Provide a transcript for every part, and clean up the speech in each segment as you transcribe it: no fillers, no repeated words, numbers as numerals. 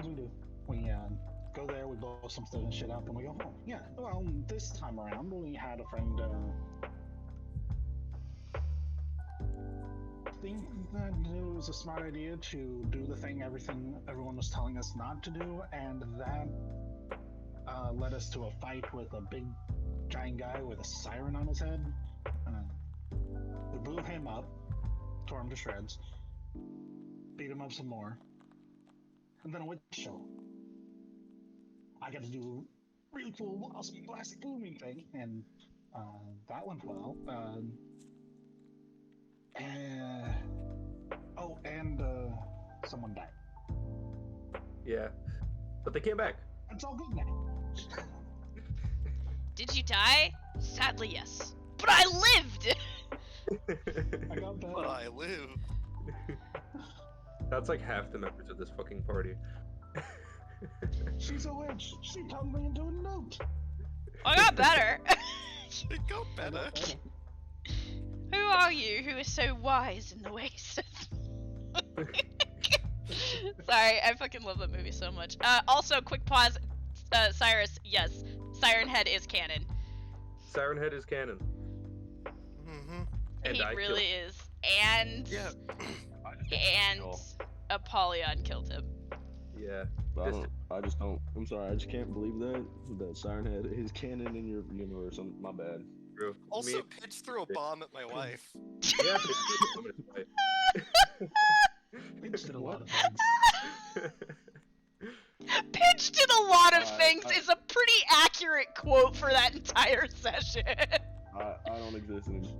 we do. We go there, we blow some shit up, and we go home. Yeah, well, this time around, we had a friend think that it was a smart idea to do the thing everyone was telling us not to do, and that led us to a fight with a big giant guy with a siren on his head. We blew him up, tore him to shreds, beat him up some more, and then a witch show. I got to do a really cool, awesome plastic booming thing, and that went well. And someone died. Yeah, but they came back. It's all good now. Did you die? Sadly, yes. But I lived! I got better. But I live. That's like half the members of this fucking party. She's a witch. She turned me into a newt. I got better. It got better. Who are you who is so wise in the ways? Sorry, I fucking love that movie so much. Also, quick pause. Cyrus, yes, Siren Head is canon. Siren Head is canon. Mm-hmm. And He really is. And Yeah. and Apollyon killed him. Yeah. I just don't. I'm sorry. I just can't believe that Siren Head is canon in your universe. My bad. True. Also, Pitch threw a bomb at my wife. Yeah, but Pitch did a lot of things. Pitch did a lot of things I- is a pretty accurate quote for that entire session. I don't exist anymore.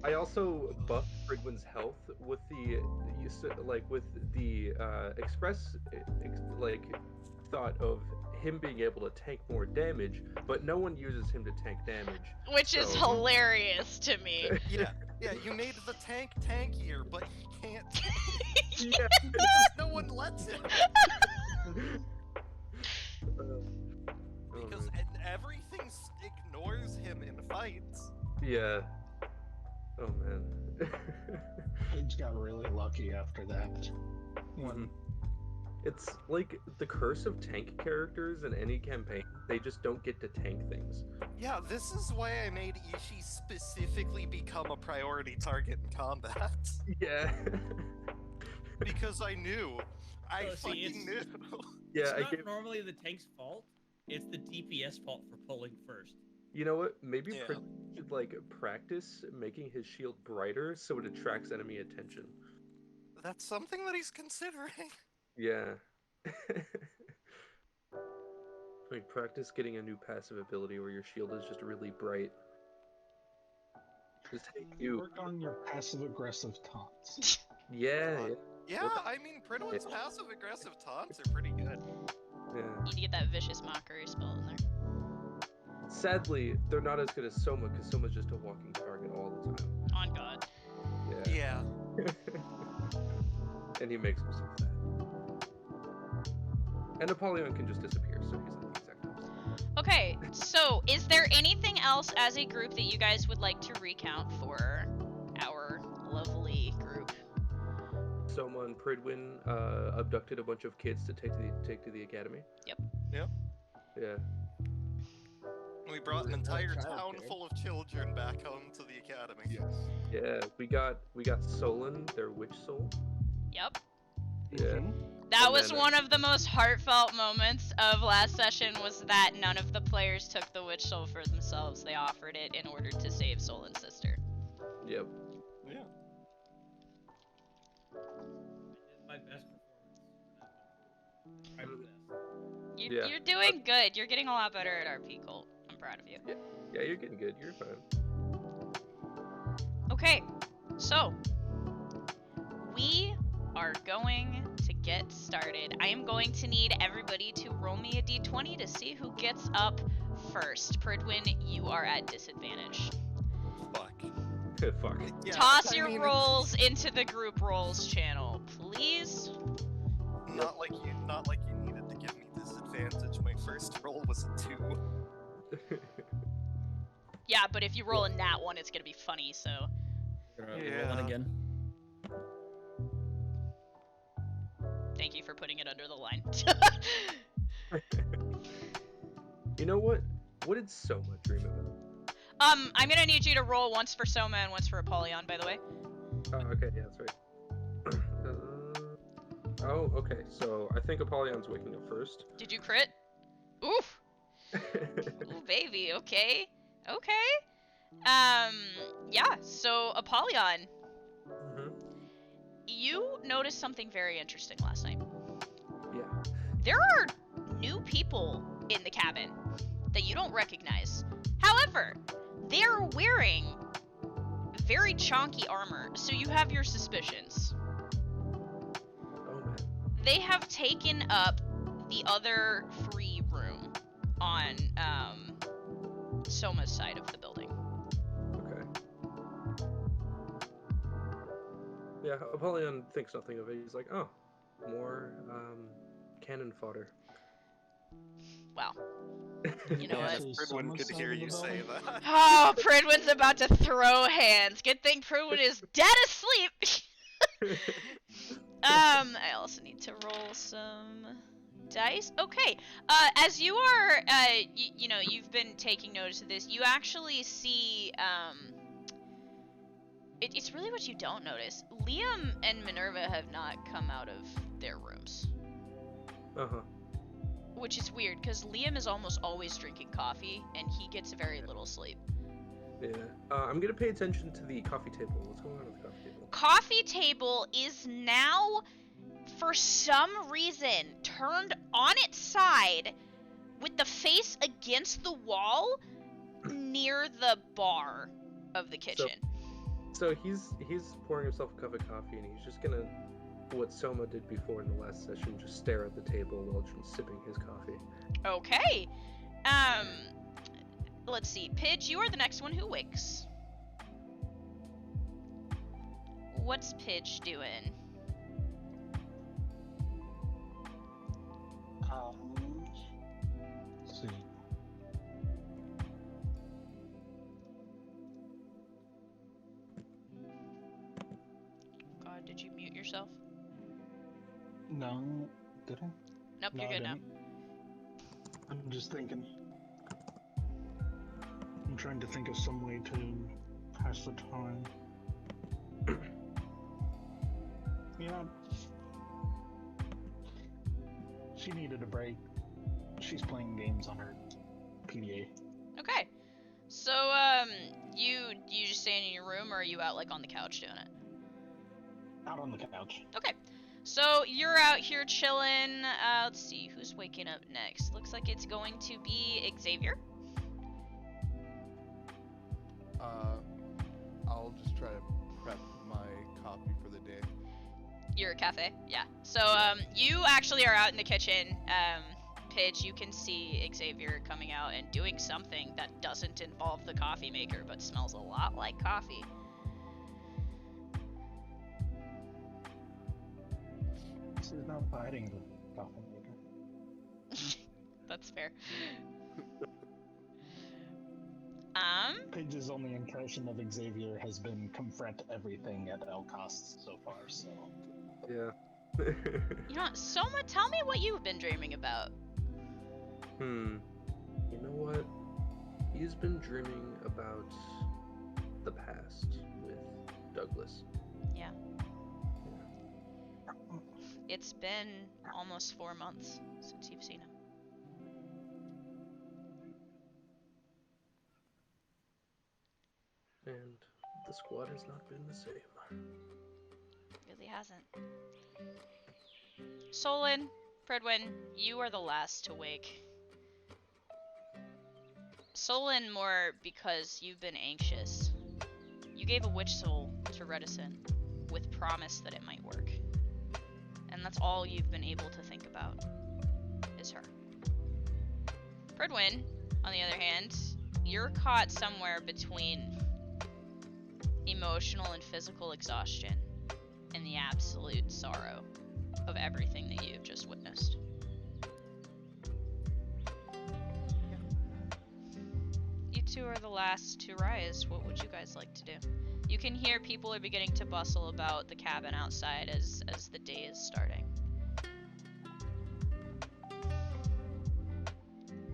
I also buffed Frigwin's health with the express thought of him being able to tank more damage, but no one uses him to tank damage. Which is hilarious to me. Yeah, you made the tank tankier, but he can't tank. Yeah. No one lets him. Because everything ignores him in fights. Yeah. Oh man. Paige got really lucky after that. When It's like the curse of tank characters in any campaign. They just don't get to tank things. Yeah, this is why I made Ishii specifically become a priority target in combat. Yeah. Because I knew. I So, see, fucking knew. Yeah, It's not I gave. normally the tank's fault. It's the DPS fault for pulling first. You know what? Maybe Yeah. Prince should practice making his shield brighter so it attracts enemy attention. That's something that he's considering. Yeah. Practice getting a new passive ability where your shield is just really bright. Just hey you. work on your passive aggressive taunts. Yeah. Yeah, I mean, Pridwin's passive aggressive taunts are pretty good. Yeah. Need to get that vicious mockery spell in there. Sadly, they're not as good as Soma because Soma's just a walking target all the time. On God. Yeah. Yeah. And he makes himself sad. And Apollyon can just disappear, so he's not the exact opposite. Okay, so is there anything else as a group that you guys would like to recount for our lovely group? Soma and Pridwin abducted a bunch of kids to take to the academy. Yep. Yep. Yeah. We brought an entire Child town care. full of children back home to the academy. Yes. Yeah. We got Solon, their witch soul. Yep. Yeah. That And was then, one of the most heartfelt moments of last session, was that none of the players took the witch soul for themselves. They offered it in order to save Solon's sister. Yep. Yeah. My best performance. I'm the best. Yeah. You're doing good. You're getting a lot better at RP Cult. I'm proud of you. Yeah, you're getting good. You're fine. Okay, so we are going to get started. I am going to need everybody to roll me a d20 to see who gets up first. Pridwin, you are at disadvantage. Fuck. Fuck. Yeah, Toss I your mean, rolls into the group rolls channel, please. Not like you needed to give me disadvantage. My first roll was a 2. Yeah, but if you roll a nat one, it's gonna be funny, so. Roll Yeah. it again. Thank you for putting it under the line. You know what? What did Soma dream about? I'm gonna need you to roll once for Soma and once for Apollyon, by the way. Oh, okay, yeah, that's right. Oh, okay. So I think Apollyon's waking up first. Did you crit? Oof. Ooh, baby. Okay. Okay. Yeah. So Apollyon, Mhm. you noticed something very interesting last night. Yeah. There are new people in the cabin that you don't recognize. However, they're wearing very chonky armor, so you have your suspicions. Oh man. They have taken up the other free room on Soma's side of the building. Okay. Yeah, Apollyon thinks nothing of it. He's like, oh, more cannon fodder. Wow. You know Man, what? if Pridwin could hear you say that. Oh, Pridwin's about to throw hands. Good thing Pridwin is dead asleep. I also need to roll some dice. Okay. As you are, you know, you've been taking notice of this. You actually see, it's really what you don't notice. Liam and Minerva have not come out of their rooms. Uh-huh. Which is weird, because Liam is almost always drinking coffee, and he gets very little sleep. Yeah. I'm gonna pay attention to the coffee table. What's going on with the coffee table? Coffee table is now, for some reason, turned on its side with the face against the wall near the bar of the kitchen. So he's pouring himself a cup of coffee, and he's just gonna, what Soma did before in the last session, just stare at the table while just sipping his coffee. Okay. Let's see. Pidge, you are the next one who wakes. What's Pidge doing? Let's see. God, did you mute yourself? No, did I? Nope, No, you're I good now. didn't. I'm just thinking. I'm trying to think of some way to pass the time. Yeah. She needed a break. She's playing games on her PDA. Okay. So, you just staying in your room, or are you out, like, on the couch doing it? Out on the couch. Okay. So, you're out here chilling. Let's see, who's waking up next? Looks like it's going to be Xavier. I'll just try to prep my copy for the day. You're a cafe? Yeah. So, you actually are out in the kitchen. Pidge, you can see Xavier coming out and doing something that doesn't involve the coffee maker, but smells a lot like coffee. She's not fighting the coffee maker. That's fair. Page's only impression of Xavier has been confront everything at all costs so far, so. Yeah. You know what, Soma, tell me what you've been dreaming about. You know what? He's been dreaming about the past with Douglas. Yeah. It's been almost 4 months since you've seen him. And the squad has not been the same. Really hasn't. Solon, Pridwin, you are the last to wake. Solon more because you've been anxious. You gave a witch soul to Redison with promise that it might work. And that's all you've been able to think about, is her. Pridwin, on the other hand, you're caught somewhere between emotional and physical exhaustion and the absolute sorrow of everything that you've just witnessed. You two are the last to rise. What would you guys like to do? You can hear people are beginning to bustle about the cabin outside as the day is starting.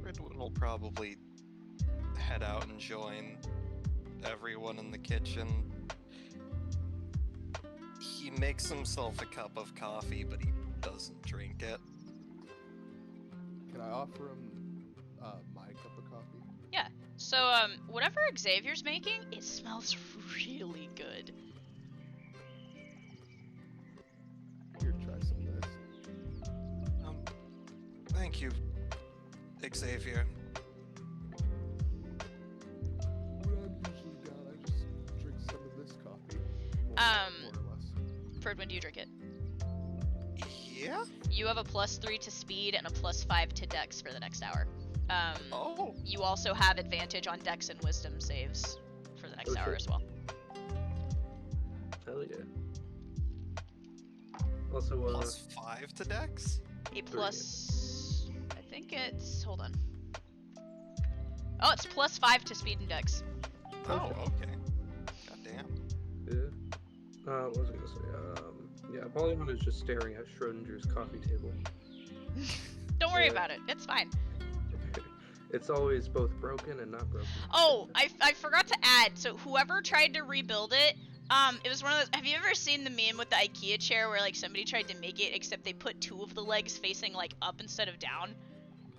Pridwin will probably head out and join everyone in the kitchen. He makes himself a cup of coffee, but he doesn't drink it. Can I offer him my cup of coffee? So, whatever Xavier's making, it smells really good. Here, try some of this. Thank you, Xavier. When I'm usually down, I just drink some of this coffee. More or less. Fred, when do you drink it? Yeah? You have a +3 to speed and a +5 to dex for the next hour. Oh. You also have advantage on dex and wisdom saves for the next hour shit. as well. Hell yeah. Also, +5 to Dex? A plus... I think it's... Hold on. Oh, it's +5 to speed and dex. Oh, okay. Goddamn. yeah. What was I gonna say? Yeah, Polygon is just staring at Schrodinger's coffee table. Don't worry about it. It's fine. It's always both broken and not broken. Oh, I forgot to add. So whoever tried to rebuild it, it was one of those. Have you ever seen the meme with the IKEA chair where like somebody tried to make it except they put 2 of the legs facing like up instead of down?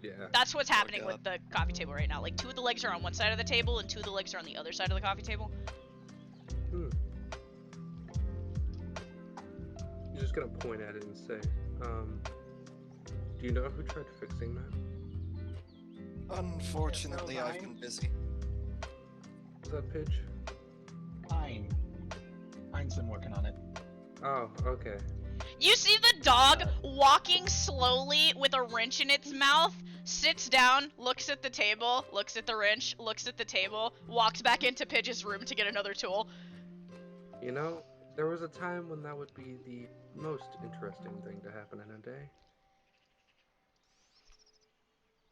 Yeah. That's what's happening God. with the coffee table right now. Like 2 of the legs are on one side of the table and 2 of the legs are on the other side of the coffee table. You're just gonna point at it and say, do you know who tried fixing that? Unfortunately, Yeah, so I've been busy. Is that Pidge? Ein's been working on it. Oh, okay. You see the dog walking slowly with a wrench in its mouth, sits down, looks at the table, looks at the wrench, looks at the table, walks back into Pidge's room to get another tool. You know, there was a time when that would be the most interesting thing to happen in a day.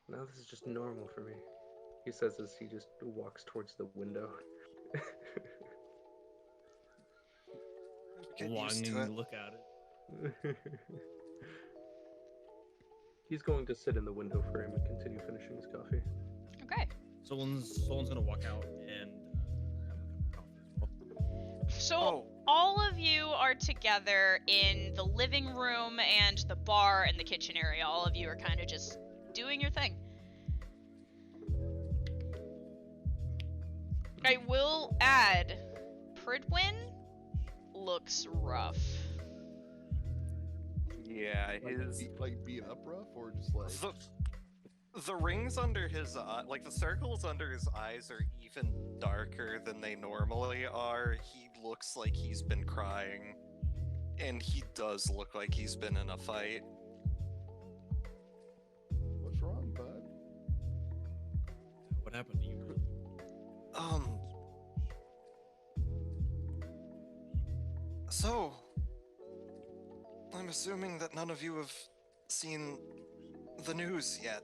Now this is just normal for me, he says as he just walks towards the window. Get used Longing to to it. look at it. He's going to sit in the window frame and continue finishing his coffee. Okay. Someone's gonna walk out and have a cup of coffee as well. So Oh. all of you are together in the living room and the bar and the kitchen area. All of you are kind of just doing your thing. I will add, Pridwin looks rough. Yeah, his Like being up rough or just like the rings under his like the circles under his eyes are even darker than they normally are. He looks like he's been crying, and he does look like he's been in a fight. what's wrong, bud? What happened to you? So I'm assuming that none of you have seen the news yet.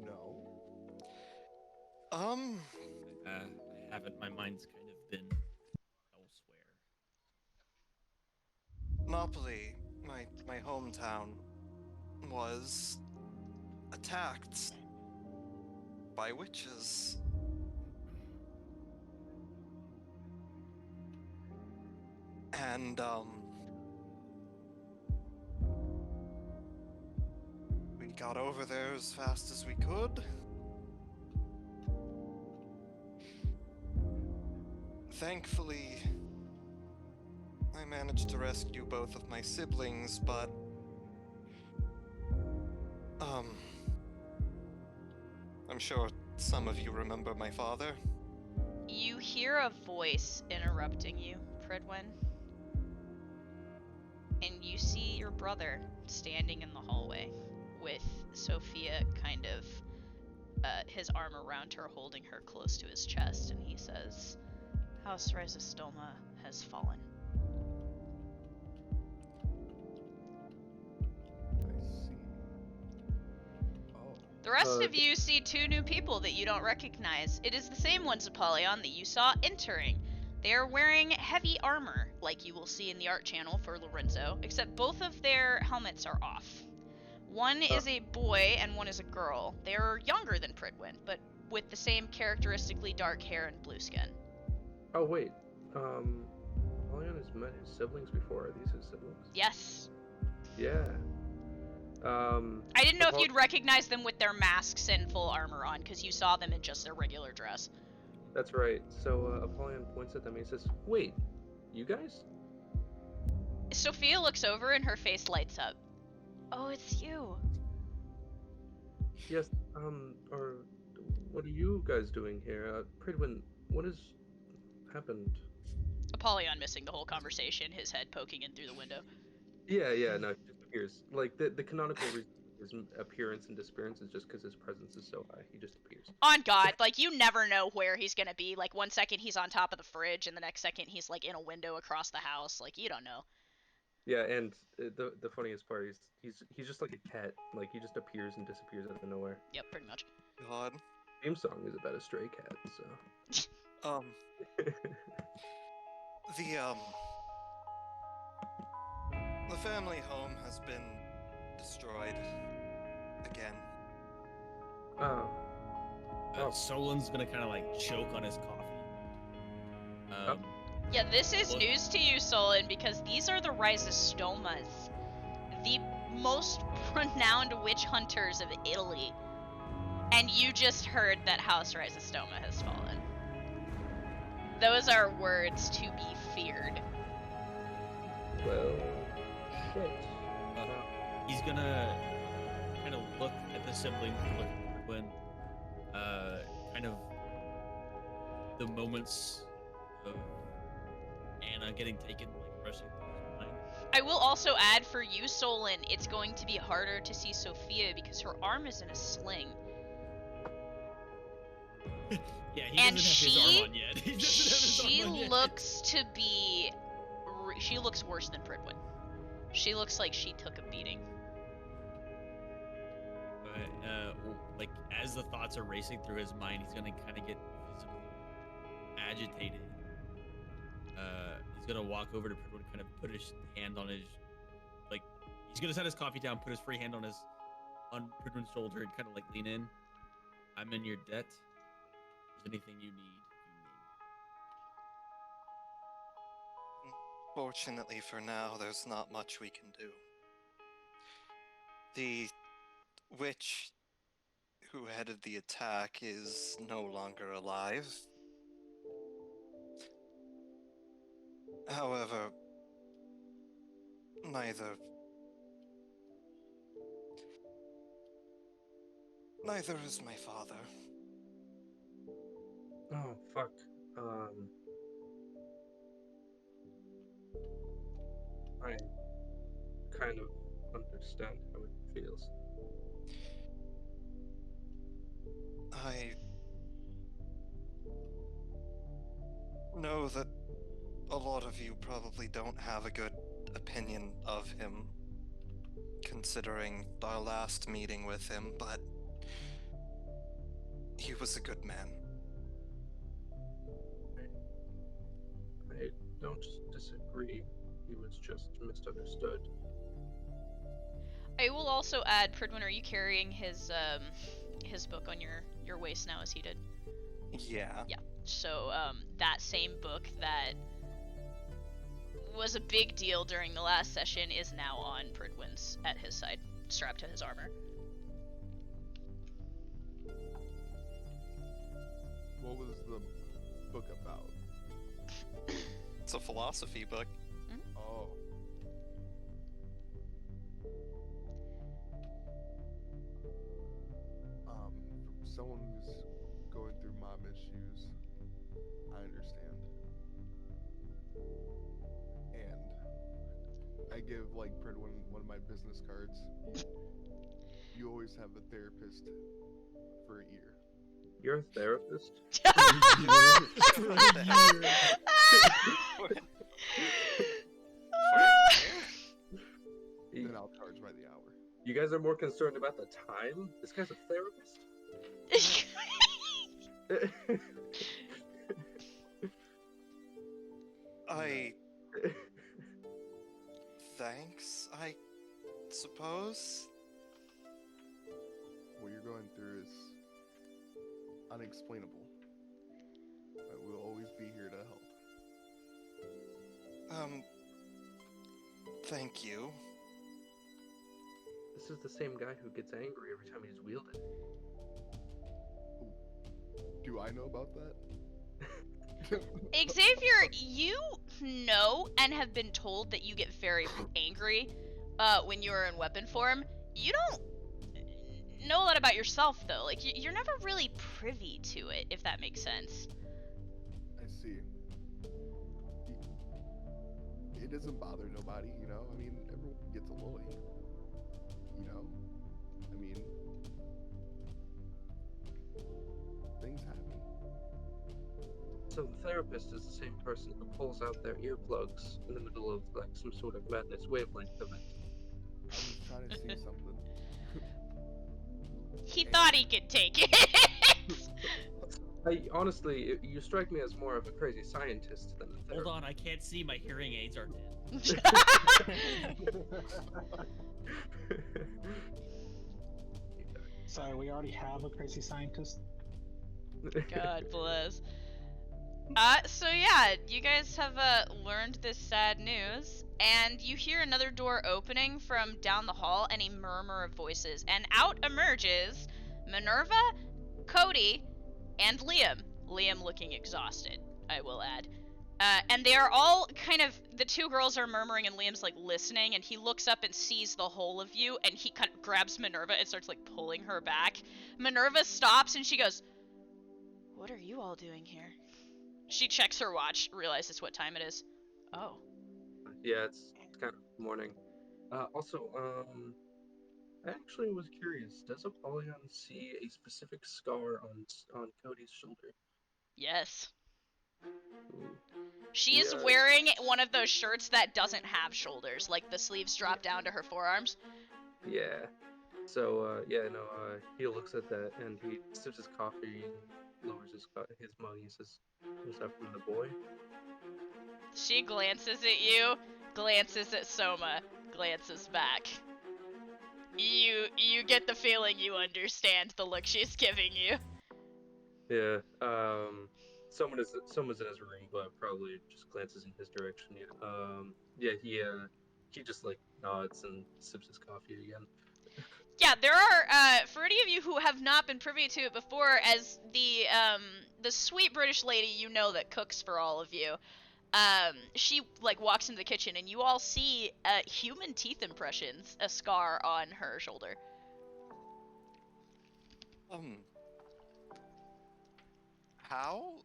No. I haven't. My mind's kind of been elsewhere. Napoli, my hometown, was attacked by witches. And we got over there as fast as we could. Thankfully, I managed to rescue both of my siblings, but I'm sure some of you remember my father. You hear a voice interrupting you, Pridwin. And you see your brother standing in the hallway with Sophia kind of his arm around her, holding her close to his chest, and he says, House Rhizostoma has fallen. I see. Oh. The rest of you see 2 new people that you don't recognize. It is the same ones, Apollyon, that you saw entering. They are wearing heavy armor, like you will see in the art channel for Lorenzo, except both of their helmets are off. One is a boy and one is a girl. They're younger than Pridwin, but with the same characteristically dark hair and blue skin. Oh wait, Apollyon has met his siblings before. Are these his siblings? Yes. Yeah. I didn't know if you'd recognize them with their masks and full armor on, because you saw them in just their regular dress. That's right. So Apollyon points at them and he says, "Wait, you guys?" Sophia looks over and her face lights up. Oh, it's you. Yes. Or what are you guys doing here? Pridwin, what has happened? Apollyon missing the whole conversation, his head poking in through the window. Yeah, no, he just appears. Like the canonical reason for his appearance and disappearance is just because his presence is so high. He just appears. On God, like you never know where he's gonna be. Like one second he's on top of the fridge, and the next second he's like in a window across the house. Like you don't know. Yeah, and the funniest part is he's just like a cat. Like he just appears and disappears out of nowhere. Yep, pretty much. God. Theme song is about a stray cat, so. The the family home has been destroyed again. Oh. Solon's gonna kind of like choke on his coffee. Yeah, this is Look. news to you, Solon, because these are the Rhizostomas, the most renowned witch hunters of Italy. And you just heard that House Rhizostoma has fallen. Those are words to be feared. Well, shit. He's gonna kind of look at the siblings, look at when, kind of the moments of Anna getting taken, like rushing through his mind. I will also add for you, Solon, it's going to be harder to see Sophia because her arm is in a sling. Yeah, he And doesn't have his arm on yet. He doesn't have his She arm on yet. looks to be... She looks worse than Pridwin. She looks like she took a beating. But, like, as the thoughts are racing through his mind, he's gonna kind of get visibly agitated. He's gonna walk over to Pridwin, kind of put his hand on his, like, he's gonna set his coffee down, put his free hand on Pridwin's shoulder, and kind of like lean in. I'm in your debt. If there's anything you need, Fortunately for now, there's not much we can do. The witch who headed the attack is no longer alive. However, neither is my father. Oh fuck. I kind of understand how it feels. I know that a lot of you probably don't have a good opinion of him, considering our last meeting with him, but he was a good man. I don't disagree. He was just misunderstood. I will also add, Pridwin, are you carrying his book on your waist now as he did? Yeah. Yeah. So that same book that was a big deal during the last session is now on Pridwin's at his side, strapped to his armor. What was the book about? It's a philosophy book. Oh. From someone who's going through mom issues, I understand. And I give like Pridwin one of my business cards. You always have a therapist for a year. You're a therapist? Then I'll charge by the hour. You guys are more concerned about the time? This guy's a therapist? Thanks, I suppose. unexplainable. But we'll always be here to help. Thank you. This is the same guy who gets angry every time he's wielded. Do I know about that? Xavier, you know and have been told that you get very angry when you are in weapon form. You don't know a lot about yourself, though. Like, you're never really privy to it, if that makes sense. I see. It doesn't bother nobody, you know? I mean, everyone gets annoyed. You know? I mean, things happen. So the therapist is the same person who pulls out their earplugs in the middle of like some sort of madness wavelength event. I was trying to see something. He thought he could take it. Honestly, you strike me as more of a crazy scientist than a therapist. Hold on, I can't see. My hearing aids are dead. Sorry, we already have a crazy scientist. God bless. So yeah, you guys have learned this sad news, and you hear another door opening from down the hall and a murmur of voices, and out emerges Minerva, Cody, and Liam. Liam looking exhausted, I will add. And they are all kind of, the two girls are murmuring and Liam's like listening, and he looks up and sees the whole of you, and he kind of grabs Minerva and starts like pulling her back. Minerva stops and she goes, "What are you all doing here?" She checks her watch, realizes what time it is. Oh. Yeah, it's kind of morning. Also, I actually was curious. Does Apollyon see a specific scar on Cody's shoulder? Yes. Ooh. She is Yeah. wearing one of those shirts that doesn't have shoulders, like the sleeves drop down to her forearms. Yeah. So, he looks at that and he sips his coffee and lowers his mug. He says, "Was that from the boy?" She glances at you, glances at Soma, glances back. You get the feeling you understand the look she's giving you. Yeah. Someone's in his room, but probably just glances in his direction. Yeah. He just like nods and sips his coffee again. Yeah, there are, for any of you who have not been privy to it before, as the sweet British lady you know that cooks for all of you, she, like, walks into the kitchen, and you all see, human teeth impressions, a scar on her shoulder. How?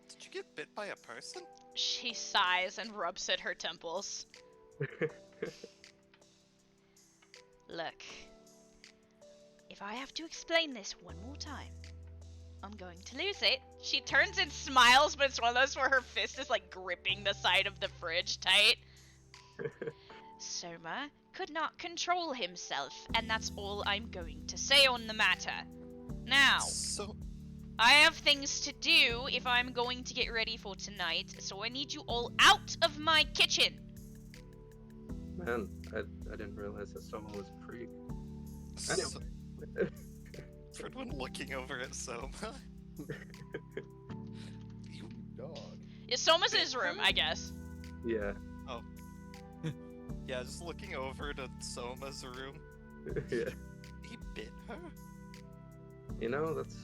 Did you get bit by a person? She sighs and rubs at her temples. Look, if I have to explain this one more time, I'm going to lose it. She turns and smiles, but it's one of those where her fist is like gripping the side of the fridge tight. Soma could not control himself, and that's all I'm going to say on the matter. Now, So, I have things to do if I'm going to get ready for tonight, so I need you all out of my kitchen. Man, I didn't realize that someone was a freak. so Fredwin looking over at Soma. You Dog. Yeah, Soma's in his room, I guess. Yeah. Yeah, just looking over to Soma's room. Yeah. He bit her? You know, that's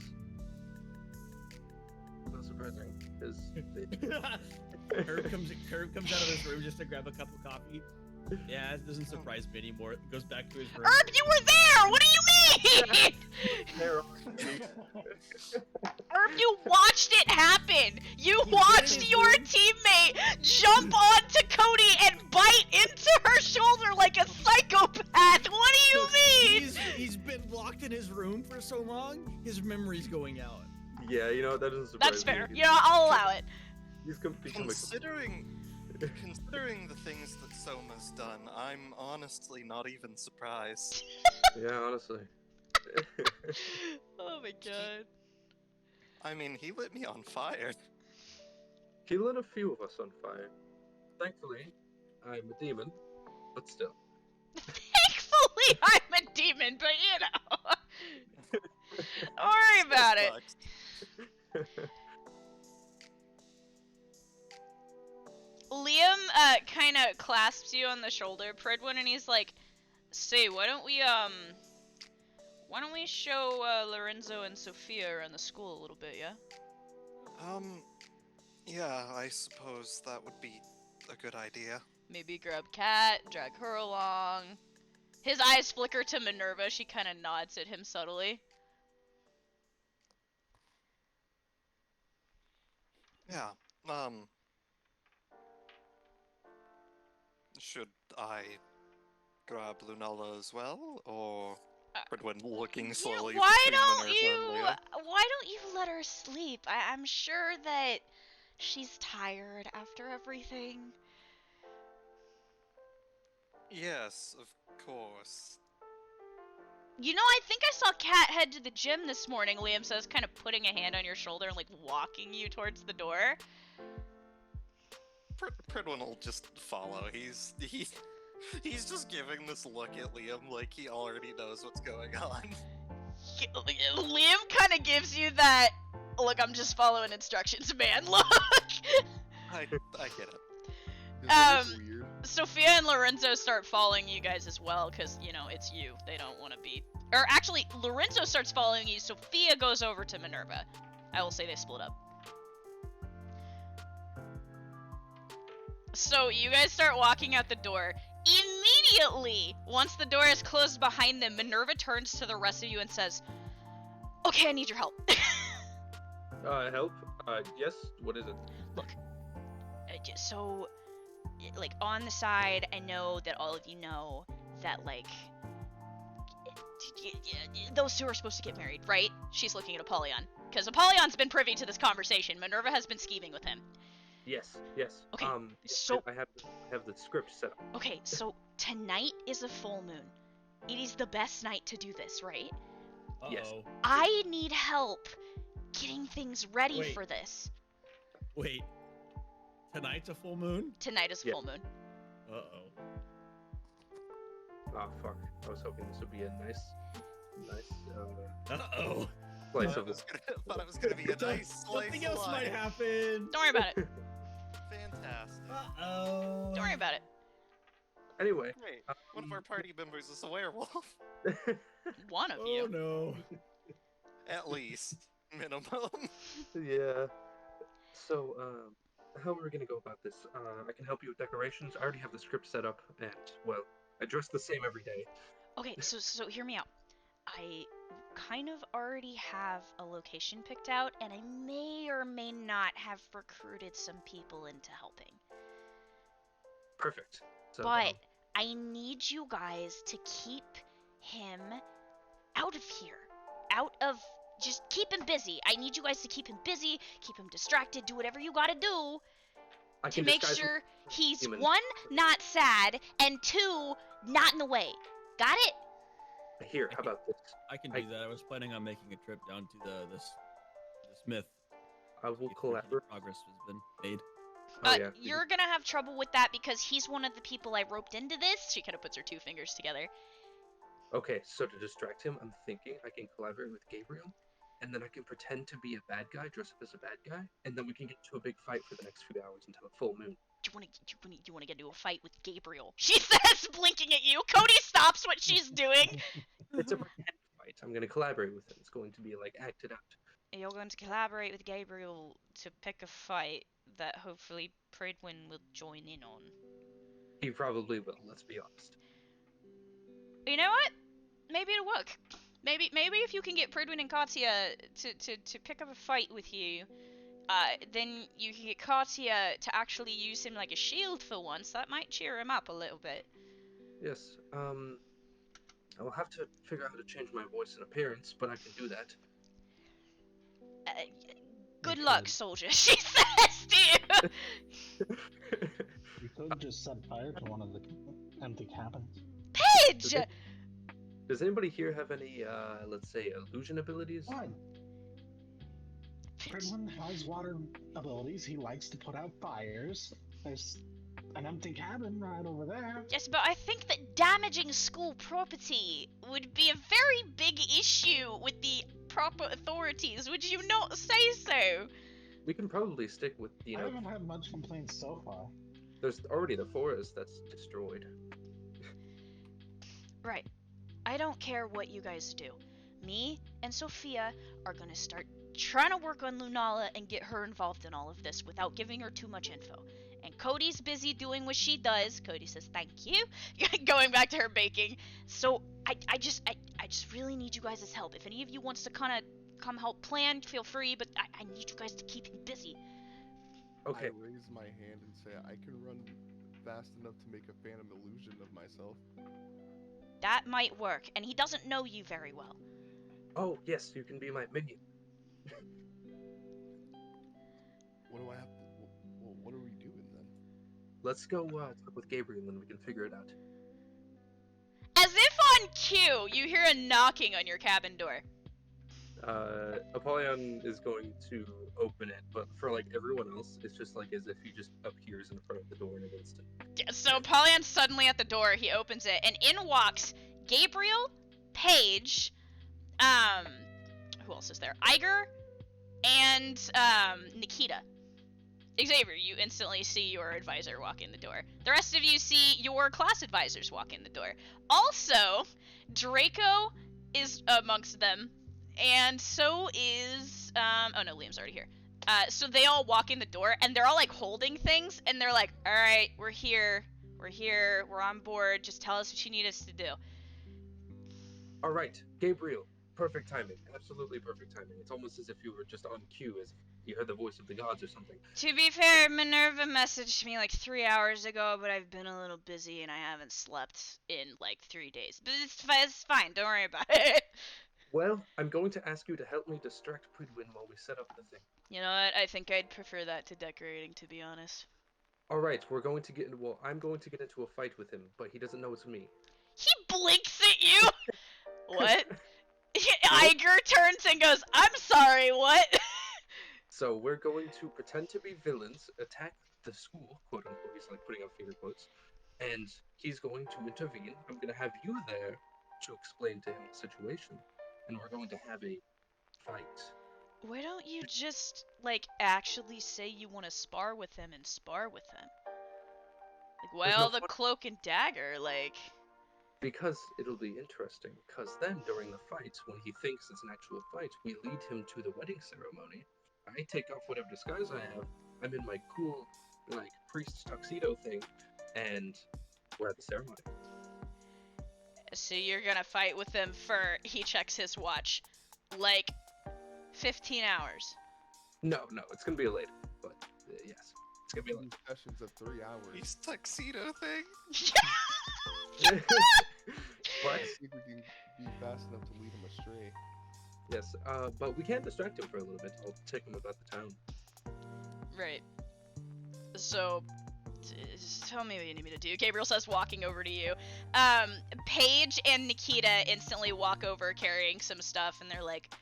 not surprising. Herb comes out of his room just to grab a cup of coffee. Yeah, it doesn't surprise me anymore. It goes back to his room. Herb, you were there! What do you mean? Herb, you watched it happen! You watched your teammate jump onto Cody and bite into her shoulder like a psychopath! What do you mean? He's been locked in his room for so long, his memory's going out. Yeah, you know, that doesn't surprise That's me. fair. You know, I'll allow it. He's become Considering the things that Soma's done, I'm honestly not even surprised. Yeah, honestly. Oh my god. I mean, he lit me on fire. He lit a few of us on fire. Thankfully, I'm a demon, but still. Thankfully, I'm a demon, but you know. Don't worry about it. Sucks. Liam kind of clasps you on the shoulder, Pridwin, and he's like, "Say, why don't we show Lorenzo and Sophia around the school a little bit, yeah?" Yeah, I suppose that would be a good idea. Maybe grab Kat, drag her along. His eyes flicker to Minerva. She kind of nods at him subtly. Yeah, should I grab Lunella as well, or Pridwin looking slowly Why between don't Minerva you? and Leah? Why don't you let her sleep? I'm sure that she's tired after everything. Yes, of course. You know, I think I saw Kat head to the gym this morning, Liam says, kind of putting a hand on your shoulder and, like, walking you towards the door. Pridwin will just follow. He's just giving this look at Liam like he already knows what's going on. Liam kind of gives you that, look, I'm just following instructions, man, look! I get it. Does it look weird? Sophia and Lorenzo start following you guys as well, because, you know, it's you. They don't want to be... Or, actually, Lorenzo starts following you, Sophia goes over to Minerva. I will say they split up. So, you guys start walking out the door. Immediately, once the door is closed behind them, Minerva turns to the rest of you and says, "Okay, I need your help." Help? Yes? What is it? Look, so, like, on the side, I know that all of you know that, like, those two are supposed to get married, right? She's looking at Apollyon. Because Apollon's been privy to this conversation. Minerva has been scheming with him. Yes. Okay, Yeah, so... I have the script set up. Okay, so tonight is a full moon. It is the best night to do this, right? Yes. Uh-oh. I need help getting things ready Wait. for this. Wait. Tonight's a full moon? Tonight is a Yeah. full moon. Uh-oh. Oh, fuck. I was hoping this would be a nice, Uh-oh. slice of it. Thought it was gonna be a nice slice Something of else might life. happen. Don't worry about it. Fantastic. Uh-oh. Don't worry about it. Anyway. Wait, one of our party members is a werewolf. One of Oh, you. no. At least. Minimum. Yeah. So, how are we gonna go about this? I can help you with decorations. I already have the script set up, and, well, I dress the same every day. Okay, so hear me out. I kind of already have a location picked out, and I may or may not have recruited some people into helping. Perfect. So, But I need you guys to keep him out of here. Just keep him busy. I need you guys to keep him busy, keep him distracted, do whatever you gotta do I to can make disguise sure he's, human. 1, not sad, and 2, not in the way. Got it? Here, how about this? I can do that. I was planning on making a trip down to the smith. I will See if any collaborate. progress has been made. Oh, yeah. You're gonna have trouble with that because he's one of the people I roped into this. She kind of puts her 2 fingers together. Okay, so to distract him, I'm thinking I can collaborate with Gabriel, and then I can pretend to be a bad guy, dress up as a bad guy, and then we can get into a big fight for the next few hours until a full moon. Do you wanna get into a fight with Gabriel? She says, blinking at you. Cody stops what she's doing. It's a pretend fight. I'm gonna collaborate with him. It's going to be like acted out. You're going to collaborate with Gabriel to pick a fight that hopefully Pridwin will join in on. He probably will. Let's be honest. You know what? Maybe it'll work. Maybe if you can get Pridwin and Katya to pick up a fight with you, then you can get Katya to actually use him like a shield for once. That might cheer him up a little bit. Yes. I will have to figure out how to change my voice and appearance, but I can do that. Good You luck, could. soldier. She says to you. You could just set fire to one of the empty cabins. Pidge. Does anybody here have any, let's say, illusion abilities? Fine. Pridwin has water abilities. He likes to put out fires. There's an empty cabin right over there. Yes, but I think that damaging school property would be a very big issue with the proper authorities. Would you not say so? We can probably stick with, I haven't had much complaints so far. there's already the forest that's destroyed. Right. I don't care what you guys do. Me and Sophia are gonna start trying to work on Lunala and get her involved in all of this without giving her too much info. And Cody's busy doing what she does. Cody says thank you, going back to her baking. So I just really need you guys' help. If any of you wants to kind of come help plan, feel free. But I need you guys to keep him busy. Okay. I raise my hand and say I can run fast enough to make a phantom illusion of myself. That might work. And he doesn't know you very well. Oh, yes, you can be my minion. What do I have to? What are we doing then? Let's go talk with Gabriel and we can figure it out. As if on cue, you hear a knocking on your cabin door. Apollyon is going to open it, but for like everyone else, it's just like as if he just appears in front of the door in an instant. Yeah, so Apollion's suddenly at the door. He opens it, and in walks Gabriel, Paige, who else is there? Iger, and Nikita. Xavier, you instantly see your advisor walk in the door. The rest of you see your class advisors walk in the door. Also, Draco is amongst them, and so is oh no, Liam's already here. So they all walk in the door, and they're all like holding things, and they're like, "All right, we're here, we're on board. Just tell us what you need us to do." All right, Gabriel, perfect timing, absolutely perfect timing. It's almost as if you were just on cue, as if you heard the voice of the gods or something. To be fair, Minerva messaged me like 3 hours ago, but I've been a little busy and I haven't slept in like 3 days. But it's fine, don't worry about it. Well, I'm going to ask you to help me distract Pridwin while we set up the thing. You know what? I think I'd prefer that to decorating, to be honest. All right, I'm going to get into a fight with him, but he doesn't know it's me. He blinks at you. What? Iger turns and goes, "I'm sorry, what?" So we're going to pretend to be villains, attack the school, quote unquote. He's like putting up finger quotes, and he's going to intervene. I'm going to have you there to explain to him the situation, and we're going to have a fight. Why don't you just, like, actually say you want to spar with him and spar with him? Like, why There's all no the fun- cloak and dagger, like... Because it'll be interesting. Because then, during the fight, when he thinks it's an actual fight, we lead him to the wedding ceremony. I take off whatever disguise I have. I'm in my cool, like, priest tuxedo thing, and we're at the ceremony. So you're gonna fight with him for, he checks his watch, like, 15 hours. No, it's gonna be later, but yes, it's gonna be later. Sessions of 3 hours. He's tuxedo thing. But I think we can be fast enough to lead him astray. yes, but we can distract him for a little bit. I'll take him about the town. Right. So, just tell me what you need me to do. Gabriel says, walking over to you. Paige and Nikita instantly walk over carrying some stuff, and they're like,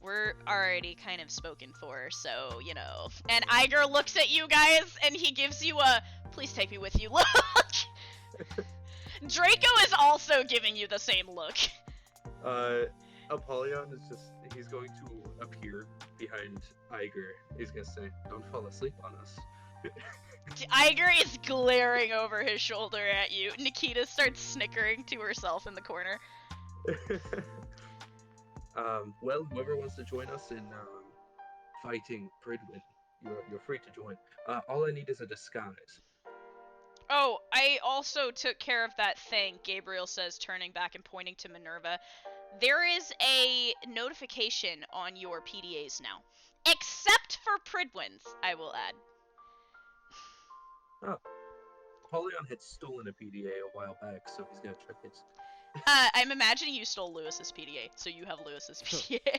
"We're already kind of spoken for, so, you know." And Iger looks at you guys, and he gives you a, "Please take me with you" look. Draco is also giving you the same look. Apollyon he's going to appear behind Iger. He's gonna say, "Don't fall asleep on us." Iger is glaring over his shoulder at you. Nikita starts snickering to herself in the corner. Well, whoever wants to join us in fighting Pridwin, you're free to join. All I need is a disguise. Oh, I also took care of that thing, Gabriel says, turning back and pointing to Minerva. There is a notification on your PDAs now. Except for Pridwin's, I will add. Apollyon had stolen a PDA a while back, so he's gonna check his. I'm imagining you stole Lewis's PDA, so you have Lewis's PDA.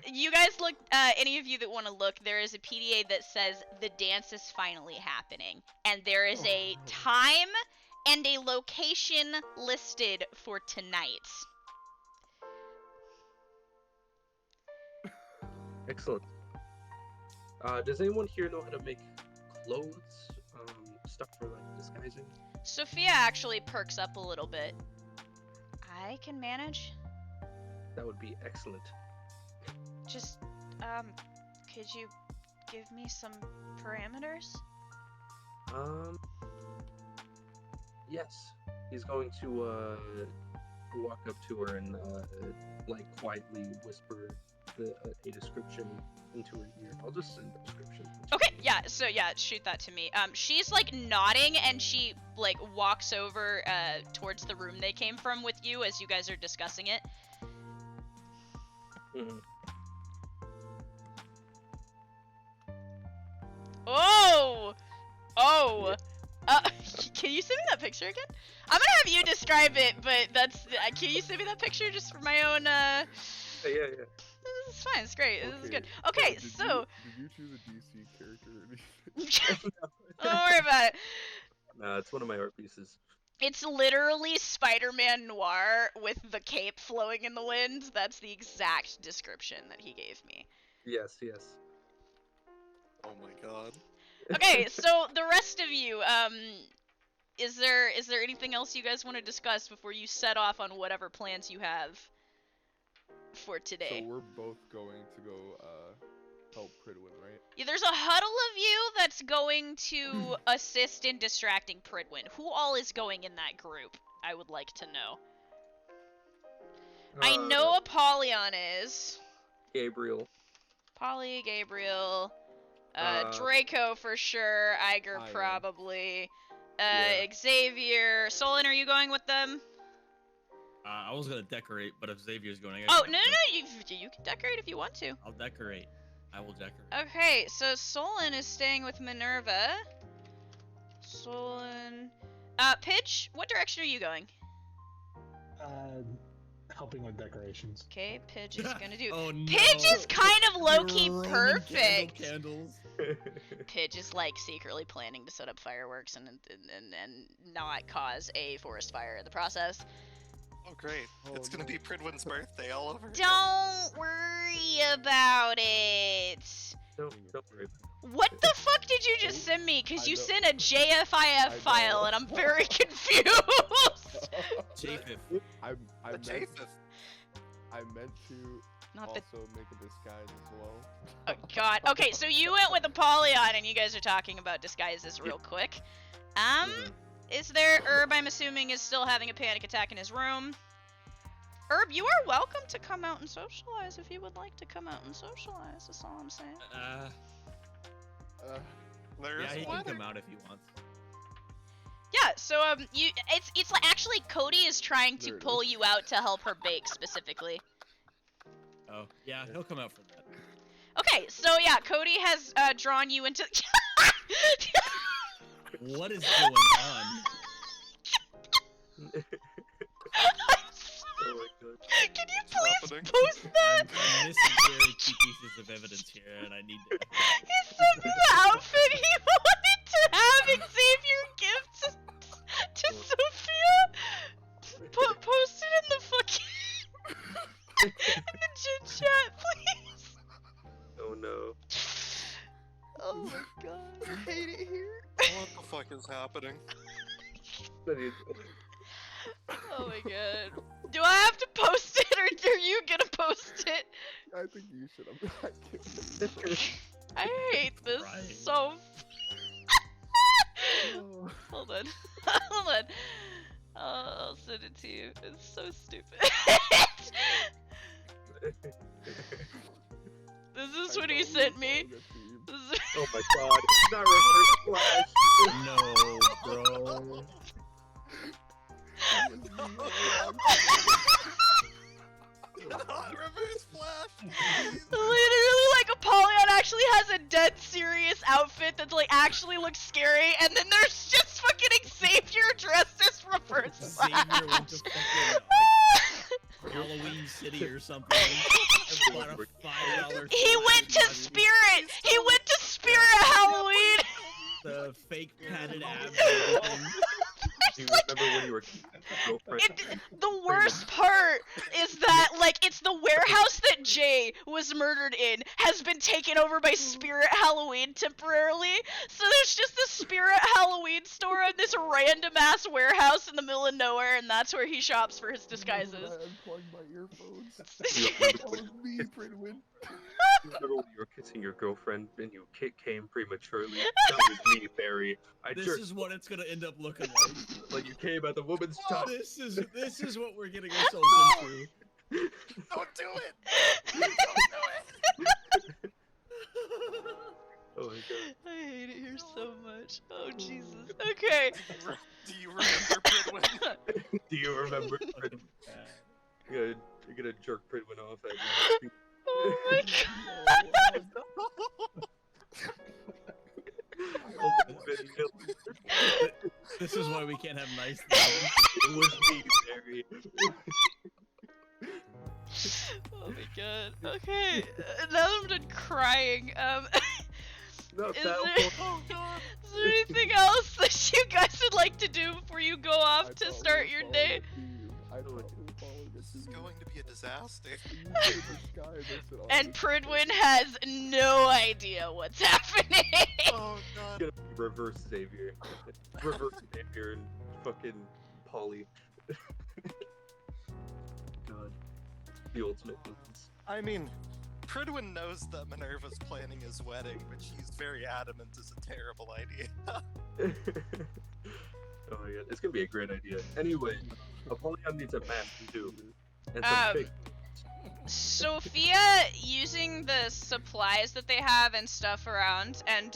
You guys look, any of you that want to look, there is a PDA that says the dance is finally happening. And there is a time and a location listed for tonight. Excellent. Does anyone here know how to make clothes, stuff for like disguising. Sophia actually perks up a little bit. I can manage. That would be excellent. Just, could you give me some parameters? Yes. He's going to walk up to her and like quietly whisper a description into her ear. I'll just send the description. Okay, yeah, so yeah, shoot that to me. She's like nodding and she like walks over towards the room they came from with you as you guys are discussing it. Mhm. Oh! Oh! Can you send me that picture again? I'm gonna have you describe it, but that's. Can you send me that picture just for my own, Yeah. This is fine, it's great, this is good. so Okay, did so. Did you choose a DC character or anything? Don't worry about it. No, it's one of my art pieces. It's literally Spider-Man Noir with the cape flowing in the wind. That's the exact description that he gave me. Yes. Oh my god. Okay, so the rest of you, is there anything else you guys want to discuss before you set off on whatever plans you have for today? So we're both going to go help Pridwin, right? Yeah, there's a huddle of you that's going to assist in distracting Pridwin. Who all is going in that group? I would like to know. I know Apollyon is. Gabriel. Polly, Gabriel, Uh, Draco for sure, Iger I am. probably, Yeah. Xavier. Solon, are you going with them? I was gonna decorate, but if Xavier's going, I Oh, guess no, you can decorate if you want to. I'll decorate. I will decorate. Okay, so Solon is staying with Minerva. Solon. Pidge, what direction are you going? Helping with decorations. Okay, Pidge is gonna do. Oh no. Pidge is kind of low-key Roman perfect. Candles. Pidge is like secretly planning to set up fireworks and not cause a forest fire in the process. Oh great. Oh, It's gonna no. be Pridwin's birthday all over again. Don't worry about it. Don't worry. What the fuck did you just send me? Cause I you know. sent a JFIF file know. and I'm very confused. Japheth. I The meant, Japheth. I meant to Not the. also make a disguise as well. Oh god. Okay, so you went with Apollyon and you guys are talking about disguises real quick. Mhm. Is there Herb? I'm assuming is still having a panic attack in his room. Herb, you are welcome to come out and socialize if you would like to come out and socialize. That's all I'm saying. There's Yeah, he can weather. come out if he wants. Yeah, so it's like actually Cody is trying to There it pull is. you out to help her bake specifically. Oh, yeah, he'll come out for that. Okay, so yeah, Cody has drawn you into. What is going on? Oh my god. Can you What's please happening? post that? I'm missing very key pieces of evidence here, and I need to. He sent me the outfit he wanted to have Xavier give to Sophia. Post it in the fucking in the chit chat, please. Oh no. Oh my god. I hate it here. What the fuck is happening? Oh my god. Do I have to post it or are you gonna post it? I think you should. I'm not kidding. I hate this Right. so. Oh. Hold on. Hold on. I'll send it to you. It's so stupid. This is I what he know sent we me. all get to you. This is- Oh my god. It's not reverse flash. No, bro. Not reverse flash. Literally, like, Apollyon actually has a dead serious outfit that, like, actually looks scary, and then there's just fucking Xavier dressed as reverse Xavier went to Flash. fucking Halloween City or something. And bought a $5 He went to Spirit! He went to Spirit Halloween! the fake padded abs and everything. Do you remember when you were girlfriend? The worst part is that, like, it's the warehouse that Jay was murdered in has been taken over by Spirit Halloween temporarily. So there's just this Spirit Halloween store in this random ass warehouse in the middle of nowhere, and that's where he shops for his disguises. I unplugged my earphones. Do you remember That when, was me, Pridwin. you remember when you were kissing your girlfriend and you came prematurely? That was me, Barry. This jerked is what it's gonna end up looking like. like you came at the woman's touch. This is what we're getting ourselves into. Don't do it! Don't do it! Oh my god. I hate it here so much. Oh, Jesus. Okay. Do you remember Pridwin? Do you remember? You're gonna jerk Pridwin off at me. Oh my god. This is why we can't have nice things. It was me, Barry. Oh my god. Okay. Now that I'm done crying, Not Is that there- one. Oh god! is there anything else that you guys would like to do before you go off I to thought we start were your following day? a theme. I thought we were following a This is theme. going to be a disaster. You said disguise, I said, oh, And this is Pridwin has no idea what's happening. Oh god. Gonna be reverse Xavier. Reverse Xavier and fucking Polly. God. The ultimate villains. I mean, Pridwin knows that Minerva's planning his wedding, but she's very adamant it's a terrible idea. Oh my god, it's gonna be a great idea. Anyway, Apollyon needs a mask too. And some Um, fake. Sophia, using the supplies that they have and stuff around, and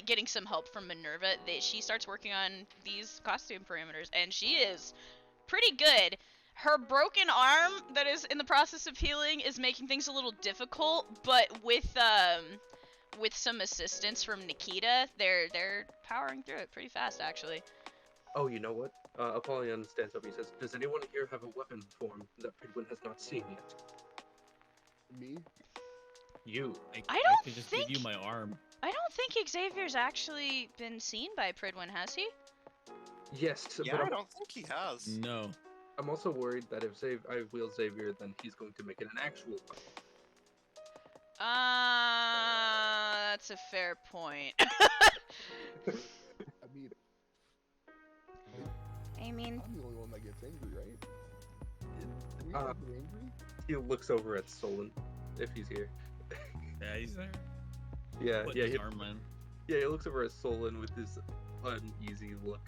getting some help from Minerva, she starts working on these costume parameters, and she is pretty good. Her broken arm that is in the process of healing is making things a little difficult, but with some assistance from Nikita, they're powering through it pretty fast, actually. Oh, you know what? Apollyon stands up. He says, "Does anyone here have a weapon form that Pridwin has not seen yet?" me. You. I don't could just think- give you my arm. I don't think Xavier's actually been seen by Pridwin, has he? Yes, Yeah, but I don't think he has. No. I'm also worried that if I wield Xavier, then he's going to make it an actual fight. That's a fair point. I mean, I mean, I'm the only one that gets angry, right? Can we Uh, all get angry? He looks over at Solon, if he's here. Yeah, he's there. Yeah, Put yeah, his he, arm in. yeah. He looks over at Solon with this uneasy look.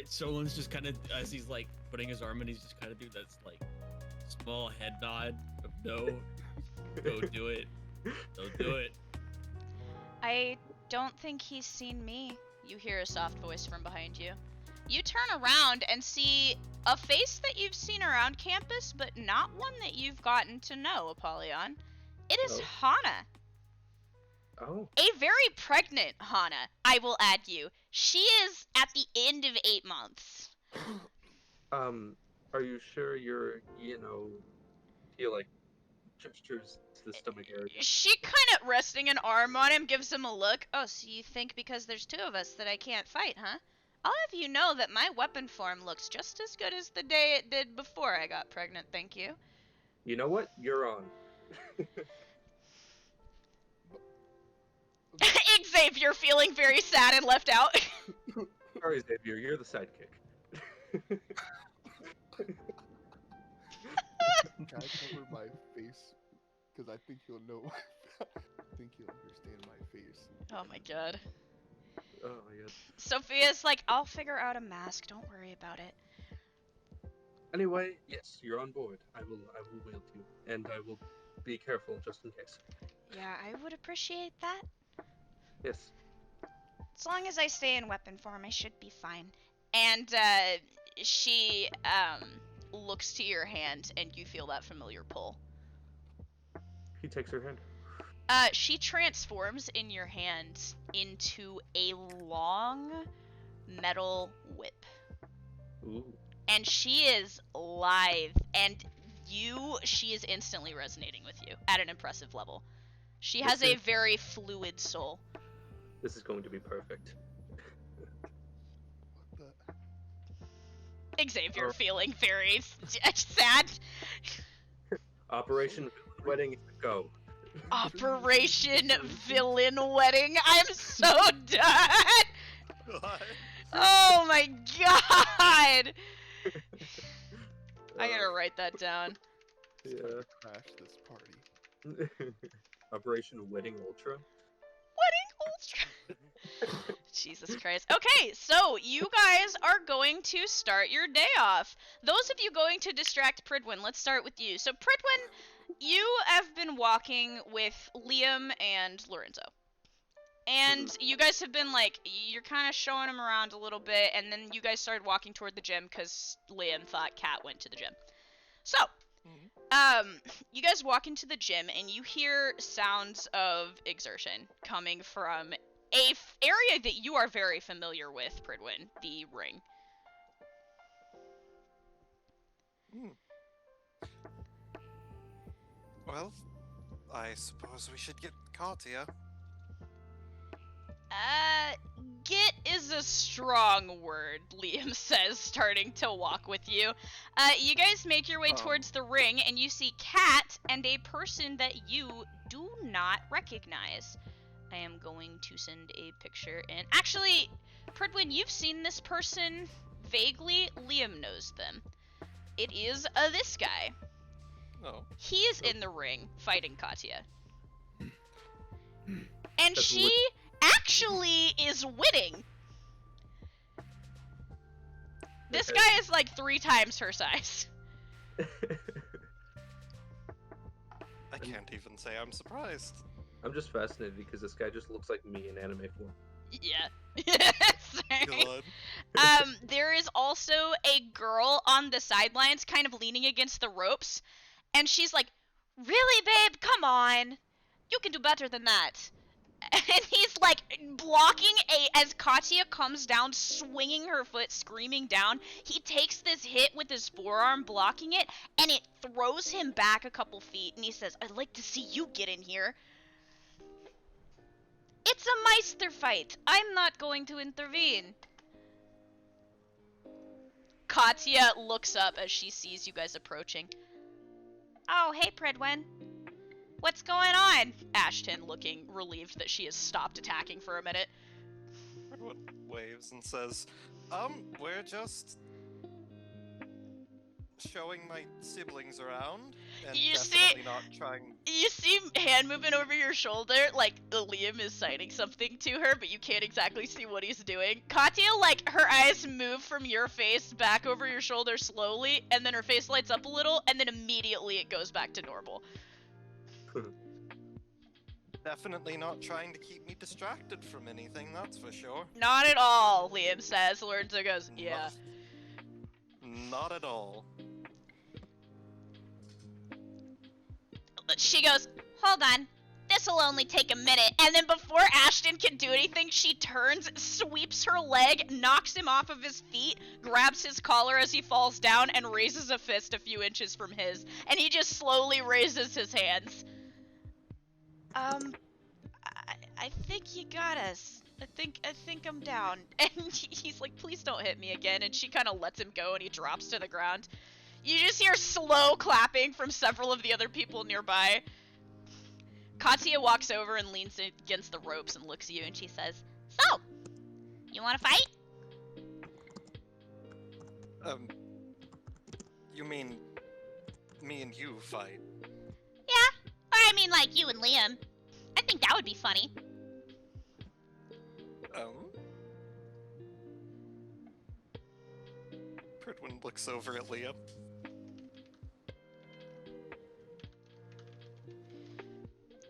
Solon's just kind of, as he's like putting his arm in, he's just kind of doing that like small head nod of no, don't do it, don't do it. I don't think he's seen me. You hear a soft voice from behind you. You turn around and see a face that you've seen around campus, but not one that you've gotten to know, Apollyon. It is Oh. Hana. Oh, A very pregnant Hana, I will add you. She is at the end of 8 months. are you sure you're, he like gestures to the stomach area? She kind of resting an arm on him, gives him a look. Oh, so you think because there's 2 of us that I can't fight, huh? I'll have you know that my weapon form looks just as good as the day it did before I got pregnant, thank you. You know what? You're on. Xavier feeling very sad and left out. Sorry, Xavier, you're the sidekick. Can I cover my face? Because I think you'll know. I think you'll understand my face. Oh my god. Oh my god. Sophia's like, I'll figure out a mask, don't worry about it. Anyway, yes, you're on board. I will wield you, and I will be careful just in case. Yeah, I would appreciate that. Yes. As long as I stay in weapon form, I should be fine. And she looks to your hand, and you feel that familiar pull. He takes her hand. She transforms in your hand into a long metal whip. Ooh. And she is lithe, and she is instantly resonating with you at an impressive level. She has a Okay. very fluid soul. This is going to be perfect. Xavier Oh. feeling very sad. Operation Wedding, go. Operation Villain Wedding. I'm so done. God. Oh my god. I gotta write that down. It's time Yeah. to crash this party. Operation Wedding Ultra. Wedding Ultra. Jesus Christ. Okay, so you guys are going to start your day off. Those of you going to distract Pridwin, let's start with you. So Pridwin, you have been walking with Liam and Lorenzo. And you guys have been like, you're kind of showing him around a little bit, and then you guys started walking toward the gym because Liam thought Kat went to the gym. So, you guys walk into the gym and you hear sounds of exertion coming from a area that you are very familiar with, Pridwin, the ring. Well, I suppose we should get Katya. Get is a strong word, Liam says, starting to walk with you. You guys make your way towards the ring, and you see Kat and a person that you do not recognize. I am going to send a picture in. Actually, Pridwin, you've seen this person vaguely. Liam knows them. It is this guy. Oh. He is in the ring fighting Katya. And That's she actually is winning. This Okay. guy is like 3 times her size. I can't even say I'm surprised. I'm just fascinated because this guy just looks like me in anime form. Yeah. Sorry. God. There is also a girl on the sidelines kind of leaning against the ropes, and she's like, "Really, babe? Come on. You can do better than that." And he's like blocking as Katya comes down, swinging her foot, screaming down. He takes this hit with his forearm, blocking it, and it throws him back a couple feet. And he says, "I'd like to see you get in here." It's a Meister fight. I'm not going to intervene. Katya looks up as she sees you guys approaching. "Oh, hey, Pridwin. What's going on?" Ashton, looking relieved that she has stopped attacking for a minute. Everyone waves and says, we're just showing my siblings around, and You see- definitely not trying. You see hand moving over your shoulder, like Liam is citing something to her, but you can't exactly see what he's doing. Katya, like, her eyes move from your face back over your shoulder slowly, and then her face lights up a little, and then immediately it goes back to normal. Definitely not trying to keep me distracted from anything, that's for sure. Not at all, Liam says. Lorenzo goes, "Yeah." Not at all. She goes, "Hold on. This'll only take a minute." And then before Ashton can do anything, she turns, sweeps her leg, knocks him off of his feet, grabs his collar as he falls down, and raises a fist a few inches from his. And he just slowly raises his hands. I think you got us. I think I'm down." And he's like, "Please don't hit me again." And she kind of lets him go, and he drops to the ground. You just hear slow clapping from several of the other people nearby. Katya walks over and leans against the ropes and looks at you, and she says, "So, you want to fight?" You mean me and you fight? "Yeah, or I mean like you and Liam. I think that would be funny." Pridwin looks over at Liam.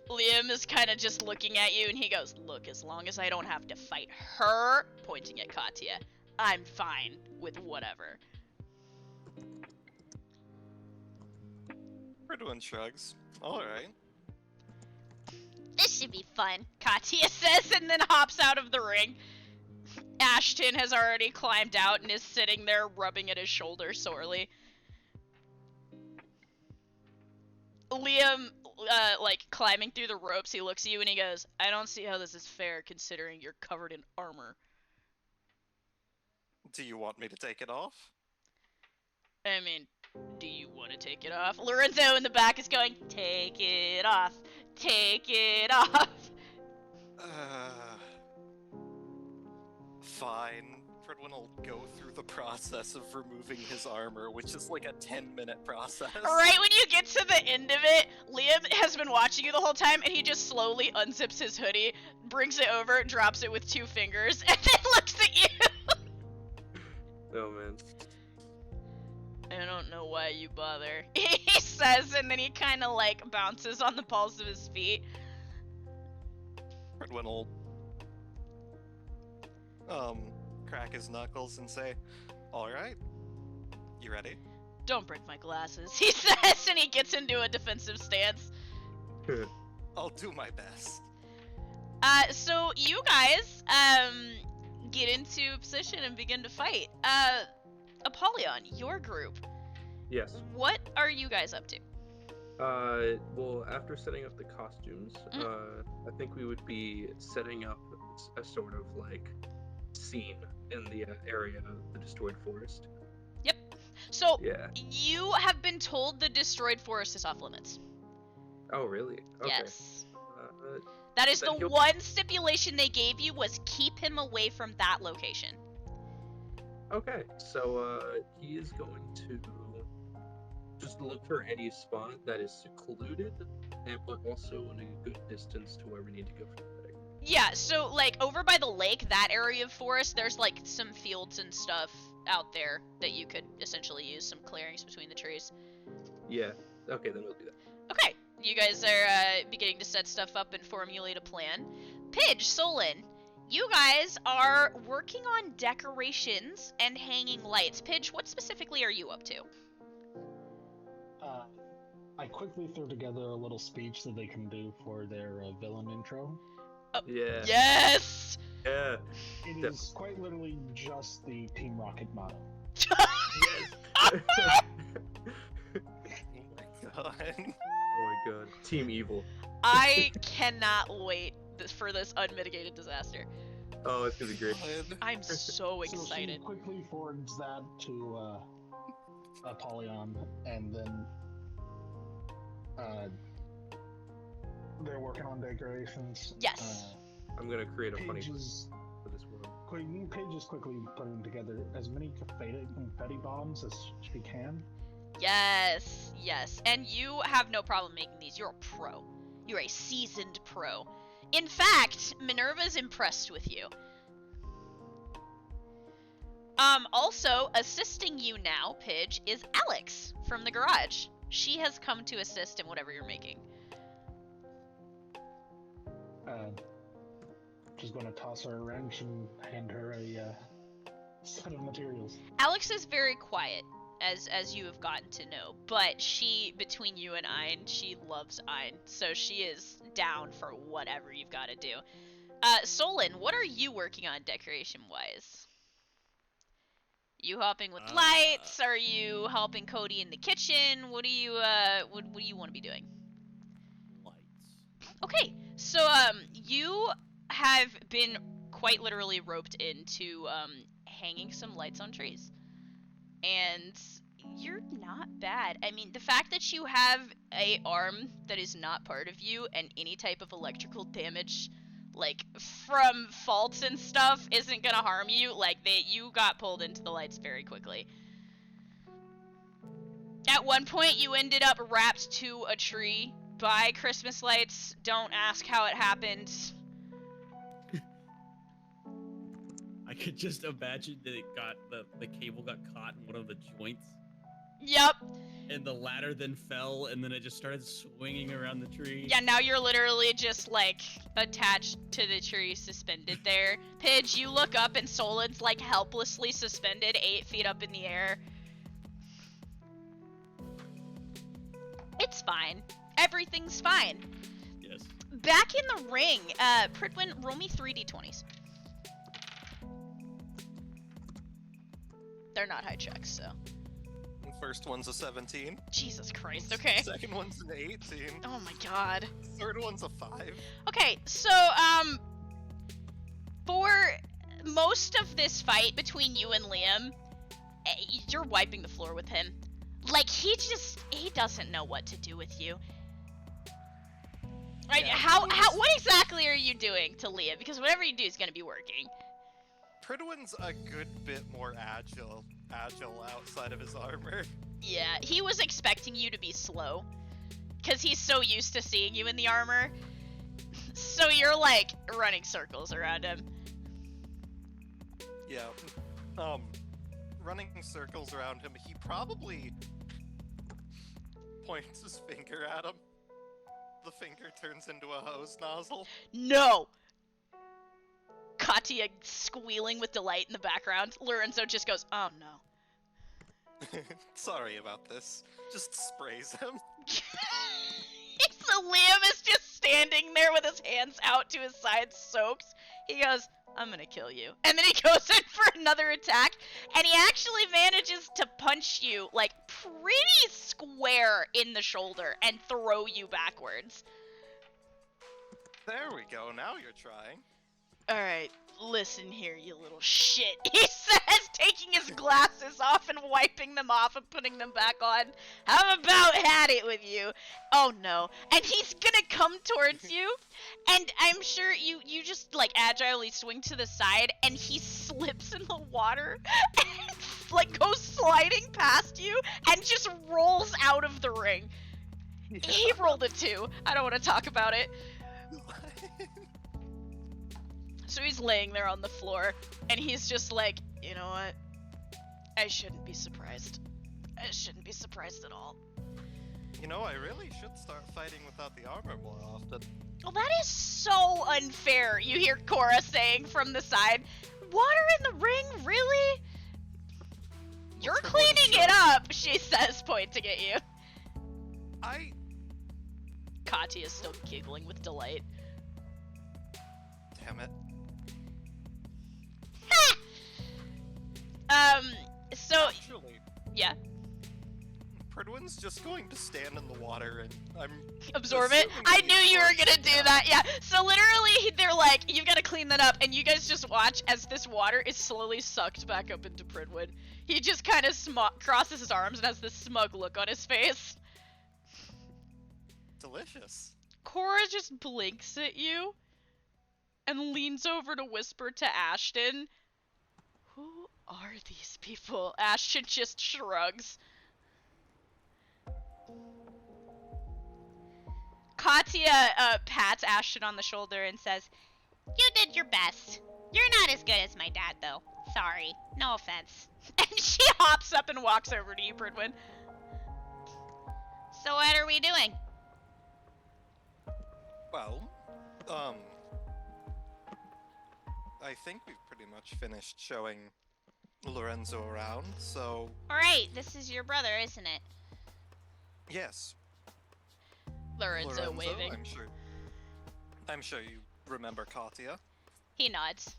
Liam is kind of just looking at you, and he goes, "Look, as long as I don't have to fight her," pointing at Katya, "I'm fine with whatever." Pridwin shrugs. Alright. "This should be fun," Katya says, and then hops out of the ring. Ashton has already climbed out and is sitting there rubbing at his shoulder sorely. Liam, like, climbing through the ropes, he looks at you and he goes, "I don't see how this is fair considering you're covered in armor." Do you want me to take it off? I mean, do you want to take it off? Lorenzo in the back is going, take it off. Take it off. Fine. Fredwin will go through the process of removing his armor, which is like a 10-minute process. Right when you get to the end of it, Liam has been watching you the whole time, and he just slowly unzips his hoodie, brings it over, drops it with 2 fingers, and then looks at you. Oh man. I don't know why you bother, he says, and then he kind of like bounces on the balls of his feet. Fredwin will crack his knuckles and say, "Alright, you ready?" Don't break my glasses, he says, and he gets into a defensive stance. I'll do my best. So you guys, get into position and begin to fight. Apollyon, your group, Yes. what are you guys up to? Well, after setting up the costumes, I think we would be setting up a sort of like scene in the area of the destroyed forest. Yep. So Yeah. you have been told the destroyed forest is off limits. Oh, really? Okay. Yes. Uh, That is Then the he'll- one stipulation they gave you, was keep him away from that location. okay. So, he is going to just look for any spot that is secluded, but also in a good distance to where we need to go from there. Yeah, so like over by the lake, that area of forest, there's like some fields and stuff out there that you could essentially use, some clearings between the trees. Yeah. Okay, then we'll do that. Okay, you guys are beginning to set stuff up and formulate a plan. Pidge, Solon, you guys are working on decorations and hanging lights. Pidge, what specifically are you up to? I quickly threw together a little speech that they can do for their villain intro. Yeah. Yes! Yeah. It is quite literally just the Team Rocket motto. Yes. Oh my god. Oh my god. Team Evil. I cannot wait for this unmitigated disaster. Oh, it's gonna be great. I'm so So excited. she quickly forwards that to Apollyon, and then they're working on decorations. Yes. I'm gonna create a funny Paige one is, for this world. Paige is quickly putting together as many confetti bombs as she can. Yes, yes. And you have no problem making these. You're a pro. You're a seasoned pro. In fact, Minerva's impressed with you. Also, assisting you now, Pidge, is Alex from the garage. She has come to assist in whatever you're making. She's going to toss her a wrench and hand her a set of materials. Alex is very quiet, as you have gotten to know, but she, between you and Ein, she loves Ein, so she is down for whatever you've got to do. Solon, what are you working on decoration-wise? You helping with lights? Are you helping Cody in the kitchen? What do you want to be doing? Lights. Okay, so you have been quite literally roped into hanging some lights on trees, and you're not bad. I mean, the fact that you have a arm that is not part of you and any type of electrical damage, like from faults and stuff, isn't gonna harm you. Like you got pulled into the lights very quickly. At one point, you ended up wrapped to a tree by Christmas lights. Don't ask how it happened. I could just imagine that it got the cable got caught in one of the joints, Yep. and the ladder then fell, and then it just started swinging around the tree. Yeah, now you're literally just, like, attached to the tree, suspended there. Pidge, you look up and Solon's, like, helplessly suspended 8 feet up in the air. It's fine. Everything's fine. Yes. Back in the ring, Pridwin, roll me 3d20s. They're not high checks, so. First one's a 17. Jesus Christ, okay. Second one's an 18. Oh my god. Third one's a 5. Okay, so, for most of this fight between you and Liam, You're wiping the floor with him. Like, he doesn't know what to do with you. Right, Yeah, what exactly are you doing to Leah? Because whatever you do is gonna be working. Pridwin's a good bit more agile outside of his armor. Yeah, he was expecting you to be slow. Because he's so used to seeing you in the armor. So you're, like, running circles around him. Yeah. Running circles around him, he probably points his finger at him. The finger turns into a hose nozzle. No! Katya squealing with delight in the background. Lorenzo just goes, oh no. Sorry about this. Just sprays him. So Liam is just standing there with his hands out to his side, soaked. He goes, I'm gonna kill you. And then he goes in for another attack, and he actually manages to punch you, like, pretty square in the shoulder and throw you backwards. There we go, now you're trying. Alright, listen here, you little shit, he says, taking his glasses off and wiping them off and putting them back on. How about had it with you? Oh no. And he's gonna come towards you, and I'm sure you just, like, agilely swing to the side, and he slips in the water, and, like, goes sliding past you, and just rolls out of the ring. Yeah. He rolled a 2. I don't want to talk about it. So he's laying there on the floor, and he's just like, you know what? I shouldn't be surprised. I shouldn't be surprised at all. You know, I really should start fighting without the armor more often. Well, that is so unfair, you hear Cora saying from the side. Water in the ring, really? You're cleaning it up, she says, pointing at you. Katya is still giggling with delight. Damn it. So... Actually, yeah? Pridwin's just going to stand in the water and I'm... Absorb it? I knew you were gonna do that, yeah. So literally, they're like, you've gotta clean that up, and you guys just watch as this water is slowly sucked back up into Pridwin. He just kind of crosses his arms and has this smug look on his face. Delicious. Cora just blinks at you and leans over to whisper to Ashton, who are these people? Ashton just shrugs. Katya pats Ashton on the shoulder and says, you did your best. You're not as good as my dad, though. Sorry. No offense. And she hops up and walks over to you, Pridwin. So what are we doing? Well, I think we've pretty much finished showing Lorenzo around, so... Alright, this is your brother, isn't it? Yes. Lorenzo waving. I'm sure you remember Katya. He nods.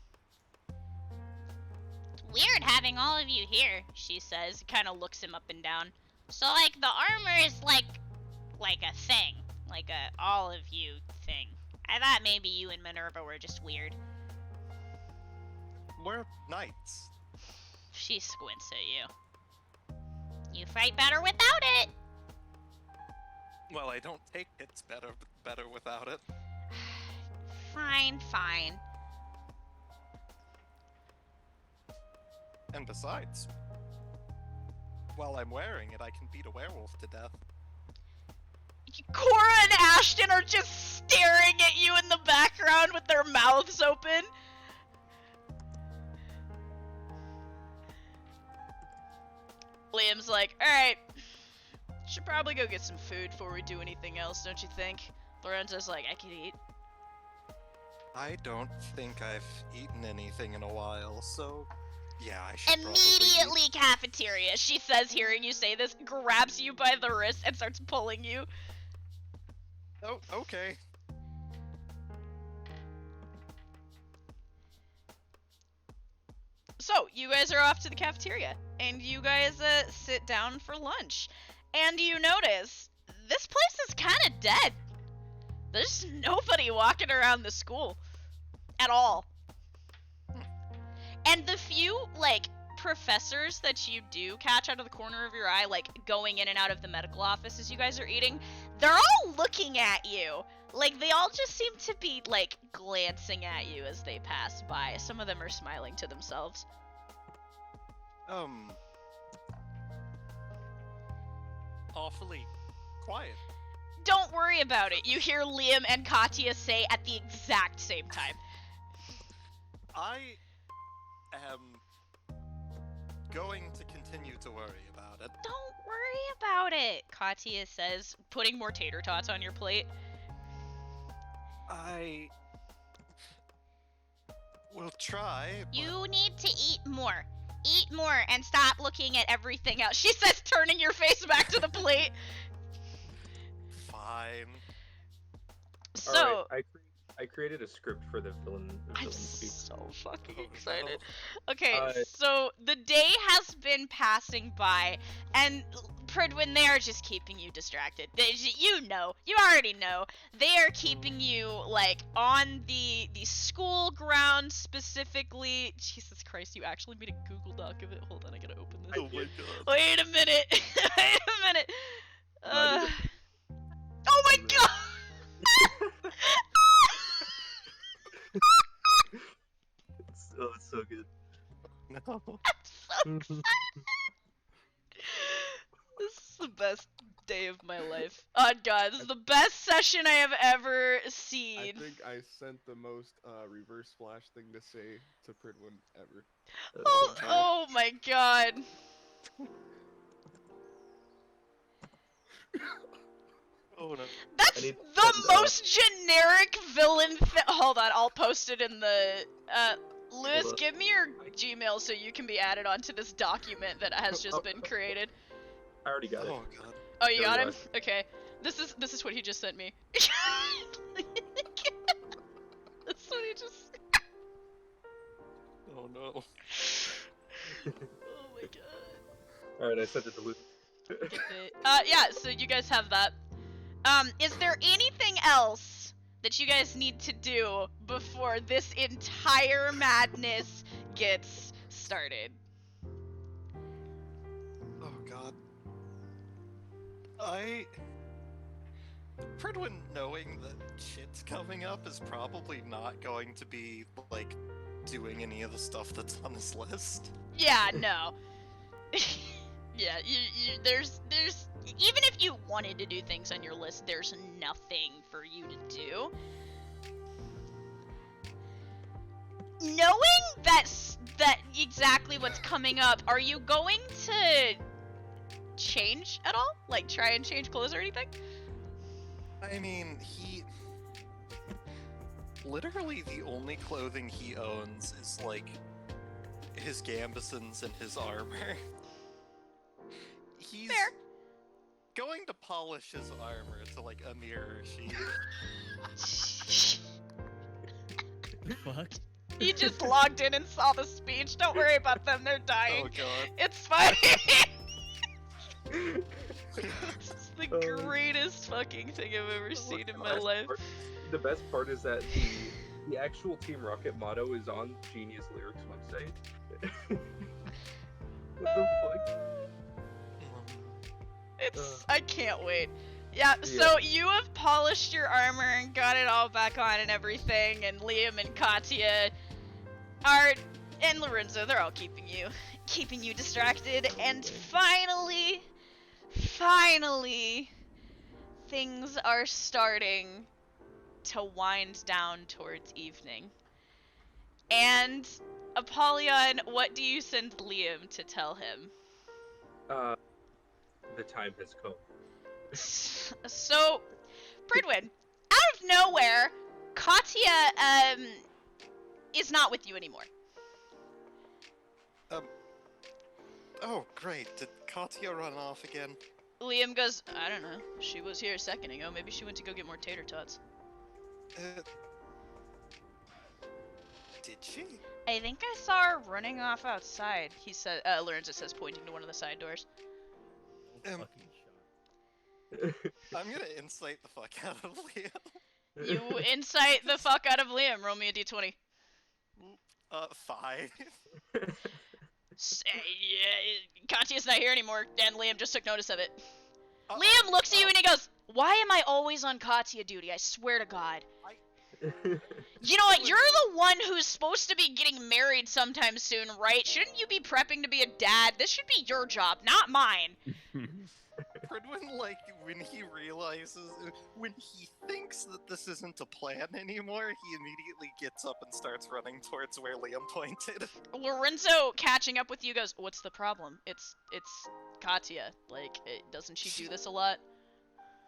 It's weird having all of you here, she says. Kind of looks him up and down. So, like, the armor is like a thing. Like a all of you thing. I thought maybe you and Minerva were just weird. We're knights. She squints at you. You fight better without it. Well, I don't take it's better without it. Fine, fine. And besides, while I'm wearing it, I can beat a werewolf to death. Cora and Ashton are just staring at you in the background with their mouths open. Liam's like, alright, should probably go get some food before we do anything else, don't you think? Lorenzo's like, I can eat. I don't think I've eaten anything in a while, so yeah, I should Immediately cafeteria, she says, hearing you say this, grabs you by the wrist and starts pulling you. Oh, okay. So, you guys are off to the cafeteria, and you guys sit down for lunch. And you notice, this place is kind of dead. There's nobody walking around the school. At all. And the few, like, professors that you do catch out of the corner of your eye, like going in and out of the medical office as you guys are eating, they're all looking at you. Like, they all just seem to be, like, glancing at you as they pass by. Some of them are smiling to themselves. Awfully quiet. Don't worry about it. You hear Liam and Katya say at the exact same time. I am going to continue to worry about it. Don't worry about it, Katya says, putting more tater tots on your plate. I will try. But... You need to eat more. Eat more and stop looking at everything else. She says, turning your face back to the plate. Fine. So, Alright, I created a script for the villain I'm speak. so fucking Oh, excited. no. Okay, Uh, so the day has been passing by, and Pridwin, they are just keeping you distracted. You already know. They are keeping you, like, on the school ground specifically. Jesus Christ, you actually made a Google Doc of it. Hold on, I gotta open this. Oh my god. Wait a minute. Wait a minute. I did Oh my god! It's so good. No. I'm so excited. This is the best day of my life. Oh god, this is the best session I have ever I seen. think I sent the most reverse flash thing to say to Pridwin ever. Oh my god. Oh no. That's need the to send, most generic villain Hold on, I'll post it in the Lewis, Hold up. give me your Gmail so you can be added onto this document that has just been created. I already got it. Oh god. Oh, you There got we him? are. Okay. This is what he just sent me. That's what he just Oh no. Oh my god. Alright, I sent it to Luke. Yeah, so you guys have that. Is there anything else that you guys need to do before this entire madness gets started? Oh god. Pridwin knowing that shit's coming up is probably not going to be, like, doing any of the stuff that's on his list. Yeah, no. Yeah, there's even if you wanted to do things on your list, there's nothing for you to do. Knowing that exactly what's coming up, are you going to change at all? Like try and change clothes or anything? I mean, literally the only clothing he owns is, like, his gambesons and his armor. He's Fair. going to polish his armor to, like, a mirror sheet. Fuck. You just logged in and saw the speech. Don't worry about them, they're dying. Oh god. It's fine. This is the greatest fucking thing I've ever seen in my life. The best part is that the actual Team Rocket motto is on Genius Lyrics website. What the fuck? I can't wait. Yeah, so you have polished your armor and got it all back on and everything, and Liam and Katya and Lorenzo, they're all keeping you distracted, and finally, things are starting to wind down towards evening. And Apollyon, what do you send Liam to tell him? The time has come. So, Pridwin, out of nowhere, Katya is not with you anymore. Oh, great. Did Katya run off again? Liam goes, I don't know. She was here a second ago. Maybe she went to go get more tater tots. Did she? I think I saw her running off outside. He said, Lorenzo says, pointing to one of the side doors. Fucking shot. I'm gonna insight the fuck out of Liam. You incite the fuck out of Liam. Roll me a d20. 5. Katya's not here anymore, and Liam just took notice of it. Uh-oh. Liam looks at you and he goes, "Why am I always on Katya duty? I swear to God." You know what? You're the one who's supposed to be getting married sometime soon, right? Shouldn't you be prepping to be a dad? This should be your job, not mine. Pridwin, like, when he realizes, when he thinks that this isn't a plan anymore, he immediately gets up and starts running towards where Liam pointed. Lorenzo, catching up with you, goes, "What's the problem? It's Katya. Like, doesn't she do this a lot?"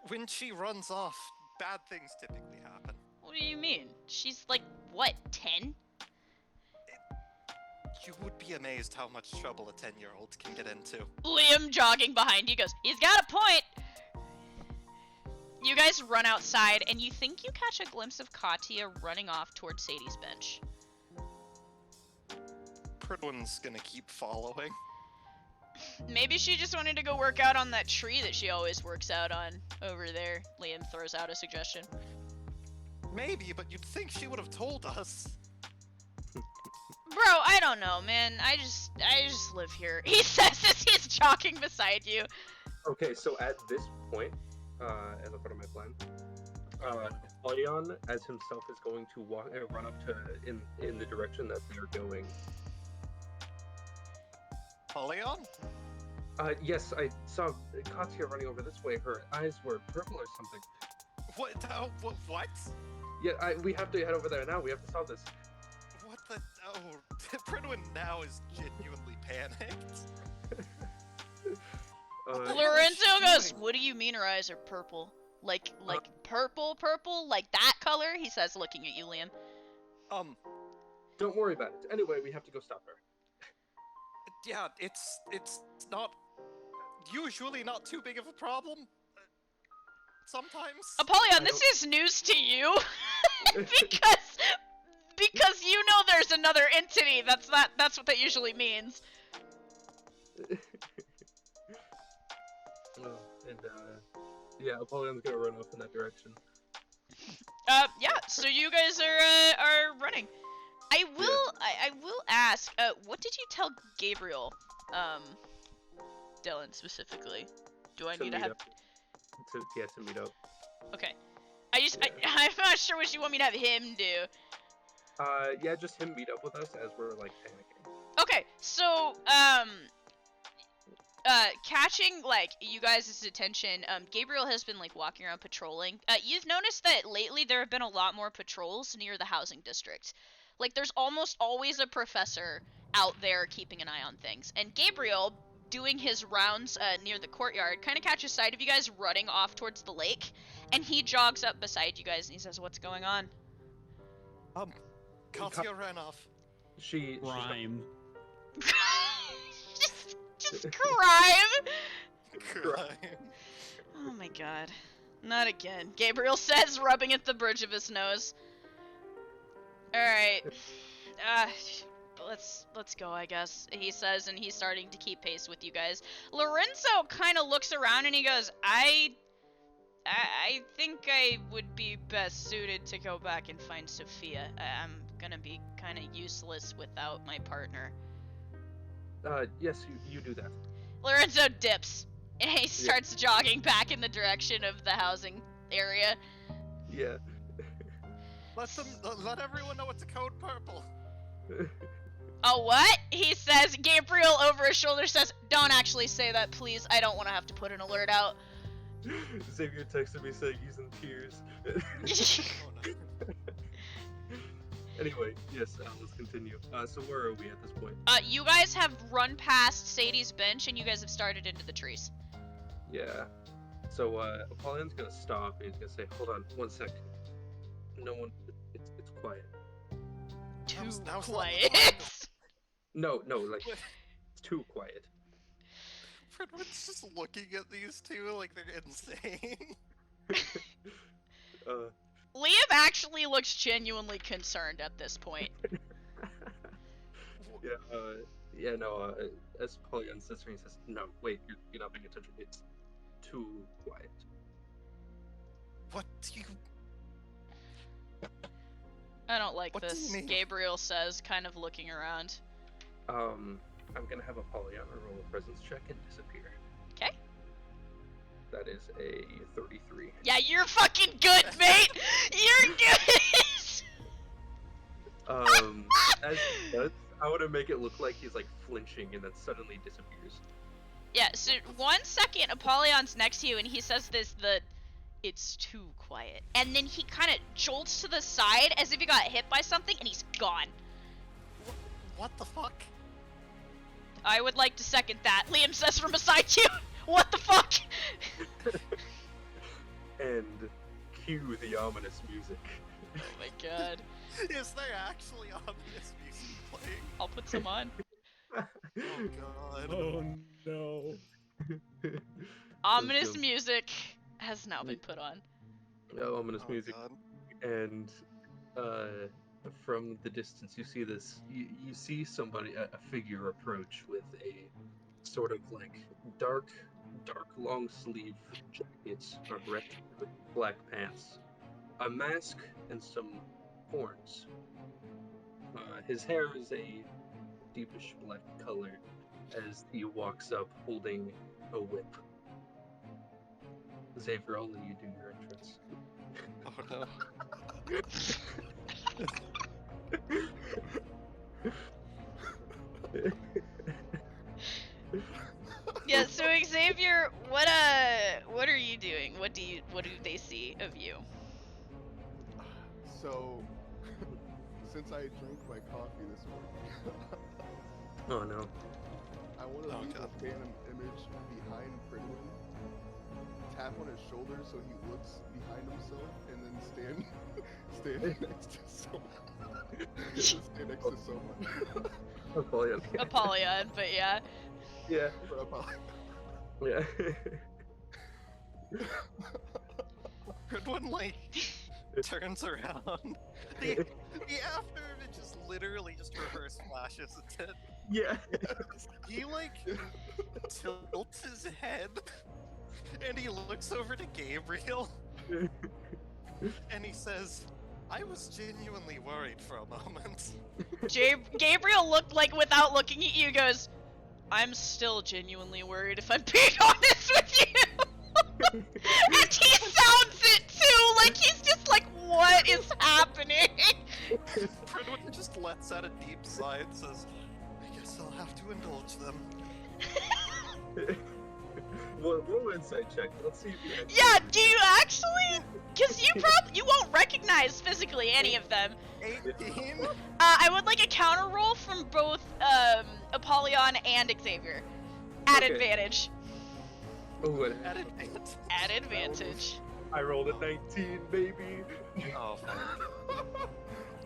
When she runs off, bad things typically happen. What do you mean? She's like, what, 10? You would be amazed how much trouble a 10-year-old can get into. Liam, jogging behind you, goes, "He's got a point." You guys run outside, and you think you catch a glimpse of Katya running off towards Sadie's bench. Pridwin's gonna keep following. Maybe she just wanted to go work out on that tree that she always works out on over there. Liam throws out a suggestion. Maybe, but you'd think she would have told us. Bro, I don't know, man. I just live here. He says as he's jogging beside you. Okay, so at this point, as a part of my plan, Leon as himself is going to run up to in the direction that they're going. Leon? Yes, I saw Katya running over this way. Her eyes were purple or something. What? What? Yeah, we have to head over there now. We have to solve this. What the? Oh, Pridwin now is genuinely panicked. Lorenzo goes, "What do you mean her eyes are purple? Like purple? Like that color?" He says, looking at you, Liam. Don't worry about it. Anyway, we have to go stop her. Yeah, it's not usually not too big of a problem. Sometimes. Apollyon, this is news to you. because you know there's another entity. That's what that usually means. Yeah, Apollyon's gonna run off in that direction. Yeah, so you guys are running. I will ask, what did you tell Gabriel, Dylan specifically? Do I need to have... To meet up. Okay. I'm not sure what you want me to have him do. Yeah, just him meet up with us as we're, like, panicking. Okay, so, catching, like, you guys' attention, Gabriel has been, like, walking around patrolling. You've noticed that lately there have been a lot more patrols near the housing district. Like, there's almost always a professor out there keeping an eye on things. And Gabriel, doing his rounds near the courtyard, kind of catches sight of you guys running off towards the lake. And he jogs up beside you guys and he says, "What's going on?" Katya ran off. She Crime. just crime! Crime. Oh my god. Not again. Gabriel says, rubbing at the bridge of his nose. Alright. Let's go, I guess, he says, and he's starting to keep pace with you guys. Lorenzo kind of looks around and he goes, I think I would be best suited to go back and find Sophia. I'm gonna be kind of useless without my partner. Yes, you do that. Lorenzo dips, and he starts jogging back in the direction of the housing area. Yeah. Let everyone know it's a code purple. Oh, what? He says, Gabriel over his shoulder says, "Don't actually say that, please. I don't want to have to put an alert out." Xavier texted me saying he's in tears. Anyway, yes, let's continue. So where are we at this point? You guys have run past Sadie's bench, and you guys have started into the trees. Yeah. So, Apollyon's gonna stop, and he's gonna say, "Hold on, 1 sec. No one, it's quiet." Too Now's quiet. No, like, it's too quiet. Fredwood's just looking at these two like they're insane. Liam actually looks genuinely concerned at this point. As Apollyon says to me, he says, "No, wait, you're not paying attention. It's too quiet." What do you... I don't like What do this, you mean? Gabriel says, kind of looking around. I'm gonna have Apollyon roll a presence check and disappear. Okay. That is a 33. Yeah, you're fucking good, mate! You're good! As he does, I want to make it look like he's like flinching and then suddenly disappears. Yeah, so 1 second, Apollyon's next to you and he says it's too quiet. And then he kind of jolts to the side as if he got hit by something and he's gone. What the fuck? I would like to second that. Liam says from beside you, what the fuck? And cue the ominous music. Oh my god. Is there actually ominous music playing? I'll put some on. Oh god. Oh no. Ominous Awesome. music has now been put on. Ominous Oh music. god. And from the distance you see this, you see somebody, a figure approach with a sort of like dark long sleeve jacket, a red with black pants, a mask, and some horns. His hair is a deepish black color as he walks up holding a whip. Xavier, I'll let you do your entrance. Oh no. Yeah, so Xavier, what are you doing? What do they see of you? So, since I drank my coffee this morning, Oh no. I want to Oh, leave God. a phantom image behind Pridwin, tap on his shoulder so he looks behind himself, and then stand next to someone. Just stand next to someone. Apollyon. Apollyon, but yeah. Yeah. For Apollo. Yeah. Goodwin, like, turns around. The after image is literally just reverse flashes instead. Yeah. He, like, tilts his head, and he looks over to Gabriel, and he says, I was genuinely worried for a moment. Gabriel looked like, without looking at you, goes, I'm still genuinely worried if I'm being honest with you. And he sounds it too, like he's just like, what is happening? Pridwin just lets out a deep sigh and says, I guess I'll have to indulge them. Roll insight check. Let's see if you actually. Yeah, do you actually? Because you won't recognize physically any of them. 18? I would like a counter roll from both Apollyon and Xavier. At Okay. advantage. Oh, and At advantage. At advantage. I rolled a 19, baby. Oh, fuck.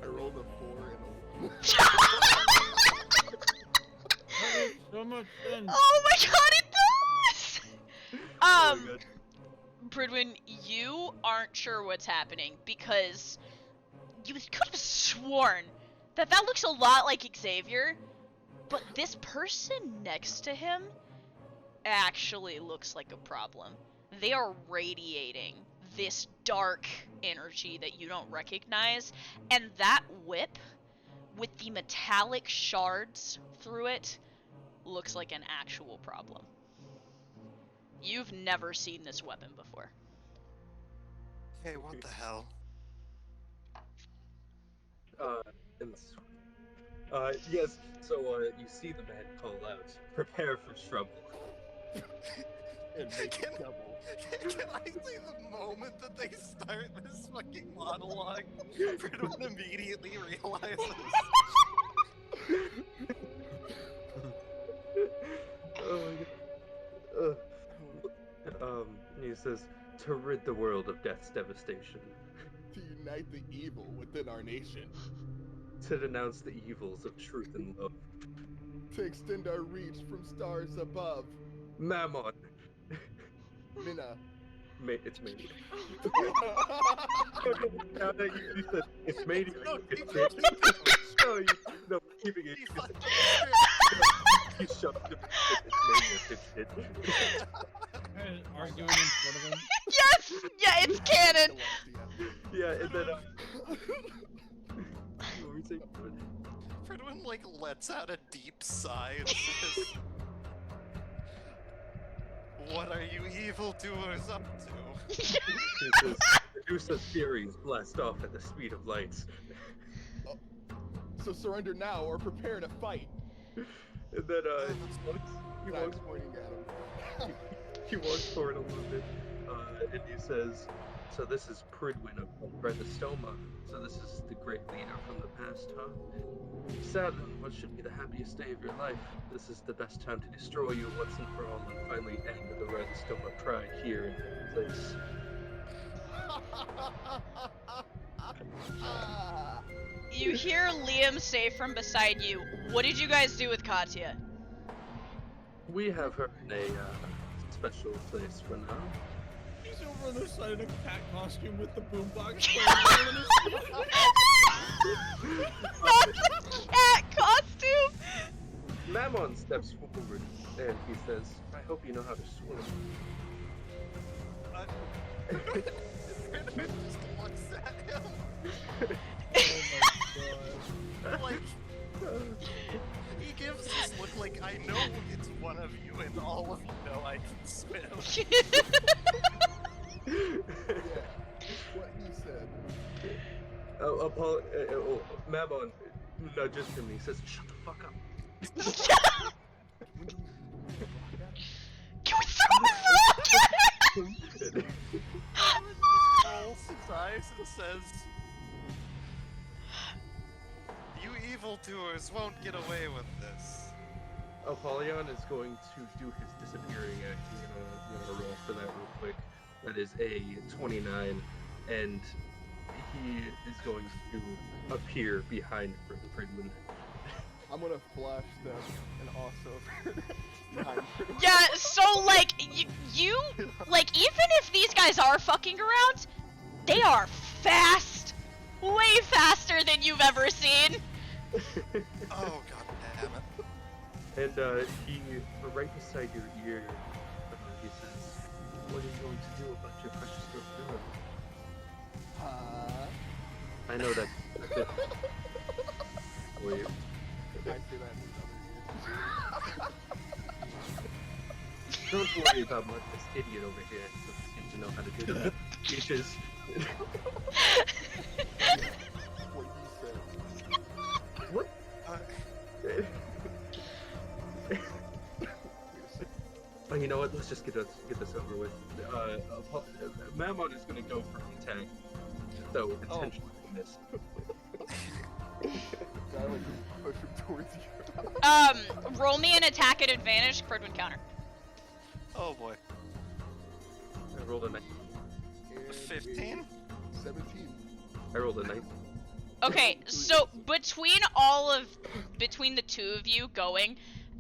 I rolled a 4 and a 1. So much fun. Oh my god, it does! Oh my God. Pridwin, you aren't sure what's happening because you could have sworn that looks a lot like Xavier, but this person next to him actually looks like a problem. They are radiating this dark energy that you don't recognize, and that whip with the metallic shards through it looks like an actual problem. You've never seen this weapon before. Hey, what the hell? Yes, so, you see the man call out, prepare for trouble. And make Can- double. Can I say the moment that they start this fucking monologue, Pridwin immediately realizes Oh my God. He says, to rid the world of death's devastation, To unite the evil within our nation. to denounce the evils of truth and love. To extend our reach from stars above. Mammon! Minna. It's Mania. Now that you said it's Mania, No, you can keep say going. no, keeping it. he You fucking you shoved him. It's Mania, dipshit. Arguing in front of him. Yes! Yeah, it's canon! Yeah, and then what were you saying? Pridwin Liam, like, lets out a deep sigh and says, "What are you evildoers up to?" He says, Medusa's furies blast off at the speed of light. So surrender now or prepare to fight. And then he Zach's walks pointing at him. he walks forward a little bit, and he says, "So this is Pridwin of Brethistoma. So this is the great leader from the past, huh? Sad on what should be the happiest day of your life. This is the best time to destroy you once and for all and finally end the Brethistoma pride here in this place." You hear Liam say from beside you, "What did you guys do with Katya?" We have her in a special place for now. He's over on the side in a cat costume with the boombox. That's a cat costume! Mammon steps forward and he says, "I hope you know how to swim." Pridwin just looks at him. Like, he gives this look like, "I know it's one of you, and all of you know I can swim." Yeah, what he said. Mammon nudges him and he says, "Shut the fuck up." Can we throw the rock? Rolls his eyes and says, "You evildoers won't get away with this." Apollyon is going to do his disappearing act. I'm gonna roll for that real quick. That is a 29, and he is going to appear behind Pridwin. I'm gonna flash them and also behind Pridwin. Yeah, so like, you, like, even if these guys are fucking around, they are fast! Way faster than you've ever seen! Oh, god damn it. And he, right beside your ear, he says, "What are you going to do about your precious little villain?" I know that. Wait. I say that in other ears. Don't worry about this idiot over here. He doesn't seem to know how to do that. He just... What he said. What? Oh, you know what? Let's just get this over with. Mammon is going to go for attack. So, intentionally miss. I like just push him towards you. Roll me an attack at advantage, Pridwin counter. Oh boy. I rolled a 9. And 15? 17. I rolled a 9. Okay, so between the two of you going,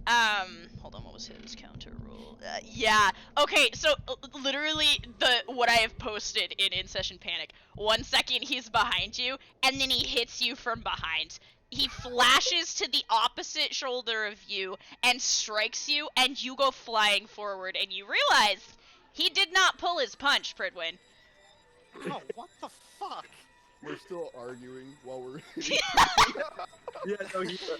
hold on, what was his counter roll? Yeah. Okay, so literally what I have posted in Session Panic. 1 second he's behind you, and then he hits you from behind. He flashes to the opposite shoulder of you and strikes you, and you go flying forward, and you realize he did not pull his punch, Pridwin. Oh, what the fuck? We're still arguing while we're. Yeah, no, he. So,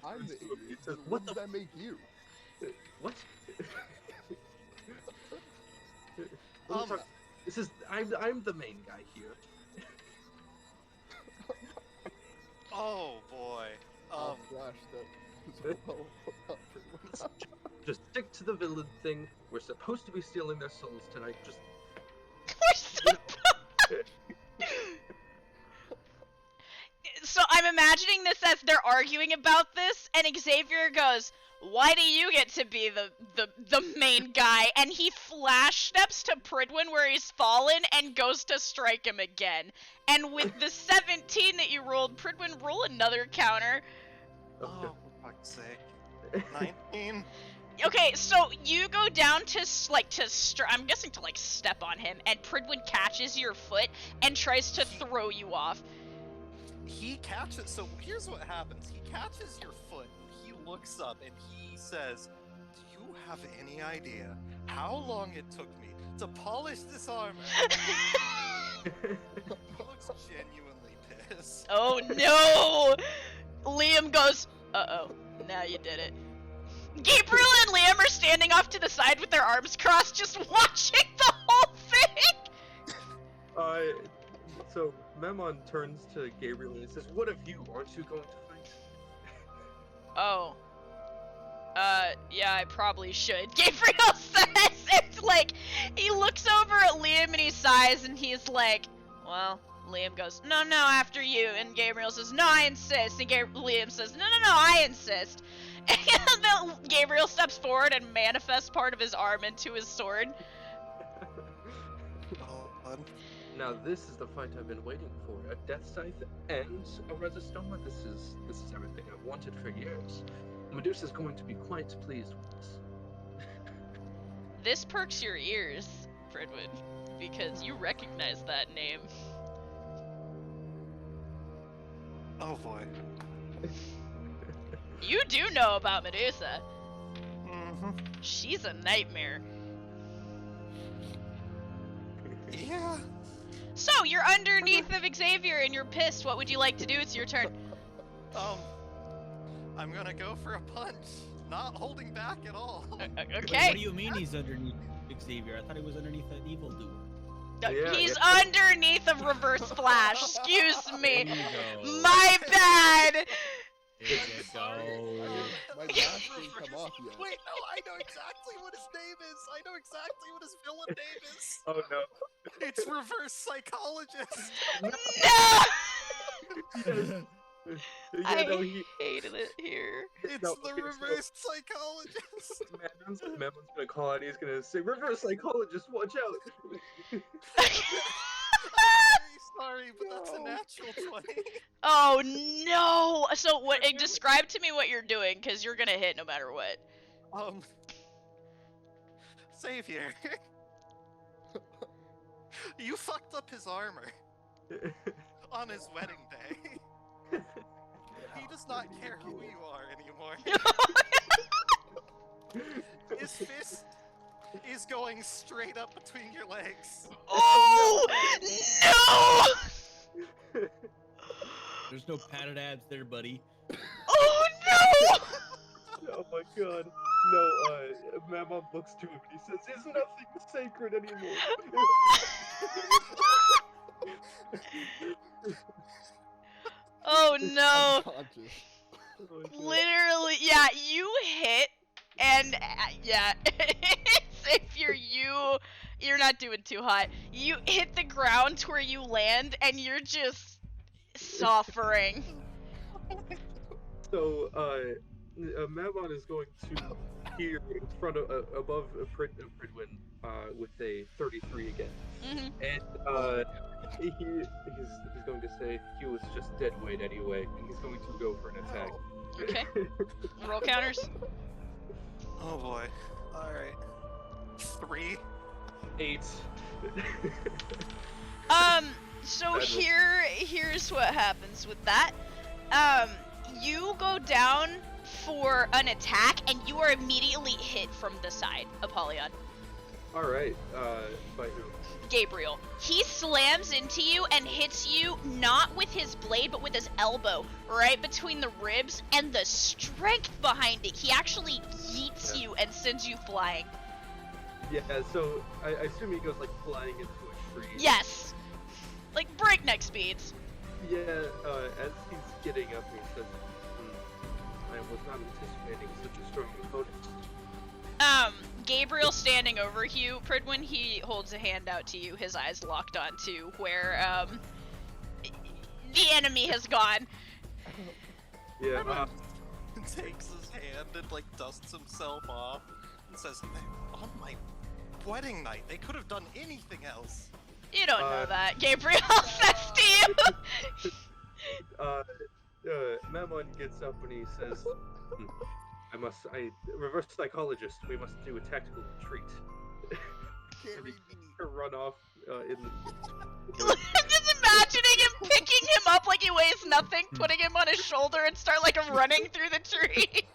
I'm the idiot. Says, What does that make you? What? This is. I'm the main guy here. Oh boy. I'll flash that as well. Just stick to the villain thing. We're supposed to be stealing their souls tonight. Just. So I'm imagining this as they're arguing about this, and Xavier goes, "Why do you get to be the main guy?" And he flash steps to Pridwin where he's fallen and goes to strike him again. And with the 17 that you rolled, Pridwin, roll another counter. Oh, for fuck's sake. 19? Okay, so you go down to I'm guessing to like step on him, and Pridwin catches your foot and tries to throw you off. He catches, so here's what happens. He catches your foot, and he looks up, and he says, "Do you have any idea how long it took me to polish this armor?" He looks genuinely pissed. Oh no! Liam goes, uh-oh, now you did it. Gabriel and Liam are standing off to the side with their arms crossed, just watching the whole thing! So Memon turns to Gabriel and he says, "What of you? Aren't you going to fight?" Oh. Yeah, I probably should. Gabriel says, it's like, he looks over at Liam and he sighs and he's like, well, Liam goes, no, after you. And Gabriel says, no, I insist. And Liam says, no, I insist. And then Gabriel steps forward and manifests part of his arm into his sword. Now this is the fight I've been waiting for. A Death Scythe and a Resistoma. This is everything I've wanted for years. Medusa's going to be quite pleased with this. This perks your ears, Fridwood, because you recognize that name. Oh boy. You do know about Medusa. Mm-hmm. She's a nightmare. Yeah. So, you're underneath of Xavier and you're pissed. What would you like to do? It's your turn. I'm gonna go for a punch. Not holding back at all. Okay. Wait, what do you mean he's underneath Xavier? I thought he was underneath an evildoer. He's underneath a reverse flash. Excuse me. There you go. My bad. There you go. My mask didn't come off yet. Wait, no, I know exactly what his name is. I know exactly what his villain name is. Oh no. It's Reverse Psychologist. No! Yeah, I no, he, hated it here. It's No, the okay, so- Reverse Psychologist. Memon's gonna call out. He's gonna say, "Reverse Psychologist, watch out!" Sorry, but that's a natural 20. Oh no! So what? Describe to me what you're doing, cause you're gonna hit no matter what. Xavier. You fucked up his armor on his wedding day. He does not care who you are anymore. His fist is going straight up between your legs. Oh no! There's no padded abs there, buddy. Oh no! Oh my god. No, Memon looks to him and he says, "Is nothing sacred anymore." Oh no! Unconscious. Literally, yeah, you hit, and yeah, if you're not doing too hot. You hit the ground where you land, and you're just suffering. So, Memon is going to here in front of above Pridwin with a 33 again, Mhm. and he's going to say he was just dead weight anyway, and he's going to go for an attack. Okay. Roll counters. Oh boy. Alright. 3. 8. So here's what happens with that. You go down for an attack, and you are immediately hit from the side, Apollyon. Alright, by who? Gabriel. He slams into you and hits you not with his blade, but with his elbow, right between the ribs, and the strength behind it, he actually yeets you and sends you flying. Yeah, so I assume he goes like flying into a tree. Yes! Like breakneck speeds. Yeah, as he's getting up, he says, I was not anticipating such a strong opponent. Gabriel standing over you, Pridwin, he holds a hand out to you, his eyes locked onto where, the enemy has gone. Yeah, Takes his hand and like dusts himself off and says, on my wedding night, they could have done anything else. You don't know that, Gabriel says to you. Memon gets up and he says, reverse psychologist, we must do a tactical retreat. Carry me. To run off in the... Just imagining him picking him up like he weighs nothing, putting him on his shoulder, and start like running through the tree.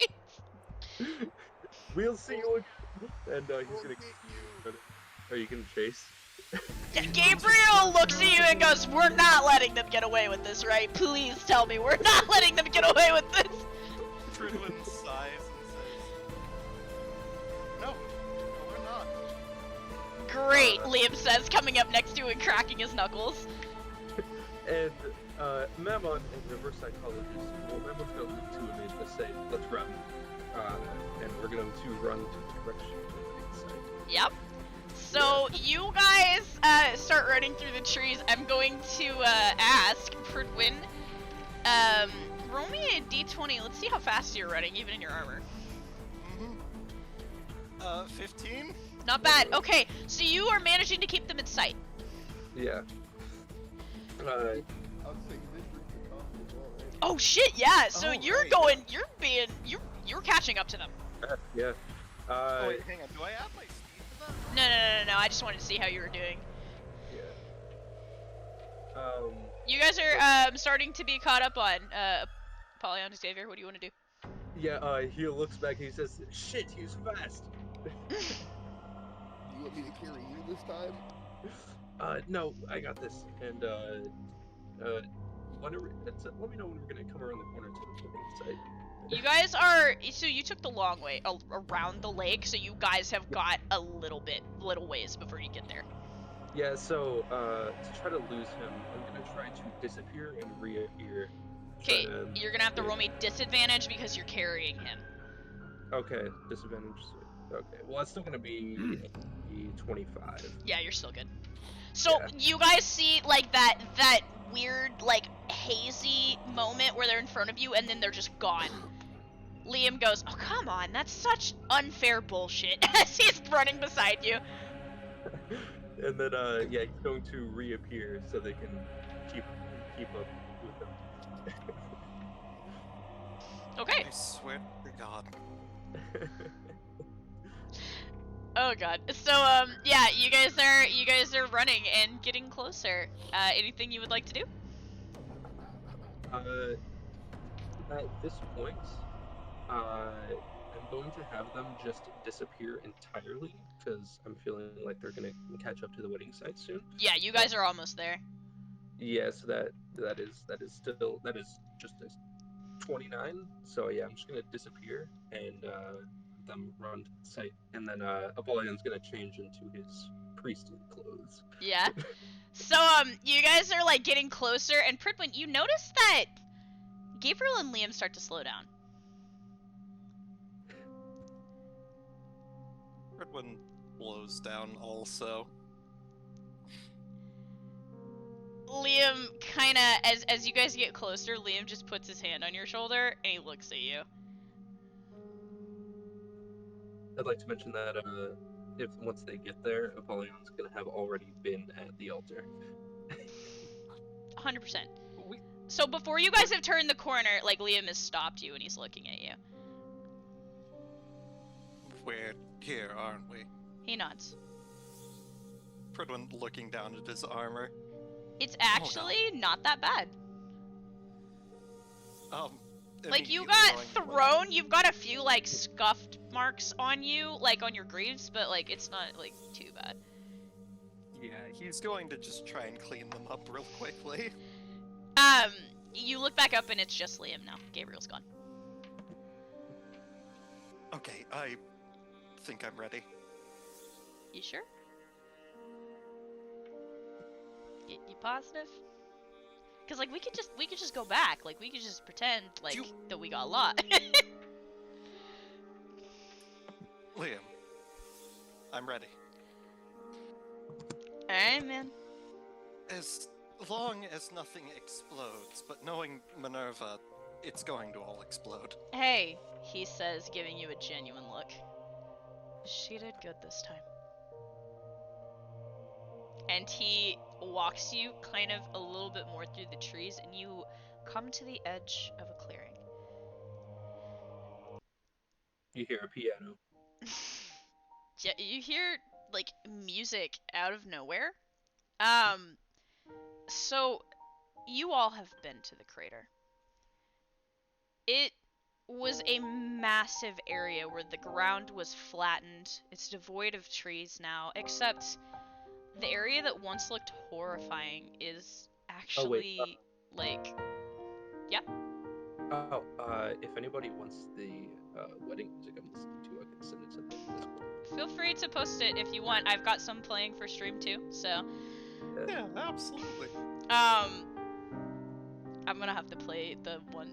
We'll see you again. And he's gonna... Are you gonna chase? Gabriel looks at you and goes, "We're not letting them get away with this, right? Please tell me we're not letting them get away with this." Fridwin sighs and says, "No, we're not." Great, Liam says, coming up next to you and cracking his knuckles. And Mammon, in reverse psychologist, well, Mammon's going to look to him and just say, "Let's run." And we're going to run to the direction of the side. Yep. So you guys start running through the trees. I'm going to ask Pridwin, roll me a d20. Let's see how fast you're running, even in your armor. 15? Not bad. Okay, so you are managing to keep them in sight. Yeah. I would say you did drink the coffee as well, right? Oh shit, yeah. So Oh, you're right. going. You're catching up to them. Yeah. Oh, wait, hang on. Do I add my speed to that? No. I just wanted to see how you were doing. Yeah. You guys are starting to be caught up on. Apollyon, Xavier, what do you want to do? Yeah, he looks back and he says, "Shit, he's fast." You want me to carry you this time? No, I got this. And, whenever, let me know when we're gonna come around the corner to the living site. You guys are. So you took the long way around the lake, so you guys have got a little ways before you get there. Yeah, so, to try to lose him, I'm gonna try to disappear and reappear. Okay, Try to- you're gonna have to roll me disadvantage because you're carrying him. Okay, disadvantage. Okay, well, that's still gonna be a 25. Yeah, you're still good. So Yeah. you guys see like that weird like hazy moment where they're in front of you and then they're just gone. Liam goes, "Oh come on, that's such unfair bullshit," as he's running beside you. And then, yeah, he's going to reappear so they can keep up with him. Okay. I swear to God. Oh god. So yeah, you guys are running and getting closer. Anything you would like to do? At this point, I'm going to have them just disappear entirely because I'm feeling like they're gonna catch up to the wedding site soon. Yeah, you guys are almost there. Yeah, so that is just a 29. So yeah, I'm just gonna disappear and let them run to the site, and then Apollyon's gonna change into his priestly clothes. Yeah. So you guys are like getting closer, and Pridwin, you notice that Gabriel and Liam start to slow down. Fridwin blows down also. Liam kind of, as you guys get closer, Liam just puts his hand on your shoulder and he looks at you. I'd like to mention that if once they get there, Apollyon's gonna have already been at the altar. 100%. We- So before you guys have turned the corner, like Liam has stopped you and he's looking at you. We're here, aren't we? He nods. Fridwin looking down at his armor. It's actually not that bad. Like you Immediately got going to thrown, you've got a few like scuffed marks on you, like on your greaves, but like it's not like too bad. Yeah, he's going to just try and clean them up real quickly. You look back up and it's just Liam now. Gabriel's gone. Okay, I think I'm ready. You sure? You positive? Cause like we could just go back. Like we could just pretend like that we got lost. Liam, I'm ready. Alright, man. As long as nothing explodes, but knowing Minerva, it's going to all explode. Hey, he says, giving you a genuine look. She did good this time. And he walks you kind of a little bit more through the trees, and you come to the edge of a clearing. You hear a piano. Yeah, you hear like music out of nowhere. So you all have been to the crater. It was a massive area where the ground was flattened. It's devoid of trees now, except the area that once looked horrifying is Oh, actually like, if anybody wants the wedding music I'm listening to, I can send it to the Discord. feel free to post it if you want. I've got some playing for stream too, so Yeah, absolutely. I'm gonna have to play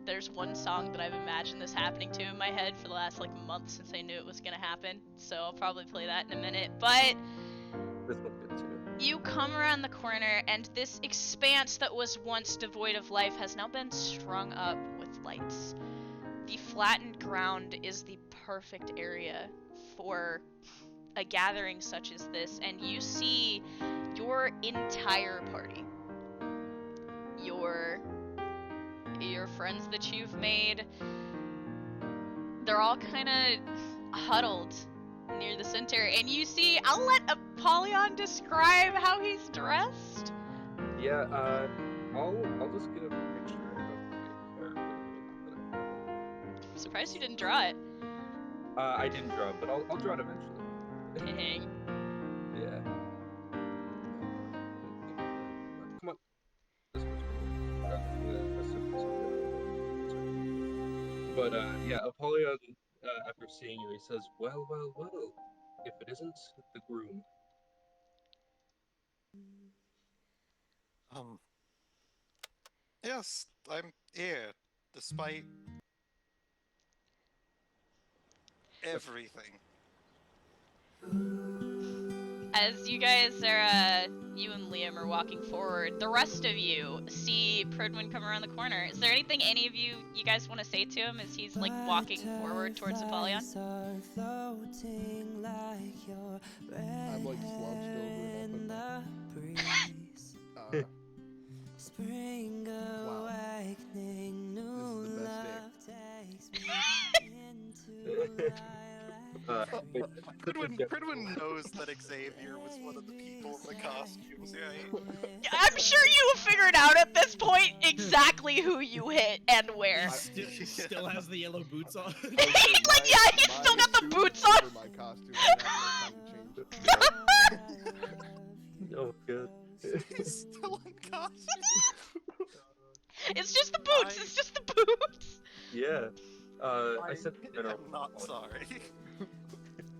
there's one song that I've imagined this happening to in my head for the last like month since I knew it was gonna happen, so I'll probably play that in a minute. But This one's good too. you come around the corner, and this expanse that was once devoid of life has now been strung up with lights. The flattened ground is the perfect area for a gathering such as this, and you see your entire party. Your friends that you've made, they're all kind of huddled near the center, and you see, I'll let Apollyon describe how he's dressed. Yeah, I'll just get a picture of the character. I'm surprised you didn't draw it. I didn't draw it, but I'll draw it eventually. Yeah. Come on. This one's But yeah, Apollyon, after seeing you, he says, well, if it isn't the groom. Yes, I'm here, despite everything. As you guys are, you and Liam are walking forward, the rest of you see Pridwin come around the corner. Is there anything any of you guys want to say to him as he's like walking forward towards Apollyon? I'm like slouched over and up and wow. This is the best day. Pridwin knows that Xavier was one of the people in the costumes, right? I'm sure you have figured out at this point exactly who you hit and where. He still has the yellow boots on. Like, yeah, he's still got the boots on. My costume, I have no time to change it. Oh, good. He's still in costume. It's just the boots. It's just the boots. Yeah. I said I'm not sorry.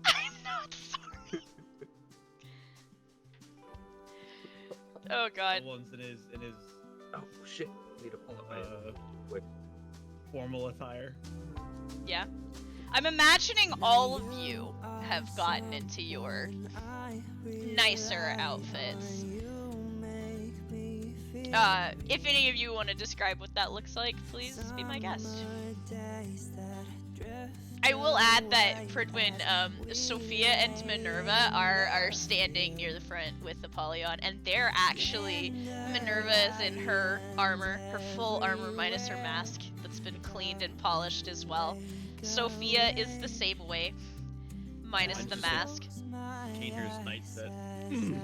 I'm not sorry. Oh god. The ones in his Oh shit! I need to pull up my formal attire. Yeah. I'm imagining all of you have gotten into your nicer outfits. If any of you want to describe what that looks like, please be my guest. I will add that Pridwin, Sophia and Minerva are standing near the front with Apollyon, and they're actually, Minerva is in her armor, her full armor minus her mask that's been cleaned and polished as well. Sophia is the same way, minus the mask. Cater's night set.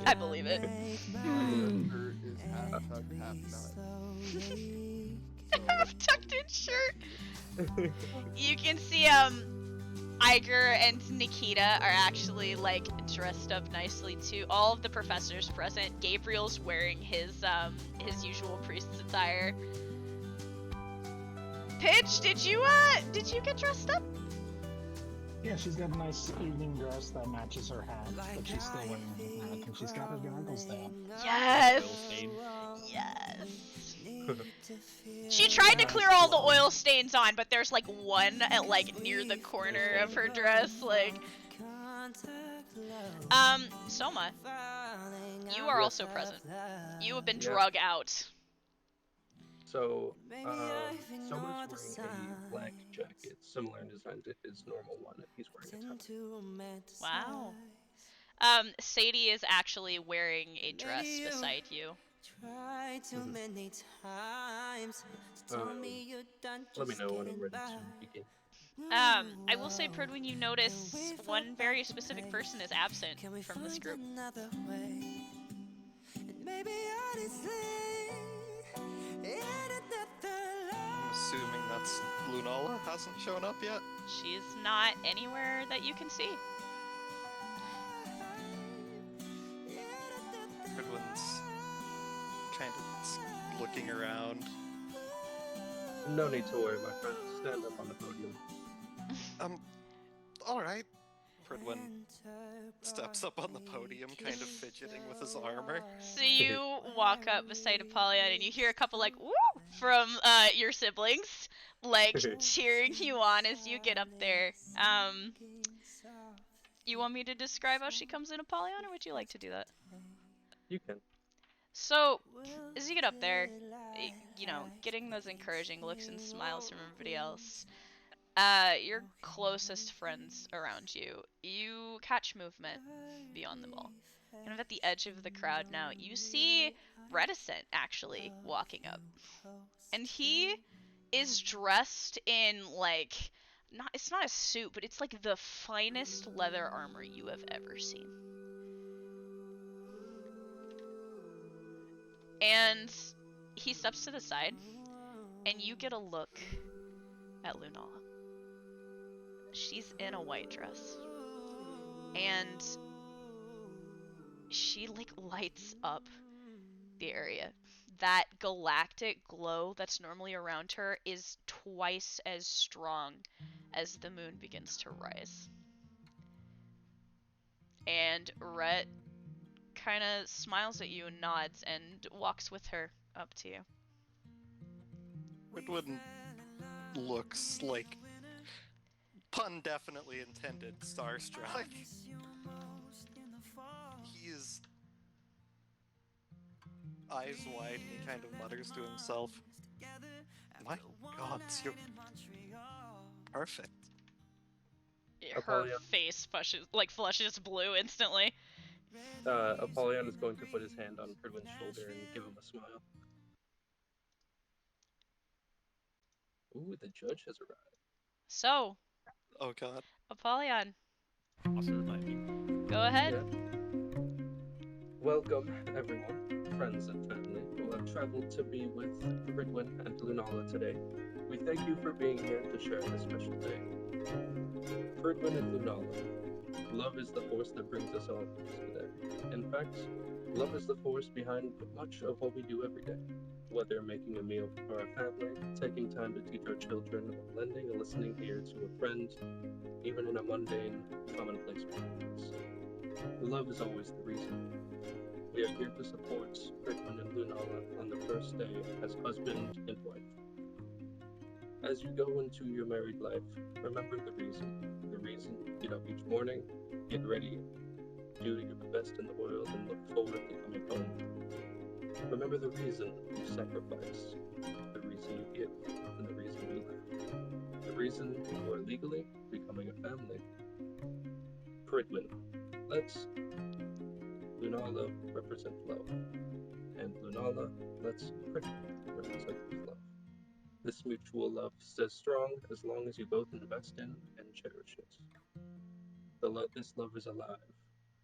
I believe it. Her is half tucked, half not. Half tucked in shirt. You can see Iger and Nikita are actually like dressed up nicely too. All of the professors present. Gabriel's wearing his usual priest's attire. Pidge, did you get dressed up? Yeah, she's got a nice evening dress that matches her hat, but she's still wearing her hat, and she's got her goggles down. Yes. Yes. She tried to clear all the oil stains on, but there's like one at like near the corner of her dress, like. Soma, you are also present. You have been drug out. So, Soma's wearing a black jacket, similar in design to his normal one, and he's wearing a tie. Wow. Sadie is actually wearing a dress beside you. Let me know when I'm ready to begin. I will say, Pridwin, you notice one very specific person is absent from this group. I'm assuming that's Lunala hasn't shown up yet. She's not anywhere that you can see. looking around. No need to worry, my friend. Stand up on the podium. Alright. Pridwin steps up on the podium, kind of fidgeting with his armor. So you walk up beside Apollyon and you hear a couple like woo from your siblings, like cheering you on as you get up there. You want me to describe how she comes in, Apollyon, or would you like to do that? You can. So, as you get up there, you know, getting those encouraging looks and smiles from everybody else, your closest friends around you, you catch movement beyond them all. Kind of at the edge of the crowd now, you see Reticent actually walking up. And he is dressed in, like, it's not a suit, but it's like the finest leather armor you have ever seen. And he steps to the side, and you get a look at Lunala. She's in a white dress, and she, like, lights up the area. That galactic glow that's normally around her is twice as strong as the moon begins to rise. And Rhett kind of smiles at you and nods and walks with her up to you. Pridwin looks like, pun definitely intended, starstruck. He's eyes wide and he kind of mutters to himself, "My God, you're perfect." Her Apollyon. face flushes blue instantly. Apollyon is going to put his hand on Pridwin's shoulder and give him a smile. Ooh, the judge has arrived. So, Oh God. Apollyon, Awesome lightning. go ahead. Yeah. Welcome, everyone, friends and family who have traveled to be with Pridwin and Lunala today. We thank you for being here to share this special day. Pridwin and Lunala, love is the force that brings us all together. In fact, love is the force behind much of what we do every day. Whether making a meal for our family, taking time to teach our children, or lending a listening ear to a friend, even in a mundane, commonplace practice. Love is always the reason. We are here to support Pridwin and Lunala on the first day as husband and wife. As you go into your married life, remember the reason. The reason you get up each morning, get ready, do your best in the world, and look forward to coming home. Remember the reason you sacrifice, the reason you give, and the reason you live. The reason you are legally becoming a family. Pridwin, let's Lunala represent love, and Lunala lets Pridwin represent love. This mutual love stays strong as long as you both invest in and cherish it. This love is alive.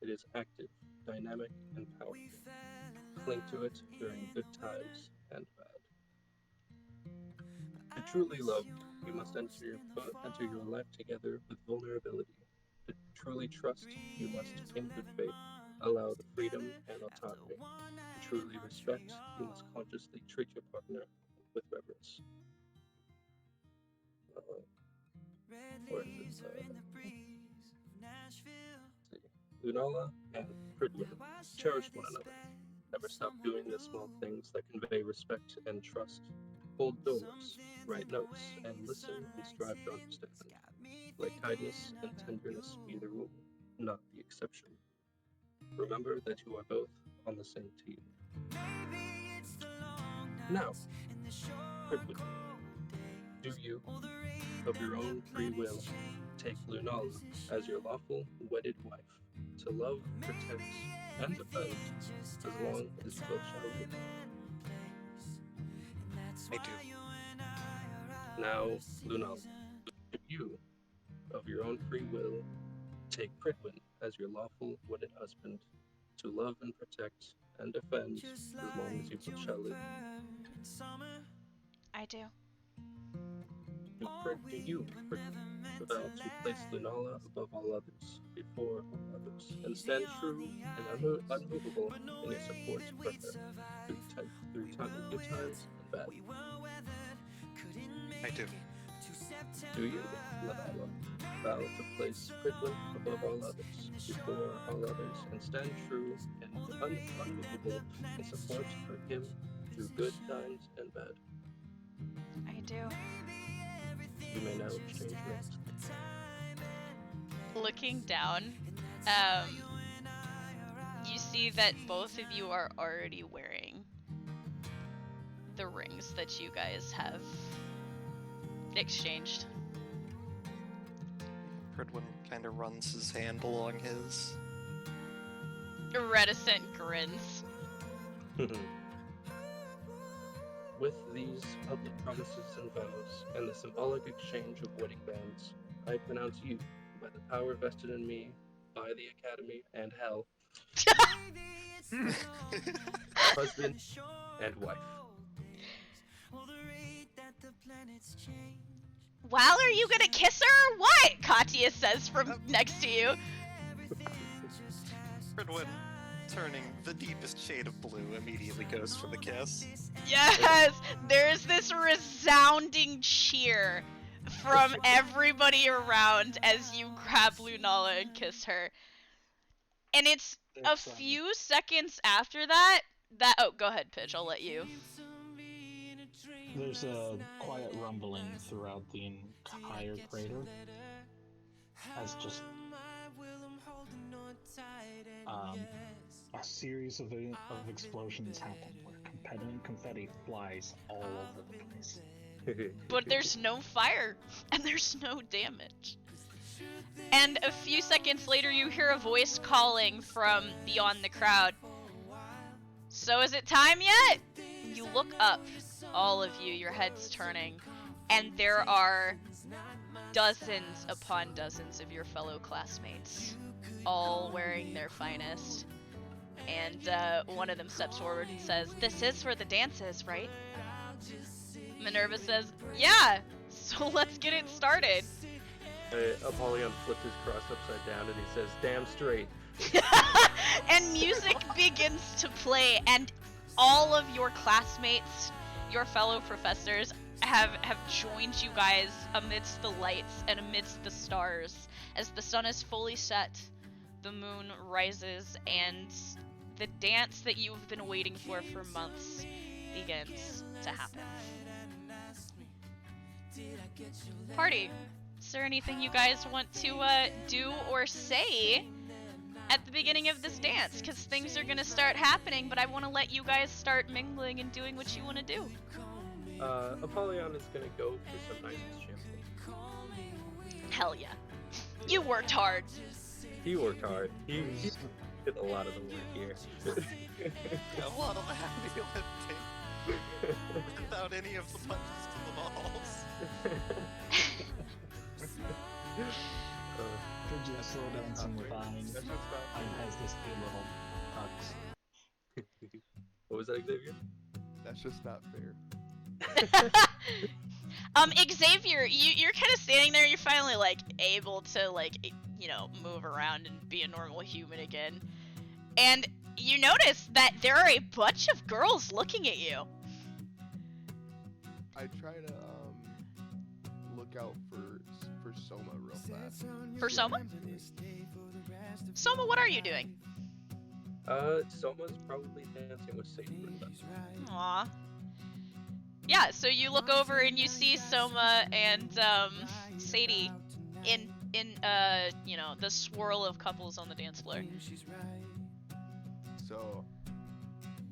It is active, dynamic, and powerful. Cling to it during good times and bad. To truly love, you must enter your life together with vulnerability. To truly trust, you must, in good faith, allow the freedom and autonomy. To truly respect, you must consciously treat your partner with reverence. Or is it, Lunala and Pridwin cherish one another. Never stop doing the small things that convey respect and trust. Hold doors, write notes, and listen and strive to understand. Let kindness and tenderness be the rule, not the exception. Remember that you are both on the same team. Now, Pridwin, do you, of your own free will, take Lunala as your lawful wedded wife, to love, protect, and defend as long as you both shall live? I do. Now, Lunala, do you, of your own free will, take Pridwin as your lawful wedded husband, to love and protect and defend as long as you both shall live? I do. Do you, Pridwin, vow to place Lunala above all others, before all others, and stand true and unmovable in your support for her through good times and bad. I do. Do you, Lunala, vow to place Pridwin above all others, before all others, and stand true and unmovable in support for him through good times and bad? I do. You may now exchange rings. Looking down, you see that both of you are already wearing the rings that you guys have exchanged. Pridwin kind of runs his hand along his. Reticent grins. With these public promises and vows, and the symbolic exchange of wedding bands, I pronounce you, by the power vested in me, by the Academy and Hell, husband and wife. Well, are you gonna kiss her or what? Katya says from next to you. Pridwin, turning the deepest shade of blue, immediately goes for the kiss. Yes! There's this resounding cheer from everybody around as you grab Lunala and kiss her. And it's a few seconds after that, oh, go ahead, Pitch, I'll let you. There's a quiet rumbling throughout the entire crater as just a series of explosions happen where confetti flies all over the place. But there's no fire, and there's no damage. And a few seconds later, you hear a voice calling from beyond the crowd. So is it time yet? You look up, all of you, your heads turning, and there are dozens upon dozens of your fellow classmates, all wearing their finest. And one of them steps forward and says, "This is where the dance is, right?" Minerva says, "Yeah, so let's get it started." Apollyon flips his cross upside down and he says, "Damn straight." And music begins to play, and all of your classmates, your fellow professors, have joined you guys amidst the lights and amidst the stars. As the sun is fully set, the moon rises, and the dance that you've been waiting for months begins to happen. Party, is there anything you guys want to do or say at the beginning of this dance? Because things are gonna start happening, but I want to let you guys start mingling and doing what you want to do. Apollyon is gonna go for some nice champagne. Hell yeah. You worked hard. He worked hard. He did a lot of the work here. A lot of the heavy lifting. Without any of the punches to the balls. Could you slow down some fine? And has this cute little tux. What was that, Xavier? That's just not fair. Xavier, you're kind of standing there. You're finally like able to move around and be a normal human again, and you notice that there are a bunch of girls looking at you. I try to look out for Soma real fast. For Soma? Soma, what are you doing? Soma's probably dancing with Sadie. Aww. Yeah, so you look over and you see Soma and Sadie in the swirl of couples on the dance floor. So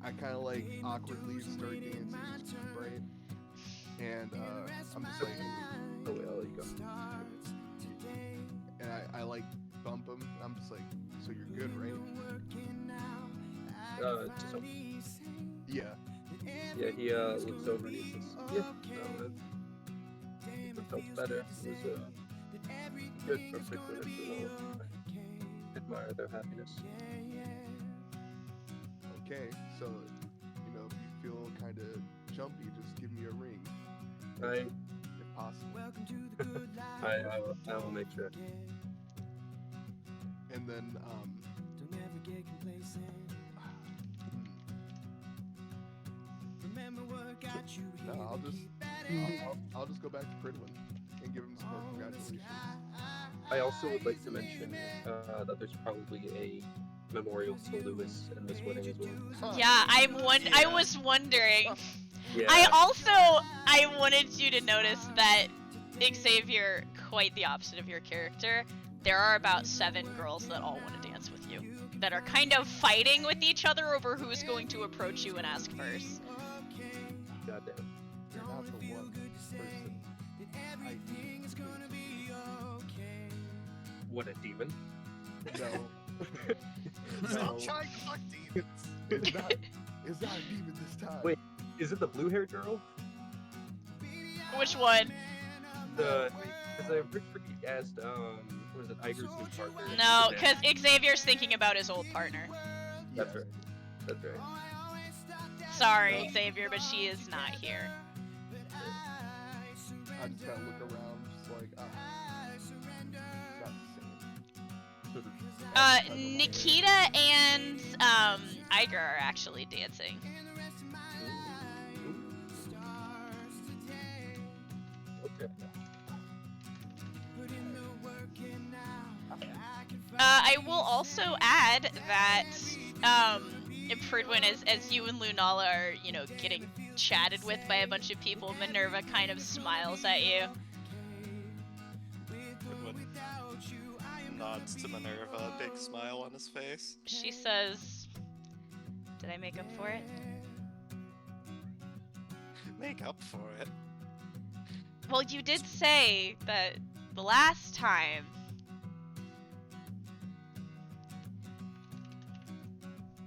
I kind of like awkwardly start dancing, right? And I'm just like, oh wait, I'll let you go. And I like bump him. I'm just like, so you're good, right? Yeah. Yeah, he looks over and he says, yeah, it felt better. It was good for Pridwin and Lunala. I admire their happiness. Okay, so, if you feel kind of jumpy, just give me a ring. I possible. I will make sure. And then no, I'll just go back to Pridwin and give him some more congratulations. I also would like to mention that there's probably a memorial to Lewis in this wedding as well. Huh. Yeah, I was wondering. Yeah. I wanted you to notice that Xavier, quite the opposite of your character, there are about 7 girls that all want to dance with you, that are kind of fighting with each other over who's going to approach you and ask first. Goddamn. You're not the one person I need to be. What a demon. No. Stop No. trying to fuck demons. It's not a demon this time. Wait. Is it the blue-haired girl? Which one? Because I pretty asked, what is it, Iger's new partner? No, Yeah. because Xavier's thinking about his old partner. That's right. That's right. Sorry, Xavier, but she is not here. I just gotta look around, just like, it's not the same. Nikita and Iger are actually dancing. Okay. I will also add that Pridwin, as you and Lunala are, getting chatted with by a bunch of people, Minerva kind of smiles at you. Pridwin nods to Minerva, a big smile on his face. She says, "Did I make up for it?" Make up for it. Well, you did say that the last time.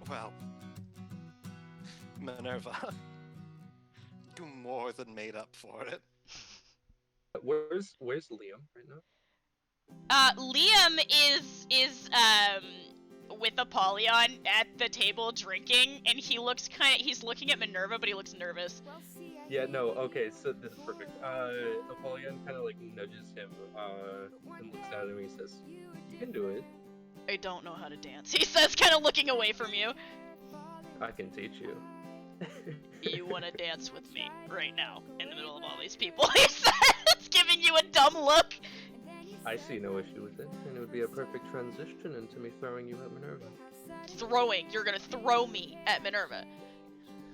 Well, Minerva, you more than made up for it. Where's Liam right now? Liam is with Apollyon at the table drinking, and he's looking at Minerva, but he looks nervous. Yeah, no, okay, so this is perfect. Apollyon kind of like nudges him, and looks at him and he says, "You can do it. I don't know how to dance," he says, kind of looking away from you. I can teach you." You want to dance with me right now, in the middle of all these people, he says, giving you a dumb look. I see no issue with it, and it would be a perfect transition into me throwing you at Minerva. Throwing. You're gonna throw me at Minerva.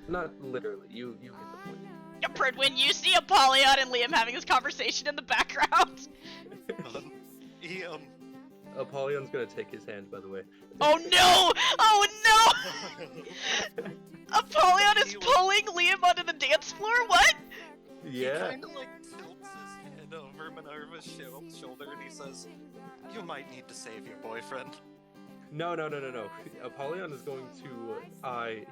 Not literally, you get the point. Pridwin, you see Apollyon and Liam having this conversation in the background. He, Apollyon's gonna take his hand, by the way. Oh no! Oh no! Apollyon is pulling Liam onto the dance floor? What? Yeah. He kind of like tilts his head over Minerva's shoulder and he says, "You might need to save your boyfriend." No. Apollyon is going to,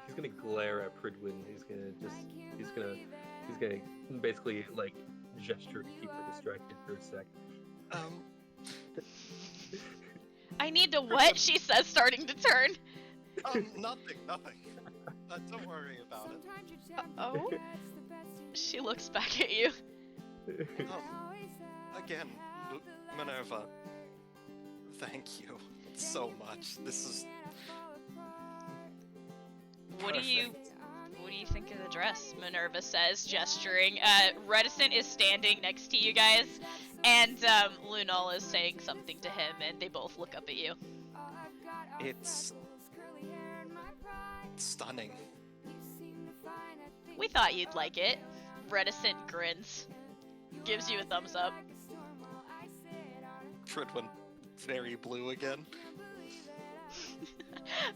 he's gonna glare at Pridwin. He's gonna basically, like, gesture to keep her distracted for a sec. I need to what? She says, starting to turn. Nothing. Don't worry about it. Oh? She looks back at you. Again, Minerva, thank you so much. This is What do you think of the dress? Minerva says, gesturing. Reticent is standing next to you guys, and Lunala is saying something to him, and they both look up at you. It's stunning. We thought you'd like it. Reticent grins. Gives you a thumbs up. Pridwin, very blue again.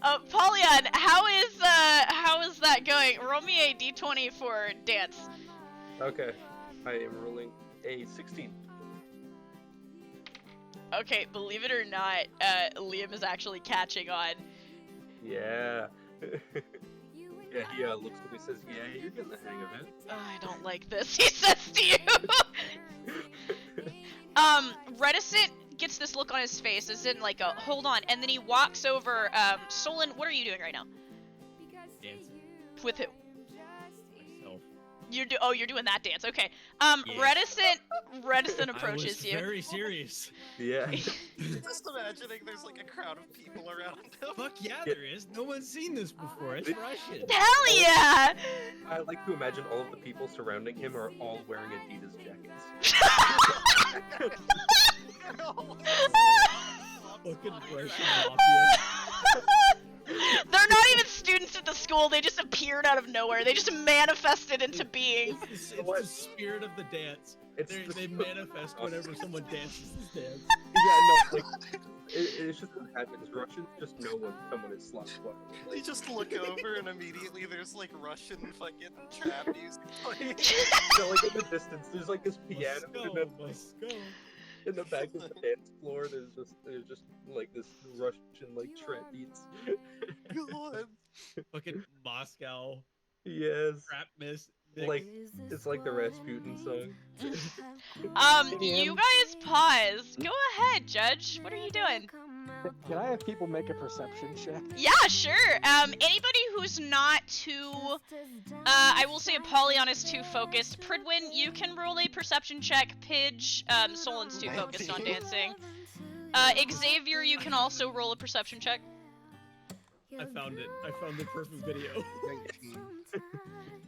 Polyon, how is that going? Roll me a d20 for dance. Okay, I am rolling a 16. Okay, believe it or not, Liam is actually catching on. Yeah. Yeah, he looks at me and says, "Yeah, you're getting the hang of it." I don't like this, he says to you. Reticent gets this look on his face, as in like a hold on, and then he walks over. Solon, what are you doing right now? Dancing. With who? Myself. You're doing that dance. Okay. Yeah. Reticent I was approaches you. very serious. Yeah. Just imagining there's like a crowd of people around him. Fuck yeah, there is. No one's seen this before. It's Russian. Hell yeah! I like to imagine all of the people surrounding him are all wearing Adidas jackets. Fucking Russian mafia. They're not even students at the school. They just appeared out of nowhere. They just manifested into being. It's the spirit of the dance. They manifest whenever someone dances this dance. Yeah, no, like, it's just what happens. Russians just know when someone is slush. They just look over and immediately there's like Russian fucking trap music playing. So, like, in the distance, there's like this piano, Let's go. in the back of the dance floor, there's just like this Russian like trap beats. God. Fucking Moscow. Yes. Rap miss. Like, it's like the Rasputin song. You guys pause. Go ahead, Judge. What are you doing? Can I have people make a perception check? Yeah, sure. Anybody who's not too, I will say Apollyon is too focused. Pridwin, you can roll a perception check. Pidge, Solin's too focused on dancing. Xavier, you can also roll a perception check. I found it. I found the perfect video. 19.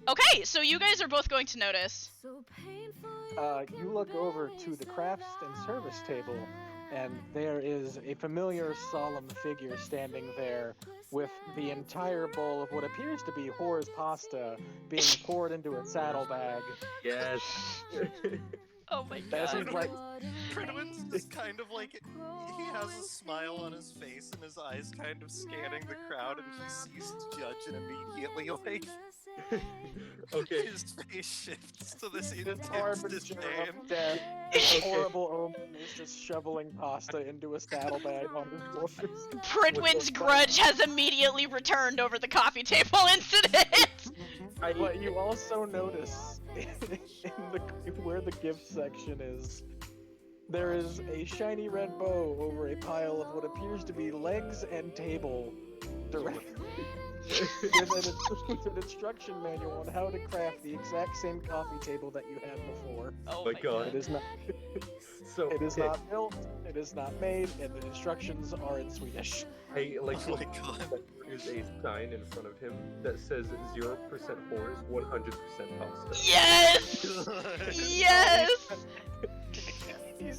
Okay, so you guys are both going to notice. You look over to the crafts and service table, and there is a familiar, solemn figure standing there with the entire bowl of what appears to be Whore's pasta being poured into a saddlebag. Yes. Oh my That god. seems like Pridwin's just kind of like, he has a smile on his face and his eyes kind of scanning the crowd and he sees the judge and immediately like, Okay. his face shifts to this this intense harbinger disdain. of death. This horrible omen is just shoveling pasta into a saddlebag on his shoulders. Pridwin's grudge has immediately returned over the coffee table incident. But you also notice where the gift section is, there is a shiny red bow over a pile of what appears to be legs and table directly. with an instruction manual on how to craft the exact same coffee table that you had before. Oh my god. It is not. So It is okay, not built. It is not made, and the instructions are in Swedish. I like Oh my god. there's a sign in front of him that says 0% whores, 100% pasta. Yes! Yes! He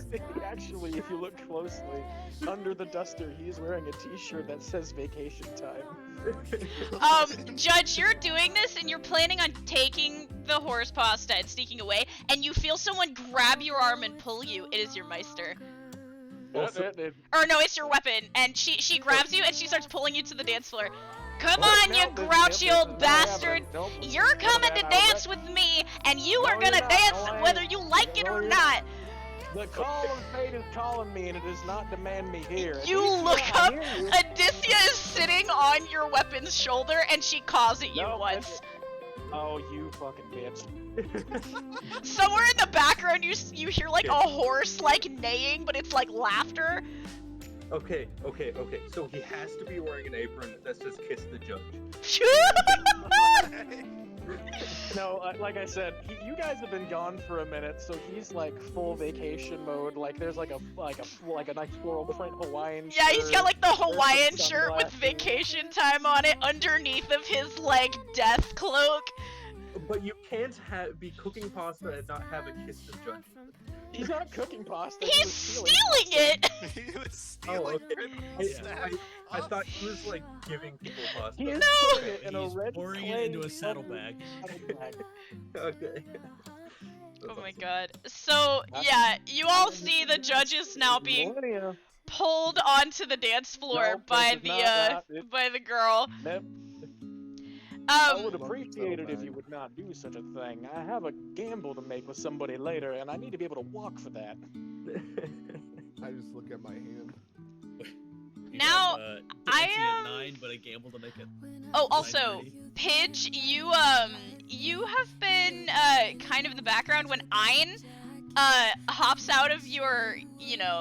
actually, if you look closely, under the duster, he's wearing a t-shirt that says vacation time. Judge, you're doing this and you're planning on taking the horse pasta and sneaking away, and you feel someone grab your arm and pull you. It is your Meister. Also, Or no, it's your weapon, and she grabs you and she starts pulling you to the dance floor. Come Oh, on, no, you this- grouchy this old is not bastard! happening. Nope. You're coming to dance with me, and you are No, gonna you're not. dance No, I whether ain't. you like it No, or you're not. The call of fate is calling me, and it does not demand me here. At You least look I up, hear you. Aditya is sitting on your weapon's shoulder, and she caws at you No, once. Oh, you fucking bitch. Somewhere in the background, you hear like a horse like neighing, but it's like laughter. okay. So he has to be wearing an apron that says "Kiss the Judge." No, like I said, you guys have been gone for a minute, so he's like full vacation mode. Like there's like a nice floral print Hawaiian Yeah, he's shirt. got like the some Hawaiian shirt with sunglasses. vacation time on it underneath of his like death cloak. But you can't be cooking pasta and not have a "Kiss the Judge." He's not cooking pasta. He's was stealing it. He was stealing okay. Pridwin's staff. I thought he was like giving people pasta. He is No! putting it in a He's red pouring clay it into a saddlebag. saddlebag. Okay. Oh my god. So yeah, you all see the judges now being Millennia. pulled onto the dance floor No, by this is not that. by the girl. Nope. I would Um, appreciate it if you would not do such a thing. I have a gamble to make with somebody later, and I need to be able to walk for that. I just look at my hand. You Now, have, I dancing am- at 9, but I gambled to make it. oh, also, 9:30. Pidge, you have been kind of in the background when Ein hops out of your,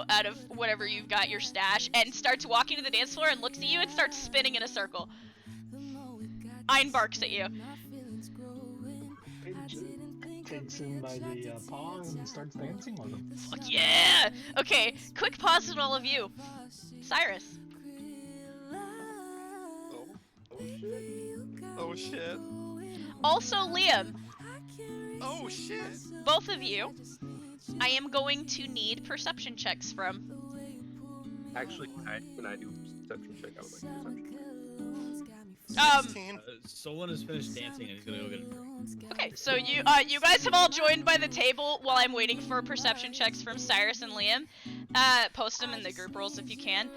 out of whatever you've got, your stash, and starts walking to the dance floor and looks at you and starts spinning in a circle. Ein barks at you. takes him by the paws and starts dancing with him. Fuck yeah! Okay, quick pause on all of you. Cyrus. Oh shit. Oh shit. Also, Liam. Oh shit. Both of you. I am going to need perception checks from. Actually, can I do a perception check? I would like perception check. 16. Solon has finished dancing and he's gonna go get a drink. Okay, so you guys have all joined by the table while I'm waiting for perception checks from Cyrus and Liam. Post them in the group roles if you can.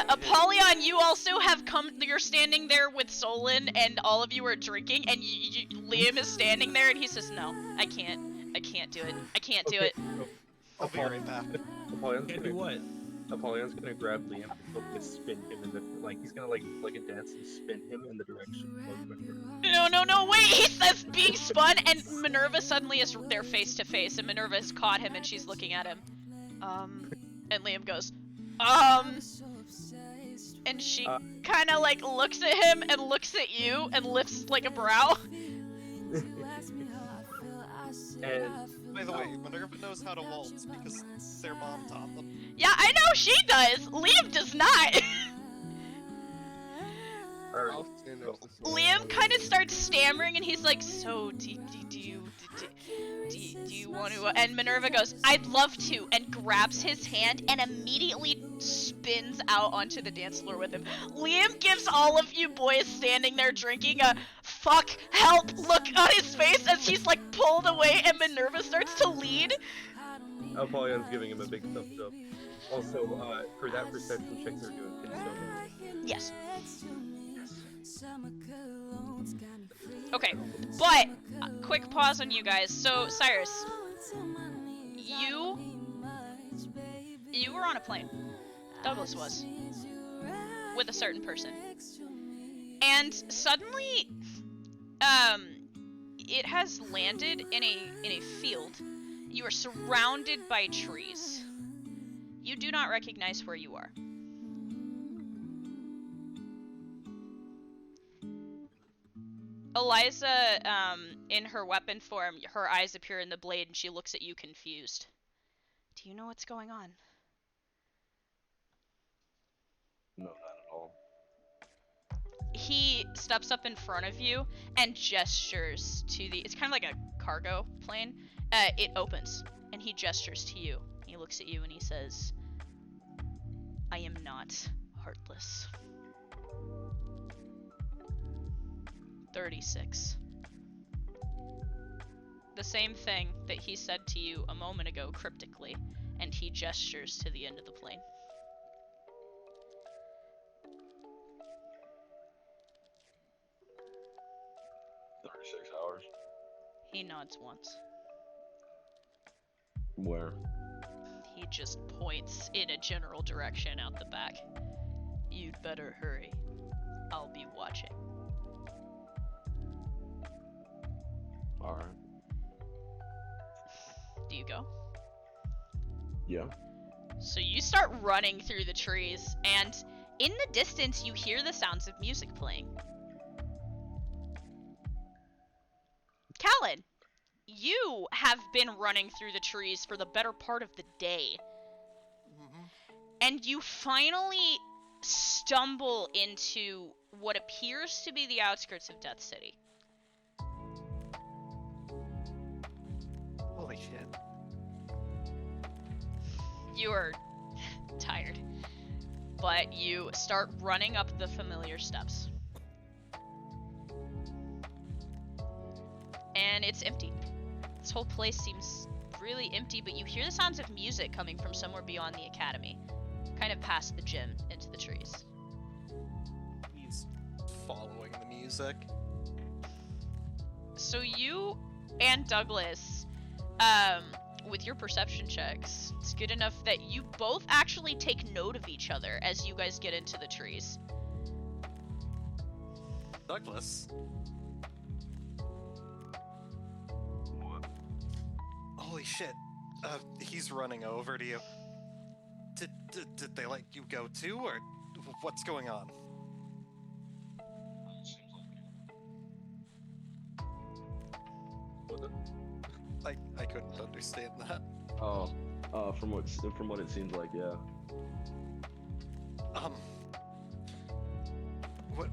Apollyon, you also have come. You're standing there with Solon, and all of you are drinking, and Liam is standing there, and he says, "No, I can't do it. I can't do it." I'll be right back. Can't do what? Apollyon's gonna grab Liam and he'll spin him in the he's gonna like a dance and spin him in the direction of Minerva. No, wait, he says being spun, and Minerva suddenly is there face to face, and Minerva has caught him, and she's looking at him. And Liam goes, and she kind of like looks at him and looks at you and lifts like a brow. And By the way, Minerva knows how to waltz because their mom taught them. Yeah, I know she does. Liam does not. I'll stand next to Solon. Liam kind of starts stammering, and he's like, "So, do you want to?" And Minerva goes, "I'd love to," and grabs his hand and immediately spins out onto the dance floor with him. Liam gives all of you boys standing there drinking a "fuck, help" look on his face as he's like pulled away, and Minerva starts to lead. Apollyon's giving him a big thumbs up. Also, for that perception check they're doing, can you Yes. Okay, but quick pause on you guys. So, Cyrus, you were on a plane. Douglas was with a certain person, and suddenly, it has landed in a field. You are surrounded by trees. You do not recognize where you are. Eliza, in her weapon form, her eyes appear in the blade, and she looks at you confused. Do you know what's going on? No, not at all. He steps up in front of you and gestures to the... It's kind of like a cargo plane. It opens, and he gestures to you. He looks at you, and he says, "I am not heartless." 36. The same thing that he said to you a moment ago cryptically, and he gestures to the end of the plane. Hours. He nods once. Where? He just points in a general direction out the back. "You'd better hurry. I'll be watching." Alright. Do you go? Yeah. So you start running through the trees, and in the distance you hear the sounds of music playing. Callan, you have been running through the trees for the better part of the day. And you finally stumble into what appears to be the outskirts of Death City. Holy shit. You are tired, but you start running up the familiar steps. And it's empty. This whole place seems really empty, but you hear the sounds of music coming from somewhere beyond the academy, kind of past the gym into the trees. He's following the music. So you and Douglas, with your perception checks, it's good enough that you both actually take note of each other as you guys get into the trees. Douglas. Holy shit. He's running over to you. Did they let you go too, or what's going on? I couldn't understand that. Oh, from what it seems like, yeah. What?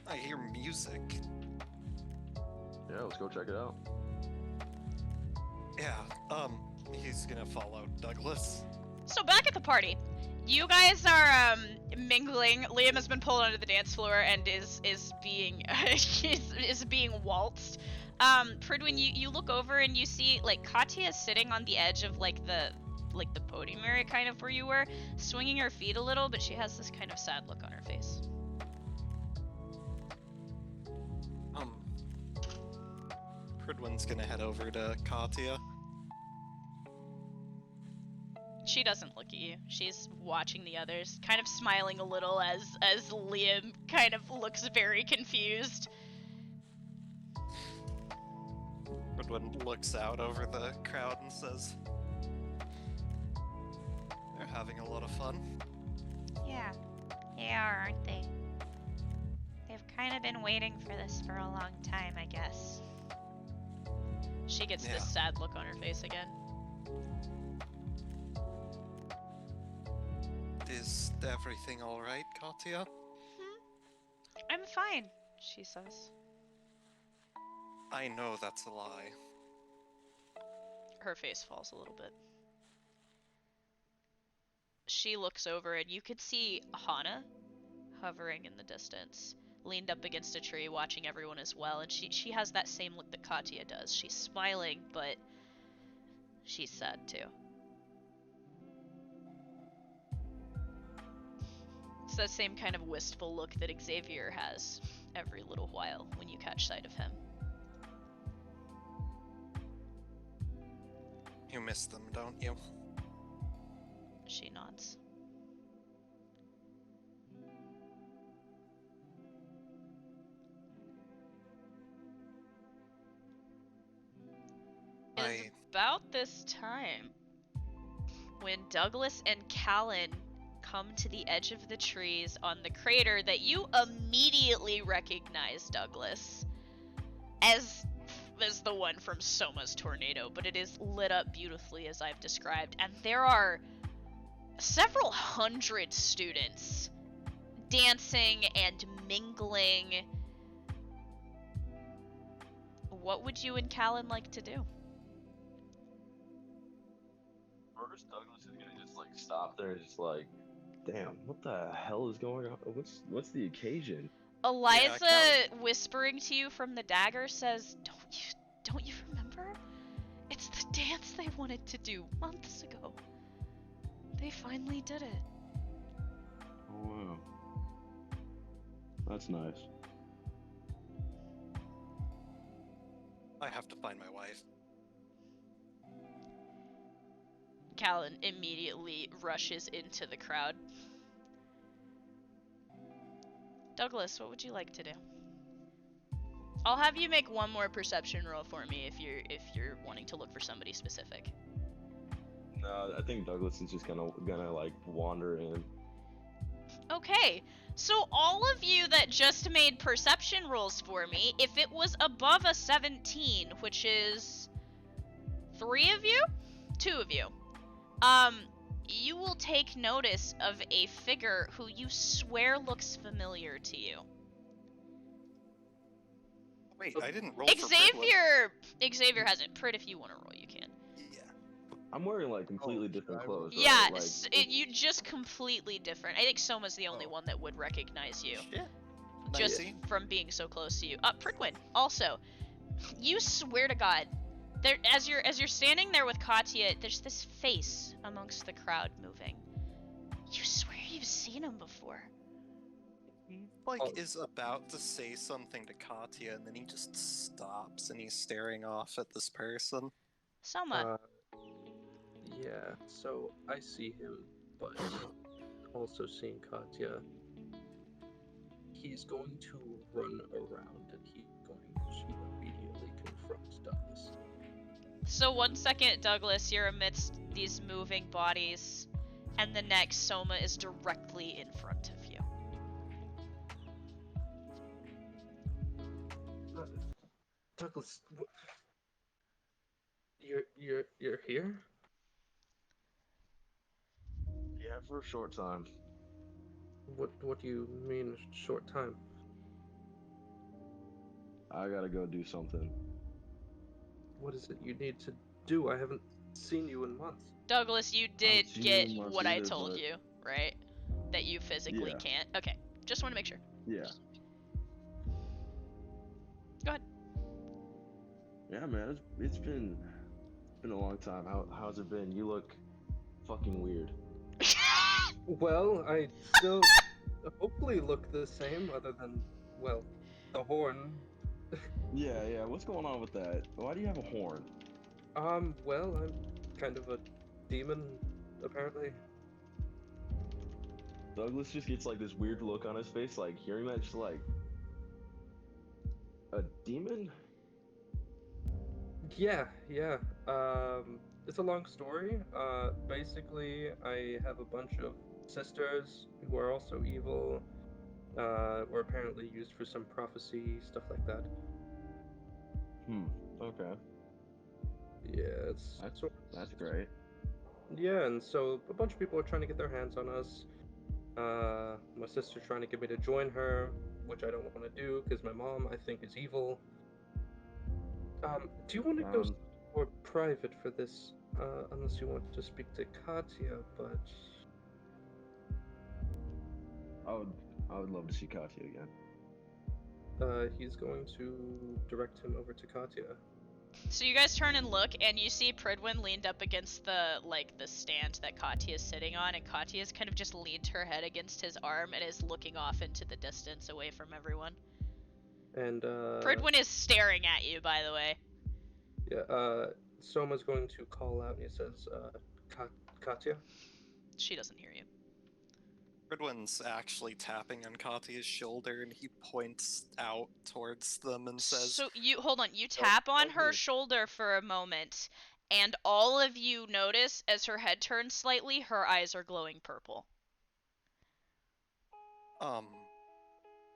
I hear music. Yeah, let's go check it out. Yeah, he's gonna follow Douglas. So back at the party, you guys are mingling. Liam has been pulled onto the dance floor and is being is being waltzed. Pridwin, you look over and you see like Katya is sitting on the edge of like the podium area, kind of where you were, swinging her feet a little, but she has this kind of sad look on her face. Pridwin's gonna head over to Katya. She doesn't look at you. She's watching the others, kind of smiling a little as Liam kind of looks very confused. Pridwin looks out over the crowd and says, "They're having a lot of fun." Yeah, they are, aren't they? They've kind of been waiting for this for a long time, I guess. She gets Yeah. this sad look on her face again. Is everything alright, Katya? I'm fine, she says. I know that's a lie. Her face falls a little bit. She looks over and you could see Hana hovering in the distance, leaned up against a tree watching everyone as well, and she has that same look that Katya does. She's smiling, but she's sad too. It's that same kind of wistful look that Xavier has every little while when you catch sight of him. You miss them, don't you? She nods. It's about this time when Douglas and Callan come to the edge of the trees on the crater that you immediately recognize, Douglas, as the one from Soma's tornado, but it is lit up beautifully as I've described, and there are several hundred students dancing and mingling. What would you and Callan like to do? First, Douglas is gonna just like stop there, and just like, damn, what the hell is going on? What's the occasion? Eliza, whispering to you from the dagger, says, Don't you remember? It's the dance they wanted to do months ago. They finally did it. Oh wow, that's nice. I have to find my wife. Callan immediately rushes into the crowd. Douglas, what would you like to do? I'll have you make one more perception roll for me if you're wanting to look for somebody specific. No, I think Douglas is just gonna like wander in. Okay, so all of you that just made perception rolls for me, if it was above a 17, which is 3 of you? 2 of you. You will take notice of a figure who you swear looks familiar to you. Wait, I didn't roll for Xavier hasn't. Prit, if you want to roll, you can. Yeah. I'm wearing like completely different clothes. Right? Yeah, like, you just completely different. I think Soma's the only one that would recognize you. Shit. Just Nice. from being so close to you. Pritwin, also, you swear to God, there as you're standing there with Katya, there's this face amongst the crowd moving. You swear you've seen him before. He is about to say something to Katya, and then he just stops and he's staring off at this person. Soma. Yeah, so I see him, but also seeing Katya. He's going to run around and he's going to immediately confront Douglas. So 1 second, Douglas, you're amidst these moving bodies, and the next Soma is directly in front of you. Douglas, You're here? Yeah, for a short time. What do you mean short time? I gotta go do something. What is it you need to do? I haven't seen you in months. Douglas, you I haven't did seen you get in months what I either, told but you, right? That you physically Yeah. can't. Okay, just want to make sure. yeah. Go ahead. Yeah, man, it's been a long time. How's it been? You look fucking weird. Well, I still hopefully look the same, other than, well, the horn. Yeah. What's going on with that? Why do you have a horn? Well, I'm kind of a demon, apparently. Douglas just gets like this weird look on his face, like hearing that, just like a demon. Yeah. It's a long story. Basically, I have a bunch of sisters who are also evil. Were apparently used for some prophecy, stuff like that. Okay. Yeah, it's That's sort that's great. Yeah, and so a bunch of people are trying to get their hands on us. My sister's trying to get me to join her, which I don't want to do because my mom, I think, is evil. Do you want to go Um, more private for this? Unless you want to speak to Katya, but I would I would love to see Katya again. he's going to direct him over to Katya. So you guys turn and look, and you see Pridwin leaned up against the stand that Katya is sitting on, and Katya's kind of just leaned her head against his arm and is looking off into the distance away from everyone. And Pridwin is staring at you, by the way. yeah, Soma's going to call out, and he says, Katya? She doesn't hear you. Ridwin's actually tapping on Katya's shoulder, and he points out towards them and says, So you hold on, you tap on her Douglas. shoulder for a moment, and all of you notice as her head turns slightly, her eyes are glowing purple.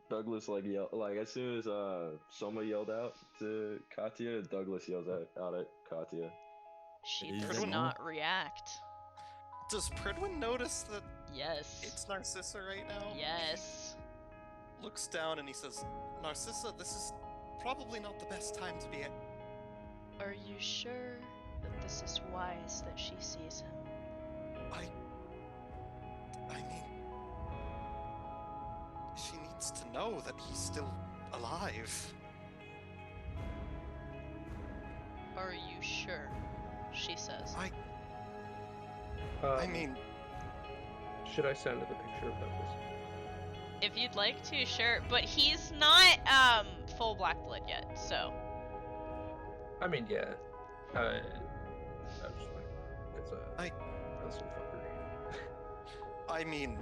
Douglas like yell like as soon as Soma yelled out to Katya, Douglas yells out at Katya. She Is does Pridwin- not react. does Pridwin notice that Yes. it's Narcissa right now? Yes. He looks down and he says, Narcissa, this is probably not the best time to be at. Are you sure that this is wise that she sees him? I mean, she needs to know that he's still alive. Are you sure? She says. I mean, Should I send her the picture of Douglas? If you'd like to, sure. But he's not full black blood yet, so. I mean, yeah. I'm just like, it's that's some fuckery. I mean,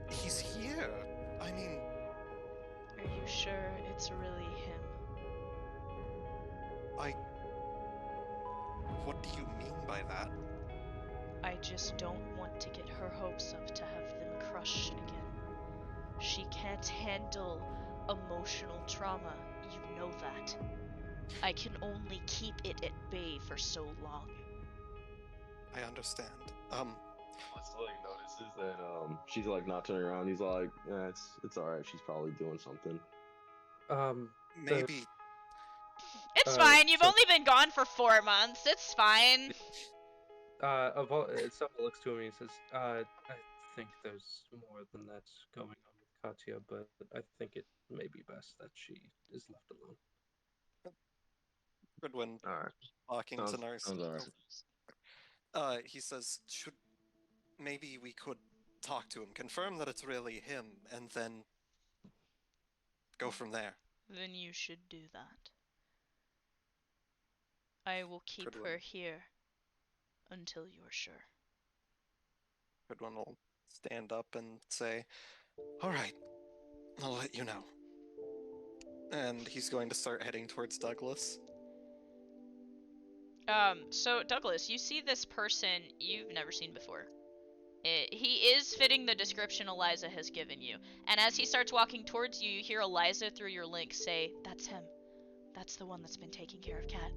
he's here. I mean, Are you sure it's really him? what do you mean by that? I just don't want to get her hopes up to have them crushed again. She can't handle emotional trauma, you know that. I can only keep it at bay for so long. I understand. Douglas like notices that she's like not turning around. He's like, yeah, it's alright. She's probably doing something. Maybe It's fine, you've so- only been gone for 4 months, it's fine. Someone looks to him and he says, I think there's more than that going on with Katya, but I think it may be best that she is left alone. Goodwin Alright. talking to Sounds Narcissa. alright. He says, maybe we could talk to him, confirm that it's really him, and then go from there. Then you should do that. I will keep Good her one. here until you're sure. Goodwin will stand up and say, all right, I'll let you know. And he's going to start heading towards Douglas. So Douglas, you see this person you've never seen before. He is fitting the description Eliza has given you. And as he starts walking towards you, you hear Eliza through your link say, "That's him. That's the one that's been taking care of Cat.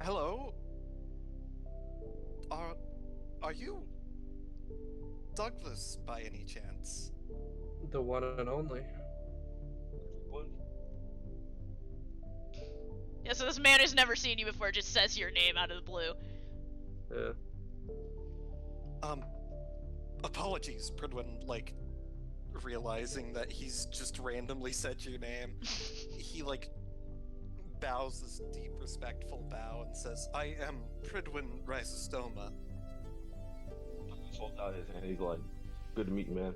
Hello? Are you Douglas by any chance? The one and only. Yeah, so this man who's never seen you before just says your name out of the blue. Yeah. Apologies, Pridwin, like, realizing that he's just randomly said your name. He, like, bows this deep, respectful bow and says, I am Pridwin Rhizostoma. He holds out his hand. He's like, "Good to meet you, man."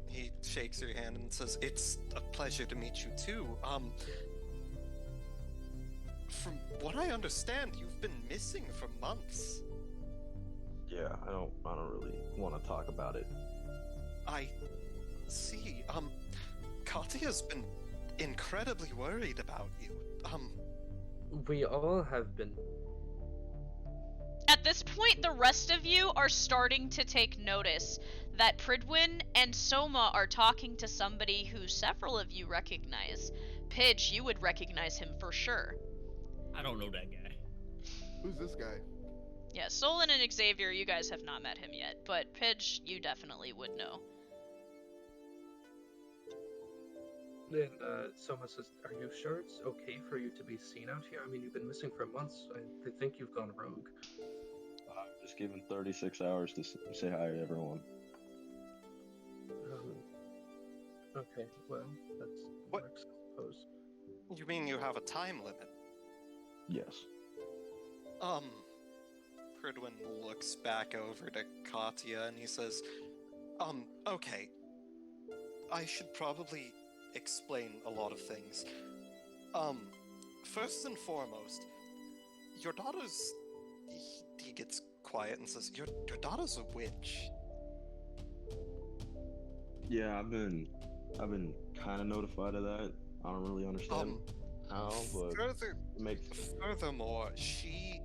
He shakes your hand and says, it's a pleasure to meet you too. From what I understand, you've been missing for months. Yeah, I don't really want to talk about it. I see. Katya's been incredibly worried about you. We all have been. At this point, the rest of you are starting to take notice that Pridwin and Soma are talking to somebody who several of you recognize. Pidge, you would recognize him for sure. I don't know that guy. Who's this guy? Yeah, Solon and Xavier, you guys have not met him yet, but Pidge, you definitely would know. Then Soma says, "Are you sure it's okay for you to be seen out here? I mean, you've been missing for months. I think you've gone rogue." I'm just given 36 hours to say hi to everyone. Okay, well, that's What? works, I suppose. You mean you have a time limit? Yes. Pridwin looks back over to Katya and he says, okay. I should probably explain a lot of things. First and foremost, your daughter's... He gets quiet and says, your daughter's a witch. Yeah, I've been kind of notified of that. I don't really understand how, but Furthermore, she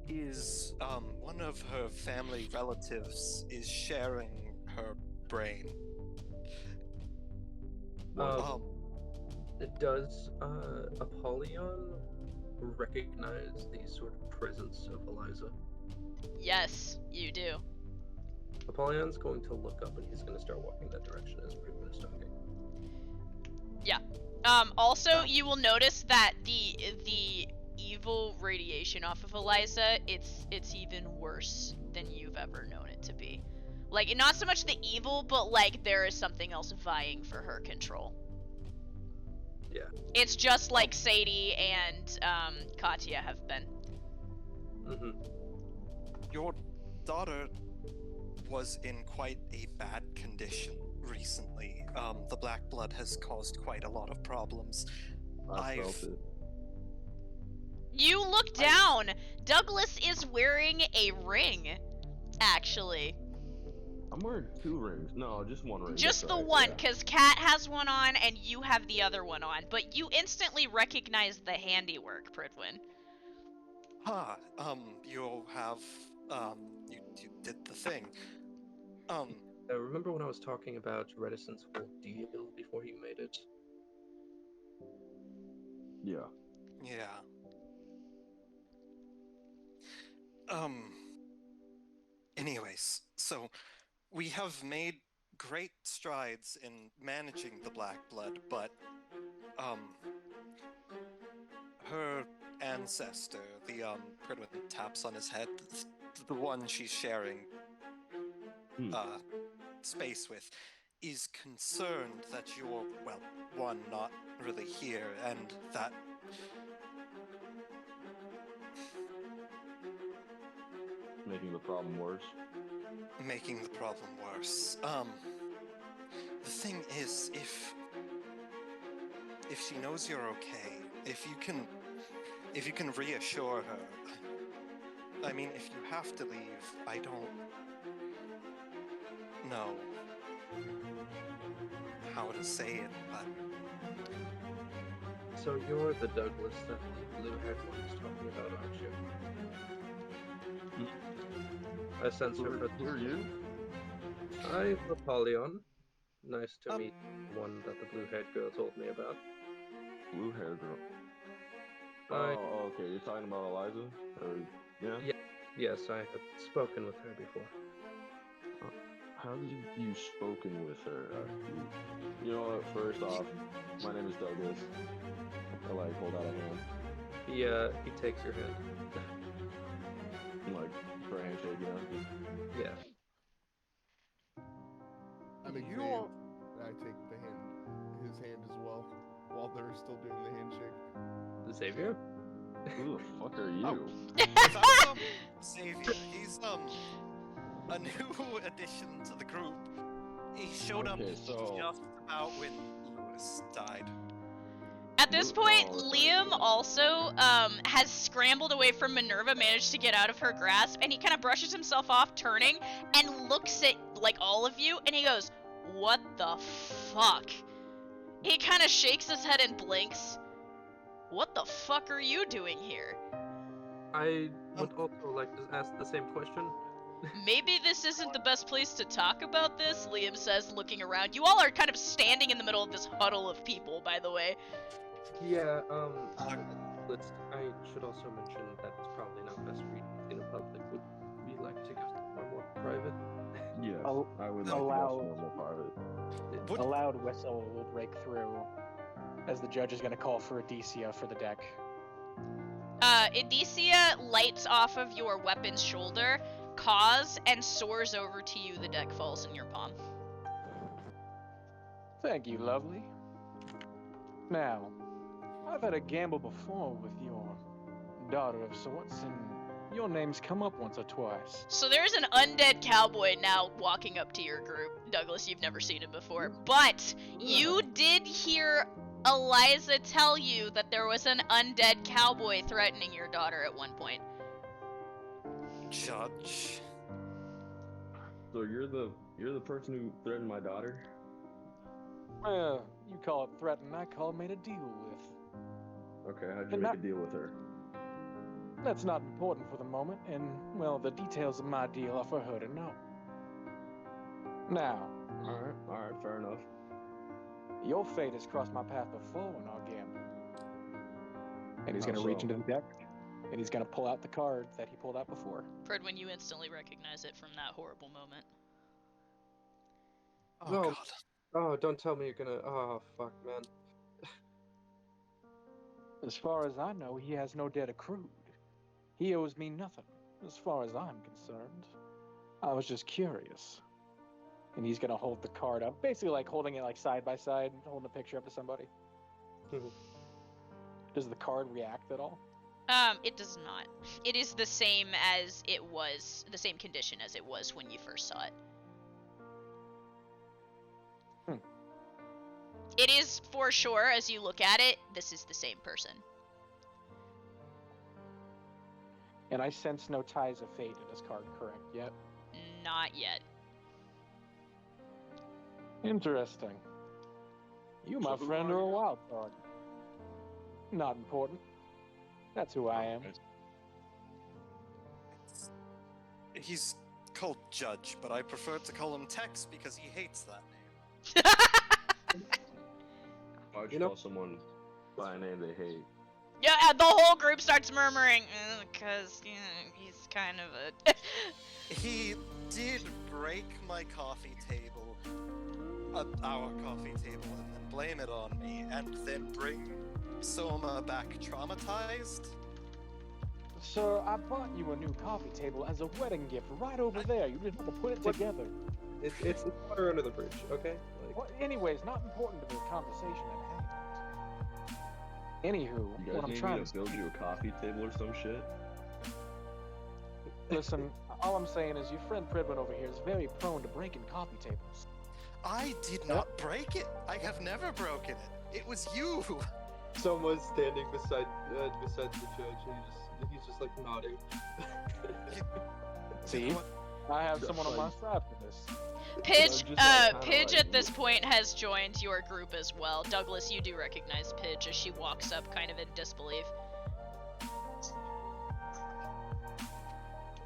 is, one of her family relatives is sharing her brain. Does Apollyon recognize the sort of presence of Eliza? Yes, you do. Apollyon's going to look up and he's going to start walking that direction as Pridwin is talking. Yeah. Also, you will notice that the evil radiation off of Eliza, it's even worse than you've ever known it to be. Like, not so much the evil, but like there is something else vying for her control. Yeah. It's just like Sadie and Katya have been. Mm-hmm. Your daughter was in quite a bad condition recently. The black blood has caused quite a lot of problems. I felt it. You look down. Douglas is wearing a ring, actually. I'm wearing 2 rings. No, just 1 ring. Just That's the right, one, yeah. because Kat has one on and you have the other one on. But you instantly recognize the handiwork, Pridwin. You have, you did the thing. Remember when I was talking about Reticent's whole deal before he made it? Yeah. Yeah. Anyways, so we have made great strides in managing the black blood, but, her ancestor, the, Pridwin taps on his head, the one she's sharing, space with, is concerned that you're, well, one, not really here, and that... Making the problem worse. Making the problem worse. The thing is, if she knows you're okay, if you can reassure her, I mean, if you have to leave, I don't know how to say it, but... So you're the Douglas that the blue-haired one is talking about, aren't you? I sense her presence. Who are you? I'm Apollyon. Nice to meet the one that the blue-haired girl told me about. Blue hair girl. Uh, Oh, okay. You're talking about Eliza? Or yeah? Yeah. Yes, I have spoken with her before. How have you spoken with her? You know what? First off, my name is Douglas. I like hold out a hand. He takes your hand. Like for a handshake, you know? Just, Yeah. I make You Zane, are- I take his hand as well, while they're still doing the handshake. Xavier? who the fuck are you? Oh. That's Xavier. He's a new addition to the group. He showed up Okay, so- just about when Lewis died. At this Oh, point, okay, Liam yeah. also has scrambled away from Minerva, managed to get out of her grasp, and he kind of brushes himself off, turning, and looks at, like, all of you, and he goes, "What the fuck?" He kind of shakes his head and blinks. "What the fuck are you doing here?" I would also like to ask the same question. "Maybe this isn't the best place to talk about this," Liam says, looking around. You all are kind of standing in the middle of this huddle of people, by the way. Yeah, I should also mention that it's probably not best for you to be seen in public. Would we like to go somewhere more private? Yes, Al- I would like allow- to go somewhere more private. Would- A loud whistle will break through as the judge is going to call for Adicia for the deck. Edicia lights off of your weapon's shoulder, caws, and soars over to you. The deck falls in your palm. Thank you, lovely. Now, I've had a gamble before with your daughter of sorts, and your name's come up once or twice. So there's an undead cowboy now walking up to your group. Douglas, you've never seen him before, but you did hear Eliza tell you that there was an undead cowboy threatening your daughter at one point. Judge. So you're the person who threatened my daughter? Well, you call it threaten, I call it made a deal with. Okay, how'd you And make that- a deal with her? That's not important for the moment, and, well, the details of my deal are for her to know. Now, Alright, fair enough. your fate has crossed my path before in our gamble. And he's How going to reach so? into the deck, and he's going to pull out the card that he pulled out before. Pridwin, you instantly recognize it from that horrible moment. Oh No. god. Oh, don't tell me you're gonna. Oh, fuck, man. As far as I know, he has no debt accrued. He owes me nothing, as far as I'm concerned. I was just curious. And he's gonna hold the card up, basically like holding it like side by side, holding a picture up to somebody. Does the card react at all? It does not. It is the same as it was, the same condition as it was when you first saw it. It is for sure, as you look at it, this is the same person. And I sense no ties of fate in this card, correct yet? Not yet. Interesting. You, my So who friend, are are a you? wild card. Not important. That's who I am. He's called Judge, but I prefer to call him Tex because he hates that name. Why'd You you know- call someone by a name they hate? Yeah, the whole group starts murmuring, because he's kind of a... He did break my coffee table, our coffee table, and then blame it on me, and then bring Soma back traumatized. Sir, I bought you a new coffee table as a wedding gift right over there. You didn't have to put it What? together. It's water under the bridge, okay? Like, Well, anyways, not important to the conversation at hand. Anywho, You what guys I'm need trying me to build you a coffee table or some shit? listen, all I'm saying is your friend Pridwin over here is very prone to breaking coffee tables. I did not break it. I have never broken it. It was you. someone's standing beside the judge, and he's just like nodding. See? What? I have someone on my side for this. Pidge, I'm just, like, kinda Pidge like- at this point has joined your group as well. Douglas, you do recognize Pidge as she walks up kind of in disbelief.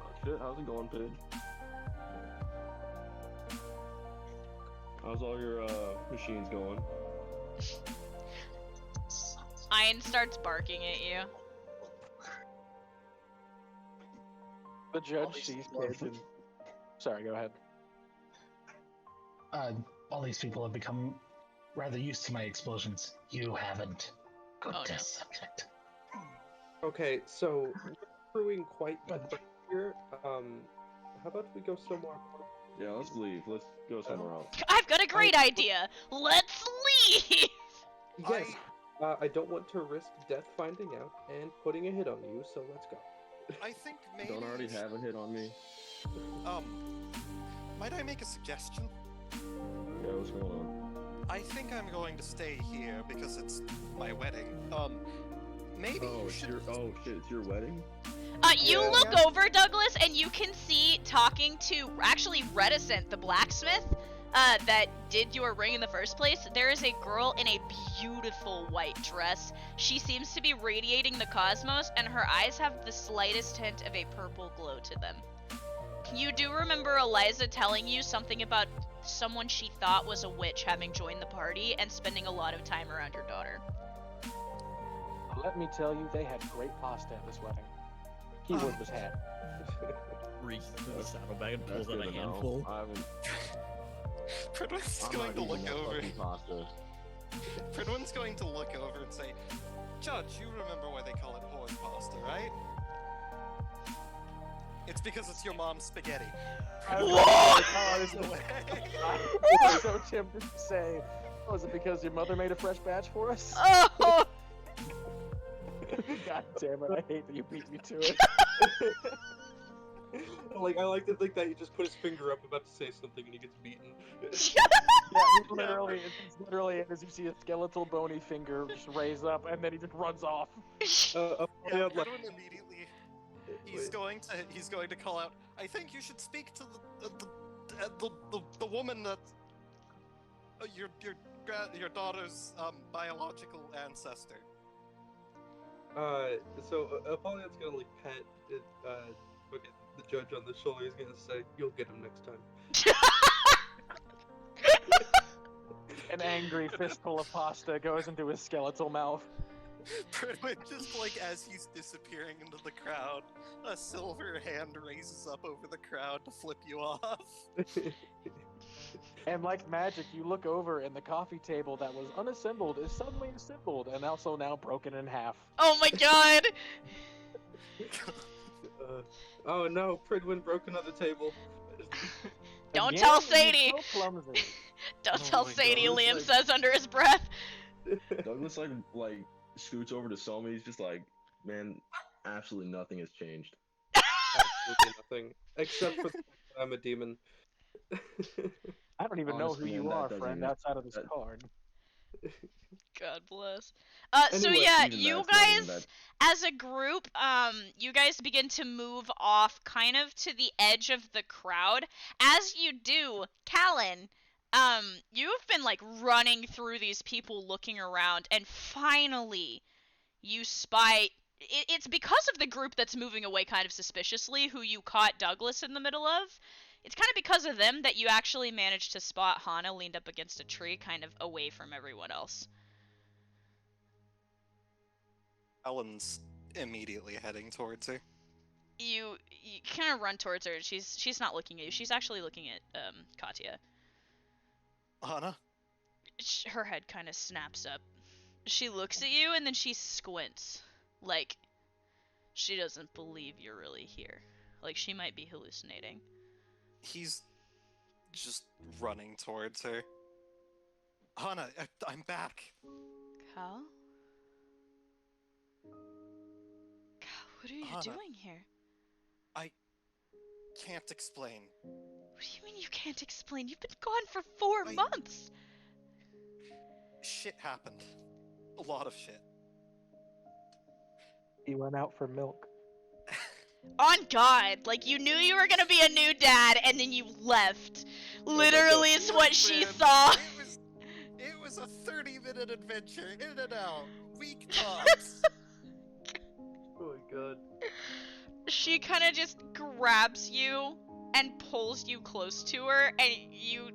Oh shit, how's it going, Pidge? How's all your machines going? Ein starts barking at you. The All judge these sees people have- kids and... Sorry, go ahead. All these people have become rather used to my explosions. You haven't. Oh, no. subject. Okay, so we're brewing quite But- quick here. How about we go somewhere? Yeah, let's leave. Let's go somewhere else. I've got a great idea. Let's leave. Yes. I don't want to risk death finding out and putting a hit on you, so let's go. I think You maybe. don't already have a hit on me? Might I make a suggestion? Yeah, what's going on? I think I'm going to stay here because it's my wedding. Maybe Oh, you it's should. it's your wedding? You Yeah, look yeah. over, Douglas, and you can see talking to actually Reticent, the blacksmith, that did your ring in the first place. There is a girl in a beautiful white dress. She seems to be radiating the cosmos, and her eyes have the slightest hint of a purple glow to them. You do remember Eliza telling you something about someone she thought was a witch having joined the party and spending a lot of time around her daughter. Let me tell you, they had great pasta at this wedding. Keyword was had. Reaches into the saddlebag and That's pulls out good a to know. handful. I haven't. Pridwin's I'm going not to eating look that over. fucking pasta. Pridwin's going to look over and say, Judge, you remember why they call it horse pasta, right? It's because it's your mom's spaghetti. What? I was so tempted to say, was it because your mother made a fresh batch for us? Oh! God damn it, I hate that you beat me to it. I like to think that he just put his finger up about to say something and he gets beaten. Yeah, he literally, it's literally as you see a skeletal bony finger just raise up and then he just runs off. Yeah, Like, Pridwin immediately. He's going to call out. I think you should speak to the woman that your daughter's biological ancestor. So Apollyon's gonna pat it, look at the judge on the shoulder. He's gonna say, "You'll get him next time." An angry fistful of pasta goes into his skeletal mouth. Pridwin just as he's disappearing into the crowd, a silver hand raises up over the crowd to flip you off. And like magic, you look over and the coffee table that was unassembled is suddenly assembled and also now broken in half. Oh my god! Oh no, Pridwin broke another table. Don't Again, tell he's Sadie! so clumsy. Don't Oh tell my Sadie, God, Liam it's like- says under his breath. Douglas like scoots over to Somi. He's just like, man, absolutely nothing has changed. Absolutely nothing, except for the fact that I'm a demon. I don't even know Honestly, who you man, that are, doesn't friend, even- outside of this that- card. God bless. So Anyway, yeah, even you that's not even guys, that- as a group, you guys begin to move off kind of to the edge of the crowd. As you do, Callan, you've been running through these people looking around, and finally you spy. It's because of the group that's moving away kind of suspiciously, who you caught Douglas in the middle of. It's kind of because of them that you actually managed to spot Hana leaned up against a tree, kind of away from everyone else. Ellen's immediately heading towards her. You kind of run towards her. She's not looking at you. She's actually looking at Katya. Anna? Her head kind of snaps up. She looks at you and then she squints, like she doesn't believe you're really here. Like she might be hallucinating. He's just running towards her. Anna, I'm back. Cal? Cal, what are you Hana. doing here? Can't explain. What do you mean you can't explain? You've been gone for 4 I- months! Shit happened. A lot of shit. He went out for milk. On God, you knew you were gonna be a new dad and then you left. Literally is what she Listen, saw. It was a 30-minute adventure, in and out. Week tops. Oh my god. She kind of just grabs you and pulls you close to her, and you,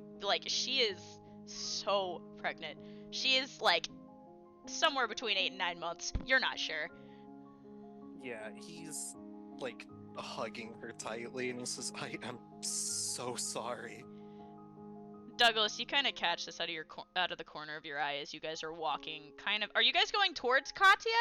she is so pregnant. She is, somewhere between 8 and 9 months. You're not sure. Yeah, he's like hugging her tightly and he says, I am so sorry. Douglas, you kind of catch this out of the corner of your eye as you guys are walking. Are you guys going towards Katya?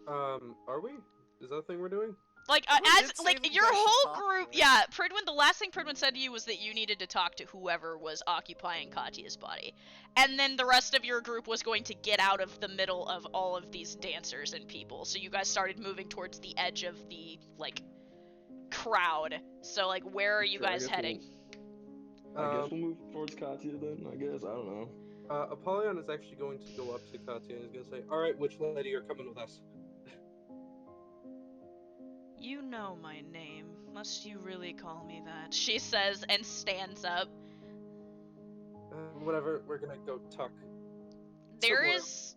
Are we? Is that the thing we're doing? Like, Pridwin did say that you your guys should whole talk group, to her. yeah, Pridwin, the last thing Pridwin said to you was that you needed to talk to whoever was occupying Katya's body. And then the rest of your group was going to get out of the middle of all of these dancers and people. So you guys started moving towards the edge of the, like, crowd. So, like, where are you Sure, I guys guess heading? I guess we'll move towards Katya then, I guess. I don't know. Apollyon is actually going to go up to Katya and he's going to say, alright, which lady are coming with us? You know my name. Must you really call me that? She says and stands up. Whatever, we're gonna go talk. There somewhere. is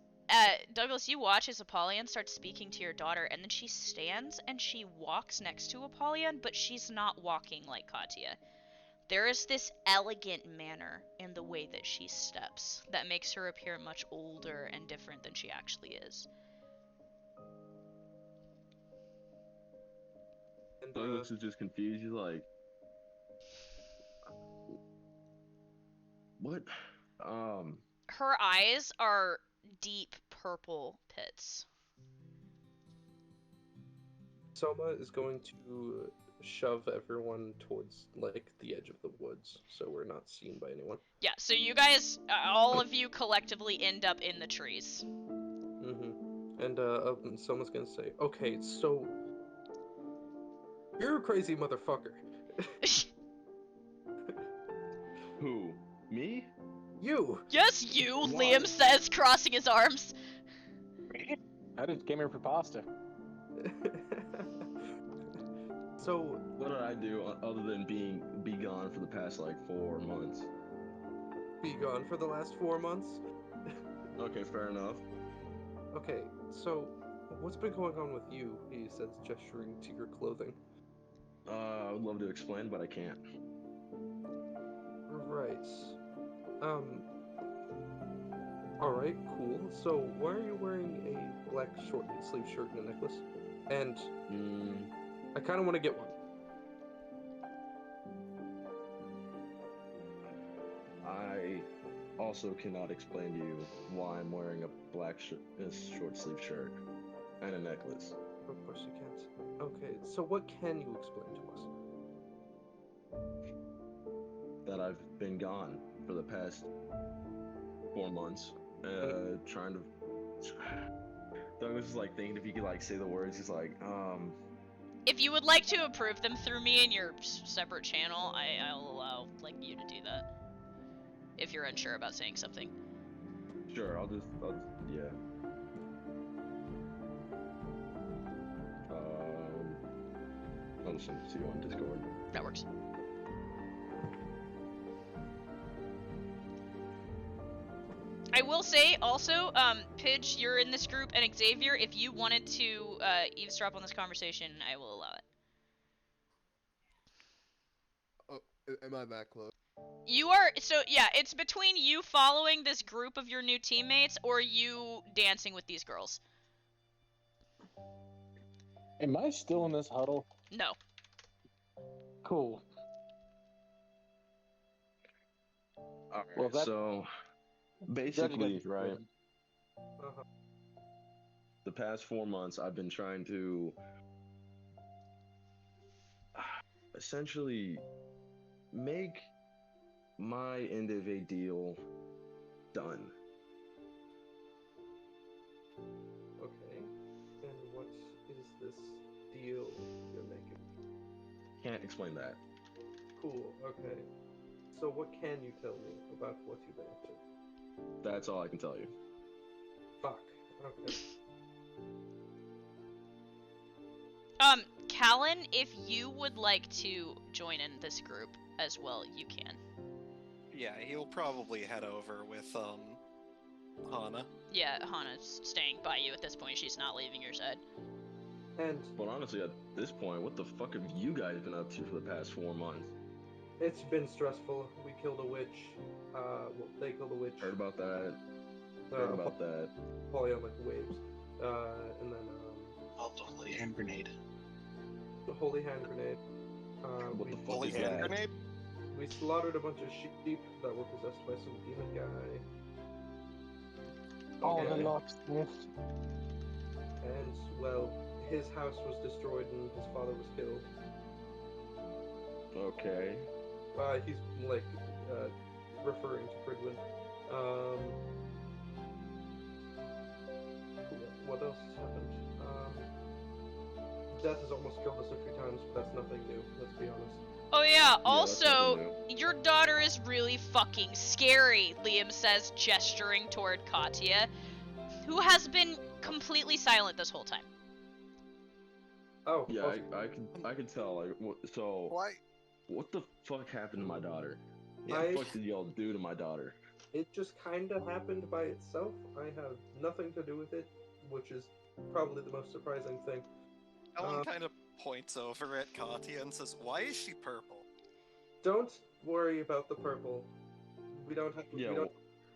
Douglas, you watch as Apollyon starts speaking to your daughter, and then she stands and she walks next to Apollyon, but she's not walking like Katya. There is this elegant manner in the way that she steps that makes her appear much older and different than she actually is. And, Douglas is just confused. He's like, what? Her eyes are deep purple pits. Soma is going to shove everyone towards, like, the edge of the woods, so we're not seen by anyone. Yeah, so you guys, all of you collectively end up in the trees. Mm-hmm. And, Soma's gonna say, okay, so... You're a crazy motherfucker. Who? Me? You! Yes, you, Why? Liam says, crossing his arms. I just came here for pasta. So, What did I do other than be gone for the past, like, 4 months? be gone for the last 4 months? Okay, fair enough. Okay, so, what's been going on with you? He says, gesturing to your clothing. I would love to explain, but I can't. Right. Alright, cool. So, why are you wearing a black short sleeve shirt and a necklace? And I kind of want to get one. I also cannot explain to you why I'm wearing a black short sleeve shirt and a necklace. Of course you can't. Okay, so what can you explain to us? That I've been gone for the past 4 months, trying to. Douglas is like thinking if he could like say the words. He's like, If you would like to approve them through me in your separate channel, I'll allow like you to do that. If you're unsure about saying something. Sure, yeah. I'll just send it to you on Discord. That works. I will say also, Pidge, you're in this group, and Xavier, if you wanted to eavesdrop on this conversation, I will allow it. Oh, am I that close? You are, so yeah, it's between you following this group of your new teammates or you dancing with these girls. Am I still in this huddle? No. Cool. Alright, Well, that- so Judging basically, us, right? Uh-huh. The past 4 months, I've been trying to essentially make my end of a deal done. Okay. And what is this deal you're making? Can't explain that. Cool, okay. So what can you tell me about what you've been up to? That's all I can tell you. Fuck. Okay. Callan, if you would like to join in this group as well, you can. Yeah, he'll probably head over with, Hana. Yeah, Hana's staying by you at this point. She's not leaving your side. And But honestly, at this point, what the fuck have you guys been up to for the past 4 months? it's been stressful. We killed a witch. Well, they killed a witch. Heard about that. Heard about that. Apollyon like waves. And then Oh, the holy hand grenade. the holy hand grenade. What We, the fuck Holy is hand that? grenade? we slaughtered a bunch of sheep that were possessed by some demon guy. All the Okay. locksmith. And, well, his house was destroyed and his father was killed. Okay. He's, like, referring to Pridwin. What else has happened? Death has almost killed us a few times, but that's nothing new, let's be honest. Oh yeah, Yeah, that's also, nothing your daughter is really fucking scary, Liam says, gesturing toward Katya, who has been completely silent this whole time. Oh, Yeah, also, I can tell. Like, so Why? what the fuck happened to my daughter? What I- the fuck did y'all do to my daughter? it just kinda happened by itself. I have nothing to do with it, which is probably the most surprising thing. Ellen kind of points over at Katya and says, "Why is she purple?" Don't worry about the purple. We don't have Yeah, we don't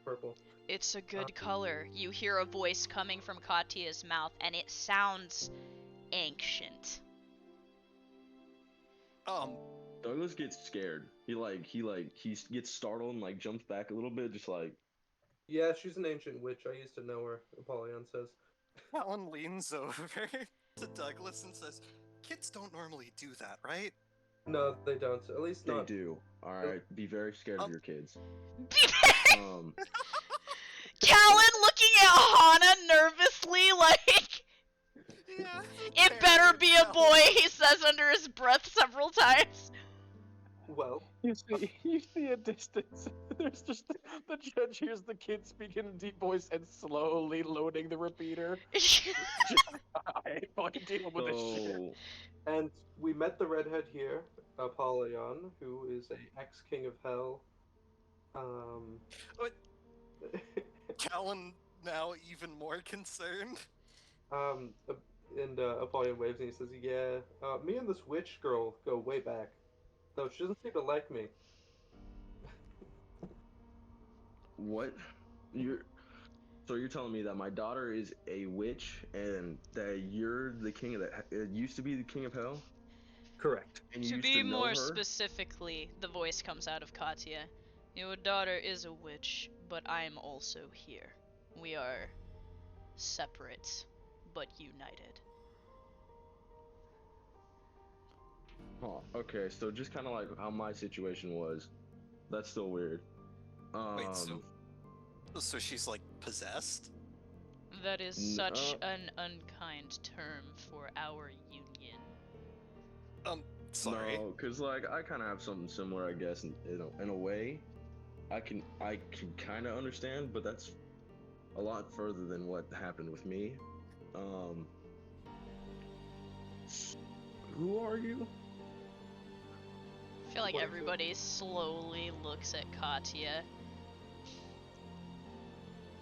purple. It's a good color. You hear a voice coming from Katya's mouth, and it sounds ancient. Douglas gets scared. He gets startled and like jumps back a little bit, just like Yeah, she's an ancient witch. I used to know her, Apollyon says. Ellen leans over to Douglas and says, "Kids don't normally do that, right?" No, they don't. At least they not. do. All right, be very scared of your kids. Callan looking at Hana nervously, like, Yeah. it better be a boy, he says under his breath several times. Well, You see a distance. There's just the judge hears the kid speak in a deep voice and slowly loading the repeater. I ain't fucking dealing with this shit. So and we met the redhead here, Apollyon, who is a ex-king of hell. What? Callan now even more concerned. And Apollyon waves and he says, "Yeah, me and this witch girl go way back, though she doesn't seem to like me." what? You're telling me that my daughter is a witch and that you're the king of used to be the king of hell? Correct. And you To used be to know more her? specifically, the voice comes out of Katya. Your daughter is a witch, but I am also here. We are separate, but united. Huh, okay, so just kind of like how my situation was. That's still weird. Wait, so she's like possessed? That is such an unkind term for our union. Sorry. No, cause like I kind of have something similar, I guess, in a way. I can kind of understand, but that's a lot further than what happened with me. Who are you? I feel like What is it? everybody slowly looks at Katya.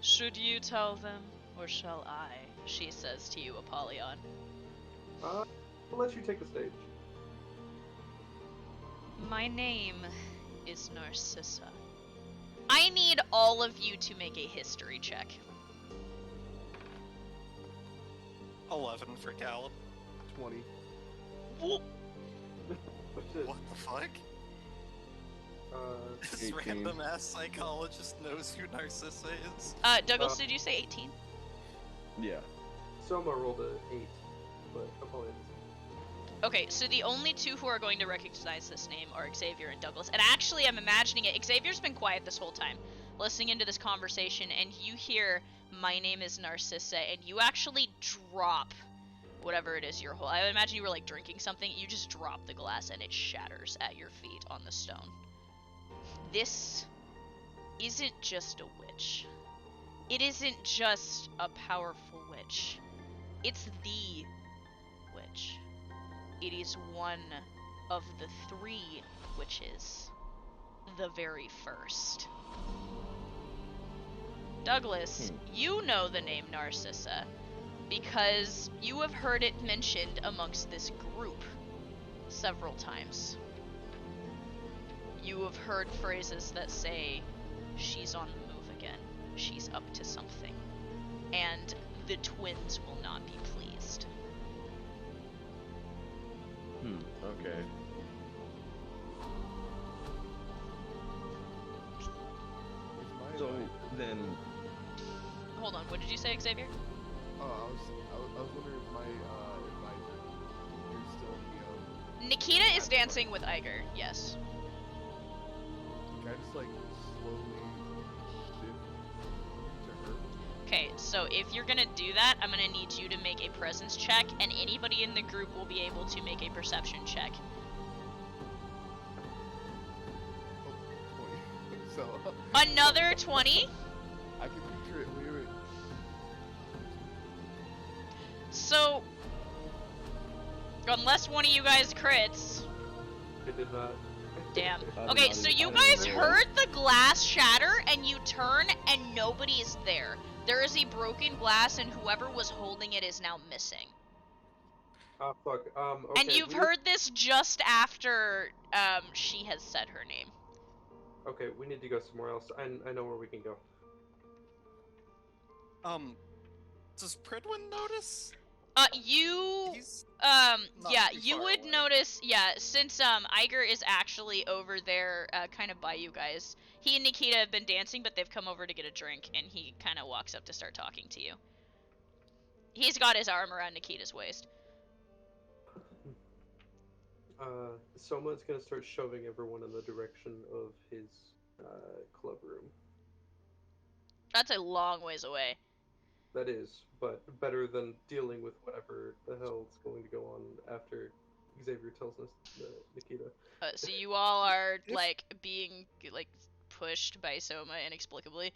Should you tell them, or shall I? She says to you, Apollyon. I'll let you take the stage. My name is Narcissa. I need all of you to make a history check. 11 for Callan. 20. What the fuck? This 18. random ass psychologist knows who Narcissa is. Douglas, did you say 18? Yeah. Soma rolled a 8, but Apollyon. Okay, so the only two who are going to recognize this name are Xavier and Douglas. And actually, I'm imagining it. Xavier's been quiet this whole time, listening into this conversation, and you hear, "My name is Narcissa," and you actually drop whatever it is you're holding. I imagine you were like drinking something. You just drop the glass, and it shatters at your feet on the stone. This isn't just a witch. It isn't just a powerful witch. It's the witch. It is one of the 3 witches. The very first. Douglas, you know the name Narcissa because you have heard it mentioned amongst this group several times. You have heard phrases that say, "She's on the move again." she's up to something. And the twins will not be pleased. Okay. Is So my then, Hold on, what did you say, Xavier? oh, I was wondering if my advisor is still in the Nikita is That's dancing with Iger, yes. Can I just like slowly shift to her? Okay, so if you're gonna do that, I'm gonna need you to make a presence check, and anybody in the group will be able to make a perception check. Oh, 20. So Another 20? I can picture it. Wait. So, unless one of you guys crits. I did not. Damn. I did Okay, not so even- you I didn't guys realize. heard the glass shatter, and you turn, and nobody is there. There is a broken glass, and whoever was holding it is now missing. Ah, fuck. Okay. And you've we- heard this just after she has said her name. Okay, we need to go somewhere else. I know where we can go. Does Pridwin notice? You He's yeah, not too you far would away. notice, yeah, since Iger is actually over there kind of by you guys. He and Nikita have been dancing, but they've come over to get a drink, and he kind of walks up to start talking to you. He's got his arm around Nikita's waist. Soma's gonna start shoving everyone in the direction of his club room. That's a long ways away. That is, but better than dealing with whatever the hell's going to go on after Xavier tells us Nikita. So you all are If- like being like pushed by Soma inexplicably.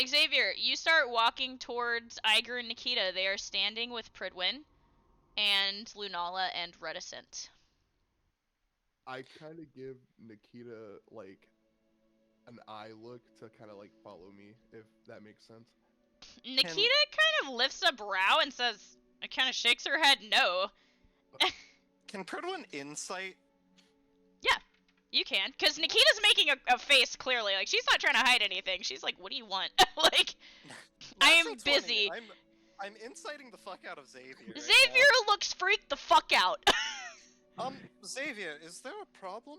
Xavier, you start walking towards Iger and Nikita. They are standing with Pridwin and Lunala and Reticent. I kind of give Nikita like an eye look to kind of like follow me, if that makes sense. Nikita kind of lifts a brow and says, it kind of shakes her head no. Can Pridwin insight? You can, because Nikita's making a face clearly. Like, she's not trying to hide anything. She's like, what do you want? Like, I am Natural 20. busy. I'm inciting the fuck out of Xavier. right now. Xavier looks freaked the fuck out. Xavier, is there a problem?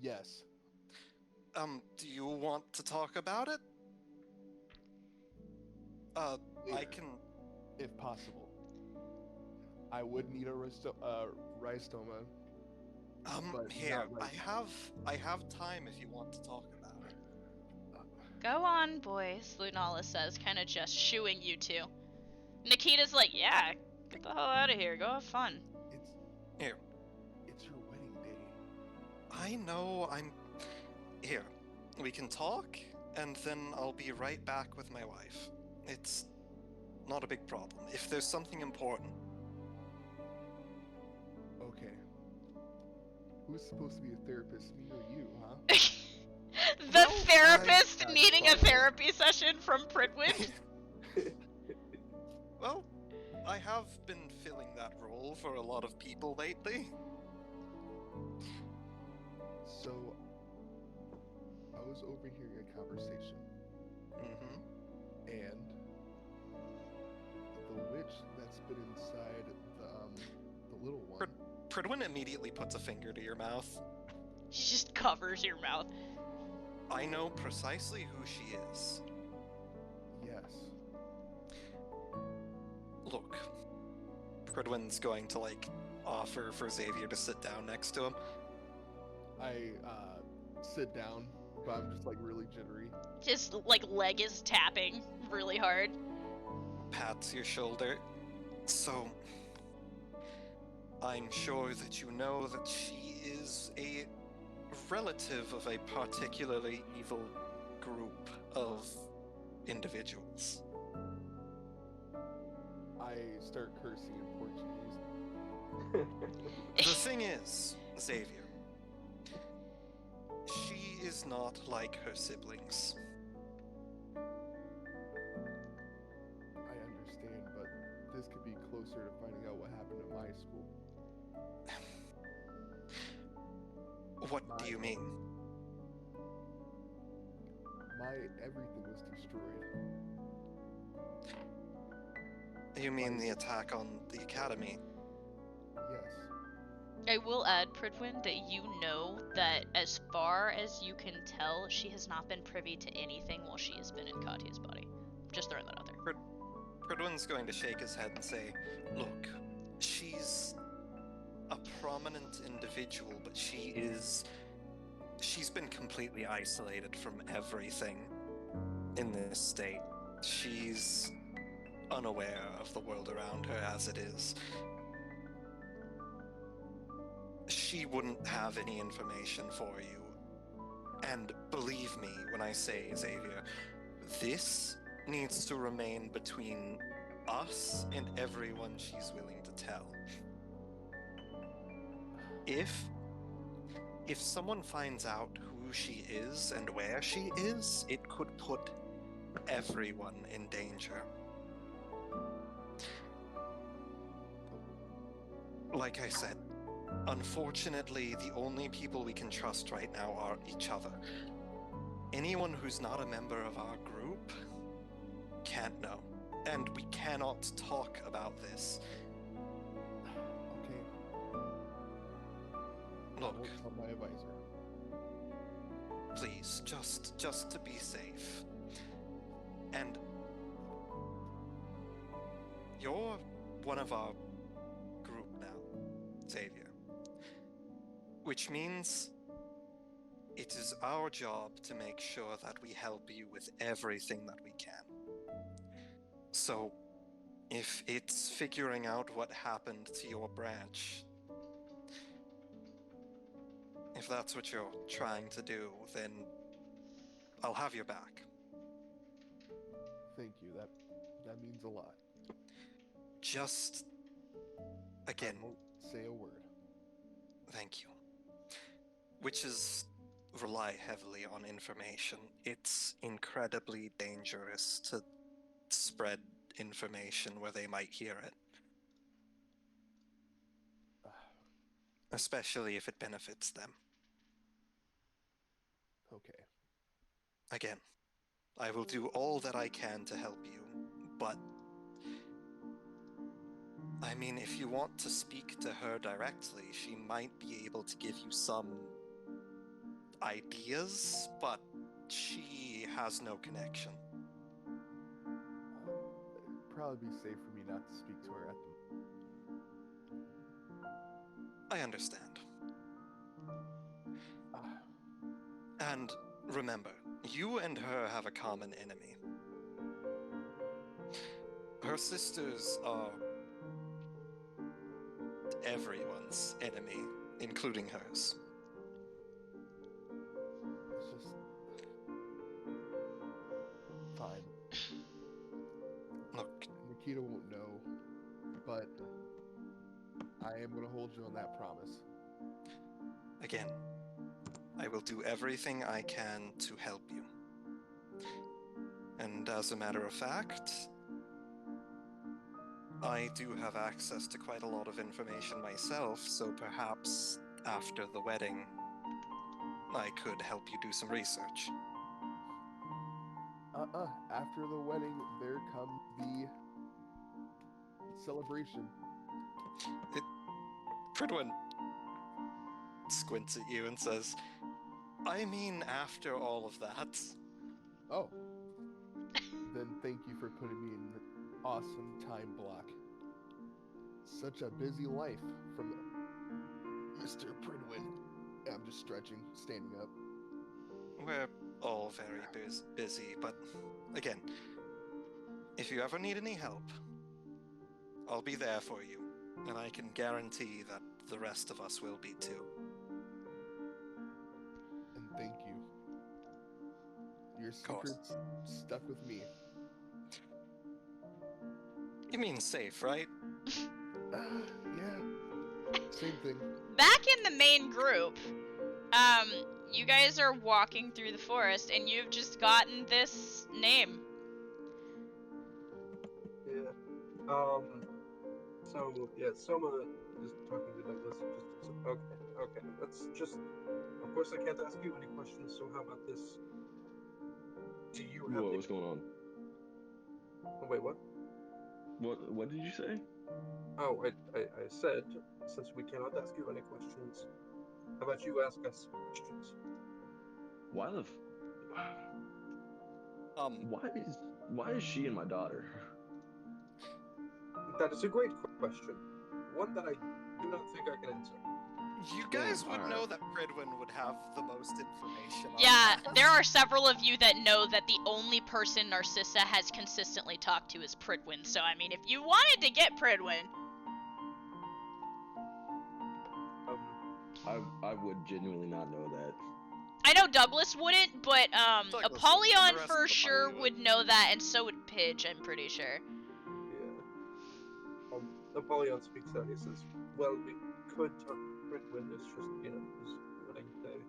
Yes. Do you want to talk about it? I Later, can. if possible. I would need a rhizostoma. But Here, not right I have time if you want to talk about it. Go on, boys, Lunala says, kind of just shooing you two. Nikita's like, yeah, get the hell out of here. Go have fun. It's your wedding day. I know. Here. We can talk, and then I'll be right back with my wife. It's not a big problem. If there's something important. Okay. Who's supposed to be a therapist, me or you, huh? The Well, therapist that's needing a fine. therapy session from Pridwin. Well, I have been filling that role for a lot of people lately. So, I was overhearing a conversation, Mm-hmm. and the witch that's been inside the little one. Pridwin immediately puts a finger to your mouth. She just covers your mouth. I know precisely who she is. Yes. Look, Pridwin's going to, offer for Xavier to sit down next to him. I sit down, but I'm just really jittery. His, leg is tapping really hard. Pats your shoulder. So, I'm sure that you know that she is a relative of a particularly evil group of individuals. I start cursing in Portuguese. The thing is, Xavier, she is not like her siblings. I understand, but this could be closer to finding out what happened at my school. What do you mean? My everything was destroyed. You mean the attack on the academy? Yes. I will add, Pridwin, that you know that as far as you can tell, she has not been privy to anything while she has been in Katya's body. Just throwing that out there. Pridwin's going to shake his head and say, look, she's a prominent individual, but she's been completely isolated from everything in this state. She's unaware of the world around her as it is. She wouldn't have any information for you. And believe me when I say, Xavier, this needs to remain between us and everyone she's willing to tell. If someone finds out who she is and where she is, it could put everyone in danger. Like I said, unfortunately, the only people we can trust right now are each other. Anyone who's not a member of our group can't know. And we cannot talk about this. Okay. I Look, will tell my advisor. please, just to be safe. And you're one of our group now, Xavier. Which means it is our job to make sure that we help you with everything that we can. So, if it's figuring out what happened to your branch, if that's what you're trying to do, then I'll have your back. Thank you. That means a lot. Just, again, I won't say a word. thank you. Witches rely heavily on information. It's incredibly dangerous to spread information where they might hear it. Especially if it benefits them. Okay. Again, I will do all that I can to help you, but I mean, if you want to speak to her directly, she might be able to give you some ideas, but she has no connection. It'd probably be safe for me not to speak to her at the I understand. Ah, And remember, you and her have a common enemy. Her sisters are everyone's enemy, including hers. it's just fine. Look, Nikita won't know, but I am gonna hold you on that promise. again, I will do everything I can to help you. And as a matter of fact, I do have access to quite a lot of information myself, so perhaps after the wedding, I could help you do some research. After the wedding, there comes the celebration. Pridwin squints at you and says, I mean after all of that. Oh. Then thank you for putting me in an awesome time block. Such a busy life from Mr. Pridwin. I'm just stretching, standing up. We're all very busy, but again, if you ever need any help, I'll be there for you, and I can guarantee that the rest of us will be too. And thank you. Your course. secret's stuck with me. You mean safe, right? Yeah. Same thing. Back in the main group, you guys are walking through the forest and you've just gotten this name. Yeah. So yeah, Soma is talking to Douglas. Okay. Let's just. Of course, I can't ask you any questions. So how about this? Do you have What's going on? Oh, wait, what? What did you say? Oh, I said since we cannot ask you any questions, how about you ask us questions? Why the? Why is she and my daughter? That is a great question. One that I do not think I can answer. You guys Damn, would alright. know that Pridwin would have the most information on Yeah, that. there are several of you that know that the only person Narcissa has consistently talked to is Pridwin. So, I mean, if you wanted to get Pridwin, I would genuinely not know that. I know Douglas wouldn't, but Douglas would, and Apollyon the rest for of the sure party would know that, and so would Pidge, I'm pretty sure. Yeah. Apollyon speaks out. He says, "Well, we could talk to Pridwin. It's just his wedding day."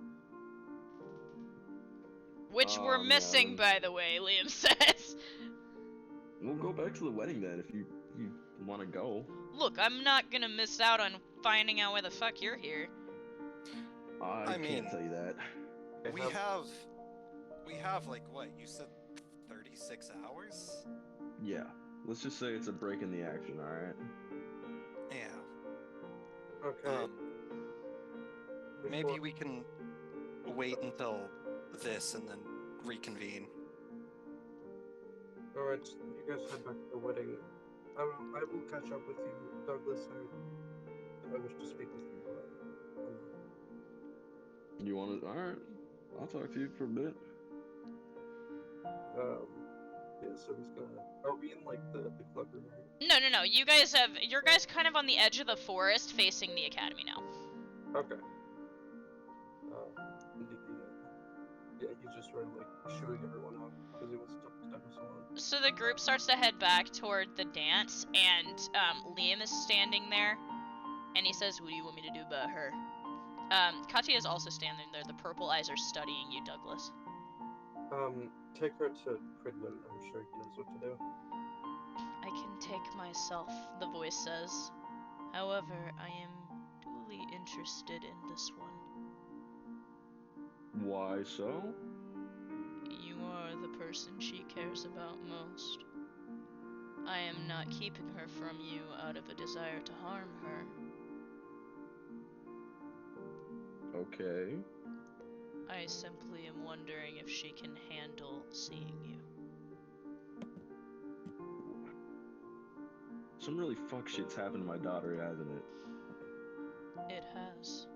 Which we're Yeah, missing, then by the way, Liam says. we'll go back to the wedding then if you want to go. Look, I'm not gonna miss out on finding out why the fuck you're here. I mean, can't tell you that. we have like what you said, 36 hours. Yeah, let's just say it's a break in the action. All right. Yeah. Okay. Maybe we can wait until this and then reconvene. All right, you guys head back to the wedding. I will catch up with you, Douglas. I wish to speak with you. You want to? All right. I'll talk to you for a bit. Yeah. So he's gonna. Are we in like the club room? No. You're guys kind of on the edge of the forest, facing the academy now. Okay. Yeah, he's just sort of like shooing everyone out because he wants to talk to Douglas alone. So the group starts to head back toward the dance, and Liam is standing there, and he says, "What do you want me to do about her?" Katya is also standing there. The purple eyes are studying you, Douglas. Take her to Pridwin. I'm sure he knows what to do. I can take myself, the voice says. However, I am duly interested in this one. Why so? You are the person she cares about most. I am not keeping her from you out of a desire to harm her. Okay. I simply am wondering if she can handle seeing you. Some really fuck shit's happened to my daughter, hasn't it? It has.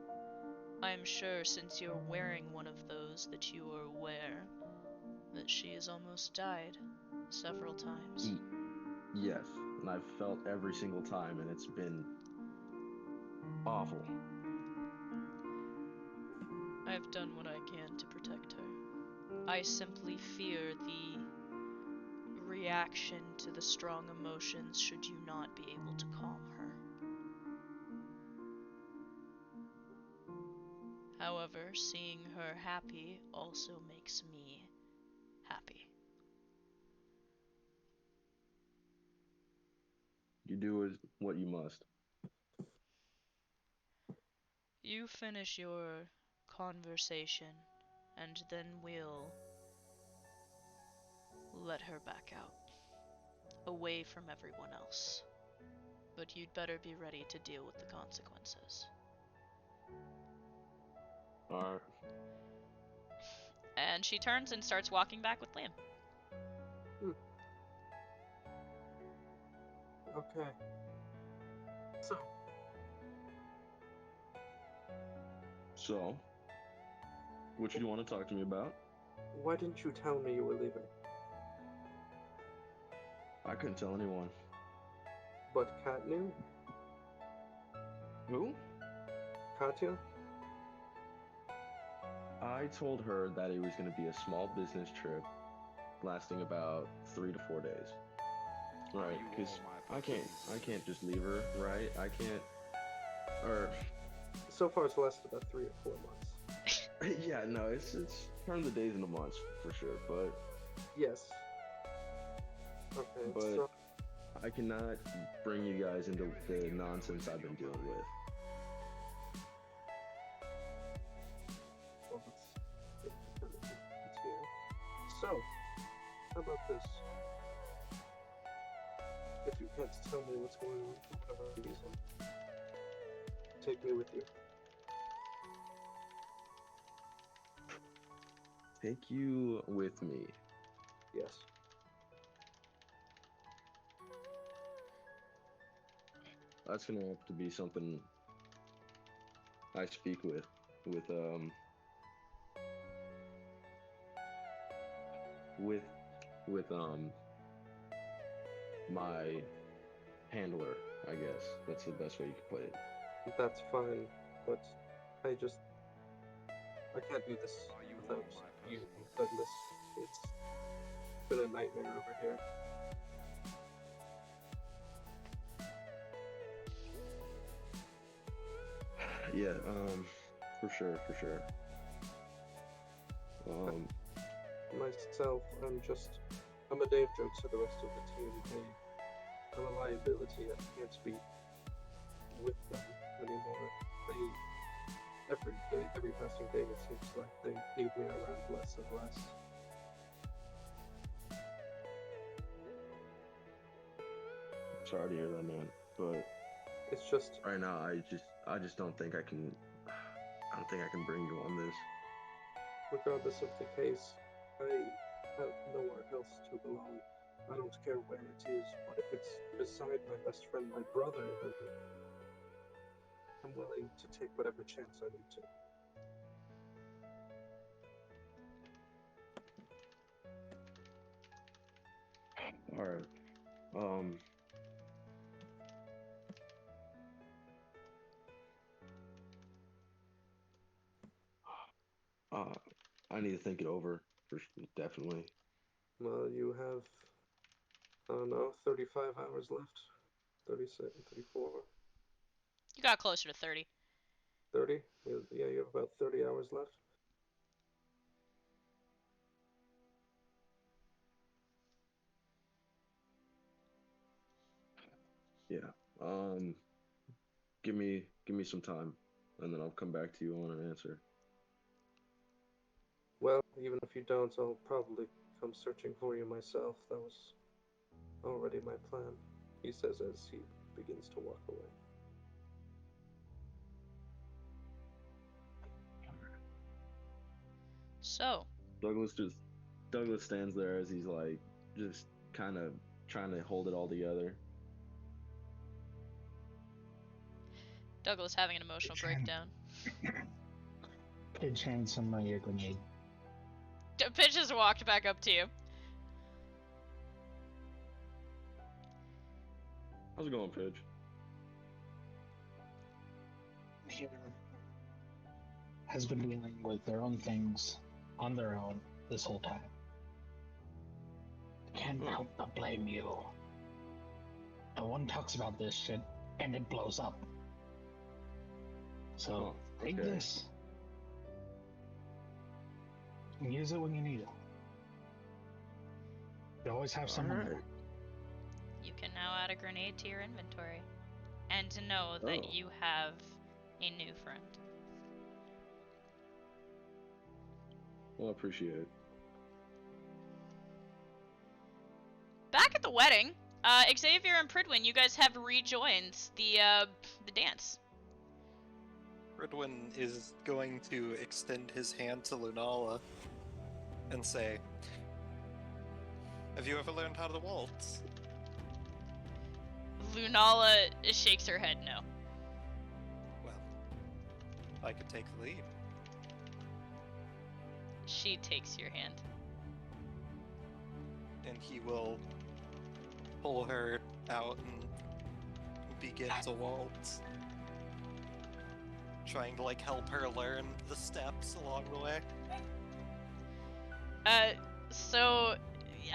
I'm sure since you're wearing one of those that you are aware that she has almost died several times. Yes, and I've felt every single time, and it's been awful. I've done what I can to protect her. I simply fear the reaction to the strong emotions should you not be able to calm her. However, seeing her happy also makes me happy. You do what you must. You finish your conversation, and then we'll let her back out, away from everyone else. But you'd better be ready to deal with the consequences. Alright. And she turns and starts walking back with Liam. Okay. So, what you want to talk to me about? Why didn't you tell me you were leaving? I couldn't tell anyone. But Kat knew? Who? Katya? I told her that it was going to be a small business trip lasting about 3 to 4 days. Right, because I can't just leave her, right? I can't, So far it's lasted about 3 or 4 months. yeah, no, it's turned the days into months for sure, but Yes. Okay, But- so I cannot bring you guys into the nonsense I've been dealing with. Well, it's here. So, how about this? If you can't tell me what's going on for whatever reason, take me with you. Take you with me. Yes. That's gonna have to be something I speak with with my handler, I guess. That's the best way you could put it. That's fine, but I can't do this without you, Douglas. It's been a nightmare over here. Yeah, for sure. Myself, I'm a danger to the rest of the team. I'm a liability. I can't be with them anymore. Every passing day, it seems like they leave me around less and less. I'm sorry to hear that, man. But It's just right now, I just don't think I can. I don't think I can bring you on this. regardless of the case, I have nowhere else to belong. I don't care where it is, but if it's beside my best friend, my brother, then I'm willing to take whatever chance I need to. All right. I need to think it over. Definitely. Well, you have, I don't know, 35 hours left. 36, 34, You got closer to 30. 30? Yeah, you have about 30 hours left. Yeah. Give me some time, and then I'll come back to you on an answer. Well, even if you don't, I'll probably come searching for you myself. That was already my plan, he says as he begins to walk away. So, Douglas stands there as he's like just kind of trying to hold it all together. Douglas having an emotional breakdown. Kid hands somebody a grenade. Pitch has walked back up to you. How's it going, Pidge? Here has been dealing with their own things on their own this whole time. I can't help but blame you. No one talks about this shit, and it blows up. So, take okay. this. And use it when you need it. You always have someone Alright. there. You can now add a grenade to your inventory. And to know that Oh. you have a new friend. Well, I appreciate it. Back at the wedding, Xavier and Pridwin, you guys have rejoined the dance. Ridwin is going to extend his hand to Lunala and say, "Have you ever learned how to waltz?" Lunala shakes her head no. Well, I could take the lead. She takes your hand. And he will pull her out and begin to waltz. Trying to, like, help her learn the steps along the way. So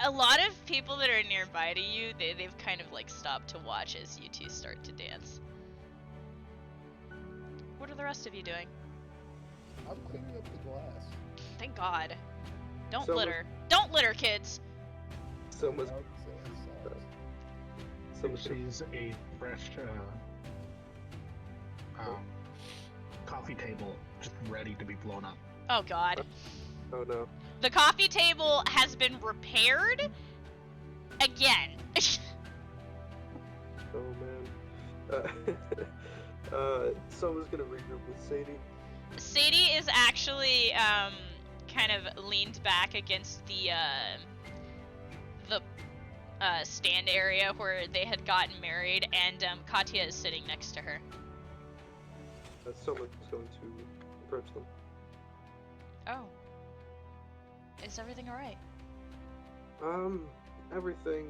a lot of people that are nearby to you, they've kind of like stopped to watch as you two start to dance. What are the rest of you doing? I'm cleaning up the glass. Thank God. Don't So litter. Don't litter, kids. Soma's Out, so Someone's gonna... sees a fresh coffee table just ready to be blown up. Oh god. Oh no. The coffee table has been repaired again. Oh man. Someone's gonna regroup with Sadie. Sadie is actually kind of leaned back against the stand area where they had gotten married, and Katya is sitting next to her. Someone's going to approach them. Oh. Is everything alright? Everything,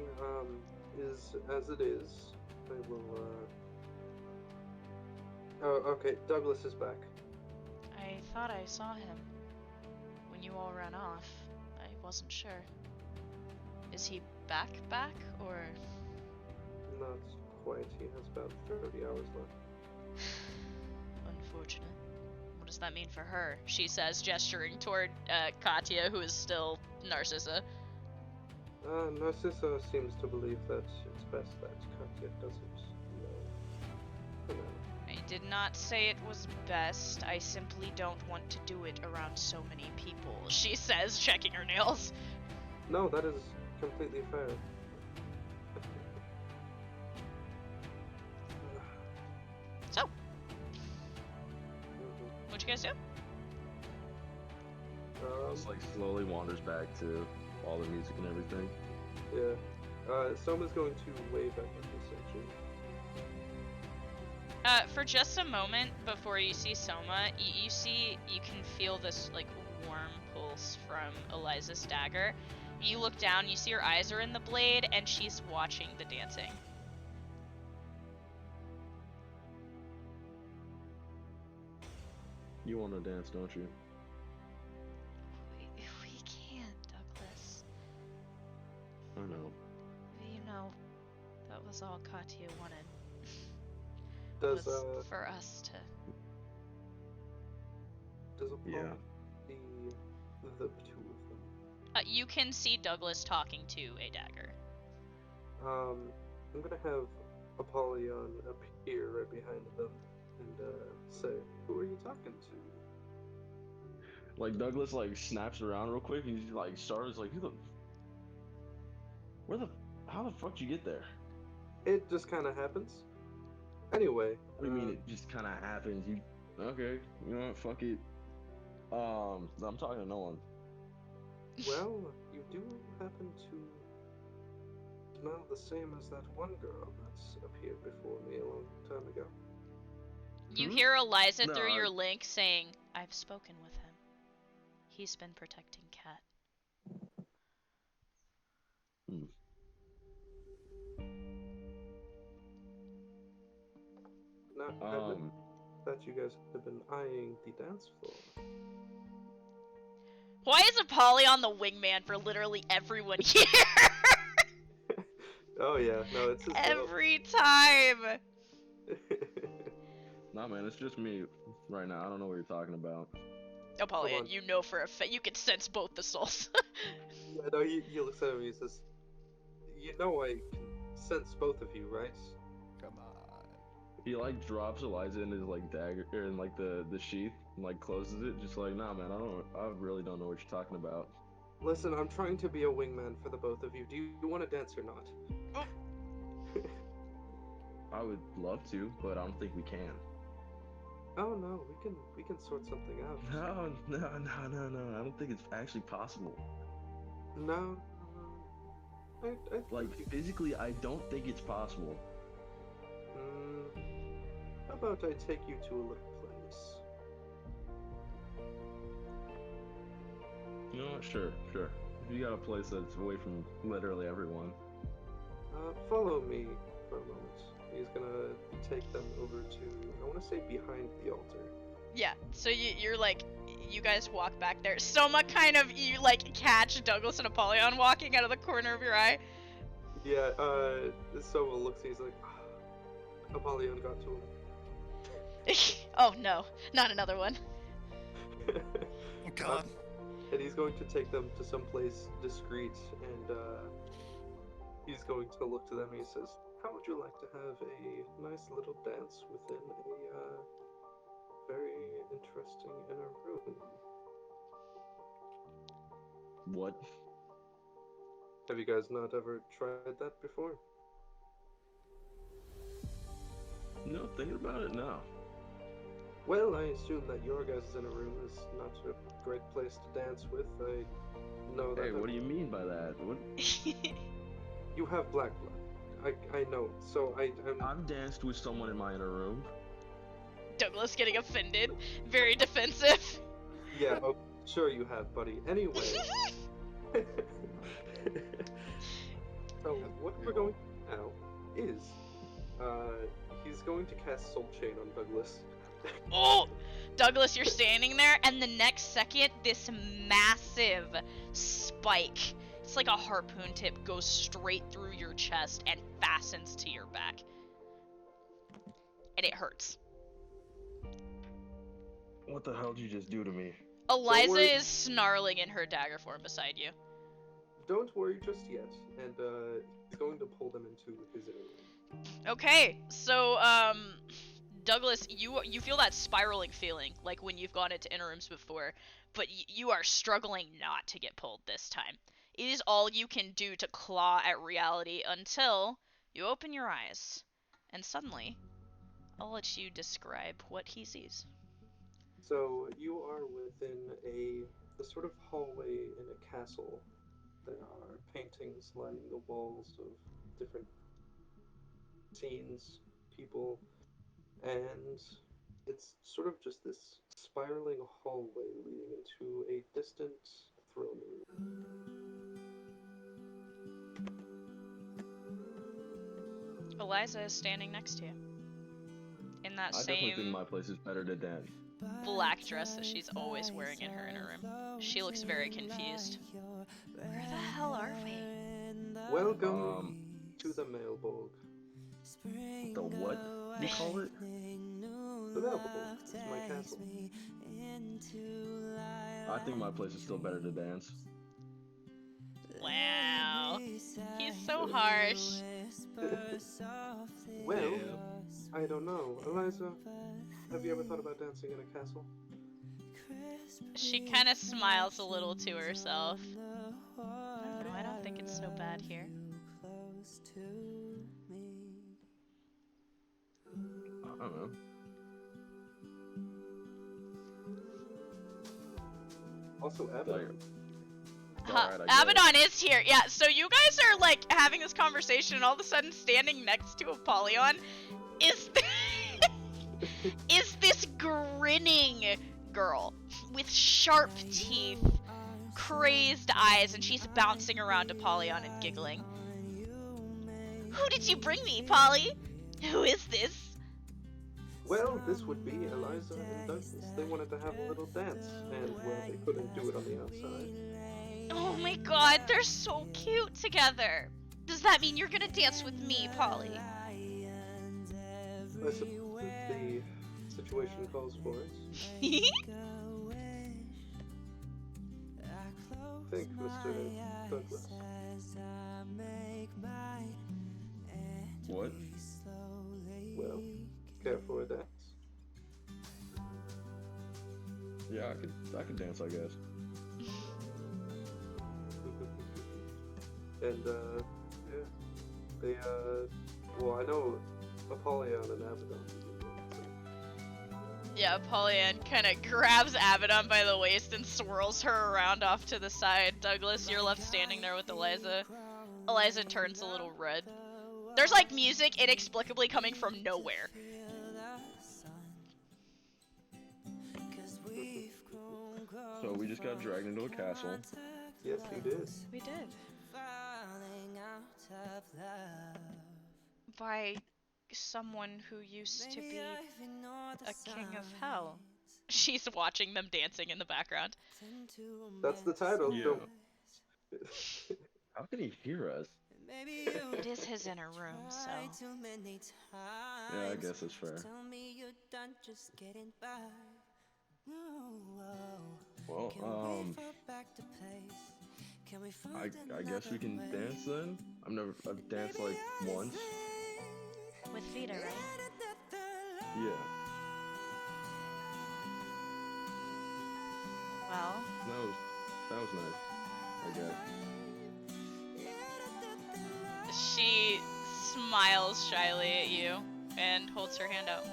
is as it is. I will, Oh, okay, Douglas is back. I thought I saw him when you all ran off. I wasn't sure. Is he back, or? Not quite, he has about 30 hours left. Unfortunate. What does that mean for her? She says, gesturing toward Katya, who is still Narcissa. Narcissa seems to believe that it's best that Katya doesn't know. For now. I did not say it was best. I simply don't want to do it around so many people, she says, checking her nails. No, that is completely fair. So, Mhm. what'd you guys do? Just like slowly wanders back to all the music and everything. Yeah. Soma's going to wave at her section. For just a moment before you see Soma, you can feel this like warm pulse from Eliza's dagger. You look down, you see her eyes are in the blade, and she's watching the dancing. You want to dance, don't you? We can't, Douglas. I know. You know, that was all Katya wanted. Does Was for us to. does Apollo Yeah. see the two of them? You can see Douglas talking to a dagger. I'm gonna have Apollyon appear right behind them and say, "Who are you talking to?" Like Douglas like snaps around real quick and he's like starts like how the fuck did you get there? It just kind of happens. Anyway. What do you mean it just kind of happens? Okay, you know what? Fuck it. I'm talking to no one. Well, you do happen to smell the same as that one girl that's appeared before me a long time ago. You hear Eliza No, through your link saying, "I've spoken with him. He's been protecting Kat." Now, I meant that you guys have been eyeing the dance floor. Why is Apollyon the wingman for literally everyone here? Oh yeah, no, it's his Every time. Nah, man, it's just me right now. I don't know what you're talking about. Apollyon, on. you know for a fact you can sense both the souls. Yeah, no, he looks at him and he says, "You know I can sense both of you, right?" Come on. He like drops Eliza in his like dagger or in like the sheath and like closes it, just like, nah, man, I really don't know what you're talking about. Listen, I'm trying to be a wingman for the both of you. Do you want to dance or not? I would love to, but I don't think we can. Oh no, we can sort something out. No. I don't think it's actually possible. No, I Like think you... physically, I don't think it's possible. How about I take you to a little place? You know what? Sure. If you got a place that's away from literally everyone. Follow me for a moment. He's gonna take them over to, I want to say, behind the altar. Yeah, so you're like, you guys walk back there. Soma kind of, you like catch Douglas and Apollyon walking out of the corner of your eye. Yeah, Soma looks and he's like, Apollyon got to him. Oh no, not another one. God. And he's going to take them to some place discreet, and he's going to look to them and he says, how would you like to have a nice little dance within a very interesting inner room? What? Have you guys not ever tried that before? No, thinking about it now. Well, I assume that your guys' inner room is not a great place to dance with. I know that. Hey, what do you mean by that? What? You have black blood. I know. So I'm. I've danced with someone in my inner room. Douglas getting offended, very defensive. Yeah, oh, sure you have, buddy. Anyway. So what we're going to do now is, he's going to cast Soul Chain on Douglas. Oh! Douglas, you're standing there, and the next second, this massive spike, it's like a harpoon tip, goes straight through your chest and fastens to your back. And it hurts. What the hell did you just do to me? Eliza worry. is snarling in her dagger form beside you. Don't worry just yet, and he's going to pull them into his inner room. Okay, so, Douglas, you feel that spiraling feeling, like when you've gone into inner rooms before, but you are struggling not to get pulled this time. It is all you can do to claw at reality until you open your eyes, and suddenly, I'll let you describe what he sees. So you are within the sort of hallway in a castle. There are paintings lining the walls of different scenes, people, and it's sort of just this spiraling hallway leading into a distant throne room. Eliza is standing next to you. In that I definitely think same my place is better to dance. black dress that she's always wearing in her inner room. She looks very confused. Where the hell are we? Welcome to the Mailborg. The what you call it? The Mailborg is my castle. I think my place is still better to dance. Wow. He's so harsh. Well, I don't know. Eliza, have you ever thought about dancing in a castle? She kind of smiles a little to herself. I don't know, I don't think it's so bad here. I don't know. Also, Abaddon. Alright, I guess. Abaddon is here. Yeah, so you guys are like having this conversation and all of a sudden standing next to Apollyon is is this grinning girl with sharp teeth, crazed eyes, and she's bouncing around Apollyon and giggling. Who did you bring me, Polly? Who is this? Well, this would be Eliza and Douglas. They wanted to have a little dance, and well, they couldn't do it on the outside. Oh my god, they're so cute together. Does that mean you're gonna dance with me, Polly? I suppose if the situation calls for it. Think, Mr. Douglas. What? Well, care for a dance? Yeah, I could dance, I guess. And, yeah. They, well, I know Apollyon and Abaddon. Yeah, Apollyon kind of grabs Abaddon by the waist and swirls her around off to the side. Douglas, you're left standing there with Eliza. Eliza turns a little red. There's like music inexplicably coming from nowhere. So we just got dragged into a castle. Yes, you did. We did. By someone who used to be a king of hell. She's watching them dancing in the background. That's the title. Yeah. Don't... How can he hear us? It is his inner room, so. Yeah, I guess that's fair. Well, I guess we can dance then? I've danced like once. With Vita, right? Yeah. Well, That was nice. I guess. she smiles shyly at you and holds her hand out.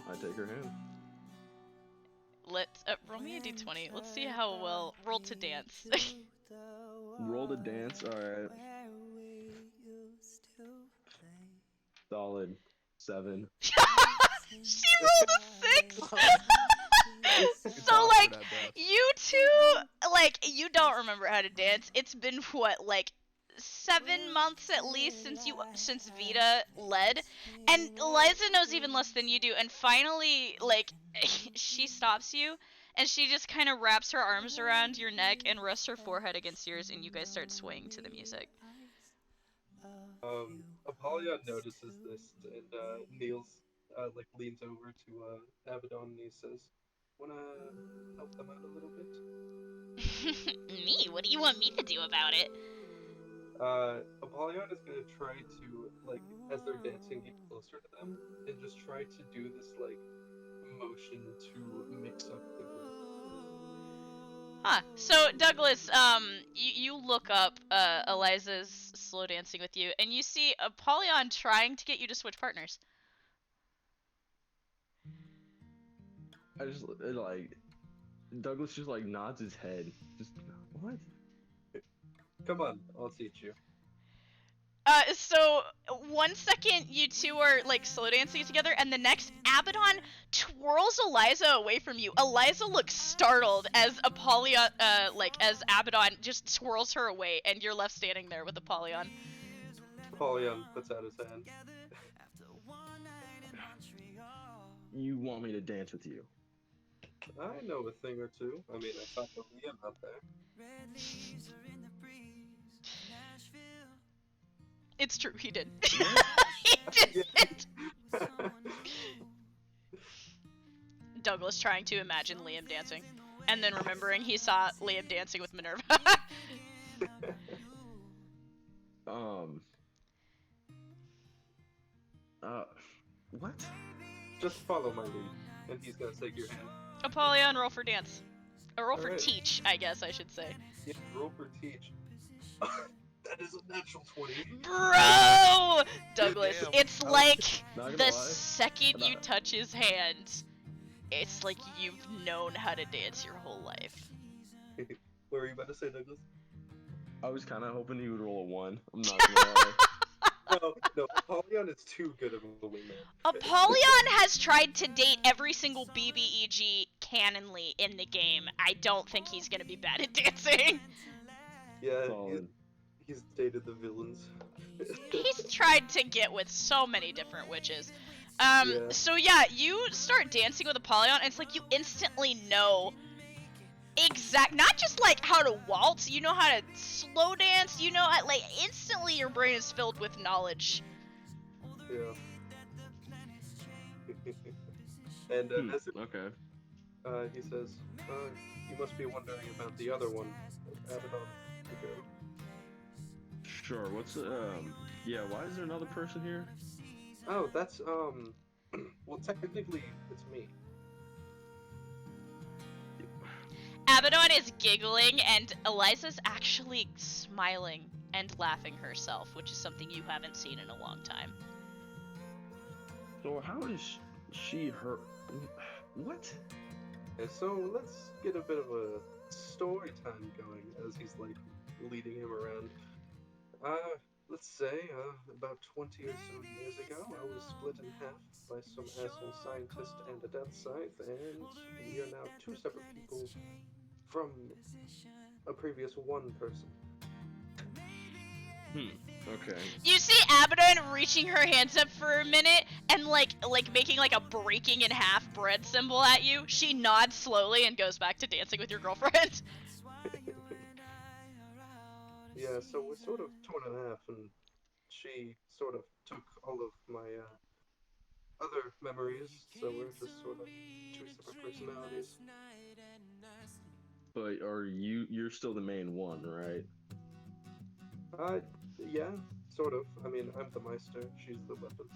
I take her hand. Let's roll me a d20. Let's see how well roll to dance. Roll the dance. All right. Solid 7. She rolled a 6. So like you two, like you don't remember how to dance. It's been what, like 7 months at least since Vita led, and Eliza knows even less than you do. And finally, like she stops you, and she just kind of wraps her arms around your neck and rests her forehead against yours, and you guys start swaying to the music. Apollyon notices this and kneels, like leans over to Abaddon and he says, "Wanna help them out a little bit?" Me? What do you want me to do about it? Apollyon is gonna try to, like, as they're dancing, get closer to them and just try to do this, like, motion to mix up the group. Huh. So Douglas, you look up Eliza's slow dancing with you, and you see Apollyon trying to get you to switch partners. I just like Douglas just like nods his head. Just what? Come on, I'll teach you. So 1 second you two are like slow dancing together, and the next Abaddon twirls Eliza away from you. Eliza looks startled as Apollyon, as Abaddon just twirls her away, and you're left standing there with Apollyon. Apollyon puts out his hand. You want me to dance with you? I know a thing or two. I mean, I thought the Liam out there. It's true, he did. He did. Douglas trying to imagine Liam dancing, and then remembering he saw Liam dancing with Minerva. What? Just follow my lead, and he's gonna take your hand. Apollyon, roll for dance. Or roll for Alright. teach, I guess I should say. Yeah, roll for teach. That is a natural 20. Bro! Douglas, Damn. it's like Not gonna the lie. second you touch his hand, it's like you've known how to dance your whole life. What were you about to say, Douglas? I was kind of hoping he would roll a 1. I'm not gonna lie. No, Apollyon is too good of a wingman. Apollyon has tried to date every single BBEG canonly in the game. I don't think he's gonna be bad at dancing. Yeah, Solid. he's dated the villains. He's tried to get with so many different witches. Yeah. So yeah, you start dancing with Apollyon, and it's like you instantly know not just like how to waltz, you know how to slow dance, you know how, like instantly your brain is filled with knowledge. Yeah. And as Okay. he says, you must be wondering about the other one, Abaddon, the girl. Sure. What's yeah? Why is there another person here? Oh, that's well, technically it's me. Abaddon is giggling, and Eliza's actually smiling and laughing herself, which is something you haven't seen in a long time. So how is she her? What? Okay, so let's get a bit of a story time going as he's like leading him around. Let's say about 20 or so years ago, I was split in half by some asshole scientist and a death scythe, and we are now two separate people from a previous one person. Okay. You see Abaddon reaching her hands up for a minute and like making like a breaking in half bread symbol at you. She nods slowly and goes back to dancing with your girlfriend. Yeah, so we're sort of torn in half, and she sort of took all of my other memories, so we're just sort of two separate personalities. But you're still the main one, right? Yeah, Sort of. I mean, I'm the Meister. She's the weapon.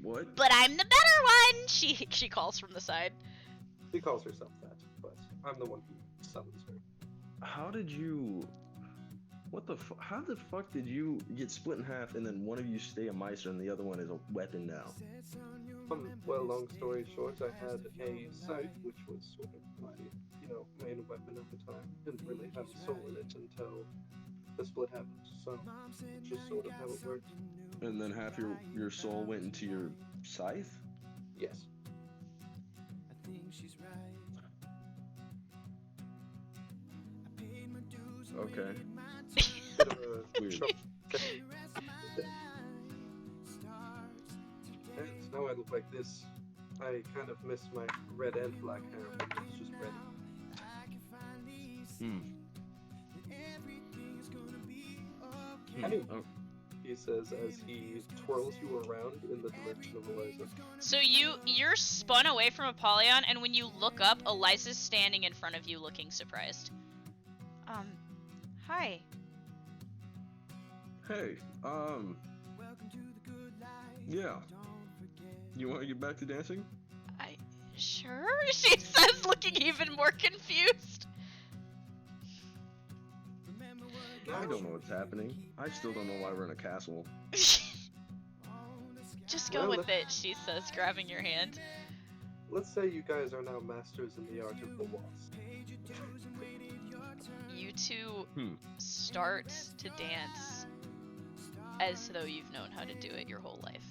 What? But I'm the better one! She calls from the side. She calls herself that, but I'm the one who summons her. How did you? What the? How the fuck did you get split in half and then one of you stay a Meister and the other one is a weapon now? Well, long story short, I had a scythe, which was sort of my, main weapon at the time. Didn't really have a soul in it until the split happened, so it's just sort of how it worked. And then half your soul went into your scythe? Yes. Okay. Bit of a Weird. shock. And now I look like this. I kind of miss my red and black hair, but it's just red. Anyway, Oh, he says as he twirls you around in the direction of Eliza. So you're spun away from Apollyon, and when you look up, Eliza's standing in front of you looking surprised. Hi. hey, yeah. You want to get back to dancing? Sure? She says, looking even more confused. I don't know what's happening. I still don't know why we're in a castle. Just go with it, she says, grabbing your hand. Let's say you guys are now masters in the art of the waltz. You two start to dance as though you've known how to do it your whole life.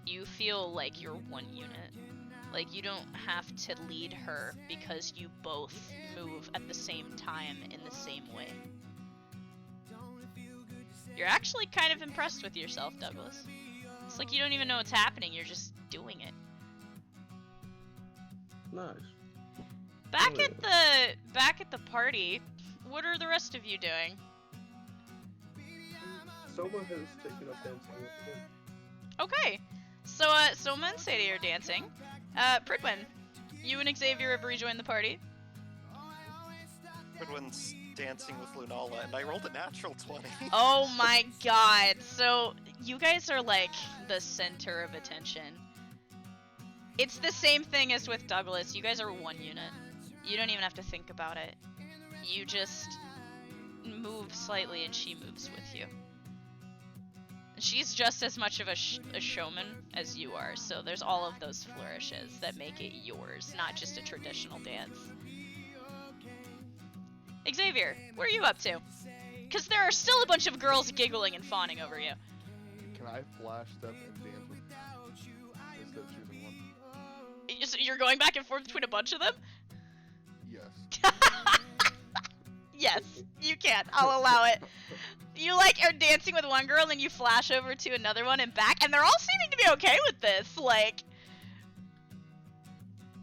You feel like you're one unit. Like, you don't have to lead her because you both move at the same time in the same way. You're actually kind of impressed with yourself, Douglas. It's like you don't even know what's happening, you're just doing it. Nice. Back at the party, what are the rest of you doing? Soma has taken up dancing with him. Okay. So Soma and Sadie are dancing. Pridwin, you and Xavier have rejoined the party. Pridwin's dancing with Lunala, and I rolled a natural 20. Oh my god. So you guys are like the center of attention. It's the same thing as with Douglas. You guys are one unit. You don't even have to think about it. You just move slightly and she moves with you. She's just as much of a showman as you are, so there's all of those flourishes that make it yours, not just a traditional dance. Xavier, what are you up to? Because there are still a bunch of girls giggling and fawning over you. Can I flash step and dance with instead of choosing one? You're going back and forth between a bunch of them? Yes. Yes, you can. I'll allow it. You are dancing with one girl and then you flash over to another one and back, and they're all seeming to be okay with this. Like,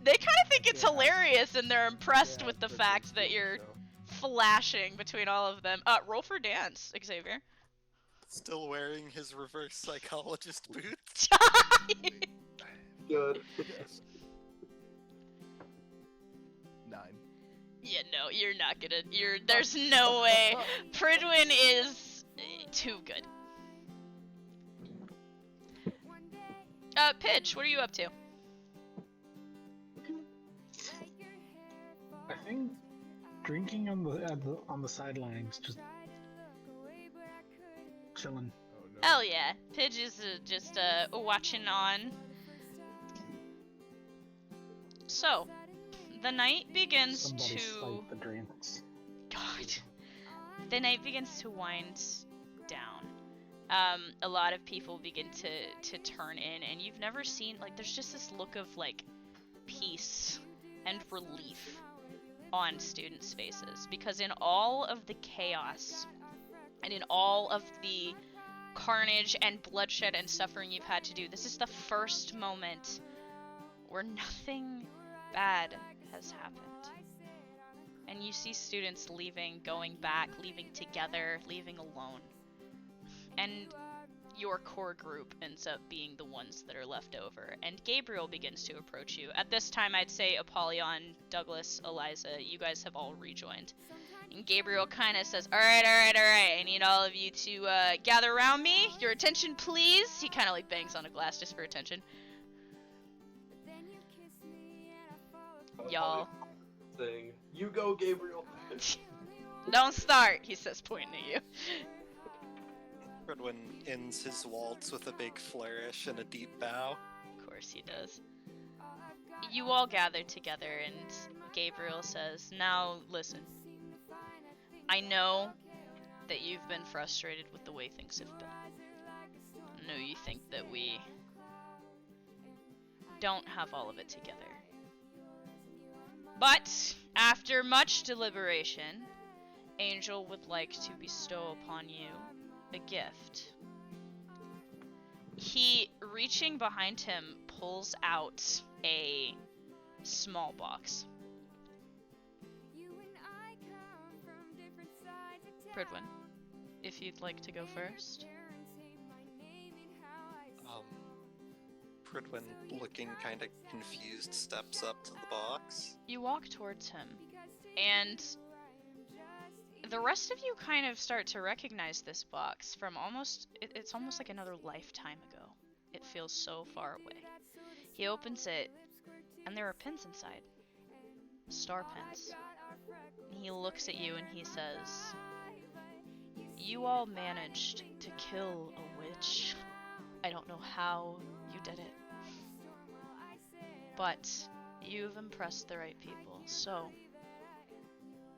they kind of think it's hilarious and they're impressed with the fact that you're flashing between all of them. Roll for dance, Xavier. Still wearing his reverse psychologist boots. Good. Yes. 9. Yeah, no, you're not gonna. There's no way. Pridwin is too good. Pitch, what are you up to? I think drinking on the sidelines, just chilling. Oh no. Hell yeah, Pidge is just watching on. So, the night begins Somebody to. cite the drinks. God. The night begins to wind down. A lot of people begin to turn in, and you've never seen, there's just this look of, peace and relief on students' faces. Because in all of the chaos, and in all of the carnage and bloodshed and suffering you've had to do, this is the first moment where nothing bad has happened. And you see students leaving, going back, leaving together, leaving alone. And your core group ends up being the ones that are left over. And Gabriel begins to approach you. At this time, I'd say Apollyon, Douglas, Eliza, you guys have all rejoined. And Gabriel kind of says, alright, I need all of you to gather around me. Your attention, please. He kind of like bangs on a glass just for attention. Y'all. Saying, you go, Gabriel. Don't start, he says, pointing at you. Fredwin ends his waltz with a big flourish and a deep bow. Of course he does. You all gather together, and Gabriel says, now listen. I know that you've been frustrated with the way things have been. I know you think that we don't have all of it together. But, after much deliberation, Angel would like to bestow upon you a gift. He, reaching behind him, pulls out a small box. Pridwin, if you'd like to go first. Pridwin, looking kind of confused, steps up to the box. You walk towards him, and the rest of you kind of start to recognize this box from it's almost like another lifetime ago. It feels so far away. He opens it, and there are pins inside. Star pins. And he looks at you and he says, you all managed to kill a witch. I don't know how you did it. But you've impressed the right people, so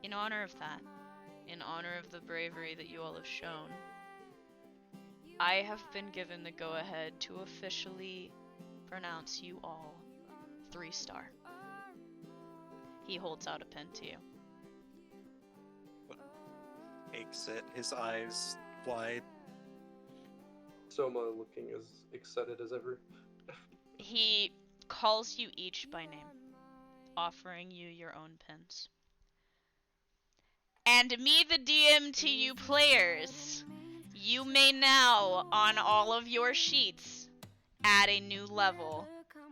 in honor of that, in honor of the bravery that you all have shown, I have been given the go-ahead to officially pronounce you all 3-star. He holds out a pin to you. Takes it, his eyes wide. Soma looking as excited as ever. He calls you each by name, offering you your own pins. And me, the DM, to you players, you may now, on all of your sheets, add a new level.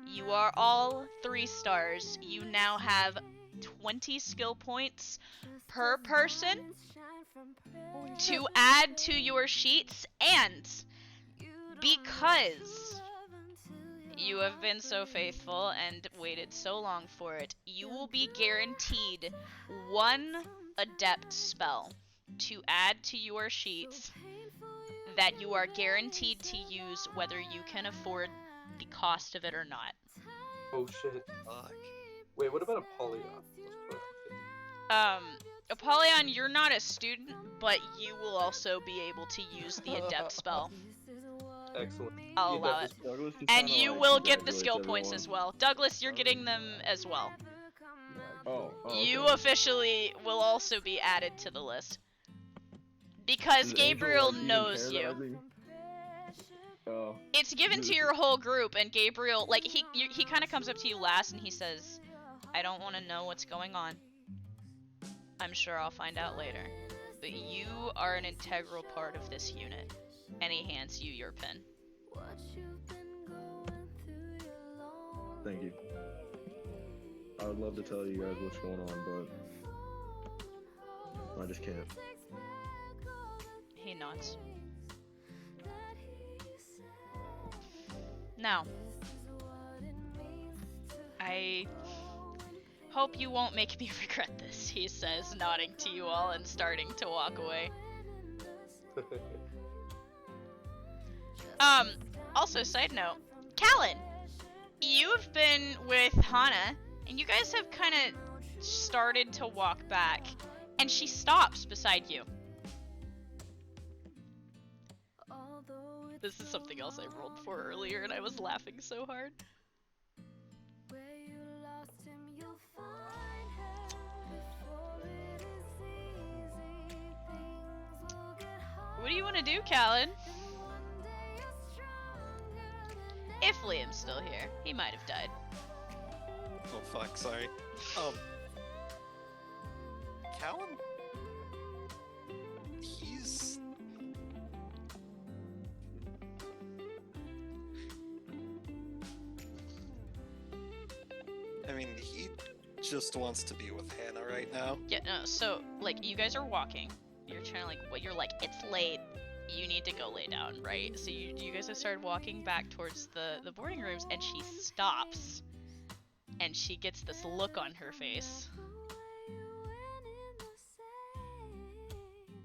You are all 3 stars. You now have 20 skill points per person to add to your sheets, and because you have been so faithful and waited so long for it, you will be guaranteed 1 adept spell to add to your sheets that you are guaranteed to use whether you can afford the cost of it or not. Oh shit. Fuck. Wait, what about Apollyon? Apollyon, you're not a student, but you will also be able to use the adept spell. Excellent. I'll allow it. And you will get the skill points as well. Douglas, you're getting them as well. Oh, You okay. officially will also be added to the list. Because Does Angel, Gabriel like, even knows care that you. I'd be- Oh. It's given to your whole group, and Gabriel, like, he kind of comes up to you last and he says, I don't want to know what's going on. I'm sure I'll find out later. But you are an integral part of this unit. And he hands you your pin. Thank you. I would love to tell you guys what's going on, but I just can't. He nods. Now, I hope you won't make me regret this, he says, nodding to you all and starting to walk away. Also, side note, Callan, you've been with Hana, and you guys have kind of started to walk back, and she stops beside you. This is something else I rolled for earlier, and I was laughing so hard. What do you want to do, Callan? If Liam's still here. He might have died. Oh fuck, sorry. Callum? He's... I mean, he just wants to be with Hannah right now. Yeah, no, so, like, you guys are walking. You're trying to, like, you're like, it's late. You need to go lay down, right? So you guys have started walking back towards the boarding rooms, and she stops. And she gets this look on her face.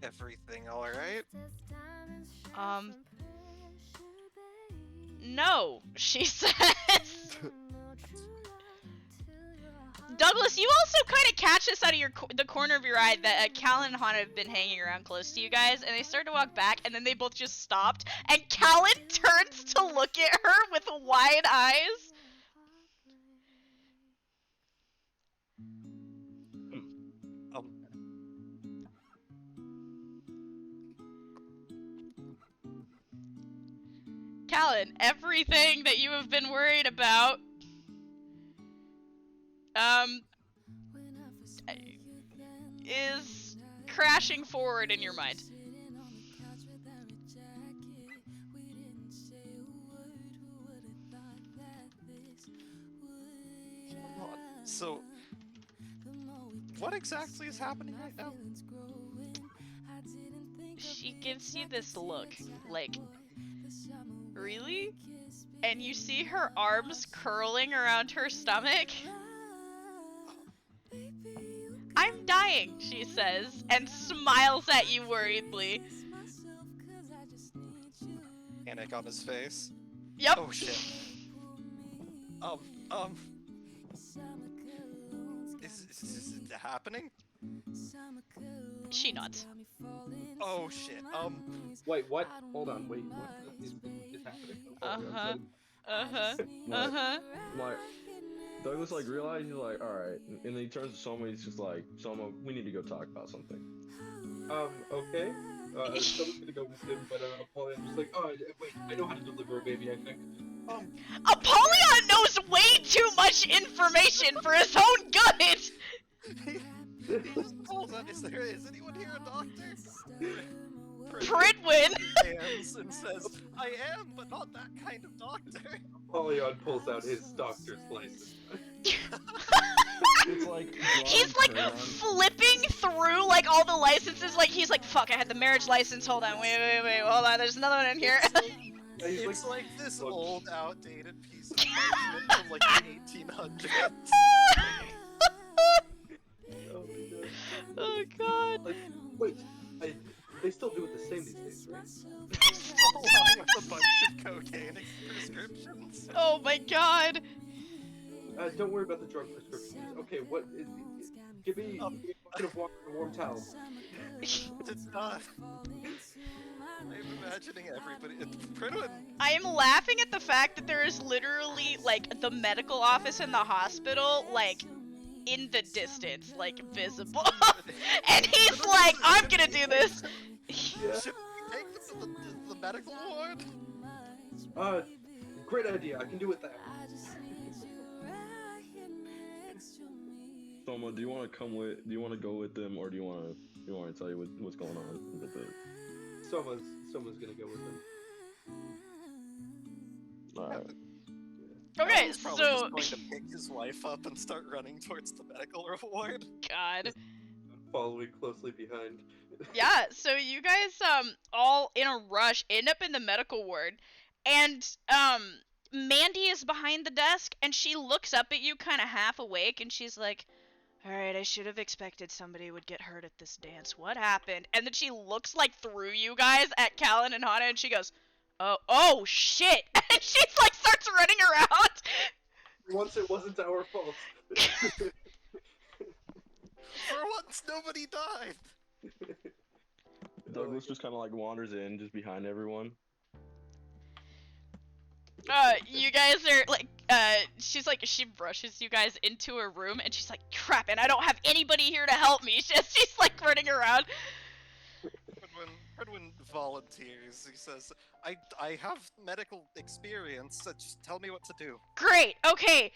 Everything alright? No, she says. Douglas, you also kind of catch this out of the corner of your eye that Callan and Hana have been hanging around close to you guys, and they start to walk back, and then they both just stopped, and Callan turns to look at her with wide eyes. Callan, everything that you have been worried about, is crashing forward in your mind. So, what exactly is happening right now? She gives you this look, like, really? And you see her arms curling around her stomach. I'm dying, she says, and smiles at you worriedly. Panic on his face. Yep. Oh shit. Is it happening? She nods. Oh shit. Wait, what? Hold on, wait, what is happening? Like, Douglas, like, realizes, he's like, alright. And then he turns to Soma, he's just like, Soma, we need to go talk about something. Okay. Someone's gonna go with him, but Apollyon's just like, oh, wait, I know how to deliver a baby, I think. Apollyon knows way too much information for his own good! He just pulls out, is anyone here a doctor? Pridwin! Hands and says, I am, but not that kind of doctor. Apollyon pulls out his doctor's license. It's like, He's like flipping through like all the licenses, like he's like, fuck, I had the marriage license, hold on, wait, hold on, there's another one in here. It's like this old, outdated piece of parchment from like the 1800s. Oh god. Like, wait, they still do it the same these days, right? Along with a bunch of cocaine prescriptions. Oh my god. Don't worry about the drug prescriptions. Okay, what is... Give me a bucket of water and a warm towel. It's not. I'm imagining everybody. Pridwin. I am laughing at the fact that there is literally like the medical office in the hospital, like in the distance, like visible. And he's like, I'm gonna do this. Should we take them to the medical ward? Great idea. I can do it there. Soma, do you want to come with? Do you want to go with them, or do you want to tell you what's going on with it? Someone's gonna go with them. All right. Okay, He's probably so just going to pick his wife up and start running towards the medical ward. God. Following closely behind. Yeah, so you guys all in a rush end up in the medical ward, and Mandy is behind the desk, and she looks up at you kind of half awake, and she's like, alright, I should have expected somebody would get hurt at this dance. What happened? And then she looks like through you guys at Callan and Hana, and she goes, oh shit! And she's like starts running around. Once it wasn't our fault. For once, nobody died. Douglas just kind of like wanders in, just behind everyone. You guys are like, she's like, she rushes you guys into a room, and she's like, crap, and I don't have anybody here to help me. She's like running around. Pridwin volunteers. He says, I have medical experience, so just tell me what to do. Great, okay,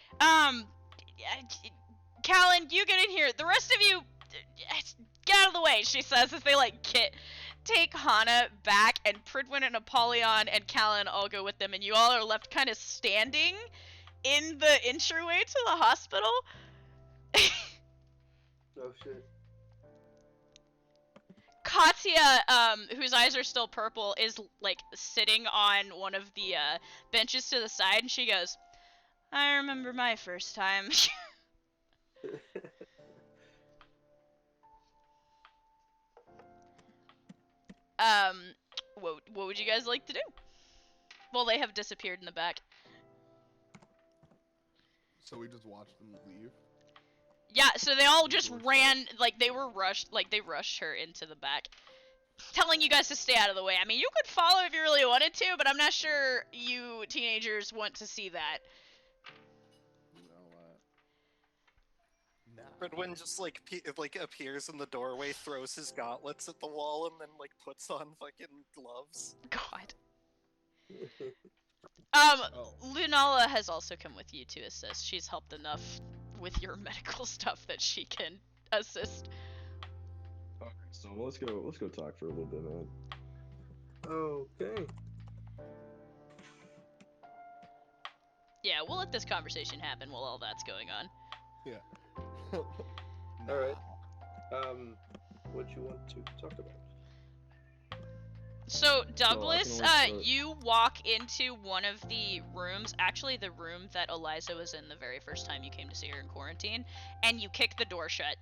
Callan, you get in here. The rest of you, get out of the way, she says, as they like take Hana back, and Pridwin and Apollyon and Callan all go with them, and you all are left kind of standing in the entryway to the hospital. Oh shit. Katya, whose eyes are still purple, is like sitting on one of the benches to the side, and she goes, "I remember my first time." What would you guys like to do? Well, they have disappeared in the back. So we just watched them leave. Yeah, so they all just Doors ran, like they were rushed, like they rushed her into the back. Telling you guys to stay out of the way. I mean, you could follow if you really wanted to, but I'm not sure you teenagers want to see that. No, Redwin just like appears in the doorway, throws his gauntlets at the wall, and then like puts on fucking gloves. God. Oh. Lunala has also come with you to assist. She's helped enough with your medical stuff that she can assist. Okay, so let's go talk for a little bit, man. Okay. Yeah, we'll let this conversation happen while all that's going on. Yeah. Alright. What you want to talk about? So, Douglas, only start- you walk into one of the rooms, actually the room that Eliza was in the very first time you came to see her in quarantine, and you kick the door shut.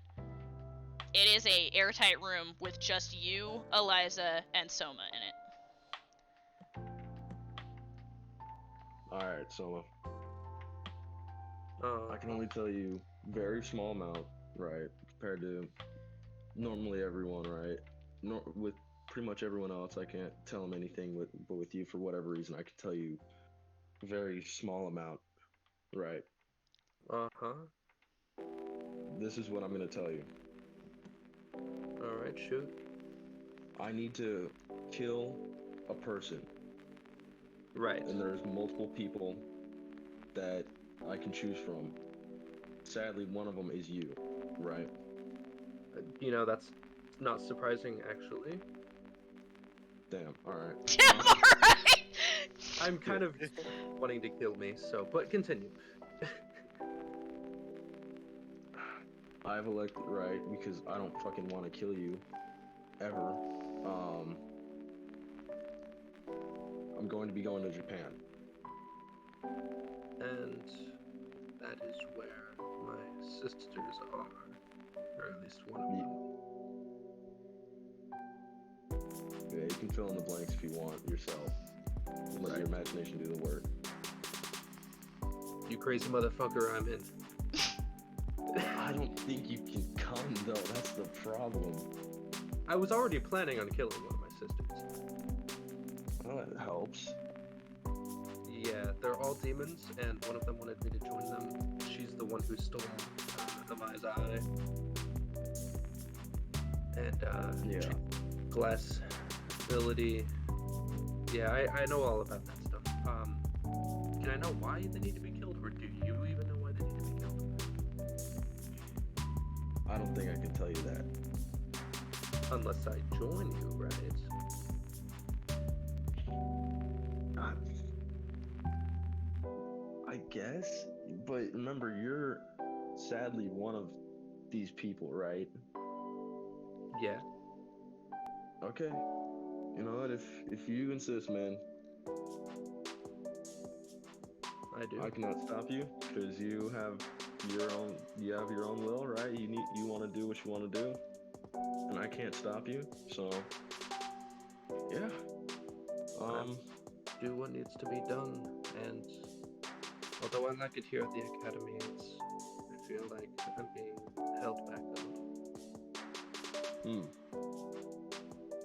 It is a airtight room with just you, Eliza, and Soma in it. Alright, so I can only tell you very small amount, right, compared to normally everyone, right? With pretty much everyone else, I can't tell them anything, but with you, for whatever reason, I can tell you a very small amount, right? Uh-huh. This is what I'm going to tell you. Alright, shoot. I need to kill a person, Right. and there's multiple people that I can choose from. Sadly, one of them is you, right? You know, that's not surprising, actually. Damn, alright. Damn, alright! I'm kind of wanting to kill me, so, but continue. I've elected right because I don't fucking want to kill you ever. I'm going to be going to Japan. And that is where my sisters are. Or at least one of them. Yeah, you can fill in the blanks if you want yourself. Let your imagination do the work. You crazy motherfucker, I'm in. I don't think you can come though, that's the problem. I was already planning on killing one of my sisters. Well, that helps. Yeah, they're all demons, and one of them wanted me to join them. She's the one who stole Amai's eye. And, Yeah. glass ability. Yeah, I know all about that stuff. Can I know why they need to be killed, or do you even know why they need to be killed? I don't think I can tell you that. Unless I join you, right? I guess, but remember, you're sadly one of these people, right? Yeah. Okay. You know what? If you insist, man, I do. I cannot stop you because you have your own will, right? You want to do what you want to do, and I can't stop you. So, yeah. Do what needs to be done, and although I like it here at the academy, I feel like I'm being held back a little.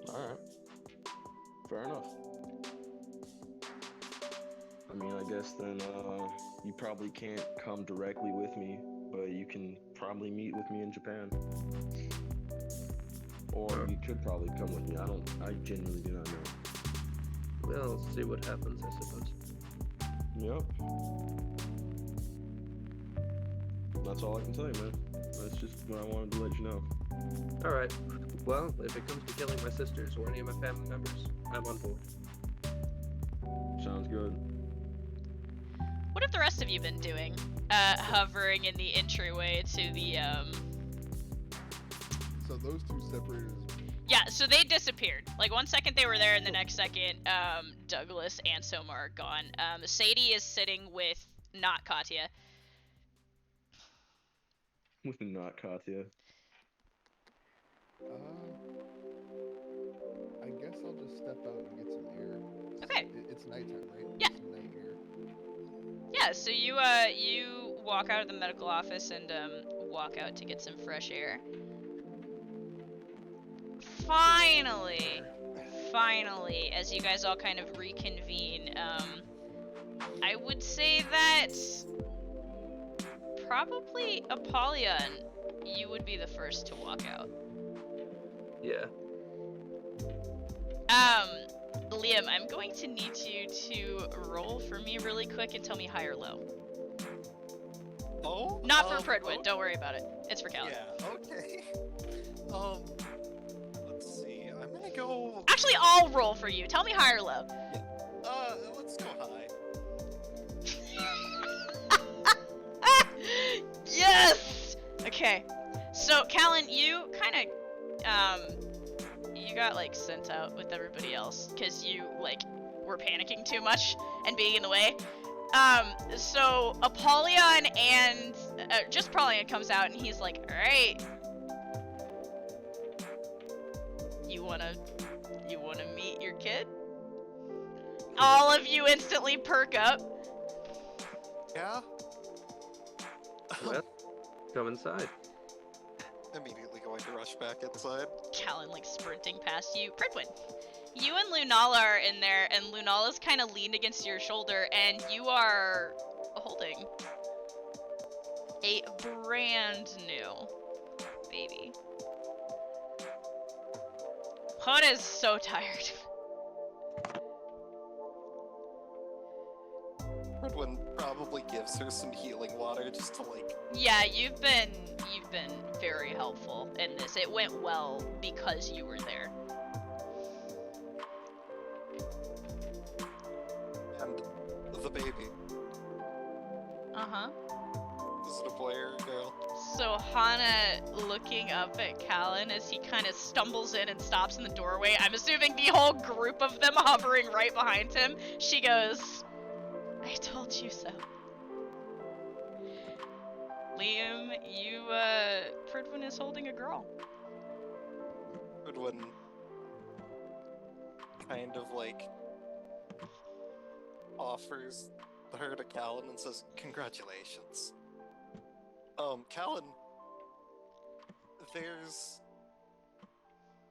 Alright. Fair enough. I mean, I guess then, you probably can't come directly with me, but you can probably meet with me in Japan. Or you could probably come with me. I genuinely do not know. We'll see what happens, I suppose. Yep. That's all I can tell you, man. That's just what I wanted to let you know. Alright. Well, if it comes to killing my sisters or any of my family members, I'm on board. Sounds good. What have the rest of you been doing? hovering in the entryway to the So those two separated. Yeah, so they disappeared. Like 1 second they were there, and the next second, Douglas and Soma are gone. Sadie is sitting with not Katya. With not Katya. I guess I'll just step out and get some air. Okay. It's nighttime, right? Yeah. Some night air. Yeah, so you walk out of the medical office and walk out to get some fresh air. Finally, as you guys all kind of reconvene, I would say that probably Apollyon, you would be the first to walk out. Yeah. Liam, I'm going to need you to roll for me really quick and tell me high or low. Oh? Not for Pridwin, don't worry about it. It's for Callan. Yeah, okay. Let's see. I'm gonna go. Actually, I'll roll for you. Tell me high or low. Let's go high. Yes! Okay. So, Callan, you kind of, you got, like, sent out with everybody else, because you, like, were panicking too much and being in the way. So, Apollyon and, just Apollyon comes out, and he's like, alright. You wanna meet your kid? All of you instantly perk up. Yeah? Well, come inside. Immediately going to rush back inside. Callan, like, sprinting past you. Pridwin, you and Lunala are in there, and Lunala's kind of leaned against your shoulder, and you are holding a brand new baby. Hoda is so tired. Redwin probably gives her some healing water just to like. Yeah, you've been very helpful in this. It went well because you were there. And the baby. Uh-huh. Is it a boy or a girl? So Hana looking up at Callan as he kind of stumbles in and stops in the doorway. I'm assuming the whole group of them hovering right behind him. She goes, I told you so. Liam, Pridwin is holding a girl. Redwin kind of like offers her to Callan and says, congratulations. Callan, there's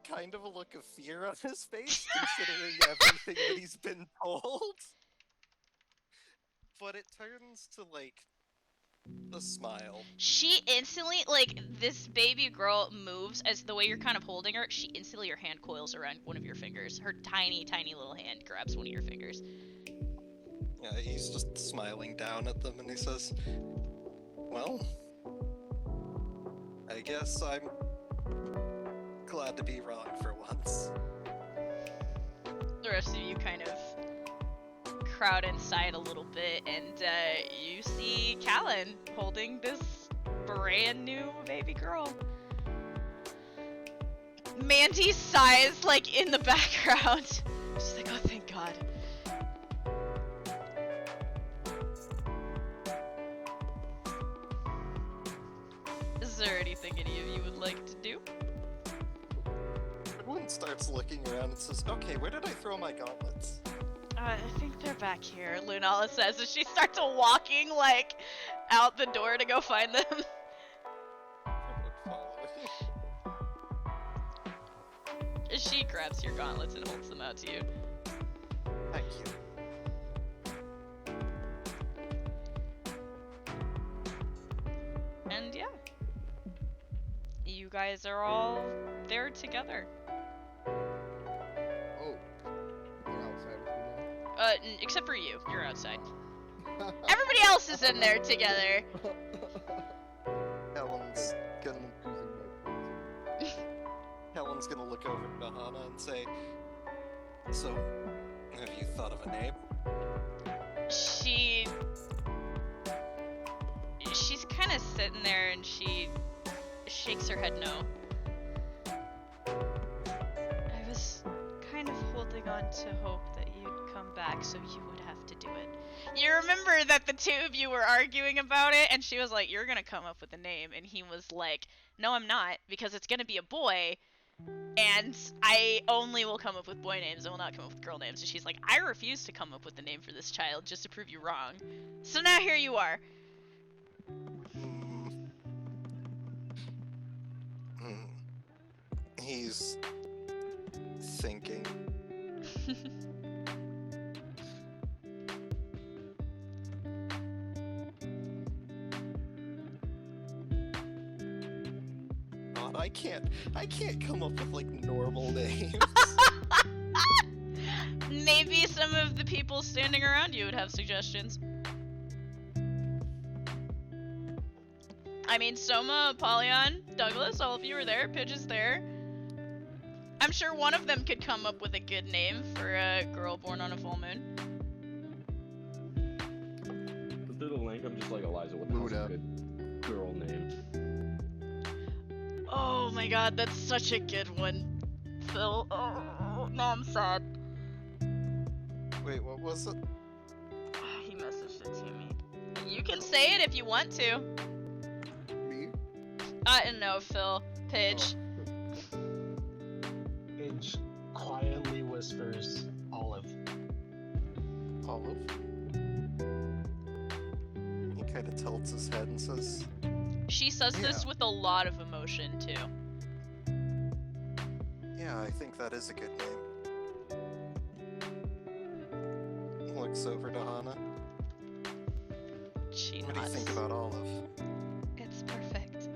kind of a look of fear on his face, considering everything that he's been told. But it turns to, like, a smile. She instantly, like, this baby girl moves as the way you're kind of holding her. She instantly, her hand coils around one of your fingers. Her tiny, tiny little hand grabs one of your fingers. Yeah, he's just smiling down at them and he says, well, I guess I'm glad to be wrong for once. The rest of you kind of crowd inside a little bit, and you see Callan holding this brand new baby girl. Mandy sighs, like, in the background. She's like, oh, thank God. Is there anything any of you would like to do? Edwin starts looking around and says, okay, where did I throw my gauntlets? I think they're back here, Lunala says as she starts walking, like, out the door to go find them. Edwin following. She grabs your gauntlets and holds them out to you. Thank you. And yeah. You guys are all there together. Oh, they're outside with me Except for you. You're outside. now. Everybody else is in there together. Helen's gonna, Using my points. Helen's gonna look over to Hana and say, so, have you thought of a name? She sitting there and she shakes her head no. I was kind of holding on to hope that you'd come back so you would have to do it. You remember that the two of you were arguing about it, and she was like, "You're gonna come up with a name," and he was like, "No, I'm not, because it's gonna be a boy, and I only will come up with boy names, I will not come up with girl names." And she's like, "I refuse to come up with a name for this child just to prove you wrong." So now here you are. He's thinking. God, I can't come up with like normal names. Maybe some of the people standing around you would have suggestions. I mean, Soma, Apollyon, Douglas, all of you are there. Pidge is there. I'm sure one of them could come up with a good name for a girl born on a full moon. Through the link, I'm just like, Eliza, what the hell's a good girl name? Oh my god, that's such a good one, Phil. Oh, now I'm sad. Wait, what was it? He messaged it to me. You can say it if you want to. Me? No, Phil. Pidge. Pidge quietly whispers, Olive. Olive? He kind of tilts his head and says, She says this with a lot of emotion, too. "Yeah, I think that is a good name." Looks over to Hana. She What do you nods. think about Olive? It's perfect.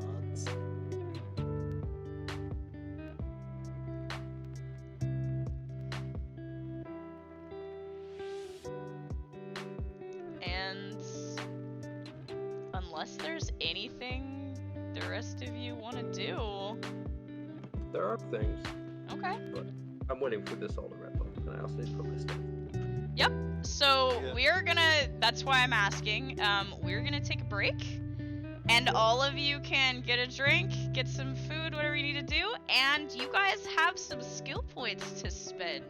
Nods. And unless there's anything the rest of you want to do, There are things. okay. I'm waiting for this all to wrap up, and I also need to put my stuff. So Yeah. we're gonna, that's why I'm asking, we're gonna take a break, and all of you can get a drink, get some food, whatever you need to do, and you guys have some skill points to spend.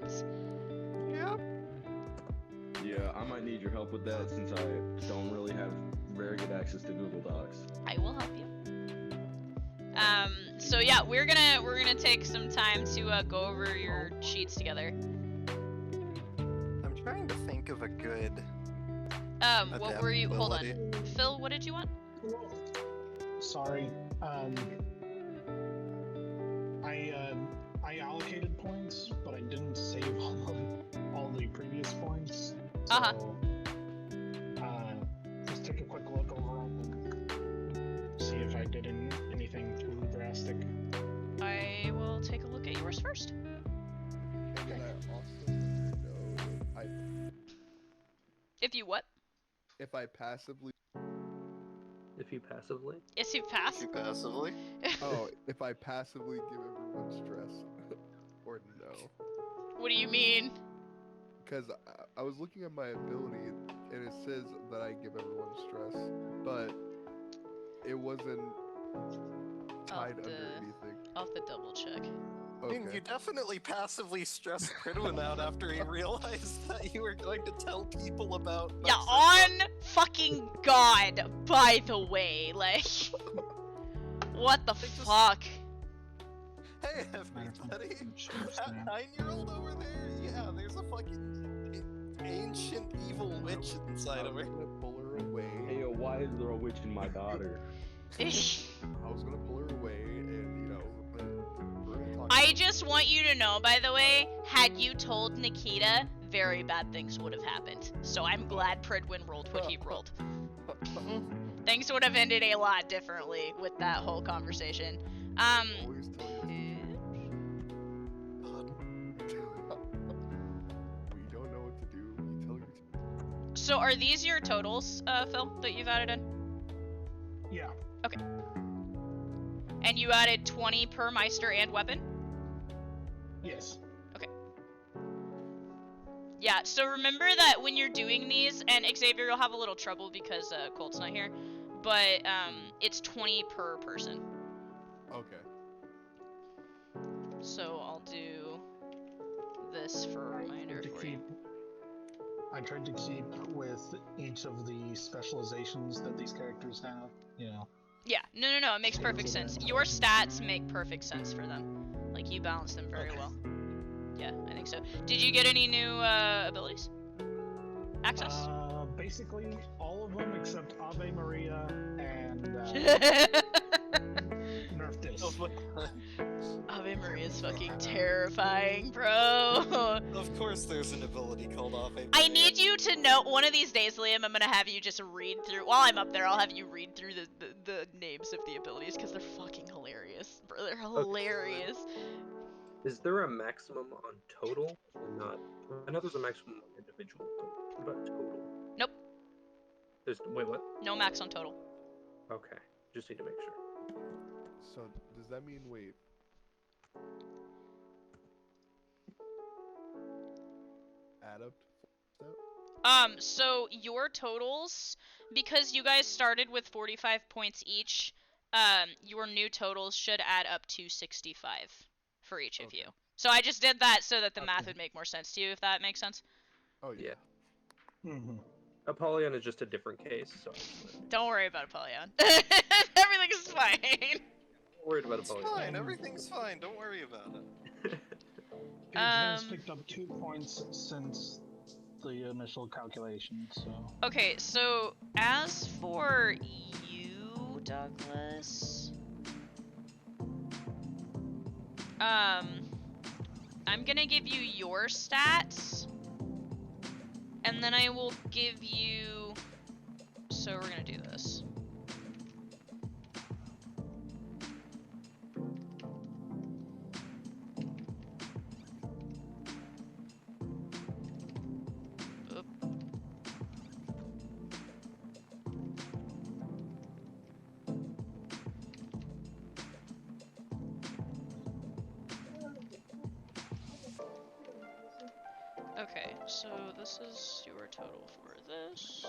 Yep. Yeah, I might need your help with that since I don't really have very good access to Google Docs. I will help you. So yeah, we're gonna take some time to go over your sheets together. I'm trying to think of a good. What were you? Hold on, Adaptability. Phil. What did you want? Sorry. I allocated points, but I didn't save all the previous points. So, Uh-huh. Just take a quick look over and see if I did anything too drastic. I will take a look at yours first. And then I also know If you what? if I passively If you passively. If you pass. You passively. if I passively give everyone stress or no. What do you mean? Because I was looking at my ability and it says that I give everyone stress, but it wasn't tied the- under anything. I'll have to double check. I mean, you Okay. definitely passively stressed Pridwin out after he realized that you were going to tell people about. Yeah, on fucking God, by the way, like, what the They just- fuck? Hey, everybody! That 9-year-old over there? Yeah, there's a fucking ancient evil witch inside of her. I was gonna pull her away. Hey, yo, why is there a witch in my daughter? I was gonna pull her away, and you know, we're gonna talk. I just want you to know, by the way, had you told Nikita, very bad things would have happened. So I'm glad Pridwin rolled what he rolled. Things would have ended a lot differently with that whole conversation. Always tell you. We don't know what to do. We tell you to. So are these your totals, Phil, that you've added in? Yeah. And you added 20 per Meister and weapon? Yes. Yeah, so remember that when you're doing these, and Xavier, you'll have a little trouble because Colt's not here, but it's 20 per person. Okay. So I'll do this for a reminder for you. I tried to keep with each of the specializations that these characters have, you know. Yeah, no, it makes perfect sense. Your stats make perfect sense for them. Like, you balance them very well. Yeah, I think so. Did you get any new abilities? Access? Basically, all of them except Ave Maria and Nerf Dis. Oh my god. Ave Maria is fucking terrifying, bro. Of course there's an ability called Ave Maria. I need you to know, one of these days, Liam, I'm gonna have you just read through, while I'm up there, I'll have you read through the names of the abilities, because they're fucking hilarious. Bro, they're hilarious. Is there a maximum on total? Or not. I know there's a maximum on individual, but what about total? Nope. Wait, what? No max on total. Okay, just need to make sure. So does that mean wait? Add up to So your totals, because you guys started with 45 points each, your new totals should add up to 65 for each of you. So I just did that so that the math would make more sense to you, if that makes sense. Oh Yeah. Mm-hmm. Apollyon is just a different case, so Don't worry about Apollyon. Everything is fine. I'm worried about It's Apollyon. fine, everything's fine, don't worry about it. Paige has picked up 2 points since the initial calculation, so... Okay, so as for you, Douglas... I'm gonna give you your stats, and then I will give you... So we're gonna do this. Oop. Okay, so this is your total for this.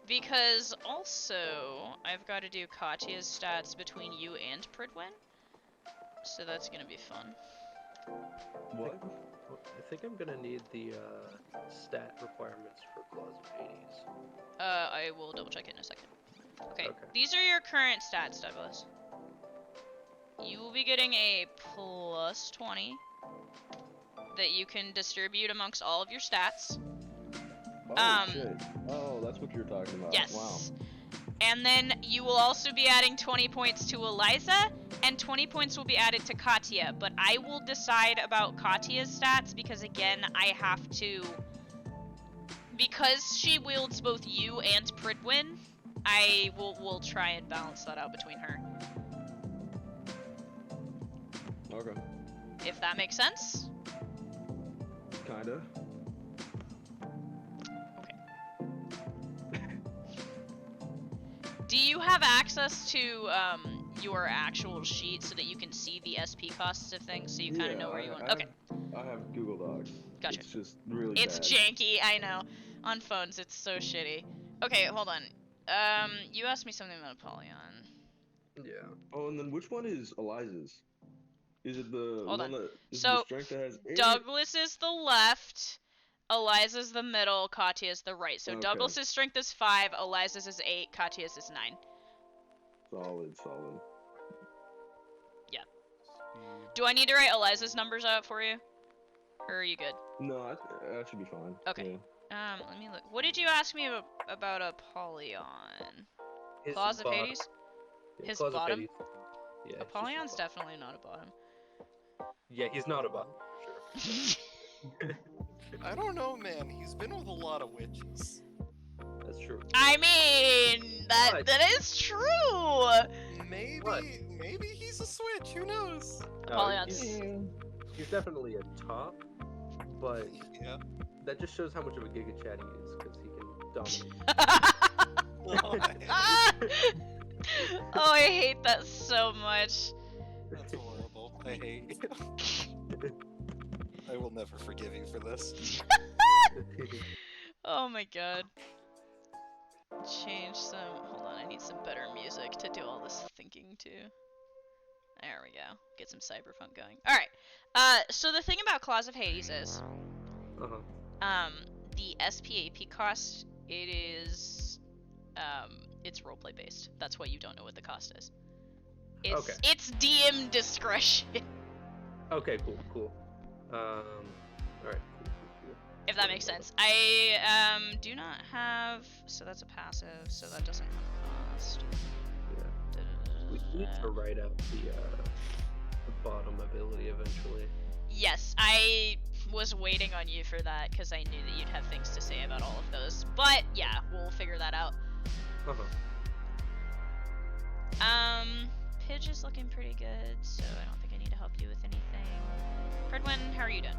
Because also, I've got to do Katya's stats between you and Pridwin. So that's gonna be fun. What? I think I'm gonna need the stat requirements for Claws of Hades. I will double check it in a second. Okay, these are your current stats, Douglas. You will be getting a plus 20 that you can distribute amongst all of your stats. Oh, shit. Oh, that's what you're talking about. Yes. Wow. And then you will also be adding 20 points to Eliza, and 20 points will be added to Katya. But I will decide about Katya's stats because, again, I have to... Because she wields both you and Pridwin, I will try and balance that out between her. Okay. If that makes sense? Kinda. Do you have access to your actual sheet so that you can see the SP costs of things, so you kind of know where you want? Okay. I have Google Docs. Gotcha. It's just really It's bad. janky, I know. On phones, it's so shitty. Okay, hold on. You asked me something about Apollyon. Yeah. Oh, and then which one is Eliza's? Is it the Hold one on. that is So, the strength that has 8? Douglas is the left, Eliza's the middle, Katya's the right. So Okay. Douglas's strength is 5, Eliza's is 8, Katya's is 9. Solid. Yeah. Do I need to write Eliza's numbers out for you? Or are you good? No, that should be fine. Okay. Yeah. Let me look. What did you ask me about Apollyon? His Claws of bottom. Hades? Yeah, His Claws of bottom? Hades. Yeah, it's just Apollyon's his bottom. definitely not a bottom. Yeah, he's not a bottom. Sure. I don't know, man. He's been with a lot of witches. That's true. I mean, What? that is true! Maybe, What? maybe he's a switch. Who knows? Apollyon's... He's definitely a top, but Yeah. that just shows how much of a Giga Chat he is, because he can dominate. Oh, I hate that so much. That's horrible. I hate you. I will never forgive you for this. Oh my god. Change some. Hold on, I need some better music to do all this thinking to. There we go. Get some cyberpunk going. Alright. So the thing about Claws of Hades is, the SPAP cost, it is, it's roleplay based. That's why you don't know what the cost is. It's DM discretion. Okay, cool. Alright, cool. If that makes sense. I do not have, so that's a passive, so that doesn't cost. Yeah. We need to write out the bottom ability eventually. Yes, I was waiting on you for that because I knew that you'd have things to say about all of those. But yeah, we'll figure that out. Pidge is looking pretty good, so I don't think I need to help you with anything. Fredwin, how are you doing?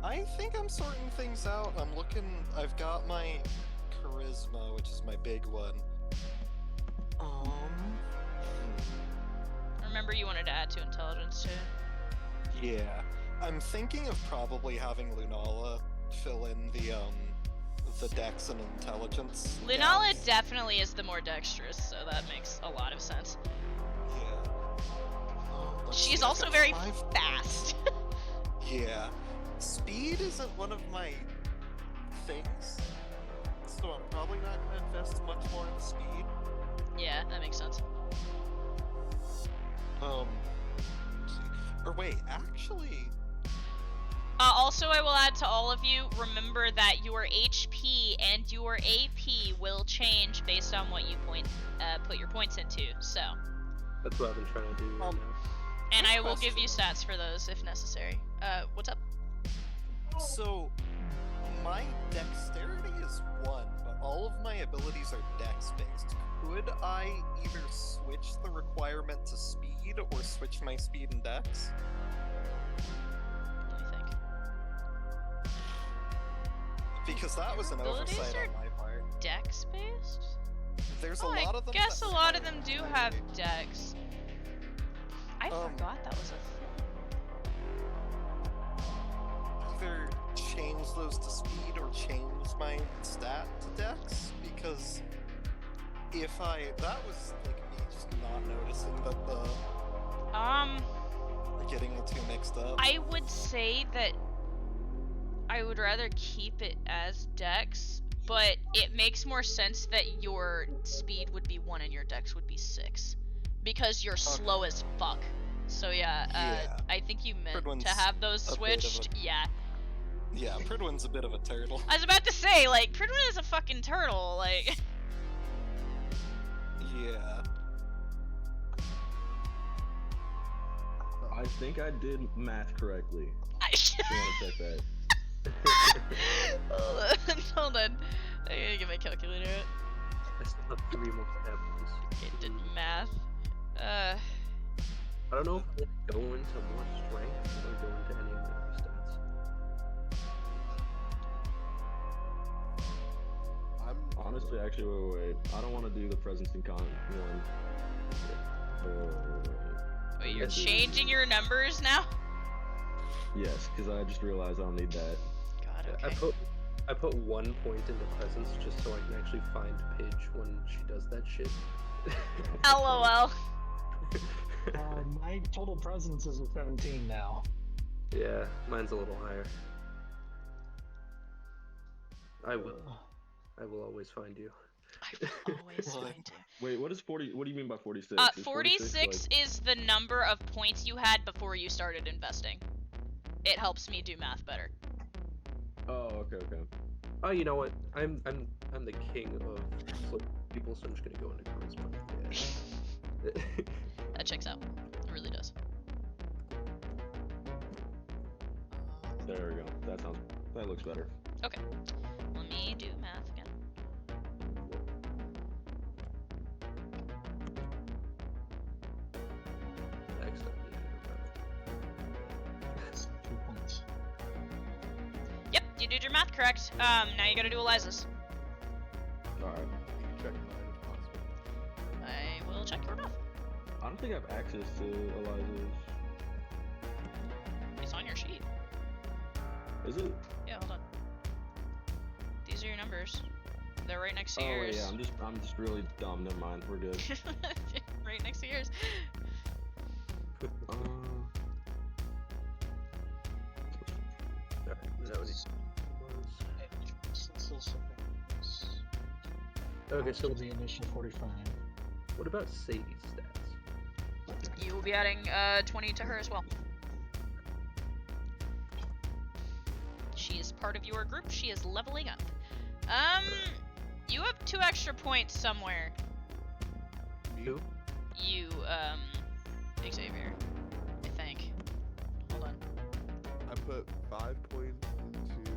I think I'm sorting things out. I've got my charisma, which is my big one. Remember you wanted to add to intelligence too? Yeah. I'm thinking of probably having Lunala fill in the dex and intelligence. Lunala gaps. definitely is the more dexterous, so that makes a lot of sense. Yeah. Let's see, She's I've also got very 5 fast. Yeah. Speed isn't one of my things, so I'm probably not going to invest much more in speed. Yeah, that makes sense. Let's see. Or wait, actually, Also, I will add to all of you, remember that your HP and your AP will change based on what you put your points into, so. That's what I've been trying to do right now. And Good I will give question. you stats for those if necessary. What's up? so my dexterity is 1, but all of my abilities are dex-based. Could I either switch the requirement to speed or switch my speed and dex? Let me think. Because that was an Abilities oversight are on my part. Dex based? There's a Oh, lot of them. I guess that a lot of require them do have ability. dex. I forgot that was a Either change those to speed or change my stat to dex, because that was like me just not noticing that thing. getting the two mixed up. I would say that I would rather keep it as dex, but it makes more sense that your speed would be 1 and your dex would be 6. Because you're slow as fuck. So yeah, Yeah. I think you meant Pridwin's to have those a bit of a- switched. Yeah. Yeah, Pridwin's a bit of a turtle. I was about to say, like, Pridwin is a fucking turtle, like. Yeah. I think I did math correctly. If you want to check that. Hold on. I gotta get my calculator out. I still have 3 more steps. It did math. I don't know if I want to go into more strength or go into any of the other stats. Honestly, actually, wait. I don't want to do the presence and con one. Wait, you're Let's do- changing your numbers now? Yes, because I just realized I don't need that. God, Yeah, okay. I put 1 point into presence just so I can actually find Pidge when she does that shit. LOL. My total presence is a 17 now. Yeah, mine's a little higher. I will always find you. I will always find you. Wait, what is 40? What do you mean by 46? Is 46 is the number of points you had before you started investing. It helps me do math better. Oh, okay. Oh, you know what? I'm the king of people, so I'm just gonna go into charisma. Yeah. That checks out. It really does. There we go. That looks better. Okay. Let me do math again. Excellent. That's 2 points. Yep, you did your math correct. Now you gotta do Eliza's. All right. Check mine if possible. I will check your math. don't think I have access to Elijah's. It's on your sheet. Is it? Yeah, hold on. These are your numbers. They're right next to Oh yours. yeah, I'm just really dumb. Never mind. We're good. Right next to yours. Alright, is that what he was? Okay, so the initial 45. what about Sadie's stats? You will be adding 20 to her as well. She is part of your group. She is leveling up. You have 2 extra points somewhere. Who? You, Xavier, I think. Hold on. I put 5 points into.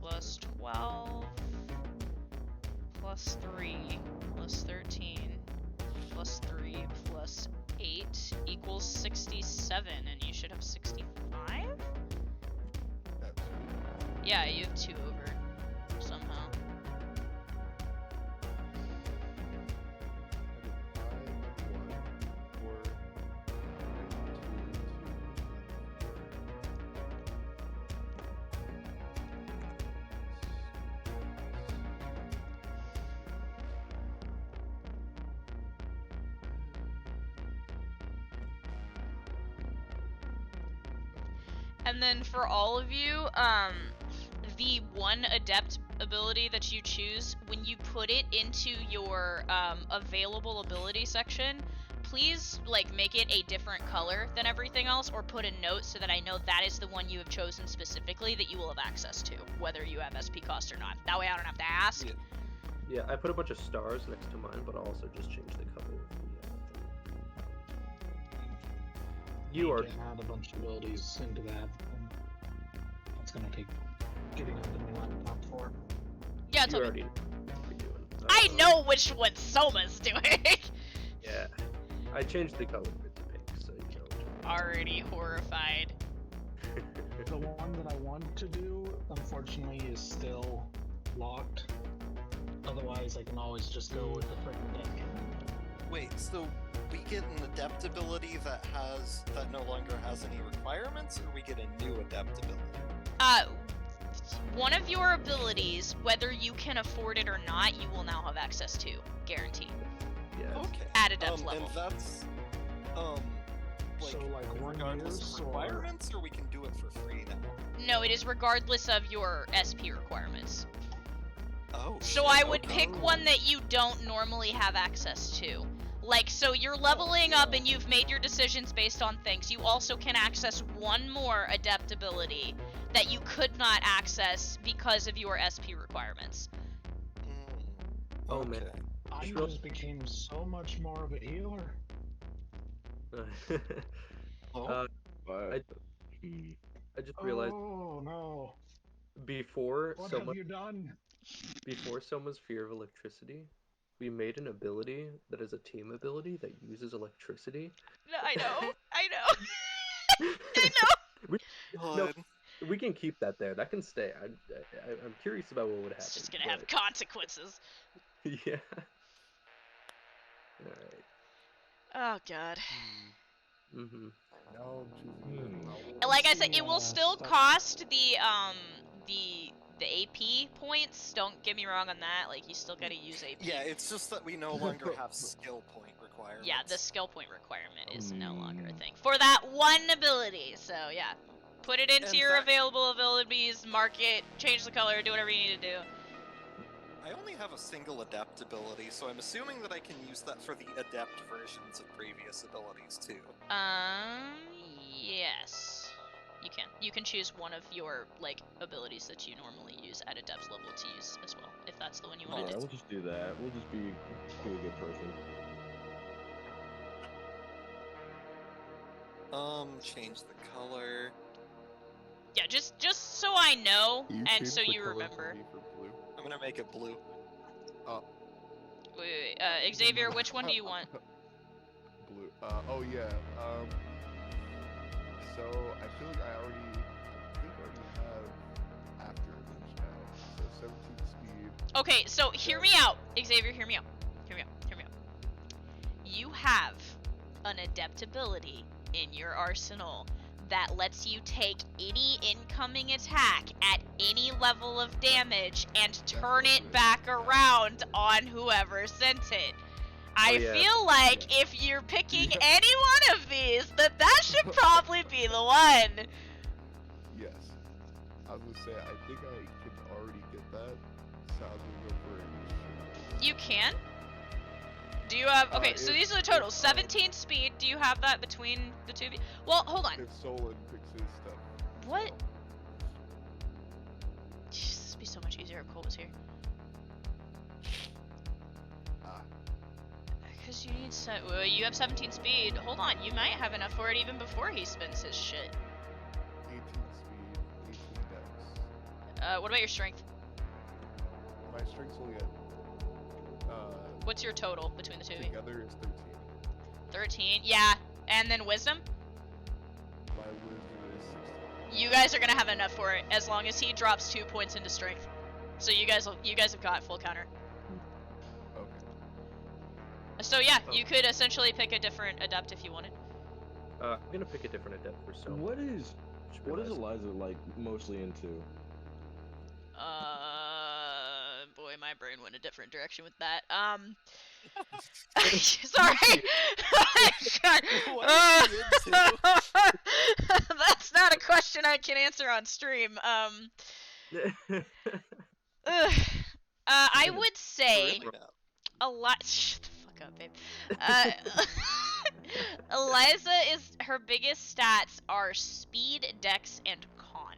Plus 12, plus 3, plus 13, plus 3, plus 8 equals 67, and you should have 65? That's Yeah, you have 2 over, somehow. And then for all of you, the 1 adept ability that you choose, when you put it into your available ability section, please like make it a different color than everything else, or put a note so that I know that is the one you have chosen specifically that you will have access to, whether you have SP cost or not. That way I don't have to ask. Yeah, I put a bunch of stars next to mine, but I'll also just change the color of the thing. You are can add a bunch of abilities into that. And that's gonna take getting up the laptop for. Yeah, you tell me. already know what you're doing. I know which one Soma's doing. Yeah, I changed the color of it to pink, so you know. Already horrified. The one that I want to do, unfortunately, is still locked. Otherwise, I can always just go with the freaking deck. Wait, so we get an adept ability that no longer has any requirements, or we get a new adept ability? One of your abilities, whether you can afford it or not, you will now have access to, guaranteed. Yeah. Okay. At adept level. And that's like, So, like, 1 regardless years of or- requirements, or we can do it for free now? No, it is regardless of your SP requirements. Oh. So shit, I would okay. pick one that you don't normally have access to. Like, so you're leveling up and you've made your decisions based on things. You also can access 1 more adept ability that you could not access because of your SP requirements. Oh, man. Okay. I Sure. just became so much more of a healer. Oh. But I just realized Oh no! before What Soma, have you done? before Soma's fear of electricity, we made an ability that is a team ability that uses electricity. I know. I know. No, Good. we can keep that there. That can stay. I'm curious about what would happen. It's just gonna have consequences. Yeah. Alright. Oh god. Mm-hmm. now choosing the vowel. And like I said, it will Yeah, still stuff. cost the AP points. Don't get me wrong on that. Like, you still gotta use AP. Yeah, it's just that we no longer have skill point requirements. Yeah, the skill point requirement is no longer a thing for that 1 ability. So yeah, put it into And your that- available abilities, mark it, change the color, do whatever you need to do. I only have a single adept ability, so I'm assuming that I can use that for the adept versions of previous abilities too. Yes. You can. You can choose one of your, like, abilities that you normally use at adept level to use as well, if that's the one you want yeah, to we'll do. just do that. We'll just be a good person. Change the color. Yeah, just so I know, Can you and change so the you color for remember. me for blue? I'm gonna make it blue. Wait, Xavier, which one do you want? Blue. Oh yeah. So I feel like I already have after image now. So 17 speed. Okay, so hear me out, Xavier. Hear me out. Hear me out. Hear me out. You have an adaptability in your arsenal that lets you take any incoming attack at any level of damage and turn it back around on whoever sent it. I feel like if you're picking any one of these, that should probably be the one. Yes. I was gonna say, I think I can already get that, so I'm gonna go for it. You can? Do you have... Okay, so these are the totals. if, 17 speed. Do you have that between the two of you? Well, hold on. If Solon picks his stuff. What? This would be so much easier if Cole was here. Because you need... well, you have 17 speed. Hold on, you might have enough for it even before he spends his shit. 18 speed, 18 dex. What about your strength? My strength's only at, What's your total between the two of you? together is 13. 13? Yeah. And then wisdom? My wisdom is 16. You guys are gonna have enough for it as long as he drops 2 points into strength. So you guys have got full counter. Okay. So yeah, you could essentially pick a different adept if you wanted. I'm gonna pick a different adept for so. What is Eliza like mostly into? Boy, my brain went a different direction with that. Sorry. What are you into? That's not a question I can answer on stream. I would say Really not. a lot. Shut the fuck up, babe. Eliza her biggest stats are speed, dex, and con.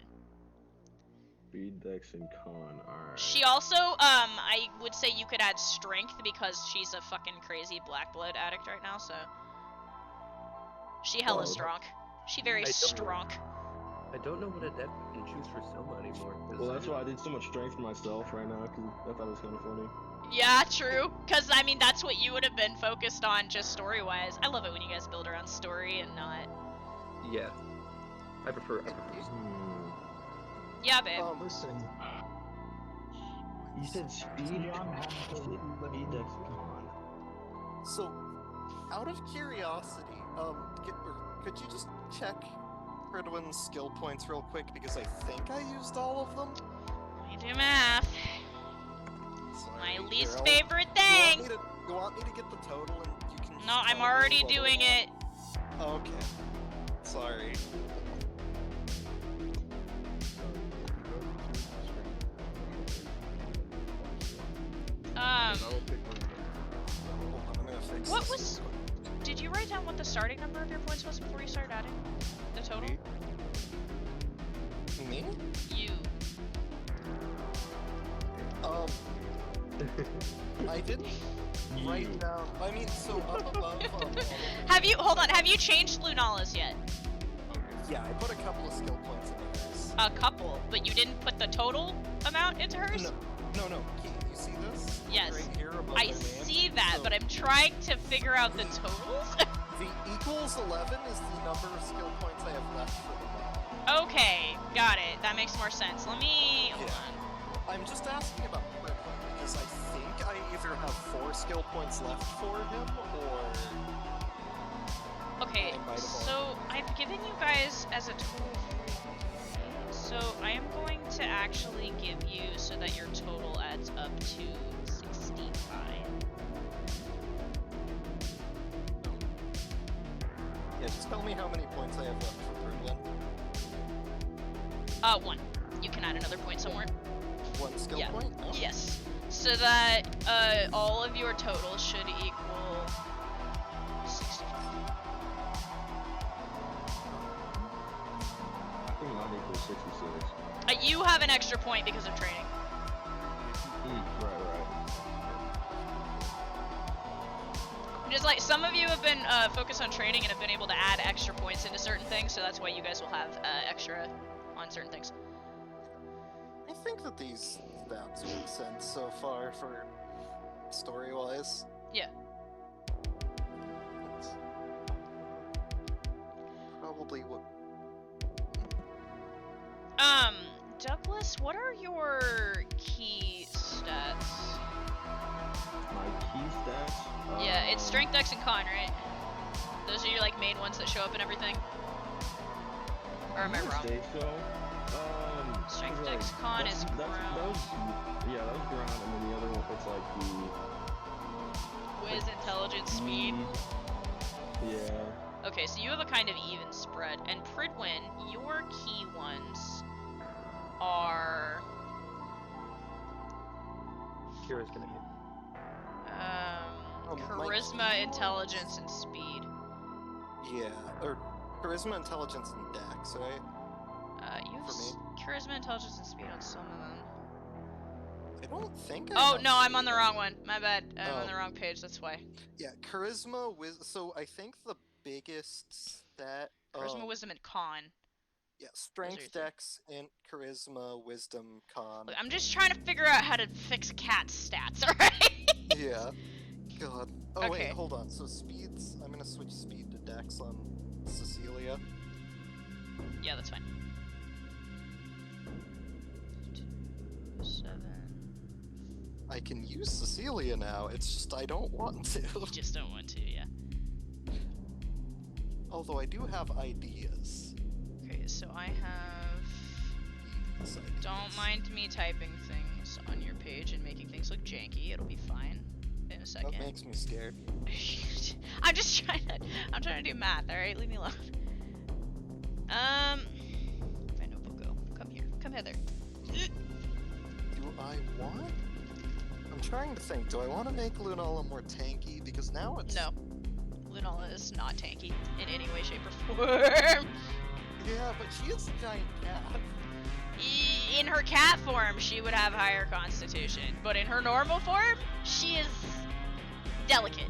Speed, dex, and con. Alright. She also, I would say you could add strength because she's a fucking crazy black blood addict right now, so. She hella strong. She very strong. I don't know what adept you can choose for Selma anymore. Well, that's why I did so much strength for myself right now, because I thought it was kind of funny. Yeah, true. Because, I mean, that's what you would have been focused on just story-wise. I love it when you guys build around story and not... Yeah. I prefer. Yeah, babe. Oh, listen. You said speed, speed, dex, con. So, out of curiosity, could you just check Ridwin's skill points real quick, because I think I used all of them? Let me do math. Sorry, My least girl. favorite thing! You want me to get the total and you can just No, I'm tell me already what doing it. Okay. Sorry. I will pick one. Hold on, I'm gonna fix What this was... real quick. Did you write down what the starting number of your points was before you started adding? The total? Me? You. I didn't write down. I mean, so up above. Have you... Hold on, have you changed Lunala's yet? Yeah, I put a couple of skill points into hers. A couple, but you didn't put the total amount into hers? No. You see this? Yes. Right here above I my name? see that, So but I'm trying to figure out the totals. the equals 11 is the number of skill points I have left for the mod. Okay, got it. That makes more sense. Let me... Hold Yeah. on. I'm just asking about Ridwin, because I think I either have 4 skill points left for him, or... Okay, I might have so I've given you guys as a total. So I am going to actually give you so that your total adds up to 65. Yeah, just tell me how many points I have left for Ridwin. 1. You can add another point somewhere. 1 skill Yeah. point? Oh. Yes. So that all of your totals should equal 65. I think mine equals 66. You have an extra point because of training. Right. Just like some of you have been focused on training and have been able to add extra points into certain things, so that's why you guys will have extra on certain things. I think that these stats make sense so far for story-wise. Yeah. That's probably what... Douglas, what are your key stats? My key stats? Yeah, it's strength, dex, and con, right? Those are your like main ones that show up and everything. Or am I wrong? Say so. Strength, 'cause, Dex, Con is that ground. was, yeah, that was ground, and then the other one, it's like Wiz, intelligence, speed. yeah. Okay, so you have a kind of even spread. And Pridwin, your key ones are Kira's gonna get. My charisma, key intelligence, ones- and speed. Yeah, or charisma, intelligence, and dex, right? You have For me? charisma, intelligence, and speed on some of them. I don't think. I Oh have no, I'm on the speed. wrong one. My bad. I'm on Oh. the wrong page. That's why. Yeah, charisma, so I think the biggest stat. Charisma, wisdom, and con. Yeah, your strength, three. dex, int, charisma, wisdom, con. Look, I'm just trying to figure out how to fix cat stats. All right. Yeah. God. Oh wait, Okay. hold on. So speeds. I'm gonna switch speed to dex on Cecilia. Yeah, that's fine. 2, 7. I can use Cecilia now. It's just I don't want to. You just don't want to, yeah. Although I do have ideas. Okay, so I have. These Don't ideas. mind me typing things on your page and making things look janky. It'll be fine in a That second. makes me scared. I'm just trying to. I'm trying to do math. All right, leave me alone. Where'd my notebook go? Come here. Come hither. Do I want? I'm trying to think. Do I want to make Lunala more tanky? Because now it's. No, Lunala is not tanky in any way, shape, or form. Yeah, but she is a giant cat. In her cat form, she would have higher constitution, but in her normal form, she is delicate.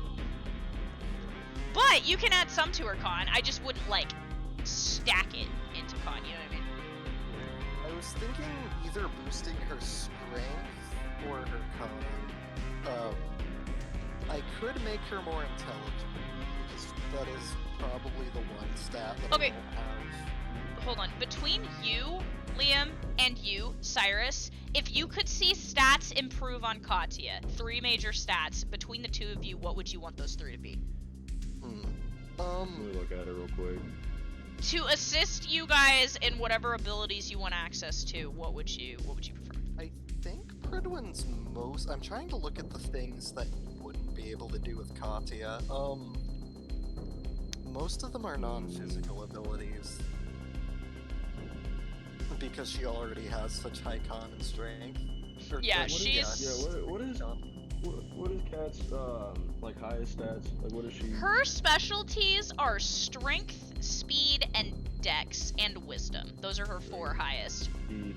But you can add some to her con. I just wouldn't like stack it into con. You know what I mean? I was thinking either boosting her strength or her con. I could make her more intelligent, because that is probably the one stat that Okay. I don't have. Hold on. Between you, Liam, and you, Cyrus, if you could see stats improve on Katya, 3 major stats, between the two of you, what would you want those 3 to be? Let me look at it real quick. To assist you guys in whatever abilities you want access to, what would you prefer? I think Pridwin's most. I'm trying to look at the things that you wouldn't be able to do with Katya. Most of them are non-physical abilities. Because she already has such high con and strength. Or- Yeah, or- she's- Yeah, what is Kat's like highest stats? Like what is she? Her specialties are strength, speed, and dex, and wisdom. Those are her 4 highest. Speed,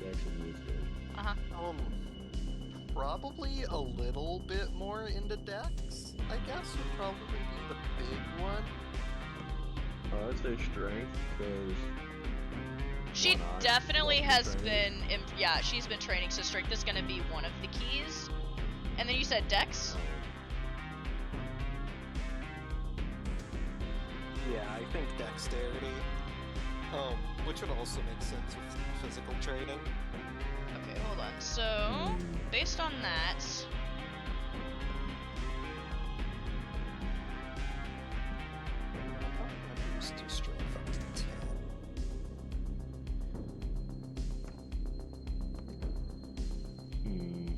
dex, and wisdom. Uh-huh. Probably a little bit more into dex, I guess, would probably be the big one. I'd say strength because She Why not? definitely She has loves to been, yeah, she's been training, so strength is going to be one of the keys. And then you said dex? Yeah, I think dexterity. Which would also make sense with physical training. Okay, hold on. So, based on that, I'm probably gonna boost your strength up to 10.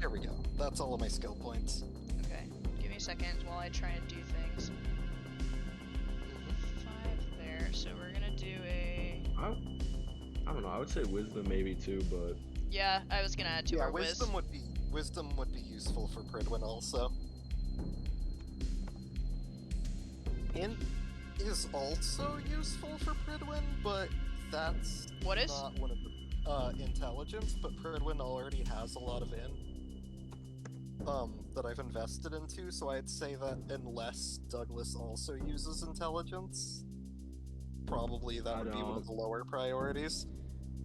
There we go. That's all of my skill points. okay, give me a second while I try and do things. 5 there, so we're going to do a... I don't know. I would say wisdom maybe too, but Yeah, I was going to add 2 Yeah, more whiz. wisdom would be useful for Pridwin also. Int is also useful for Pridwin, but that's What is? not one of the intelligence, but Pridwin already has a lot of int that I've invested into, so I'd say that unless Douglas also uses intelligence, probably that I would be one of the don't. lower priorities.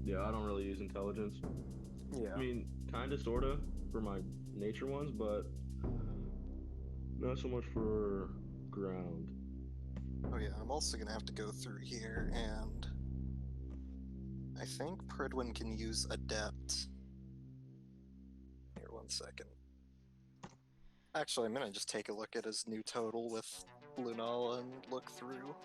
yeah, I don't really use intelligence. Yeah. I mean, kinda, sorta, for my nature ones, but not so much for ground. Oh yeah, I'm also gonna have to go through here, and I think Pridwin can use Adept. Here, one second. Actually, I'm gonna just take a look at his new total with Lunala and look through.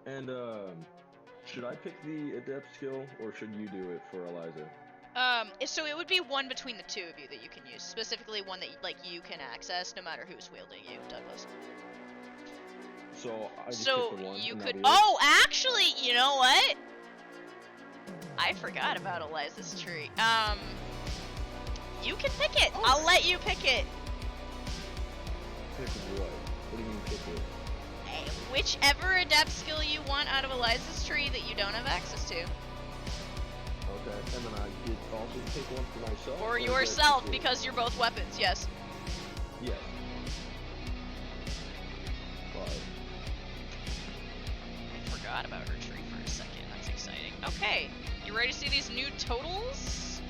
And should I pick the adept skill or should you do it for Eliza? So it would be one between the two of you that you can use, specifically one that like you can access no matter who's wielding you, Douglas. So I just So pick the one. you and could. that'll be it? Oh, actually, you know what? I forgot about Eliza's tree. You can pick it. Oh. I'll let you pick it. Pick what? What do you mean pick it? Whichever adept skill you want out of Eliza's tree that you don't have access to. Okay, and then I get also pick one for myself. Or is that yourself, equal? because you're both weapons, yes. Yes. 5. I forgot about her tree for a second. That's exciting. Okay, you ready to see these new totals?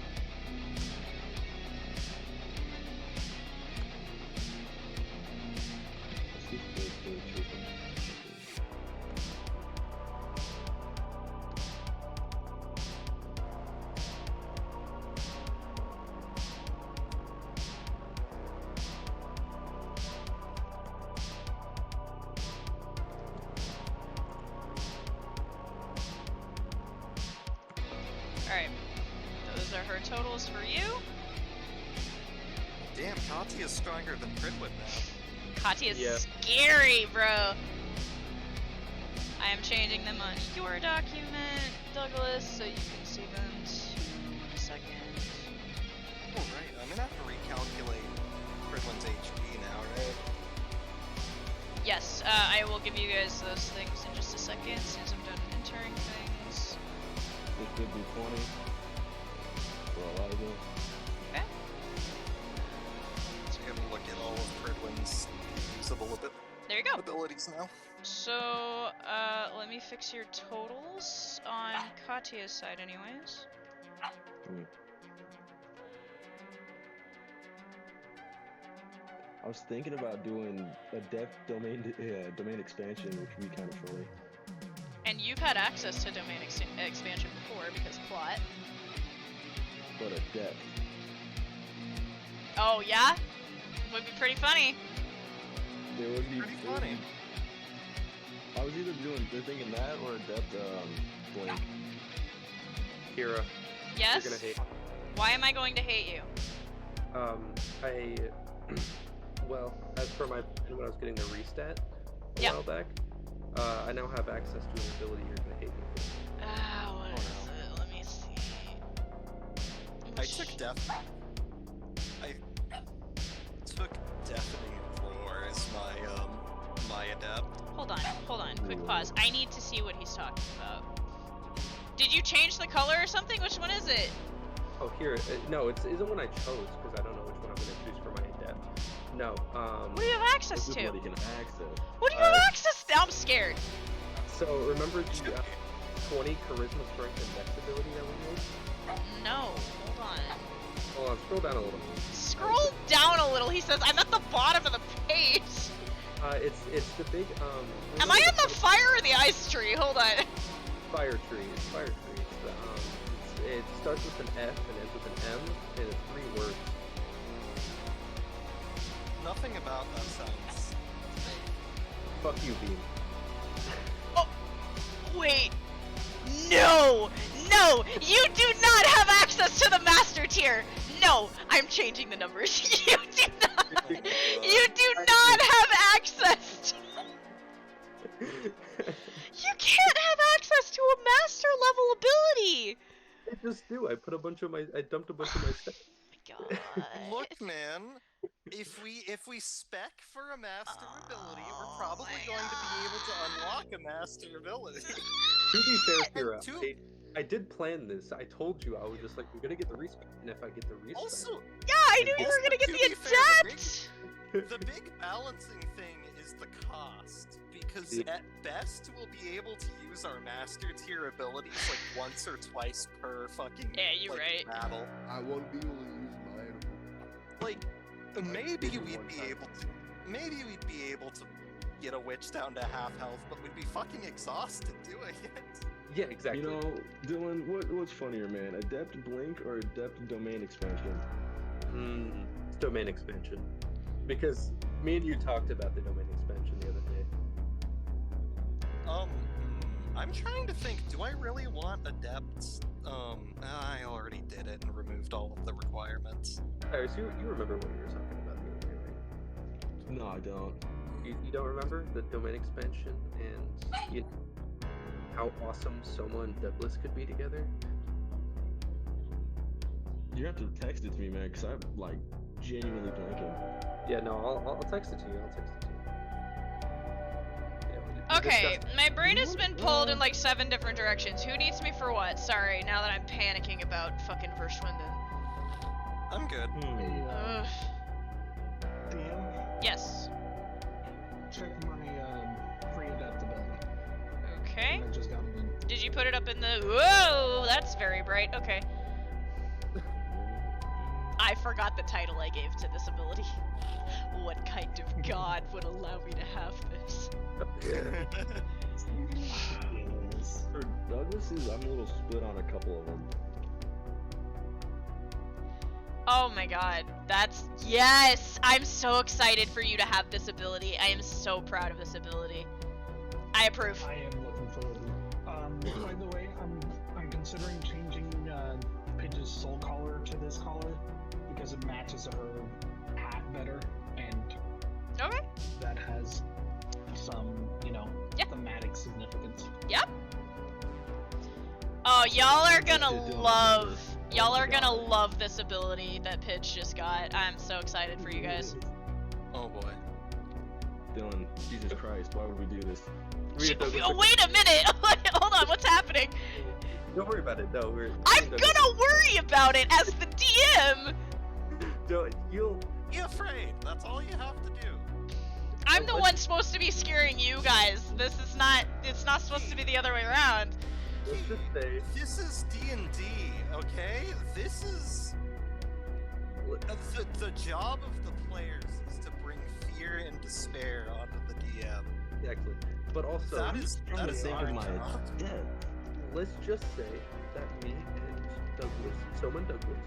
Alright, those are her totals for you. Damn, Kati is stronger than Pridwin now. Katya is Yeah. scary, bro. I am changing them on your document, Douglas, so you can see them too in a second. Oh, right. I'm gonna have to recalculate Pridwin's HP now, right? Yes, I will give you guys those things in just a second, as soon as I'm done entering things. This could be 20 for Eliza. Okay. So I gotta look at all of Pridwin's usable There you go. abilities now. So, let me fix your totals on Katya's side anyways. I was thinking about doing adept domain expansion, which would be kind of funny. And you've had access to domain expansion before because plot. But adept. Oh yeah? Would be pretty funny. It would be Pretty funny. I was either thinking that or adept blink. Kira, Yes? you're gonna hate. Why am I going to hate you? Well, as per my plan when I was getting the restat a Yeah. while back, I now have access to an ability you're gonna hate me for. What is it? Let me see. I took Deafening Roar as my adept. Hold on. Quick pause. I need to see what he's talking about. Did you change the color or something? Which one is it? Oh, here, no, it isn't one I chose because I don't know which one I'm gonna choose for my adept. No, What do you have access This is to? what he can access. What do you have access to? I'm scared. So remember the 20 charisma, strength, and dex ability that we made? No. Hold on. Hold on, scroll down a little. Scroll down a little. He says, I'm at the bottom of the page. It's the big Am I on the fire or the ice tree? Hold on. fire tree? It's fire tree. It's the, it starts with an F and ends with an M, and it's 3 words. Nothing about that sounds. Fuck you, Beam. Wait. No! No! You do not have access to the master tier! No! I'm changing the numbers. You do not! You do not have access to... You can't have access to a master level ability! I just do. I dumped a bunch of my stuff. Oh my god. Look, man. If we spec for a master ability, we're probably my going to be able to unlock a master ability. To be fair, And Kira, I did plan this. I told you I was just like, we're gonna get the respec, and if I get the respec, Also, Yeah, I knew you Also, were gonna get to the be fair, adept! the big balancing thing is the cost, because Yeah. at best we'll be able to use our master tier abilities like once or twice per fucking Yeah, you're like, right. battle. I won't be able to use my item. Like maybe maybe we'd one be time. able to get a witch down to half health, but we'd be fucking exhausted doing it. yeah, exactly. You know, Dylan, what's funnier, man? Adept blink or adept domain expansion? Domain expansion. Because me and you talked about the domain expansion the other day. I'm trying to think, do I really want Adepts? I already did it and removed all of the requirements. Iris, you remember what you were talking about the other day, right? No, I don't. You don't remember the domain expansion and how awesome Soma and Douglas could be together? You have to text it to me, man, because I'm like genuinely blanking. Yeah, no, I'll text it to you. I'll text it to you. Yeah, we Okay, discussed- my brain has been pulled in like 7 different directions. Who needs me for what? Sorry, now that I'm panicking about fucking Verschwinden. I'm good. Hey, Ugh. DM, Yes. check my free adaptability. Okay. I just got it in. Did you put it up in the... Whoa! That's very bright. Okay. I forgot the title I gave to this ability. What kind of god would allow me to have this? Yes. For Douglas's, I'm a little split on a couple of them. Oh my god. That's... Yes! I'm so excited for you to have this ability. I am so proud of this ability. I approve. I am looking forward to it. By the way, I'm considering changing Pidge's soul collar to this collar because it matches her hat better, and Okay. that has some, Yeah. thematic significance. Yep. Oh, y'all are gonna What they do love... on Y'all the are gonna god. love this ability that Pidge just got. I'm so excited for you guys. Oh boy. Dylan, Jesus Christ, why would we do this? Oh, wait a minute! Hold on, what's happening? Don't worry about it. No, I'm gonna worry about it as the DM! You'll. Be afraid. That's all you have to do. I'm the one supposed to be scaring you guys. This is not... It's not supposed to be the other way around. Let's just say. This is D&D, okay? This is... The job of the players is to bring fear and despair onto the DM. Exactly. But also, That is Think our of my job. dead. let's just say that me and Douglas, Soma and Douglas,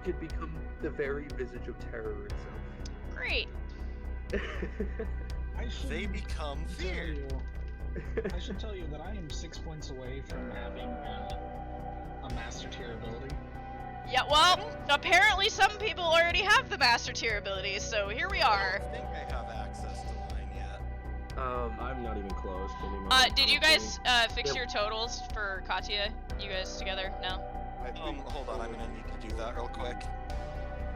could become the very visage of terror itself. Great. I should They become tell fear. you, I should tell you that I am 6 points away from having a master tier ability. Yeah, well, apparently some people already have the Master Tier abilities, so here we I are. don't think I have access to mine yet. I'm not even close anymore. Did you guys, fix your totals for Katya? You guys together? No? Hold on, I'm gonna need to do that real quick.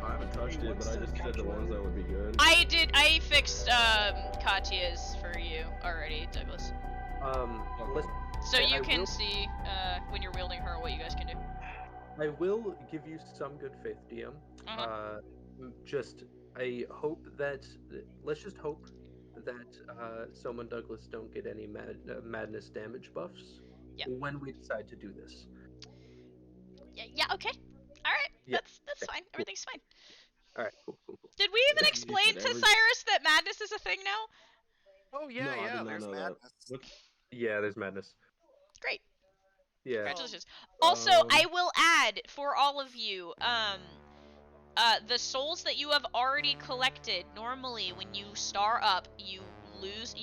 I haven't touched it, but I just said the ones that would be good. I fixed, Katya's for you already, Douglas. Let's. So I you can will- see, when you're wielding her, what you guys can do. I will give you some good faith, DM. Uh-huh. I hope that. Let's just hope that Soma and Douglas don't get any madness damage buffs Yeah. when we decide to do this. Yeah, okay. Alright, Yeah, that's fine. cool. Everything's fine. All right, cool. Did we even You explain said to every- Cyrus that madness is a thing now? Oh yeah, No, I did yeah, not there's know that. madness. What? Yeah, there's madness. Great. Yeah. Congratulations. Also, I will add for all of you, the souls that you have already collected, normally when you star up, you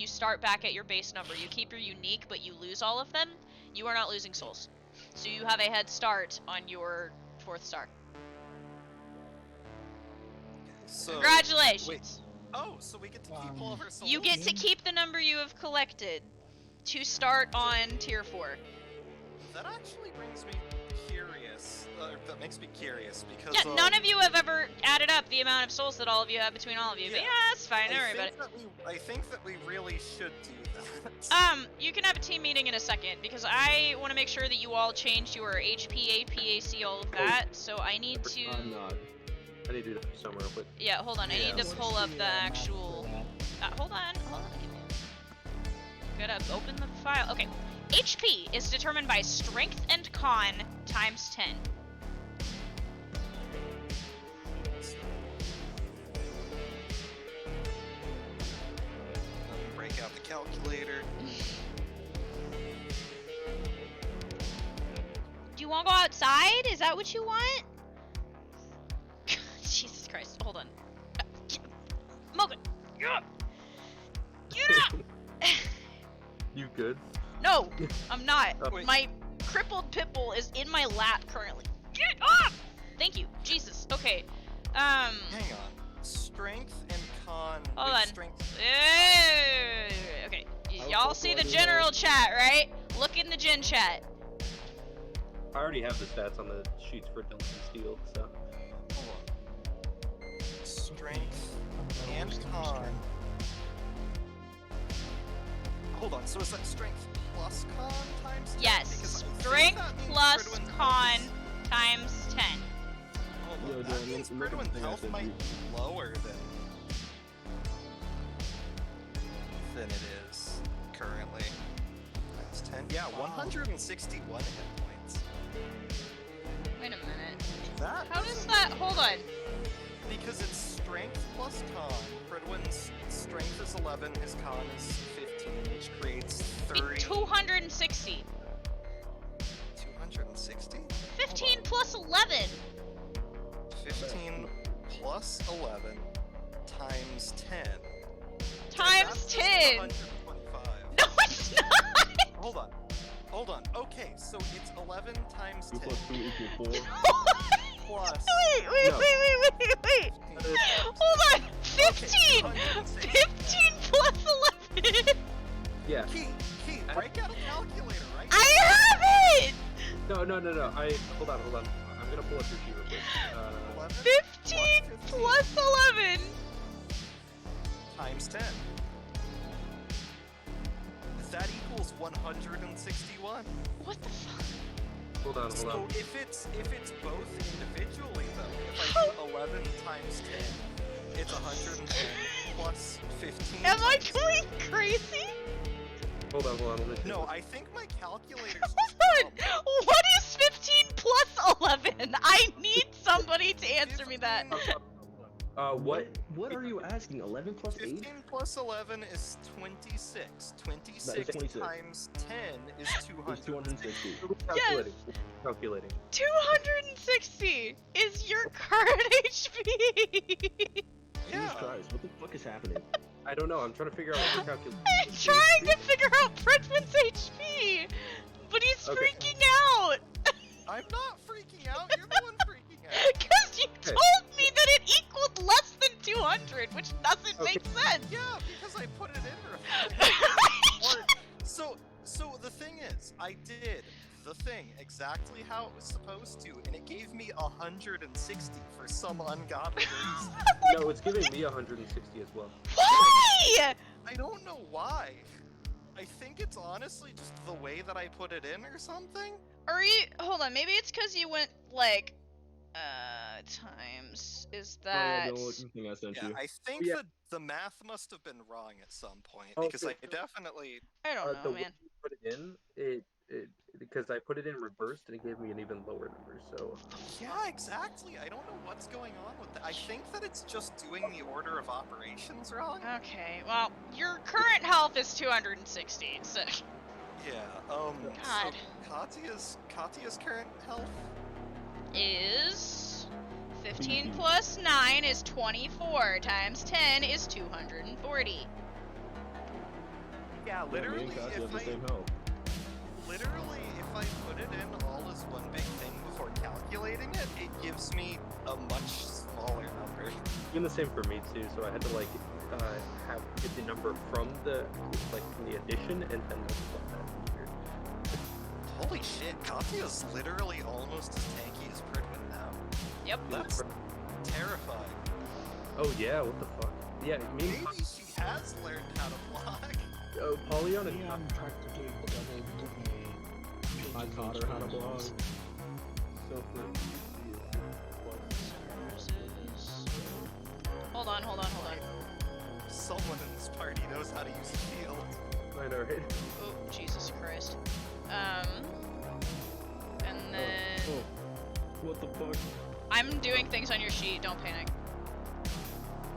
start back at your base number. You keep your unique, but you lose all of them. You are not losing souls. So you have a head start on your 4th star. So, Congratulations. Oh, so we get to keep all of our souls? You get to keep the number you have collected to start on tier 4. That actually brings me curious. That makes me curious because Yeah, none of you have ever added up the amount of souls that all of you have between all of you. But Yeah. yeah, that's fine. Don't worry about it. I think that we really should do that. You can have a team meeting in a second because I want to make sure that you all changed your HP, AP, AC, all of that. So I need to. I'm not. I need to do that somewhere, but Yeah, hold on. I need to What's pull up the map actual. for that? Hold on. Gotta open the file. Okay. HP is determined by strength and con times 10. Let me break out the calculator. Do you want to go outside? Is that what you want? Jesus Christ. Hold on. Mogan! Yeah! You good? No! I'm not. Wait. My crippled pitbull is in my lap currently. Get up! Thank you. Jesus. Okay. Hang on. Strength and con. Hold wait, on. Strength. Okay. I'll Y'all go see for the it, general chat, right? Look in the gen chat. I already have the stats on the sheets for Duncan Steel, so. Hold on. Strength and con. Hold on. So is that strength plus con times 10? Yes. Because I think Strength that means plus Fridwin's con health is- times 10. Hold Yo, on. Dylan, That means look at the Fridwin's thing I health sent might you. be lower than it is currently. That's 10. Yeah, 161 hit points. Wait a minute. That How does doesn't- that? Hold on. Because it's strength plus con. Fridwin's strength is 11, his con is 15, which creates 30. 260. 260? 15 plus 11. 15 plus 11 times 10. Times That's just 10. 125. No, it's not. Hold on. Okay, so it's 11 times 2 10 plus 2 equals 4. plus. Wait. No. Hold on. 15. 160. 15 plus 11. Yeah. Key, break out a calculator, right? I have it. No. Hold on. I'm gonna pull up your sheet real quick. 11 15 plus 11. times 10. That equals 161. What the fuck? Hold on. So if it's both individually though, if I do 11 times 10, it's 110 plus 15. Am I times going crazy? Hold on. Let me see No, this. I think my calculator's Hold on. What is 15 plus 11? I need somebody to answer me that. What are you asking? 11 plus 8? 15 plus 11 is 26. 26 26. times 10 is It's 200. 260. Calculating. 260 is your current HP. Yeah. Jesus Christ, what the fuck is happening? I don't know. I'm trying to figure out what you're calculating. I'm trying to figure out Fredman's HP, but he's Okay. freaking out. I'm not freaking out. You're the one freaking out. Because you Okay. told me that it equaled less than 200, which doesn't make sense. Yeah, because I put it in there. So the thing is, I did the thing exactly how it was supposed to, and it gave me 160 for some ungodly reason. No, it's giving me 160 as well. Why? I don't know why. I think it's honestly just the way that I put it in or something. Are you? Hold on. Maybe it's because you went like, times. Is that? Oh, yeah, the looking thing I sent Yeah, you. I think Yeah. that the math must have been wrong at some point Oh, because so- I definitely. I don't The know, way man. you put it in, it because I put it in reversed and it gave me an even lower number. So Yeah, exactly. I don't know what's going on with that. I think that it's just doing the order of operations wrong. Okay. Well, your current health is 260. So Yeah. God. So Katya's current health. is 15 plus 9 is 24 times 10 is 240. Yeah, Yeah, me literally, and Katya have if the I same health. put it in all as one big thing before calculating it, it gives me a much smaller number. even the same for me too. So I had to like get the number from the addition and then multiply that. Weird. Holy shit, Katya's literally almost as tanky as Pridwin now. Yep. That's terrifying. Oh yeah, what the fuck? Yeah, me and Maybe she has learned how to block. Polyon and Leon practically doubled I taught her how to blog. so for Hold on. Someone in this party knows how to use a shield. I know, right? Oh, Jesus Christ. And then Oh, what the fuck? I'm doing things on your sheet. Don't panic.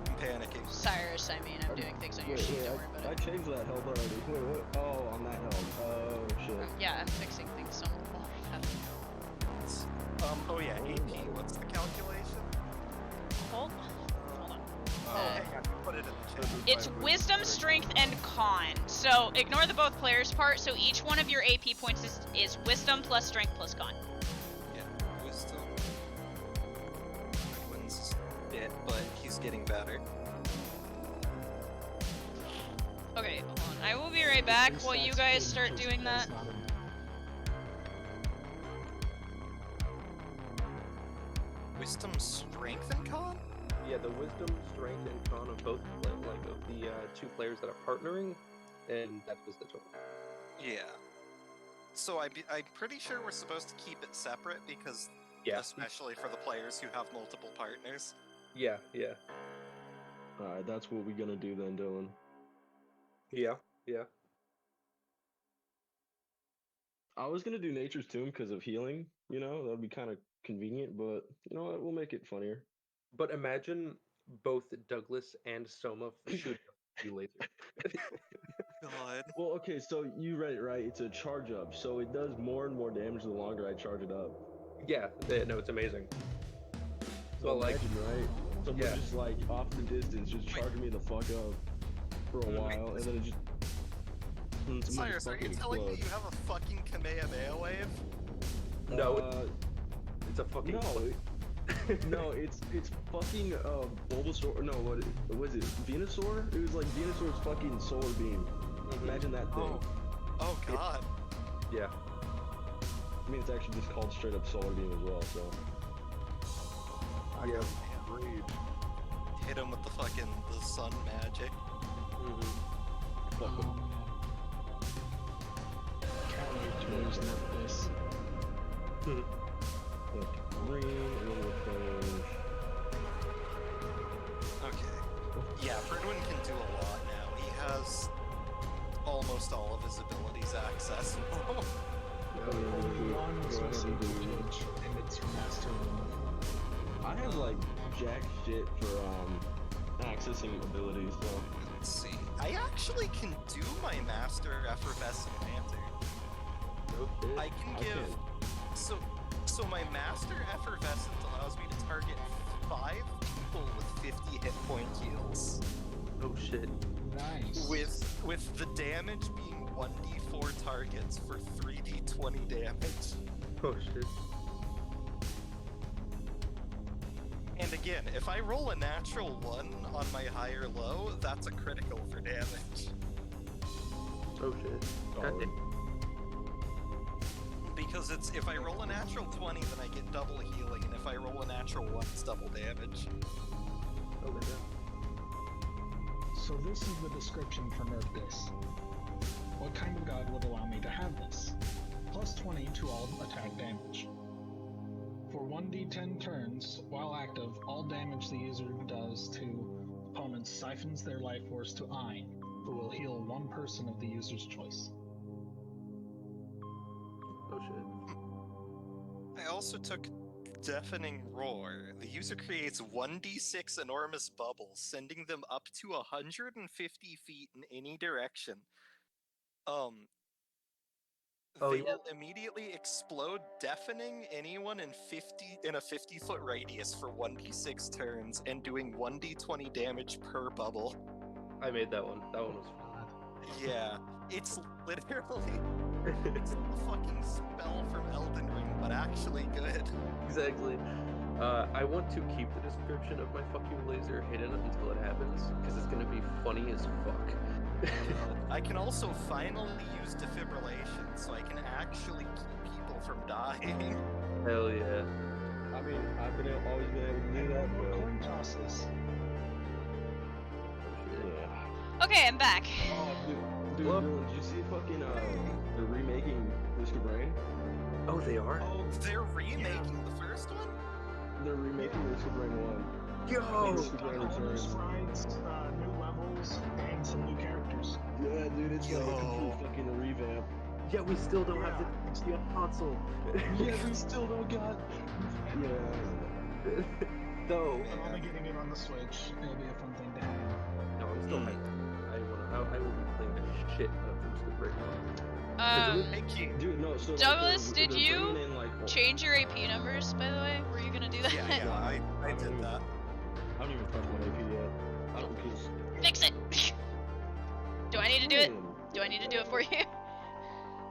I'm panicking. Cyrus, I'm doing things on your sheet. Don't worry I about it. changed that health already. Wait, what? Oh, on that health. Oh, shit. Yeah, I'm fixing things. Don't worry about it. Oh yeah, AP, what's the calculation? Hold It's wisdom, strength, and con. So ignore the both players part. So each one of your AP points is wisdom plus strength plus con. Yeah, wisdom. Wins a bit, but he's getting better. Okay, hold on. I will be right back while you guys start doing that. Wisdom, strength, and con? Yeah, the wisdom, strength, and con of both, like of the two players that are partnering, and that was the total. Yeah. So I'm pretty sure we're supposed to keep it separate because, especially for the players who have multiple partners. Yeah. Alright, that's what we're gonna do then, Dylan. Yeah. I was gonna do Nature's Tomb because of healing, that would be kind of convenient, but you know what, we'll make it funnier. But imagine both Douglas and Soma shoot you laser. God. Well, okay, so you read it right. It's a charge up, so it does more and more damage the longer I charge it up. Yeah, no, it's amazing. So imagine, right? Someone just like off the distance, just charging me the fuck up for a while, and then it just. Cyrus, are you telling me you have a fucking Kamehameha wave? No, it's a fucking. No, it's fucking Bulbasaur. No, what was it? Venusaur? It was like Venusaur's fucking solar beam. Imagine that thing. Oh god. Yeah. I mean, it's actually just called straight up solar beam as well. So. Yeah. Hit him with the sun magic. Can't wait to use this. Okay. Yeah, Ferdwin can do a lot now. He has almost all of his abilities accessible. One specific page, and it's master move. I have like jack shit for accessing abilities, so. Let's see. I actually can do my master effervescent lantern. Okay. I can give. So my master effervescent allows me to target 5 people with 50 hit point heals. Oh shit. Nice. With the damage being 1d4 targets for 3d20 damage. Oh shit. And again, if I roll a natural 1 on my high or low, that's a critical for damage. Oh shit. Solid. Because if I roll a natural 20, then I get double healing, and if I roll a natural 1, it's double damage. Oh my god. So this is the description for Nerdis. What kind of god would allow me to have this? Plus 20 to all attack damage. For 1d10 turns, while active, all damage the user does to opponents siphons their life force to Ein, who will heal one person of the user's choice. Oh shit. I also took Deafening Roar. The user creates 1d6 enormous bubbles, sending them up to 150 feet in any direction. They will immediately explode, deafening anyone in a 50-foot radius for 1d6 turns, and doing 1d20 damage per bubble. I made that one. That one was fun. Yeah, it's literally it's a fucking spell from Elden Ring, but actually good. Exactly. I want to keep the description of my fucking laser hidden until it happens, because it's gonna be funny as fuck. I can also finally use defibrillation, so I can actually keep people from dying. Hell yeah. I mean, I've always been able to do that, but. Coin tosses. Yeah. Okay, I'm back. Oh, dude, Dylan, did you see fucking, they're remaking Risk of Rain? Oh, they are? Oh, they're remaking the first one? They're remaking Risk of Rain 1. Yo! Risk of Rain Returns. Sprites, new levels, and some new characters. Yeah, dude, it's like a complete fucking revamp. Yeah, we still don't have the console. Yeah, we still don't got. Yeah. No. I'm only getting it on the Switch. It'll be a fun thing to have. No, I'm still hyped. I will be playing the shit out of Risk of Rain 1. Thank you. Dude, no, so Douglas, like, did they're you bringing in, like, change your AP numbers, by the way? Were you gonna do that? Yeah, I did that. haven't even touched my AP yet. I don't because. Fix it! Do I need to do it? Do I need to do it for you?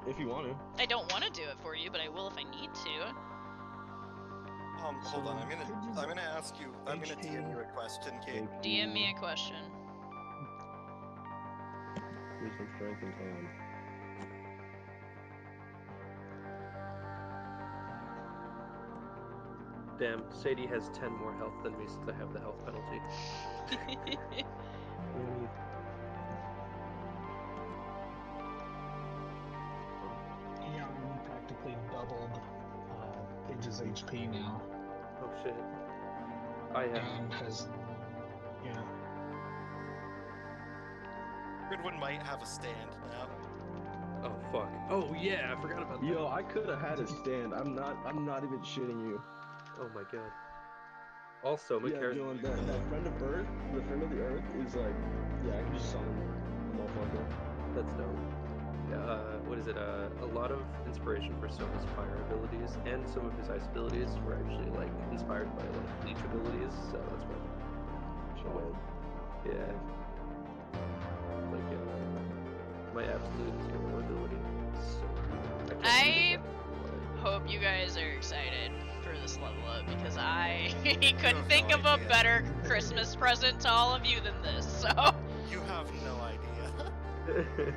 If you want to. I don't want to do it for you, but I will if I need to. Hold on. I'm gonna ask you. I'm gonna DM you a question, Kate. DM me a question. Wisdom, strength, and time. Damn, Sadie has 10 more health than me since I have the health penalty. Yeah, I'm practically doubled Pidge's HP now. Oh shit. I have. And has, yeah. Goodwin might have a stand now. Oh fuck. Oh yeah, I forgot about that. Yo, I could have had a stand. I'm not even shitting you. Oh my god. Also, Yeah, John, that friend of Earth, the friend of the Earth, is like, yeah, I can just summon a motherfucker. That's dope. What is it? A lot of inspiration for Soma's fire abilities and some of his ice abilities were actually like inspired by like leech abilities, so that's why. Child. Yeah. Like my absolute zero ability. So I hope you guys are excited for this level up because I couldn't think of a better Christmas present to all of you than this. So You have no idea.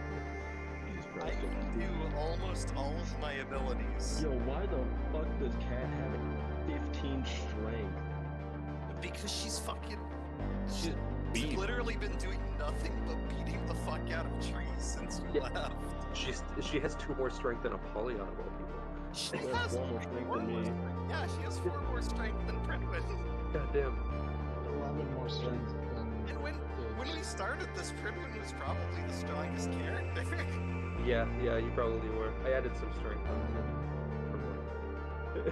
Jesus I Christ. can do almost all of my abilities. Yo, why the fuck does Cat have 15 strength? Because she's fucking. She's We've beat. literally been doing nothing but beating the fuck out of trees since you Yeah. left. She has 2 more strength than Apollyon of all people. She She has has 4 more strength four than more me. strength. Yeah, she has 4 more strength than Pridwin. Goddamn. 11 more strength than And when we started this, Pridwin was probably the strongest character. Yeah, you probably were. I added some strength on it.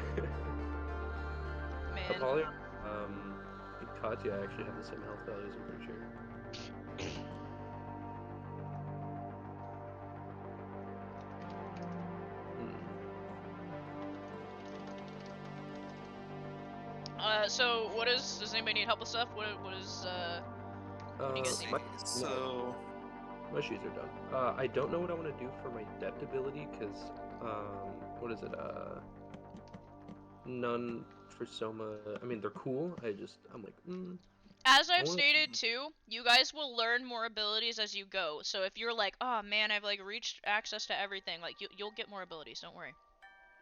man, Apollyon, and Katya actually have the same health values, I'm pretty sure. so what does anybody need help with stuff? What is do you guys need? So, My shoes are done. I don't know what I want to do for my depth ability, because, what is it, none for Soma, I mean, they're cool, I'm like, As I I've wanna- stated too, you guys will learn more abilities as you go. So if you're like, oh man, I've like reached access to everything, like you'll get more abilities. Don't worry.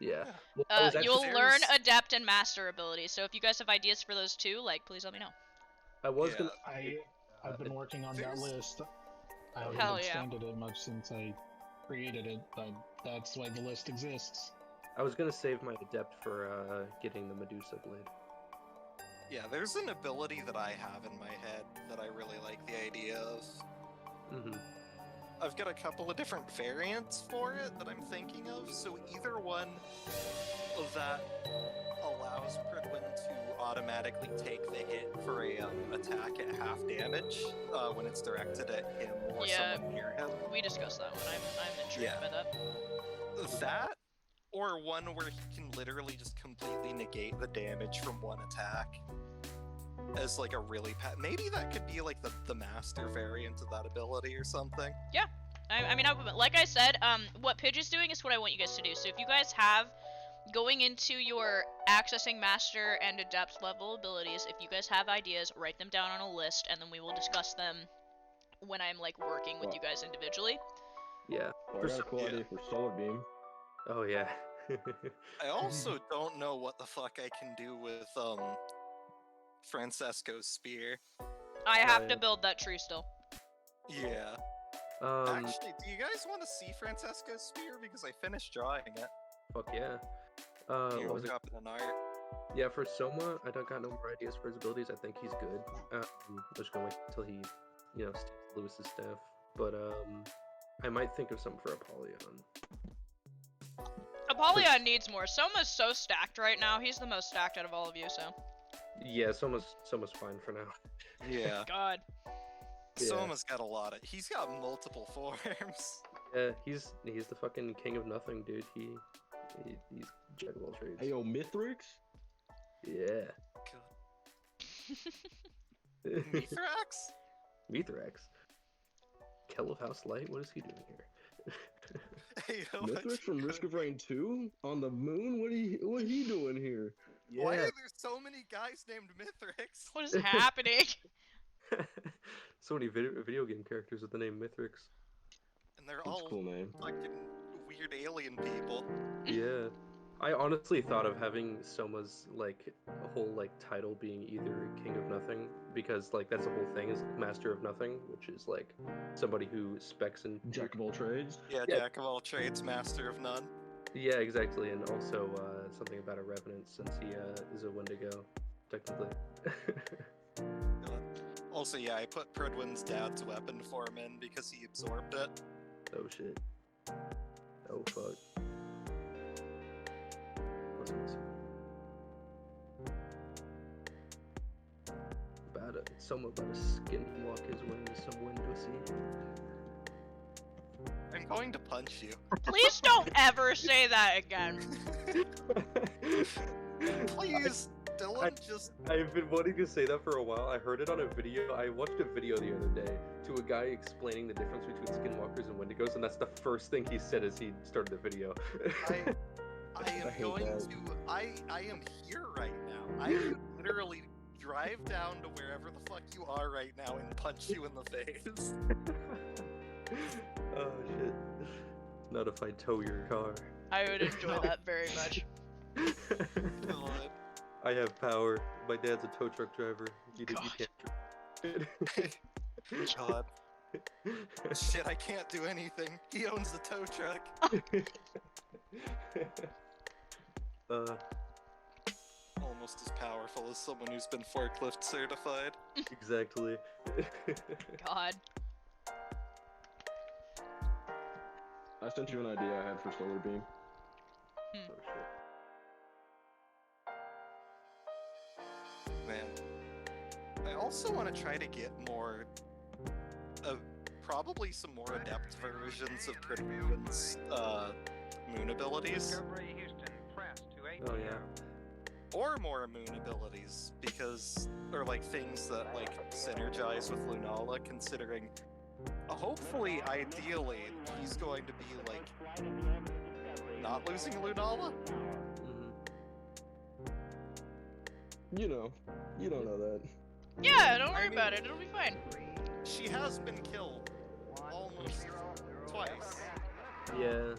yeah. Well, I was You'll actually, learn There's- adept and master abilities. So if you guys have ideas for those too, like please let me know. I was Yeah. gonna, I've been working on that there's- list. I haven't Hell yeah. expanded it much since I created it, but that's why the list exists. I was gonna save my adept for, getting the Medusa blade. yeah, there's an ability that I have in my head that I really like the idea of. Mm-hmm. I've got a couple of different variants for it that I'm thinking of, so either one that allows Pridwin to automatically take the hit for a attack at half damage when it's directed at him or Yeah. someone near him. We discussed that one. I'm intrigued Yeah. by that. That, or one where he can literally just completely negate the damage from one attack as like a really maybe that could be like the master variant of that ability or something. I mean, like I said, what Pidge is doing is what I want you guys to do. So if you guys have, going into your accessing master and adept level abilities, if you guys have ideas, write them down on a list, and then we will discuss them when I'm like working with you guys individually. Yeah. Oh, I For got a some- cool idea for Solar Beam. Oh, yeah. I also don't know what the fuck I can do with Francesco's spear. I have yeah. to build that tree still. Yeah. Actually, do you guys want to see Francesco's spear? Because I finished drawing it. Fuck yeah. Here, What was it? look up in an art. Yeah, for Soma, I don't got no more ideas for his abilities. I think he's good. I'm just gonna wait until he, steals Lewis's staff. But I might think of something for Apollyon. Apollyon needs more. Soma's so stacked right now. He's the most stacked out of all of you, so. Yeah, Soma's fine for now. Yeah. God. Yeah. Soma's got a lot of. He's got multiple forms. Yeah, he's the fucking king of nothing, dude. He's jack of all trades. Hey, yo, Mithrix? Yeah. Mithrax? Mithrax. Kell of House Light? What is he doing here? Hey, Mithras from Risk of Rain 2 on the moon? What he doing here? Why are there so many guys named Mithrax? What is happening? So many video game characters with the name Mithrax. And they're It's a all cool name. fucking weird alien people. Yeah. I honestly thought of having Soma's like whole like title being either King of Nothing, because like that's the whole thing, is like Master of Nothing, which is like somebody who specs in Jack of all trades. Yeah, Yeah. Jack of all trades, master of none. Yeah, exactly, and also something about a revenant, since he is a Wendigo, technically. Also, yeah, I put Pridwin's dad's weapon form in because he absorbed it. Oh shit. Oh fuck. What's this? Someone about to skinwalk his way into some window seat. I'm going to punch you. Please don't ever say that again. Please, Dylan, just... I've been wanting to say that for a while. I heard it on a video. I watched a video the other day to a guy explaining the difference between skinwalkers and wendigos, and that's the first thing he said as he started the video. I am going to... I am here right now. I can literally drive down to wherever the fuck you are right now and punch you in the face. Oh shit. Not if I tow your car. I would enjoy that very much. I have power. My dad's a tow truck driver. You can't. God. Shit, I can't do anything. He owns the tow truck. Almost as powerful as someone who's been forklift certified. Exactly. God. I sent you an idea I had for Solar Beam. Oh shit. Man. I also want to try to get more... probably some more adept versions of Pridwin's, moon abilities. Oh yeah. Or more moon abilities, because... or like things that, like, synergize with Lunala, considering... hopefully, ideally, he's going to be, like... not losing Lunala? You know. You don't know that. Yeah, don't worry about it. It'll be fine. She has been killed almost twice. Yeah.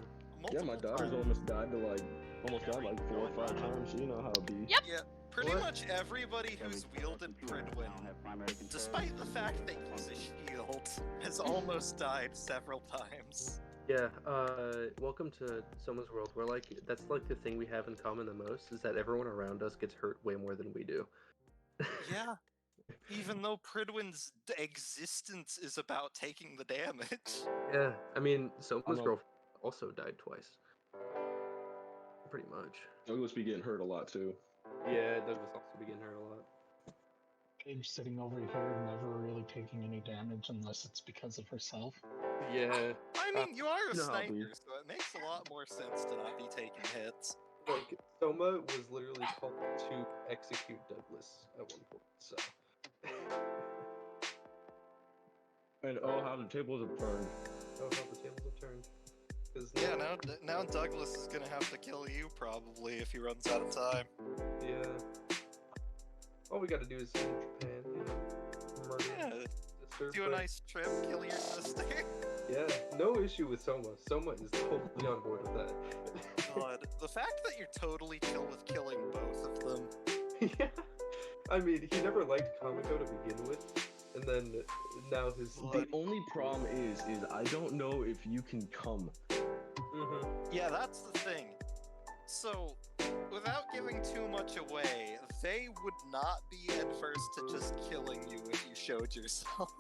Yeah, my daughter's almost died like 4 or 5 times. You know how it be. Yep. Yeah, pretty much everybody who's wielded Pridwin, despite the fact that he's a shield, has almost died several times. Yeah, welcome to Soma's world, where, like, that's, like, the thing we have in common the most, is that everyone around us gets hurt way more than we do. Yeah. Even though Pridwin's existence is about taking the damage. Yeah, I mean, Soma's girlfriend also died twice. Pretty much. Douglas be getting hurt a lot, too. Yeah, Douglas also be getting hurt a lot. Paige sitting over here, never really taking any damage unless it's because of herself. Yeah. I mean, you are a no, sniper, dude. so it makes a lot more sense to not be taking hits. Like, Soma was literally called to execute Douglas at one point, so... And oh, how the tables have turned. Oh, how the tables have turned. 'Cause Yeah, now Douglas is gonna have to kill you, probably, if he runs out of time. Yeah. All we gotta do is in Japan, you know, murder. Yeah, sister, do a nice trip, kill your sister. Yeah, no issue with Soma. Soma is totally on board with that. God, the fact that you're totally chill with killing both of them. Yeah. I mean, he never liked Kamiko to begin with, and then now his... The only problem is I don't know if you can come. Yeah, that's the thing. So, without giving too much away, they would not be adverse to just killing you if you showed yourself.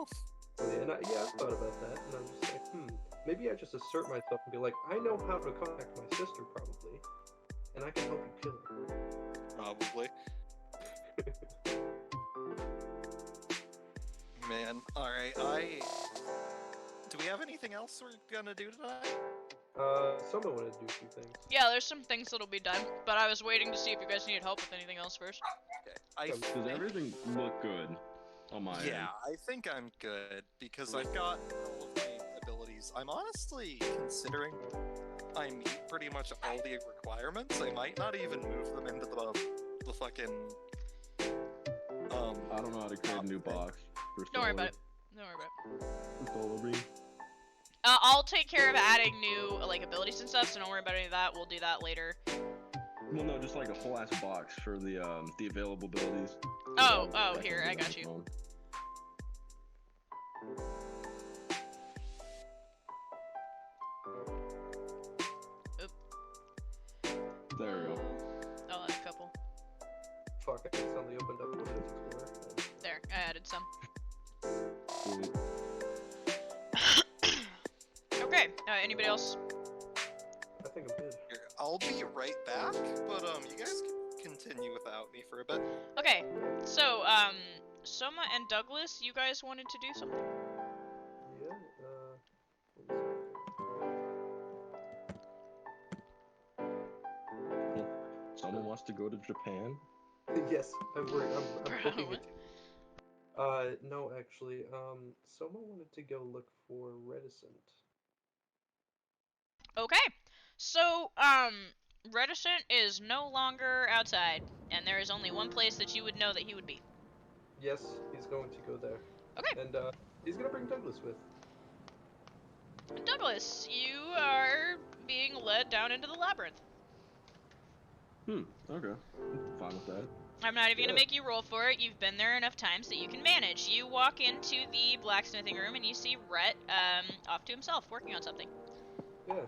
And I've thought about that, and I'm just like, maybe I just assert myself and be like, I know how to contact my sister, probably, and I can help you kill her. Probably. Man, alright, do we have anything else we're gonna do tonight? Soma wanted to do a few things. Yeah, there's some things that'll be done, but I was waiting to see if you guys needed help with anything else first. Okay, Does everything look good? On my Yeah, end. I think I'm good because I've got all of my abilities. I'm honestly considering I meet pretty much all the requirements. I might not even move them into the fucking I don't know how to create a new box for Don't worry about solar. it. Don't worry about it. For solar beam. I'll take care of adding new like abilities and stuff, so don't worry about any of that. We'll do that later. Well, no, just like a whole ass box for the available abilities. Oh, That can here, be I on got its you. own. There we go. Oh, a couple. Fuck, I accidentally opened up Windows Explorer. There, I added some. Sweet. Okay, anybody else? I think I'm good. Here, I'll be right back, but you guys can continue without me for a bit. Okay, so, Soma and Douglas, you guys wanted to do something? Yeah, Someone wants to go to Japan? yes, I'm booking Bro. it. No, actually, someone wanted to go look for Reticent. Okay, so, Reticent is no longer outside, and there is only one place that you would know that he would be. Yes, he's going to go there. Okay. And, he's gonna bring Douglas with. Douglas, you are being led down into the labyrinth. Okay. I'm fine with that. I'm not even gonna Yeah. make you roll for it. You've been there enough times that you can manage. You walk into the blacksmithing room and you see Rhett, off to himself, working on something. Yeah,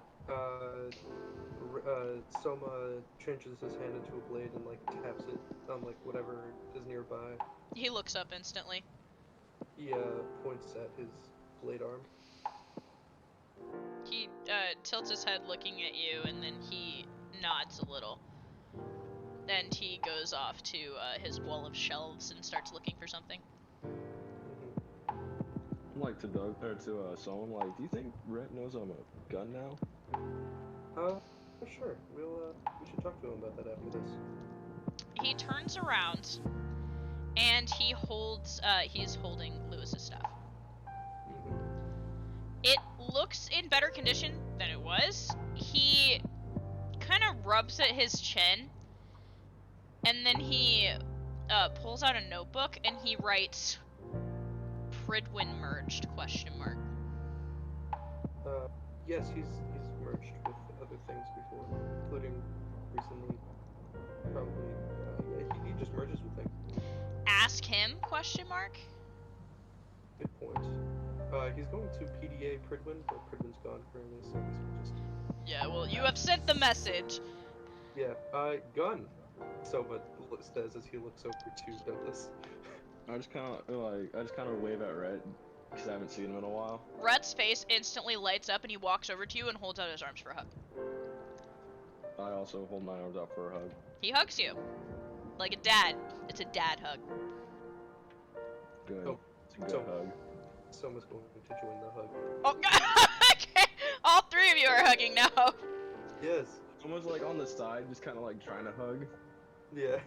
Soma changes his hand into a blade and, like, taps it on, like, whatever is nearby. He looks up instantly. He, points at his blade arm. He, tilts his head looking at you, and then he nods a little. And he goes off to, his wall of shelves and starts looking for something. Mm-hmm. I'm like to Doug or to someone like, do you think Rhett knows I'm a gun now? Sure. We should talk to him about that after this. He turns around, and he's holding Lewis's stuff. Mm-hmm. It looks in better condition than it was. He kind of rubs at his chin, and then he pulls out a notebook and he writes Pridwin merged ? Yes, he's merged with other things before, including recently. Probably, yeah, he just merges with things. Ask him ? Good point. He's going to PDA Pridwin, but Pridwin's gone currently, so he's just... Yeah, well, you have sent the message. Yeah, gun! Soma says as he looks over to Douglas. I just kind of wave at Rhett because I haven't seen him in a while. Rhett's face instantly lights up and he walks over to you and holds out his arms for a hug. I also hold my arms out for a hug. He hugs you. Like a dad. It's a dad hug. Good. Oh, It's a good so- hug. Soma's going to join the hug. Oh, okay. All three of you are hugging now. Yes. Someone's like on the side, just kind of like trying to hug. Yeah.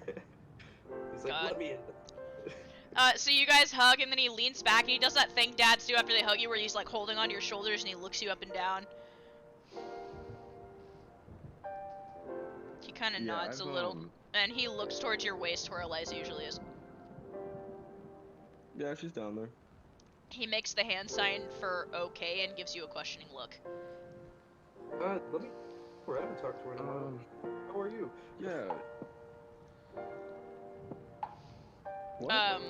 He's like, God. let me in. So you guys hug, and then he leans back, and he does that thing dads do after they hug you, where he's like holding onto your shoulders, and he looks you up and down. He kind of nods a little, and he looks towards your waist, where Eliza usually is. Yeah, she's down there. He makes the hand sign for okay, and gives you a questioning look. Let me go around and talk to her in a while. How are you? Yeah. What?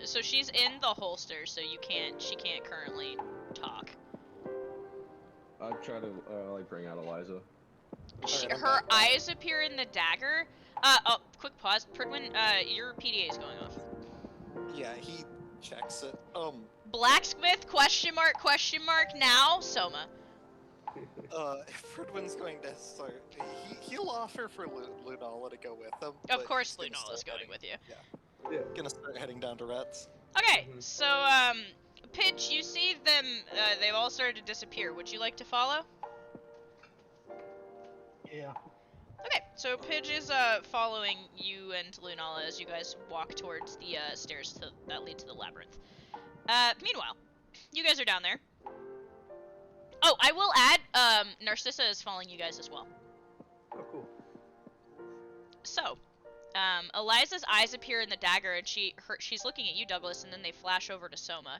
So she's in the holster, so she can't currently talk. I try to like bring out Eliza. Alright, I'm Her back. eyes appear in the dagger. Quick pause. Pridwin, your PDA is going off. Yeah, he checks it. Blacksmith, ? Now, Soma. If Pridwin's going to start, he'll offer for Lunala to go with him. Of but course he's gonna Lunala's start going with you. Yeah. Gonna start heading down to Rhett's. Okay, Mhm. so, Pitch, you see them, they've all started to disappear. Would you like to follow? Yeah. Okay, so Pidge is following you and Lunala as you guys walk towards the stairs that lead to the labyrinth. Meanwhile, you guys are down there. Oh, I will add, Narcissa is following you guys as well. Oh, cool. So, Eliza's eyes appear in the dagger, and she's looking at you, Douglas, and then they flash over to Soma.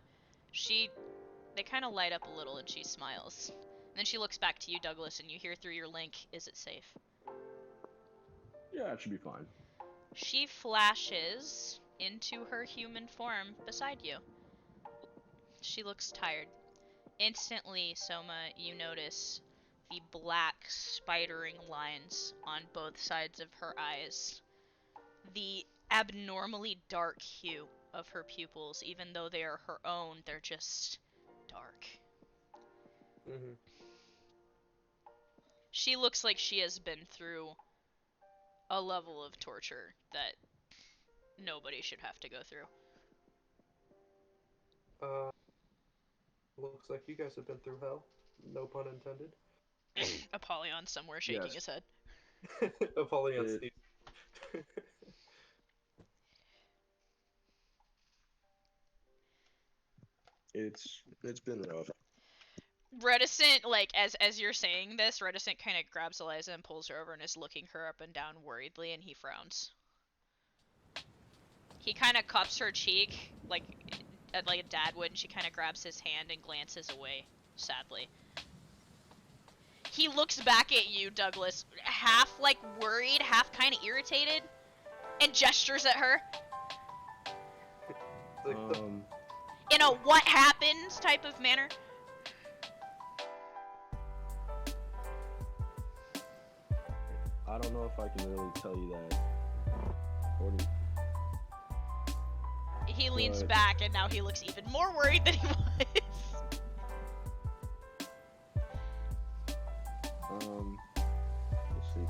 They kind of light up a little, and she smiles. And then she looks back to you, Douglas, and you hear through your link, "Is it safe?" Yeah, it should be fine. She flashes into her human form beside you. She looks tired. Instantly, Soma, you notice the black spidering lines on both sides of her eyes. The abnormally dark hue of her pupils, even though they are her own, they're just dark. Mm-hmm. She looks like she has been through a level of torture that nobody should have to go through. Looks like you guys have been through hell. No pun intended. Apollyon somewhere shaking Yes. his head. Apollyon It- Steve. It's been rough. Reticent, like, as you're saying this, Reticent kind of grabs Eliza and pulls her over and is looking her up and down worriedly, and he frowns. He kind of cups her cheek, like a dad would, and she kind of grabs his hand and glances away, sadly. He looks back at you, Douglas, half, like, worried, half kind of irritated, and gestures at her Like, in a what happens type of manner. I don't know if I can really tell you that. Or He leans Right. back, and now he looks even more worried than he was. let's see.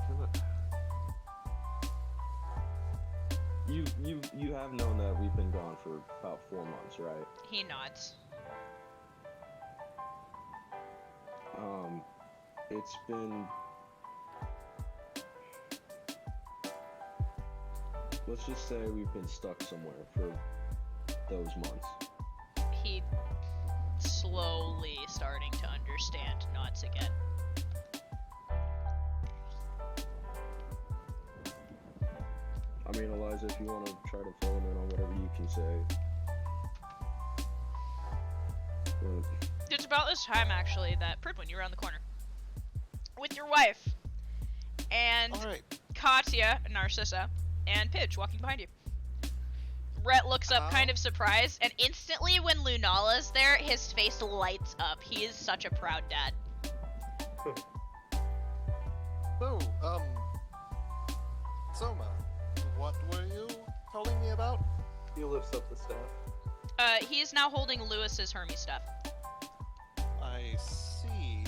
You have known that we've been gone for about 4 months, right? He nods. It's been. Let's just say we've been stuck somewhere for those months. He slowly starting to understand, nods again. I mean, Eliza, if you want to try to fill him in on whatever you can say. But It's about this time, actually, that Pridwin, you're around the corner. With your wife. And Alright. Katya, Narcissa, and Pidge walking behind you. Rhett looks up kind of surprised, and instantly when Lunala's there, his face lights up. He is such a proud dad. So, Soma, what were you telling me about? he lifts up the staff. He is now holding Lewis's Hermes stuff. I see.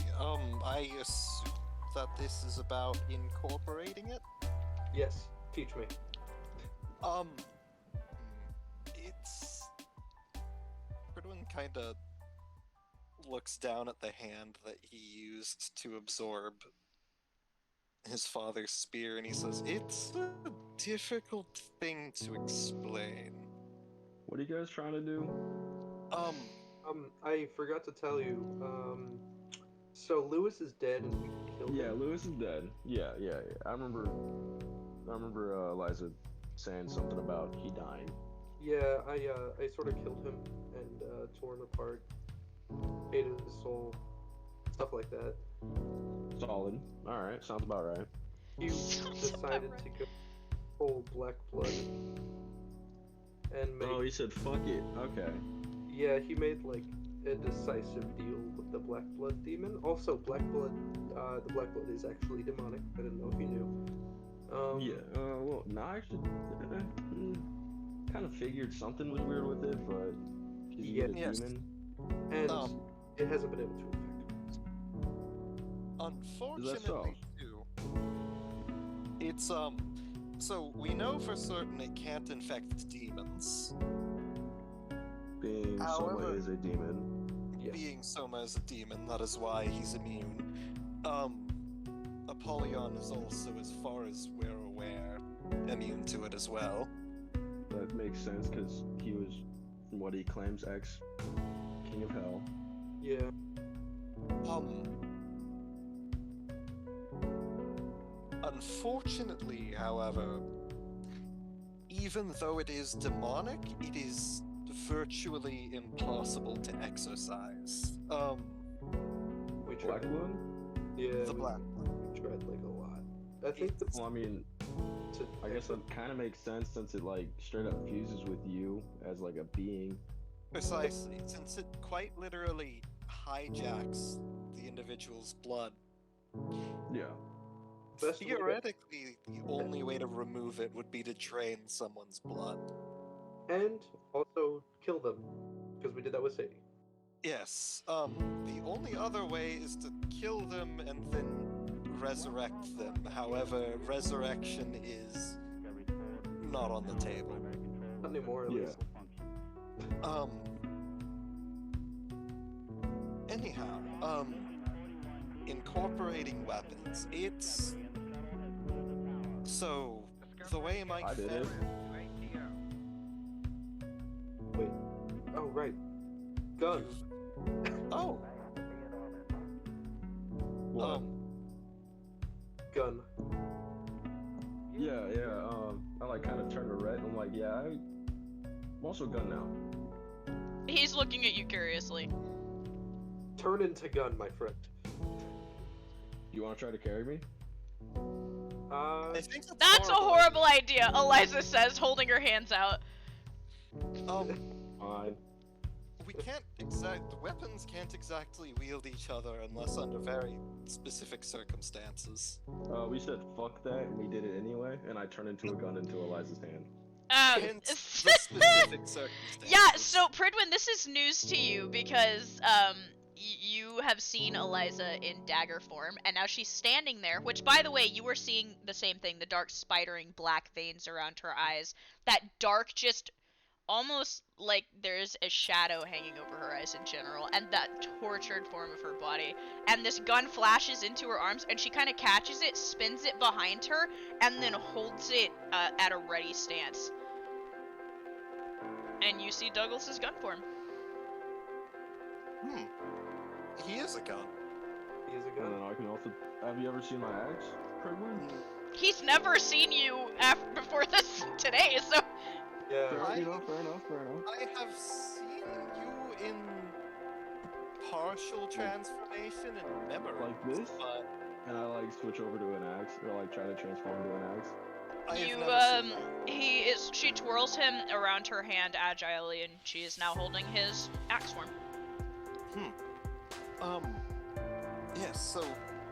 I assume that this is about incorporating it? Yes, teach me. It's... Pridwin kinda looks down at the hand that he used to absorb his father's spear, and he says, "It's a difficult thing to explain. what are you guys trying to do? I forgot to tell you, so Lewis is dead and we killed Yeah, him. Lewis is dead. Yeah. I remember Eliza saying something about he dying. Yeah, I sort of killed him and tore him apart, ate his soul, stuff like that. Solid. All right, sounds about right. He Sounds about decided right. to go full Black Blood and make. Oh, he said fuck it. Okay. Yeah, he made like a decisive deal with the Black Blood demon. Also, Black Blood, the Black Blood is actually demonic. I didn't know if you knew. Yeah. Well, no, I actually kind of figured something was weird with it, but he's Yeah. a Yes. demon. And Um, it hasn't been able to affect him. Unfortunately, too, it's, so we know for certain it can't infect demons. Being Soma However- is a demon. Yes. Being Soma is a demon, that is why he's immune. Apollyon is also, as far as we're aware, immune to it as well. That makes sense because he was, from what he claims, ex-King of Hell. Yeah. Unfortunately, however, even though it is demonic, it is virtually impossible to exorcise. We Black tried. Moon? Yeah. The Black We tried like a lot. I think Well, I mean, I guess that kind of makes sense since it like straight up fuses with you as like a being. Precisely, since it quite literally hijacks the individual's blood. Yeah. Best way to- Theoretically, the only way to remove it would be to drain someone's blood. and also kill them, because we did that with Sadie. Yes, the only other way is to kill them and then resurrect them. However, resurrection is not on the table. Not anymore, at Yeah. least. Anyhow, incorporating weapons. It's so the way my I did it. Wait. Oh, right. Gun. Oh, What? Gun. Yeah. I like kind of turned to red. I'm like, yeah, I'm also gun now. He's looking at you curiously. Turn into gun, my friend. You want to try to carry me? I think That's a horrible. horrible idea, Eliza says, holding her hands out. Fine. We can't the weapons can't exactly wield each other unless under very specific circumstances. We said fuck that, and we did it anyway. And I turned into a gun into Eliza's hand. Hence the specific circumstances. Yeah, so Pridwin, this is news to you because you have seen Eliza in dagger form, and now she's standing there, which, by the way, you were seeing the same thing, the dark spidering black veins around her eyes. That dark, just almost like there's a shadow hanging over her eyes in general, and that tortured form of her body. And this gun flashes into her arms, and she kind of catches it, spins it behind her, and then holds it at a ready stance. And you see Douglas's gun form. He is a gun. He is a And gun. then I can also. Have you ever seen my axe, Pridwin? He's never seen you before this today, so Yeah. Fair I- enough. I have seen you in partial transformation and memory. Like this? But And I like switch over to an axe, or like try to transform into an axe. I have you never seen that. she twirls him around her hand agilely, and she is now holding his axe form. Yes, so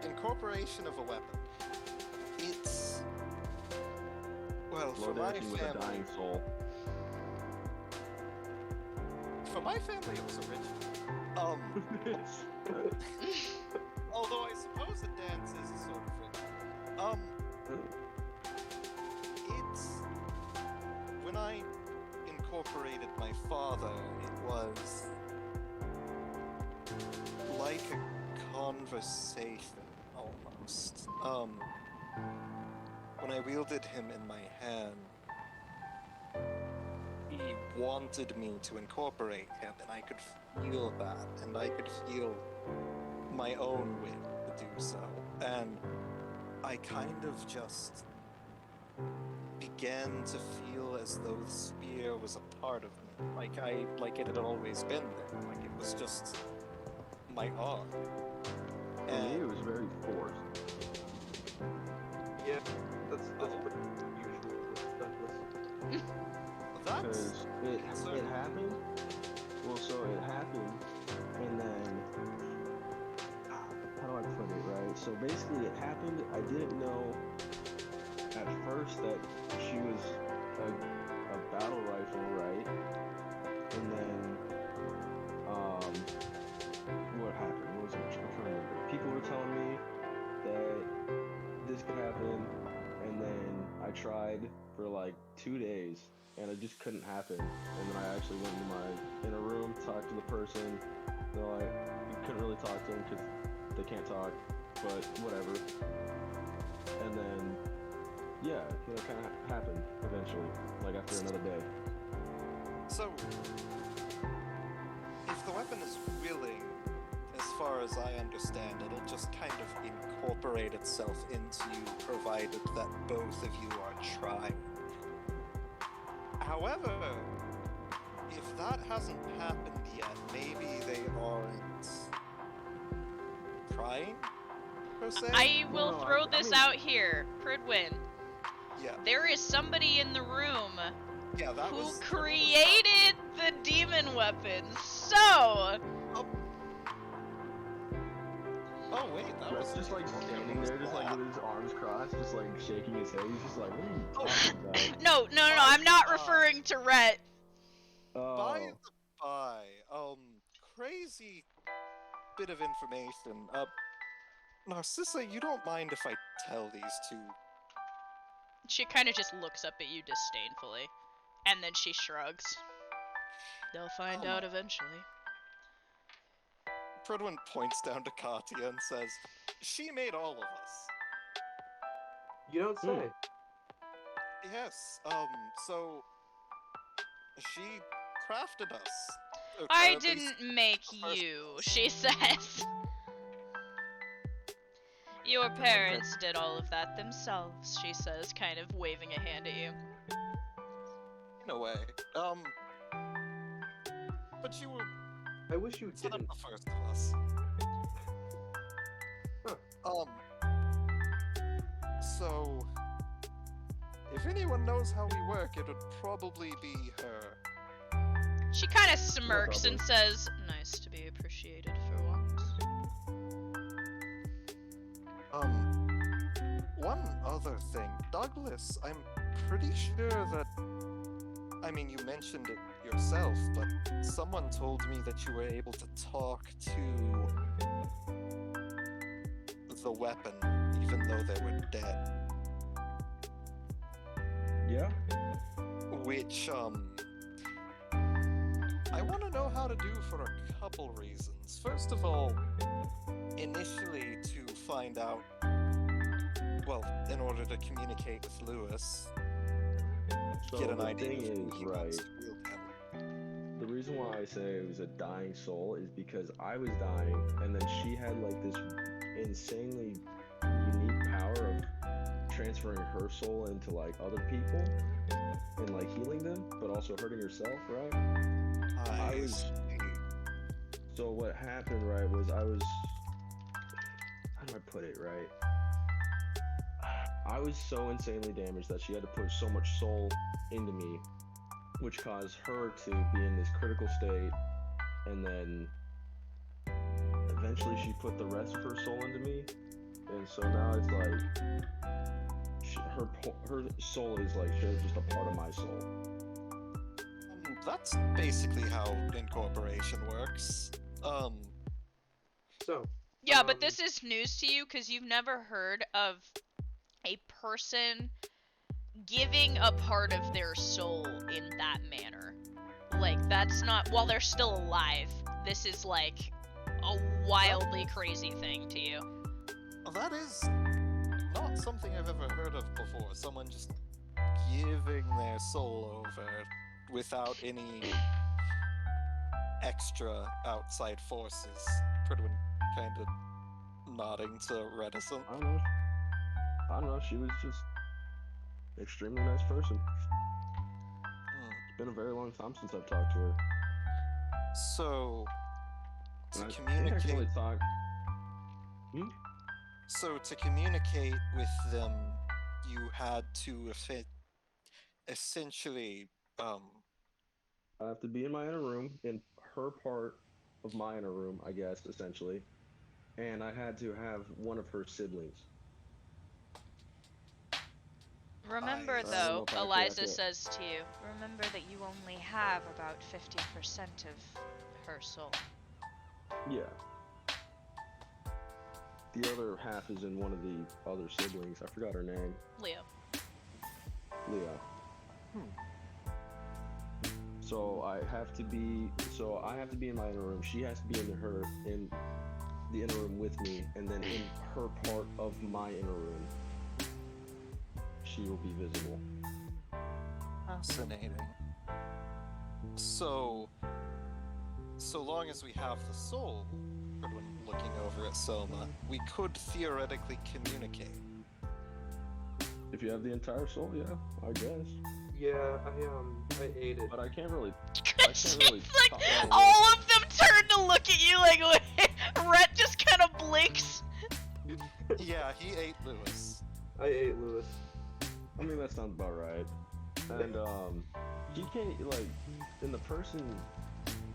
incorporation of a weapon. It's well, Low for my dancing with a family. dying soul. For my family, it was original. Although I suppose the dance is sort of original. It's when I incorporated my father, it was like a conversation almost. When I wielded him in my hand, he wanted me to incorporate him, and I could feel that, and I could feel my own will to do so. And I kind of just began to feel as though the spear was a part of me, like it had always been there, like it was just my arm. For me, it was very forced. Yeah. That's pretty usual with Douglas. That's Because it happened. Well, so it happened, and then how do I put it right? So basically, it happened. I didn't know at first that she was a battle rifle, right? And then what happened? What was it? I'm trying to remember. People were telling me that this could happen, and then I tried for like 2 days, and it just couldn't happen. And then I actually went into my inner room, talked to the person. They're like, you couldn't really talk to them because they can't talk, but whatever. and then yeah, it'll kind of happen eventually, like after another day. So, if the weapon is willing, as far as I understand, it'll just kind of incorporate itself into you, provided that both of you are trying. However, if that hasn't happened yet, maybe they aren't trying, per se? I will No, throw I this mean- out here, Pridwin. Yeah, There is somebody in the room yeah, that who was... created the demon weapon. So, Oh wait, that was... Brett's just like standing there, just like with his arms crossed, just like shaking his head. He's just like, what are you talking about? no, I'm not referring to Rhett. By Oh, the by, crazy bit of information. Narcissa, you don't mind if I tell these two? She kind of just looks up at you disdainfully, and then she shrugs. They'll find out eventually. Pridwin points down to Katya and says, "She made all of us." You don't say. Yes, so she crafted us. Or I at least didn't make the first you, of us. she says. Your parents did all of that themselves, she says, kind of waving a hand at you. In a way. But you were I wish you set up didn't. the first of us. Huh. So if anyone knows how we work, it would probably be her. She kind of smirks probably. and says, "Nice to be appreciated for once." One other thing. Douglas, I'm pretty sure that... I mean, you mentioned it yourself, but someone told me that you were able to talk to the weapon, even though they were dead. yeah. Which, I want to know how to do for a couple reasons. First of all, initially to find out, well, in order to communicate with Lewis, So get an the idea thing of who is, he right, wants to wield him. the reason why I say it was a dying soul is because I was dying, and then she had like this insanely unique power of transferring her soul into like other people and like healing them, but also hurting herself, right? I was- see. So what happened, right, was I was, how do I put it, right? I was so insanely damaged that she had to put so much soul into me, which caused her to be in this critical state, and then eventually she put the rest of her soul into me, and so now it's like her soul is like just a part of my soul. That's basically how incorporation works. So, Yeah, but this is news to you because you've never heard of a person giving a part of their soul in that manner. Like, that's not, while they're still alive, this is like a wildly crazy thing to you. That is not something I've ever heard of before. Someone just giving their soul over without any extra outside forces. Pridwin kind of nodding to reticent. I don't know, she was just an extremely nice person. It's been a very long time since I've talked to her. So, to And I think I can communicate, only talk. so to communicate with them, you had to essentially, I have to be in my inner room, in her part of my inner room, I guess, essentially. And I had to have one of her siblings. Remember, I don't though, know if I can Eliza accurate. says to you, remember that you only have about 50% of her soul. Yeah. The other half is in one of the other siblings. I forgot her name. Leo. Leah. So I have to be in my inner room. She has to be in the inner room with me, and then in her part of my inner room. she will be visible. Fascinating. So long as we have the soul, Goodwin looking over at Soma, we could theoretically communicate. If you have the entire soul, yeah, I guess. Yeah, I ate it. But I can't really. It's really like talk about all of them turn to look at you like Rhett just kind of blinks. Yeah, he ate Lewis. I ate Lewis. I mean, that sounds about right. And she can't like in the person.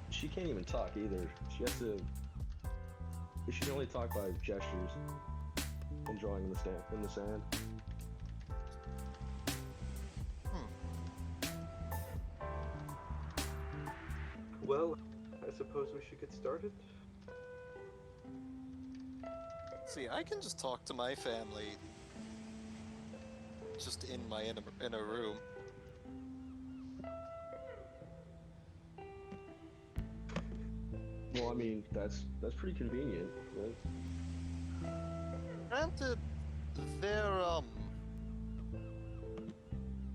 She can't even talk either. She has to. She can only talk by gestures and drawing in the sand. Well, I suppose we should get started. See, I can just talk to my family just in a room. Well, I mean, that's pretty convenient. Right? Granted, there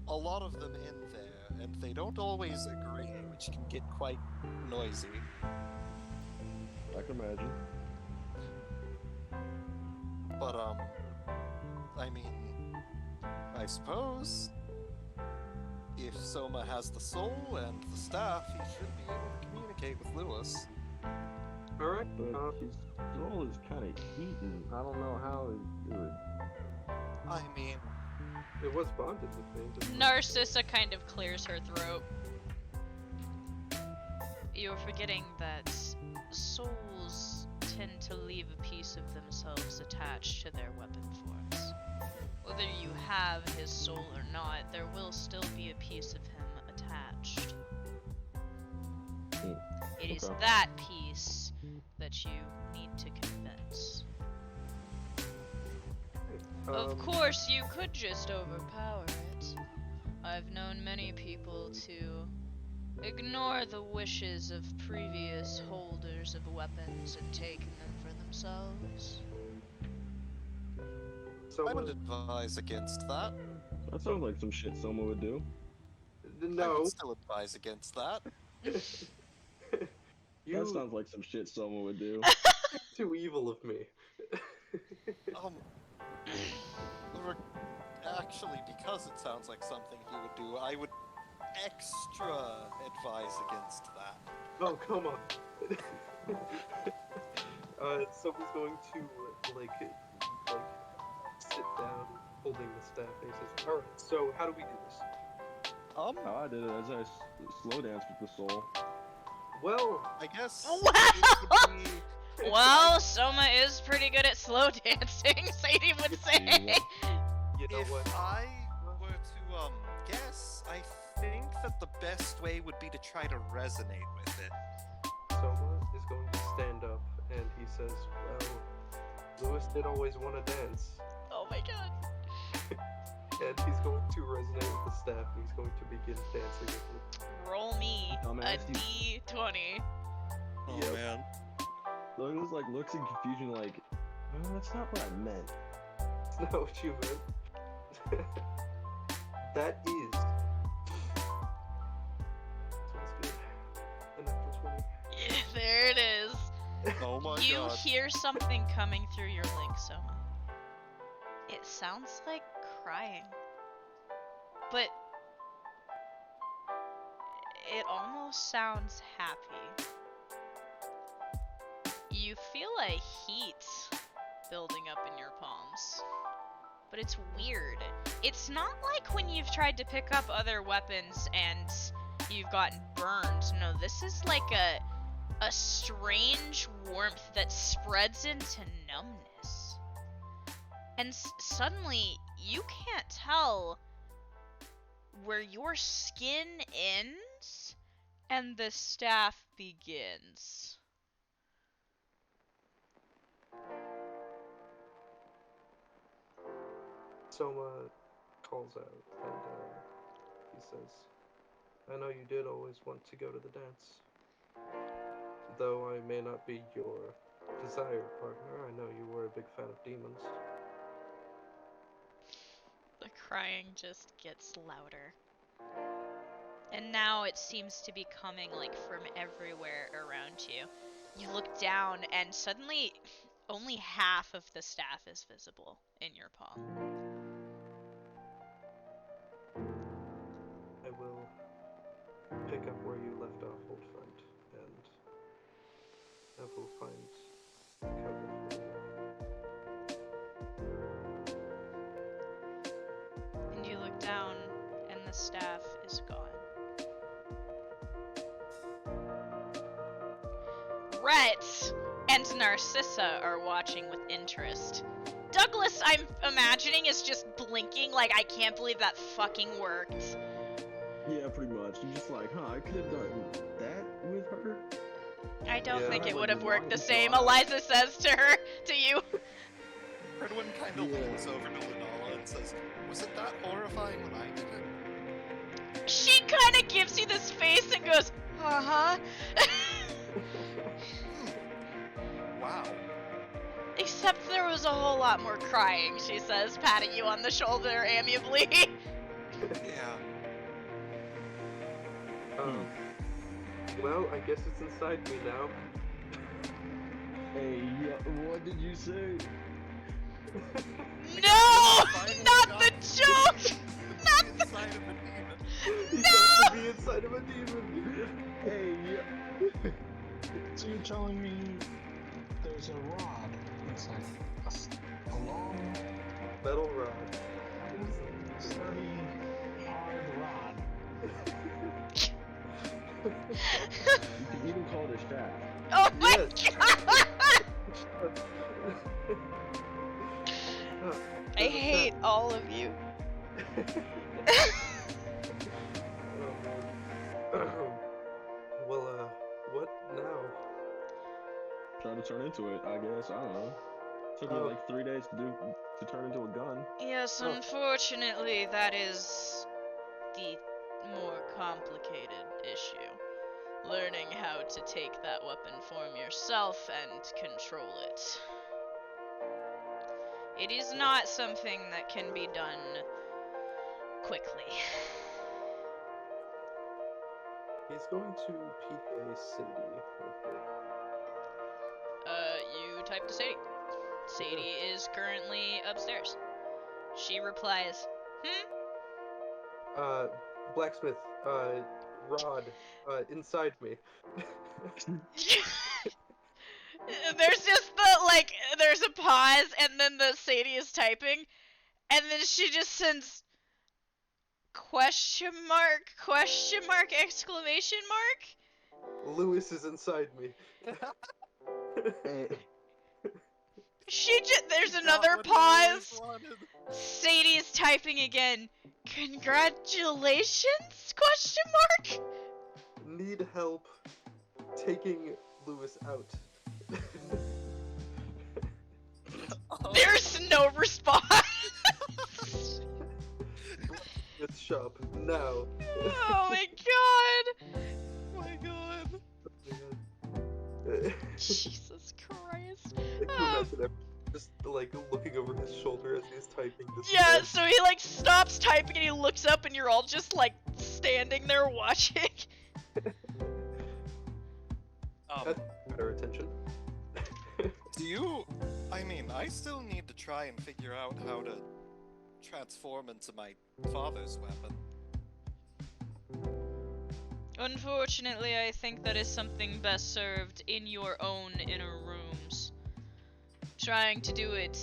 a lot of them in there, and they don't always agree, which can get quite noisy. I can imagine. But I mean, I suppose if Soma has the soul and the staff, he should be able to communicate with Lewis. Alright, But his soul is kind of eaten. I don't know how it would. I mean, it was bonded with me. didn't it? Narcissa kind of clears her throat. You're forgetting that souls tend to leave a piece of themselves attached to their weapon forms. Whether you have his soul or not, there will still be a piece of him attached. It is Okay. that piece that you need to convince. Of course, you could just overpower it. I've known many people to ignore the wishes of previous holders of weapons and take them for themselves. So, I would advise against that. That sounds like some shit someone would do. I no. would still advise against that. That You sounds like some shit someone would do. too evil of me. Actually, because it sounds like something he would do, I would extra advise against that. Oh, come on. Someone's going to, like, sit down holding the staff and he says, alright, so how do we do this? How I did it as I slow dance with the soul. Well, I guess Wow! it would be Well, Soma is pretty good at slow dancing, Sadie would say. you know if what? I were to guess, I think that the best way would be to try to resonate with it. Soma is going to stand up and he says, well, Lewis did always want to dance. Oh my god. And he's going to resonate with the staff and he's going to begin dancing with it. Roll me a Dumbass, D20. Oh Yep. man. Logan's like looks in confusion, like, oh, that's not what I meant. It's not what you meant. That is. Sounds good. A natural 20. Yeah, there it is. Oh my You god. hear something coming through your link, Soma. It sounds like crying. But it almost sounds happy. You feel a heat building up in your palms. But it's weird. It's not like when you've tried to pick up other weapons and you've gotten burned. No, this is like a strange warmth that spreads into numbness. And suddenly, you can't tell where your skin ends and the staff begins. Soma calls out and he says, I know you did always want to go to the dance. Though I may not be your desired partner, I know you were a big fan of demons. The crying just gets louder. And now it seems to be coming like from everywhere around you. You look down and suddenly only half of the staff is visible in your palm. I will pick up where you left off, old friend, and I will find cover for you. And you look down and the staff is gone. Rhett and Narcissa are watching with interest. Douglas, I'm imagining, is just blinking like, I can't believe that fucking worked. Yeah, pretty much. You're just like, huh, I could have done that with her? I don't Yeah, think it like, would have worked the long same. shot. Eliza says to her, to you. Fredwin kind of Yeah. leans over to Lunala and says, "Was it that horrifying when I did it?" She kind of gives you this face and goes, uh-huh. Wow. Except there was a whole lot more crying, she says, patting you on the shoulder amiably. Yeah. Well, I guess it's inside me now. Hey, what did you say? No! Finally Not got the joke! Inside of the demon. He got to be inside of a demon. Hey, So you're telling me there's a rod inside, a long, Metal rod. sturdy, hard rod. you could even call it a shaft. Oh my Yes. god! I hate all of you. Well, what now? Try to turn into it, I guess. I don't know. Took me Oh. like 3 days to turn into a gun. Yes, Oh. unfortunately, that is the more complicated issue. Learning how to take that weapon form yourself and control it. It is not something that can be done quickly. He's going to PK Sadie real quick. You type to Sadie. Sadie is currently upstairs. She replies, Blacksmith, rod, inside me. There's just the, there's a pause, and then the Sadie is typing, and then she just sends question mark, exclamation mark? Lewis is inside me. Hey, There's Got another what he always pause. wanted. Sadie's typing again. Congratulations? Question mark? Need help taking Lewis out. There's no response. It's shop now. Oh my god. Oh my god. Jesus Christ. Like, can you imagine him just like looking over his shoulder as he's typing this? Yeah, stuff? so he like stops typing and he looks up and you're all just like standing there watching. That's better attention. Do you? I mean, I still need to try and figure out how to transform into my father's weapon. Unfortunately, I think that is something best served in your own inner rooms. Trying to do it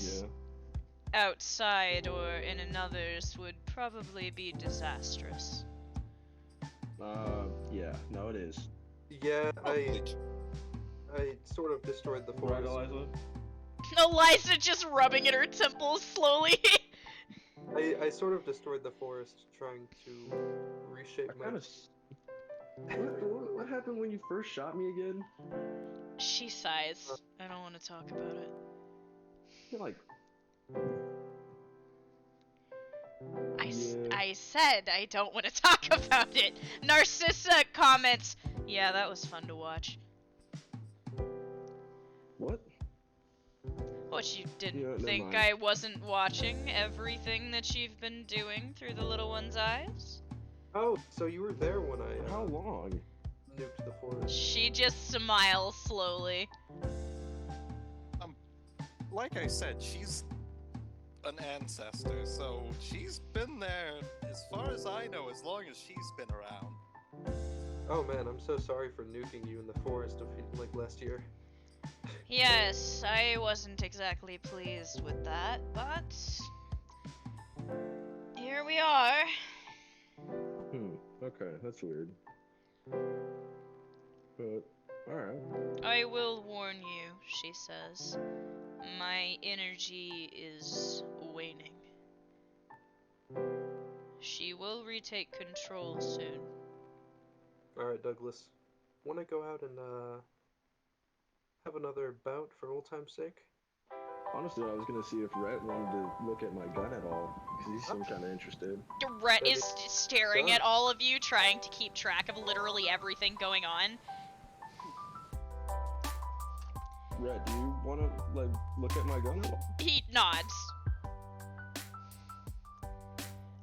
yeah. outside or in another's would probably be disastrous. Yeah, no, it is. Yeah, Probably I sort of destroyed the Right, forest. Eliza? Eliza just rubbing at her temples slowly. I sort of destroyed the forest trying to reshape I my. kind of. What happened when you first shot me again? She sighs. I don't want to talk about it. You're like, I said I don't want to talk about it. Narcissa comments, yeah, that was fun to watch. what? What, you didn't Yeah, never think mind. I wasn't watching everything that you've been doing through the little one's eyes? Oh, so you were there when I How long? nuked the forest. She just smiles slowly. Like I said, she's an ancestor, so she's been there, as far as I know, as long as she's been around. Oh man, I'm so sorry for nuking you in the forest like last year. Yes, I wasn't exactly pleased with that, but here we are. Okay, that's weird. But, alright. I will warn you, she says. My energy is waning. She will retake control soon. Alright, Douglas. Wanna go out and, have another bout for old time's sake? Honestly, I was gonna see if Rhett wanted to look at my gun at all, because he seemed kind of interested. Rhett That is is staring done. at all of you, trying to keep track of literally everything going on. Rhett, do you want to, like, look at my gun at all? He nods.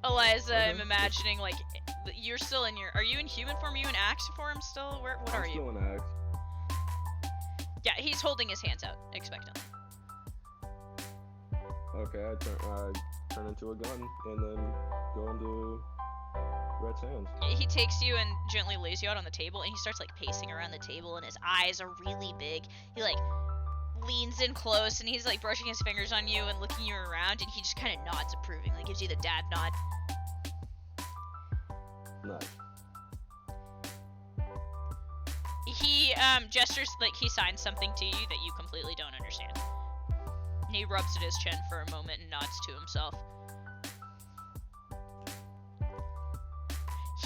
Eliza, Okay. I'm imagining, like, you're still in your... Are you in human form? Are you in axe form still? What are I'm you? still an axe. Yeah, he's holding his hands out, expectantly. Okay, I turn into a gun, and then go into Rhett's hands. He takes you and gently lays you out on the table, and he starts, like, pacing around the table, and his eyes are really big. He, like, leans in close, and he's, like, brushing his fingers on you and looking you around, and he just kind of nods approvingly, gives you the dad nod. Nice. He, gestures, like, he signs something to you that you completely don't understand. He rubs at his chin for a moment and nods to himself.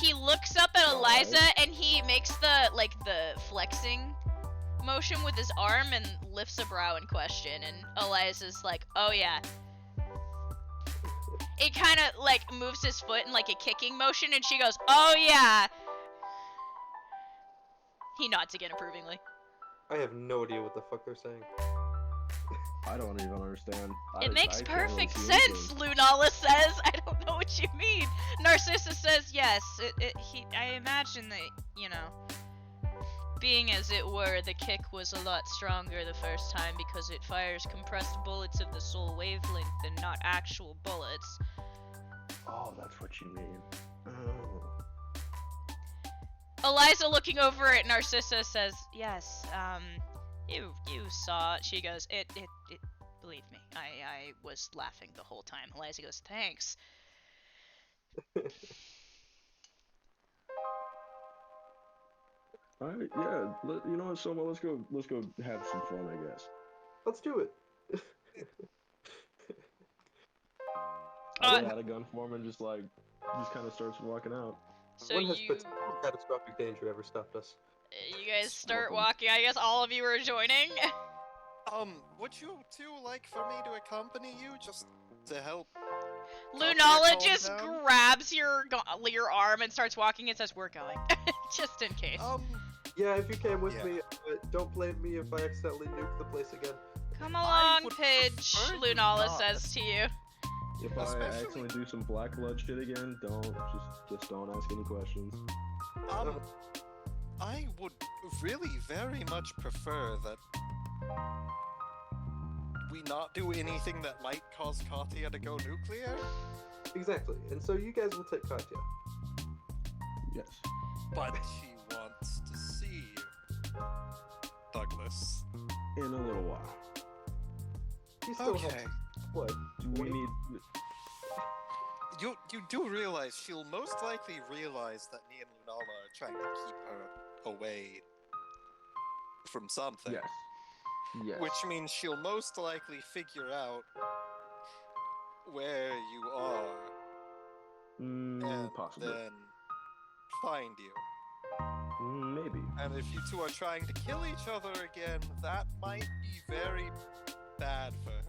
He looks up at Eliza, and he makes the, like, the flexing motion with his arm and lifts a brow in question, and Eliza's like, oh yeah. It kind of, like, moves his foot in, like, a kicking motion, and she goes, oh yeah. He nods again approvingly. I have no idea what the fuck they're saying. I don't even understand. It makes I can't really perfect see sense, anything. Lunala says. I don't know what you mean. Narcissa says yes. I imagine that, you know, being as it were, the kick was a lot stronger the first time because it fires compressed bullets of the soul wavelength and not actual bullets. Oh, that's what you mean. Oh. Eliza, looking over at Narcissa, says, yes, you saw it. She goes, it, believe me, I was laughing the whole time. Eliza goes, thanks. Alright, yeah. You know what, Soma? Let's go have some fun, I guess. Let's do it. I get out of gun form and just kind of starts walking out. So When has you catastrophic danger ever stopped us? guys start walking. I guess all of you are joining. Would you two like for me to accompany you, just to help? Lunala calm just down? grabs your arm and starts walking and says, we're going. Just in case. Yeah, if you came with Yeah. me, don't blame me if I accidentally nuke the place again. Come I along, would Pidge, prefer you Lunala not. says to you. If I Especially- accidentally do some black blood shit again, just don't ask any questions. I would really very much prefer that we not do anything that might cause Katya to go nuclear. Exactly, and so you guys will take Katya. Yes. But she wants to see you, Douglas. In a little while. You still Okay. have, what, We need. You do realize she'll most likely realize that me and Lunala are trying to keep her away from something. Yes. Yes. Which means she'll most likely figure out where you are and Possibly. then find you. Maybe. And if you two are trying to kill each other again, that might be very bad for her.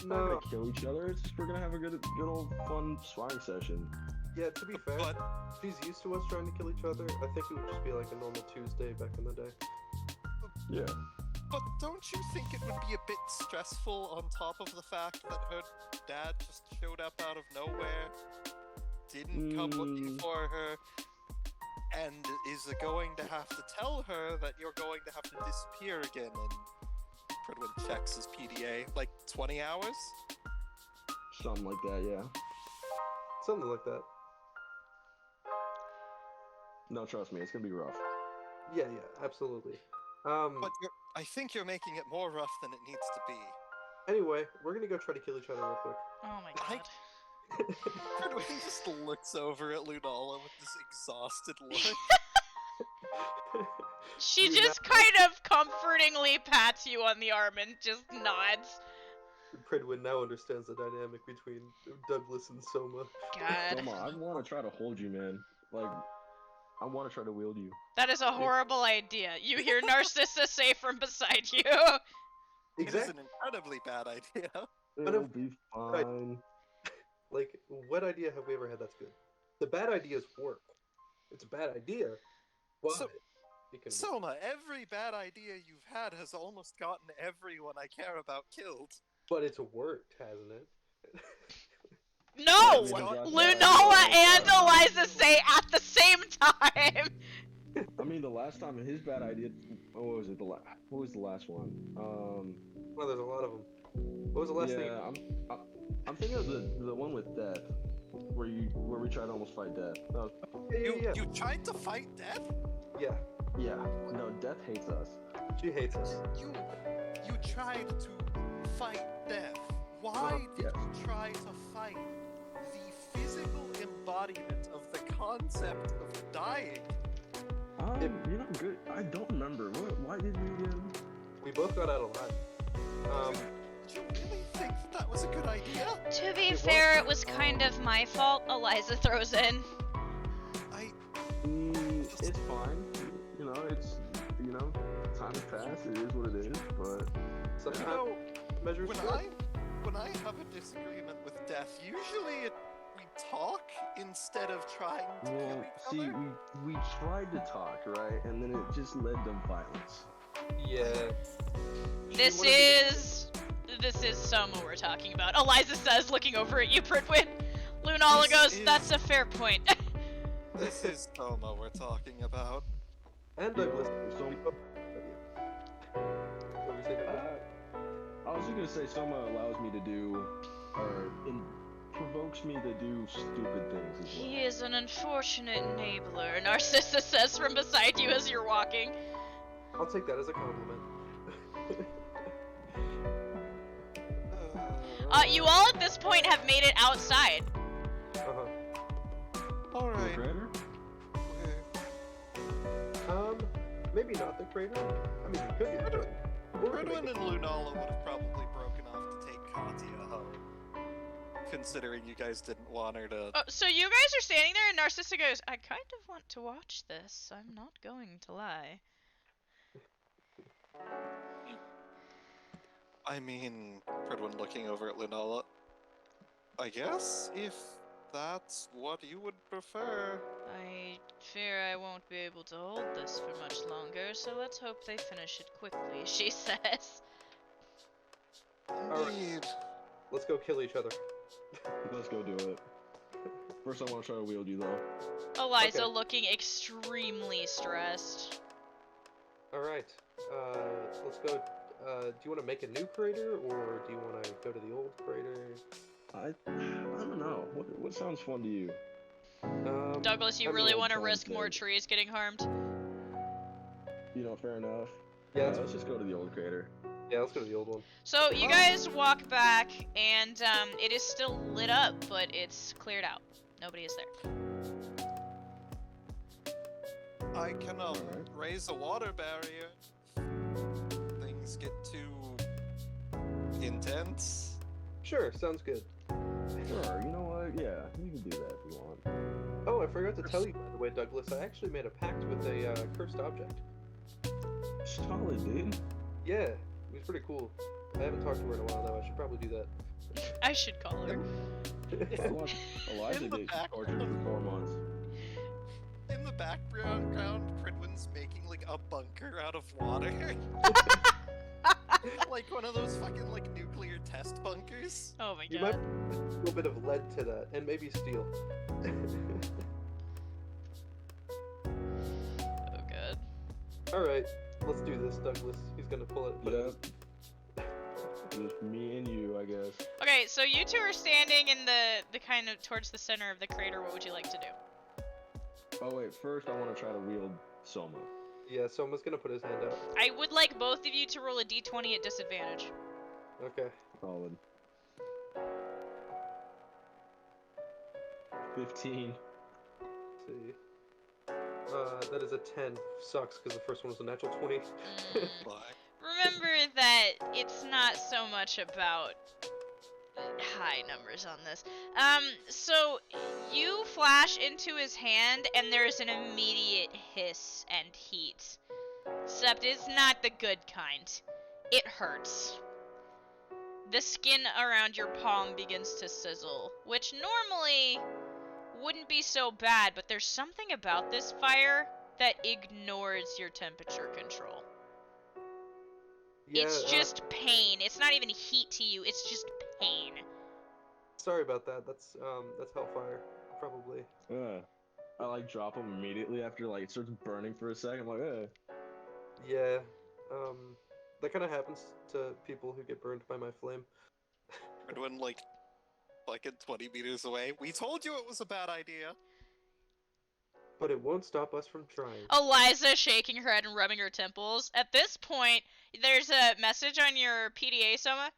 We're not No, gonna kill each other. It's just we're gonna have a good old fun sparring session. yeah, to be fair, But she's used to us trying to kill each other. I think it would just be like a normal Tuesday back in the day. Yeah. But don't you think it would be a bit stressful on top of the fact that her dad just showed up out of nowhere, didn't come looking for her, and is going to have to tell her that you're going to have to disappear again in, Pridwin checks his PDA, like 20 hours? Something like that, yeah. Something like that. No, trust me, it's gonna be rough. Yeah, absolutely. But I think you're making it more rough than it needs to be. Anyway, we're gonna go try to kill each other real quick. Oh my god. Pridwin just looks over at Lunala with this exhausted look. She You just kind of comfortingly pats you on the arm and just nods. Pridwin now understands the dynamic between Douglas and Soma. God. Soma, I want to try to hold you, man. Like, I want to try to wield you. That is a horrible idea. You hear Narcissa say from beside you. It is an incredibly bad idea. It'll be fine. Like, what idea have we ever had that's good? The bad ideas work. It's a bad idea, but it can work. Soma, every bad idea you've had has almost gotten everyone I care about killed. But it's worked, hasn't it? No! Lunala and Eliza say at the same time! I mean, the last time his bad idea. What was it? What was the last one? Well, there's a lot of them. What was the last thing? I'm thinking of the one with Death, where we tried to almost fight Death. You tried to fight Death? Yeah. Yeah. No, Death hates us. She hates us. You tried to fight Death. Why did you try to fight the physical embodiment of the concept of dying? You're not good. I don't remember. Why did we again? We both got out alive. Did you really think that was a good idea? To be fair, it was kind of my fault, Eliza throws in. It's fine. Time has passed. It is what it is. But sometimes measures. When I have a disagreement with Death, usually we talk instead of trying to kill each other. We tried to talk, right? And then it just led to violence. Yeah. This is Soma we're talking about. Eliza says, looking over at you, Pridwin. Lunala goes, that's a fair point. This is Soma we're talking about. And Douglas. I was just gonna say Soma allows me to do, provokes me to do stupid things as well. He is an unfortunate enabler, Narcissa says from beside you as you're walking. I'll take that as a compliment. You all at this point have made it outside. Alright. Maybe not the crater. I mean, we could do it. Pridwin and Lunala would have probably broken off to take Katya home. Considering you guys didn't want her to... Oh, so you guys are standing there and Narcissa goes, I kind of want to watch this. I'm not going to lie. I mean, Pridwin looking over at Lunala. I guess, if that's what you would prefer. I fear I won't be able to hold this for much longer, so let's hope they finish it quickly, she says. Indeed. Let's go kill each other. Let's go do it. First, I want to try to wield you, though. Eliza looking extremely stressed. Alright. Let's go. Do you want to make a new crater, or do you want to go to the old crater? I don't know. What sounds fun to you? Douglas, you really want to risk more trees getting harmed? Fair enough. Yeah, let's just go to the old crater. Yeah, let's go to the old one. So you guys walk back, and it is still lit up, but it's cleared out. Nobody is there. I can raise a water barrier. Things get too intense. Sure, sounds good. Sure, you know what? Yeah, you can do that if you want. Oh, I forgot to tell you, by the way, Douglas, I actually made a pact with a cursed object. Solid, dude. Yeah, it was pretty cool. I haven't talked to her in a while, though. I should probably do that. I should call her. Eliza gets tortured for 4 months. In the background, Pridwin's making like a bunker out of water. Like one of those fucking like nuclear test bunkers. Oh my You god. might add a little bit of lead to that, and maybe steel. Oh god. Alright, let's do this, Douglas. He's gonna pull it. Put Yep. Just me and you, I guess. Okay, so you two are standing in the kind of towards the center of the crater. What would you like to do? Oh wait, first I want to try to wield Soma. Yeah, Soma's gonna put his hand out. I would like both of you to roll a d20 at disadvantage. Okay. Solid. 15. Let's see. That is a 10. Sucks, because the first one was a natural 20. Remember that it's not so much about high numbers on this. So you flash into his hand and there's an immediate hiss and heat. Except it's not the good kind. It hurts. The skin around your palm begins to sizzle, which normally wouldn't be so bad, but there's something about this fire that ignores your temperature control. Yeah, It's just pain. It's not even heat to you. It's just pain. sorry about that. That's hellfire, probably. I like drop him immediately after like it starts burning for a second. I'm like, Yeah. That kind of happens to people who get burned by my flame. Pridwin like fucking 20 meters away. We told you it was a bad idea. But it won't stop us from trying. Eliza shaking her head and rubbing her temples. At this point, there's a message on your PDA, Soma.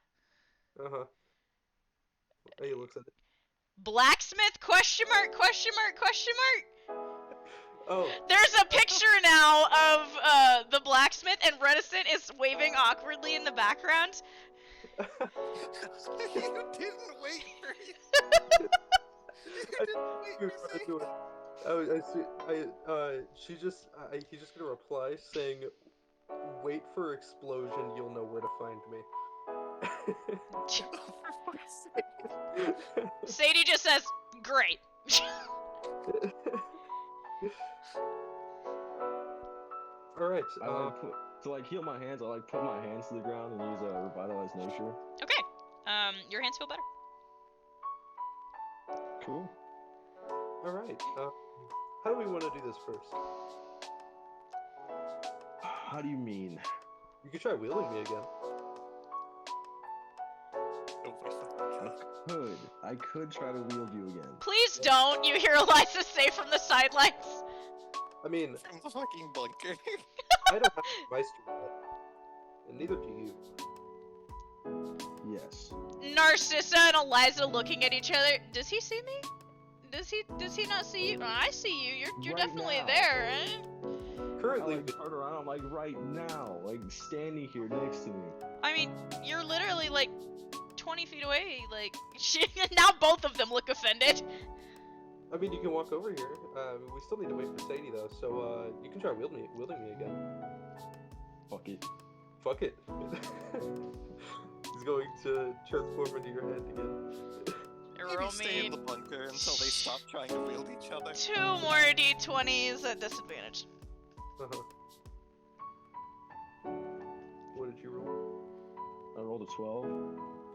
Uh-huh. He looks at it. Blacksmith, question mark, question mark, question mark. Oh. There's a picture now of the blacksmith, and Reticent is waving awkwardly in the background. You didn't wait for it. You didn't wait for it. He's just gonna reply saying, "Wait for explosion, you'll know where to find me." For fuck's sake. Sadie just says, "Great." All right. I like to like heal my hands. I like put my hands to the ground and use a revitalized nature. Okay. Your hands feel better. Cool. All right. How do we want to do this first? How do you mean? You could try wheeling me again. Oh my fucking God. I could try to wield you again. Please don't. You hear Eliza say from the sidelines. I mean, From the fucking bunker. I don't have a Meister yet, and neither do you. Yes. Narcissa and Eliza looking at each other. Does he see me? Does he not see you? Oh, I see you. You're Right definitely now. there, eh? I Currently, like turn around. I'm like right now, like standing here next to me. I mean, you're literally like 20 feet away. Like, now both of them look offended. I mean, you can walk over here. We still need to wait for Sadie though, so you can try wielding me again. Fuck it. Fuck it. He's going to transform into your hand again. Maybe Roll stay in me the bunker until they stop trying to wield each other. 2 more d20s at disadvantage. Uh-huh. What did you roll? I rolled a 12.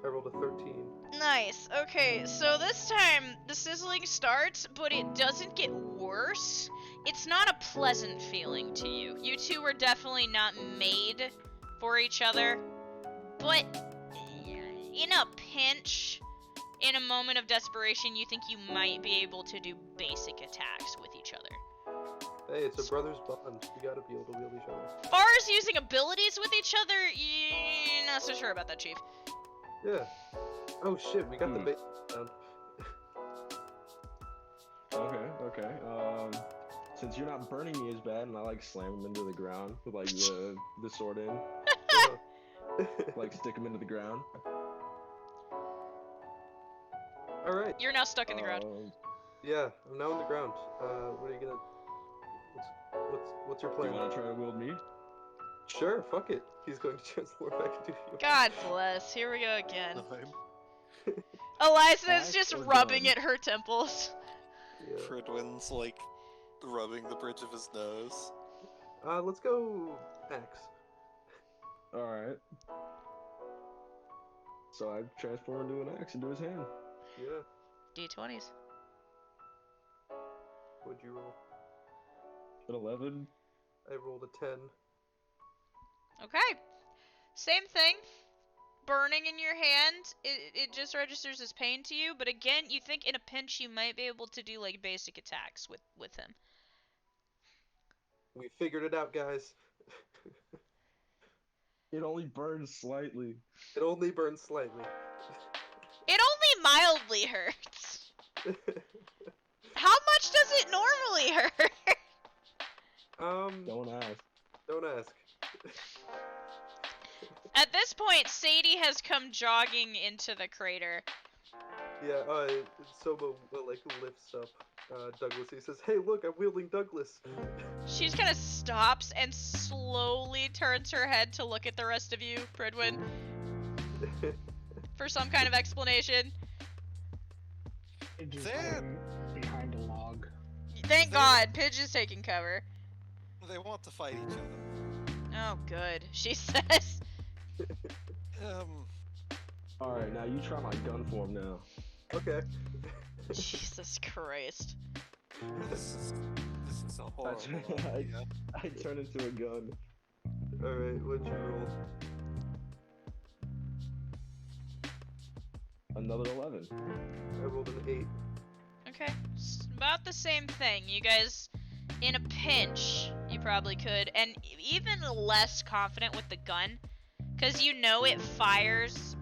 I rolled a 13. Nice. Okay, so this time the sizzling starts, but it doesn't get worse. It's not a pleasant feeling to you. You two were definitely not made for each other, but in a pinch, in a moment of desperation, you think you might be able to do basic attacks with each other. Hey, it's a brother's bond. You gotta be able to wield each other. As far as using abilities with each other, you're not so sure about that, Chief. Yeah. Oh shit, we got the base down. Okay. Since you're not burning me as bad, and I like slam him into the ground with like the sword in, like stick him into the ground. All right. You're now stuck in the ground. Yeah, I'm now on the ground. What are you gonna? What's your Do plan? you want to try to wield me? Sure, fuck it. He's going to transform back into you. God bless. Here we go again. I'm Eliza is Back just or rubbing done? at her temples. Yeah. Pridwin's like rubbing the bridge of his nose. Let's go axe. Alright. So I transform into an axe into his hand. Yeah. D20s. What'd you roll? An 11. I rolled a 10. Okay. Same thing. Burning in your hand, it just registers as pain to you, but again, you think in a pinch you might be able to do like basic attacks with him. We figured it out, guys. It only burns slightly. It only burns slightly. It only mildly hurts. How much does it normally hurt? Don't ask. Don't ask. At this point, Sadie has come jogging into the crater. Yeah, Soma like lifts up Douglas. He says, "Hey, look, I'm wielding Douglas." She just kind of stops and slowly turns her head to look at the rest of you, Pridwin, for some kind of explanation. It just Zed! behind a log. Thank God, Pidge is taking cover. They want to fight each other. Oh, good, she says. Alright, now you try my gun form now. Okay. Jesus Christ. This is a horrible idea. I turn into a gun. Alright, what'd you roll? Another 11. I rolled an 8. Okay, about the same thing. You guys, in a pinch, you probably could, and even less confident with the gun, because you know it fires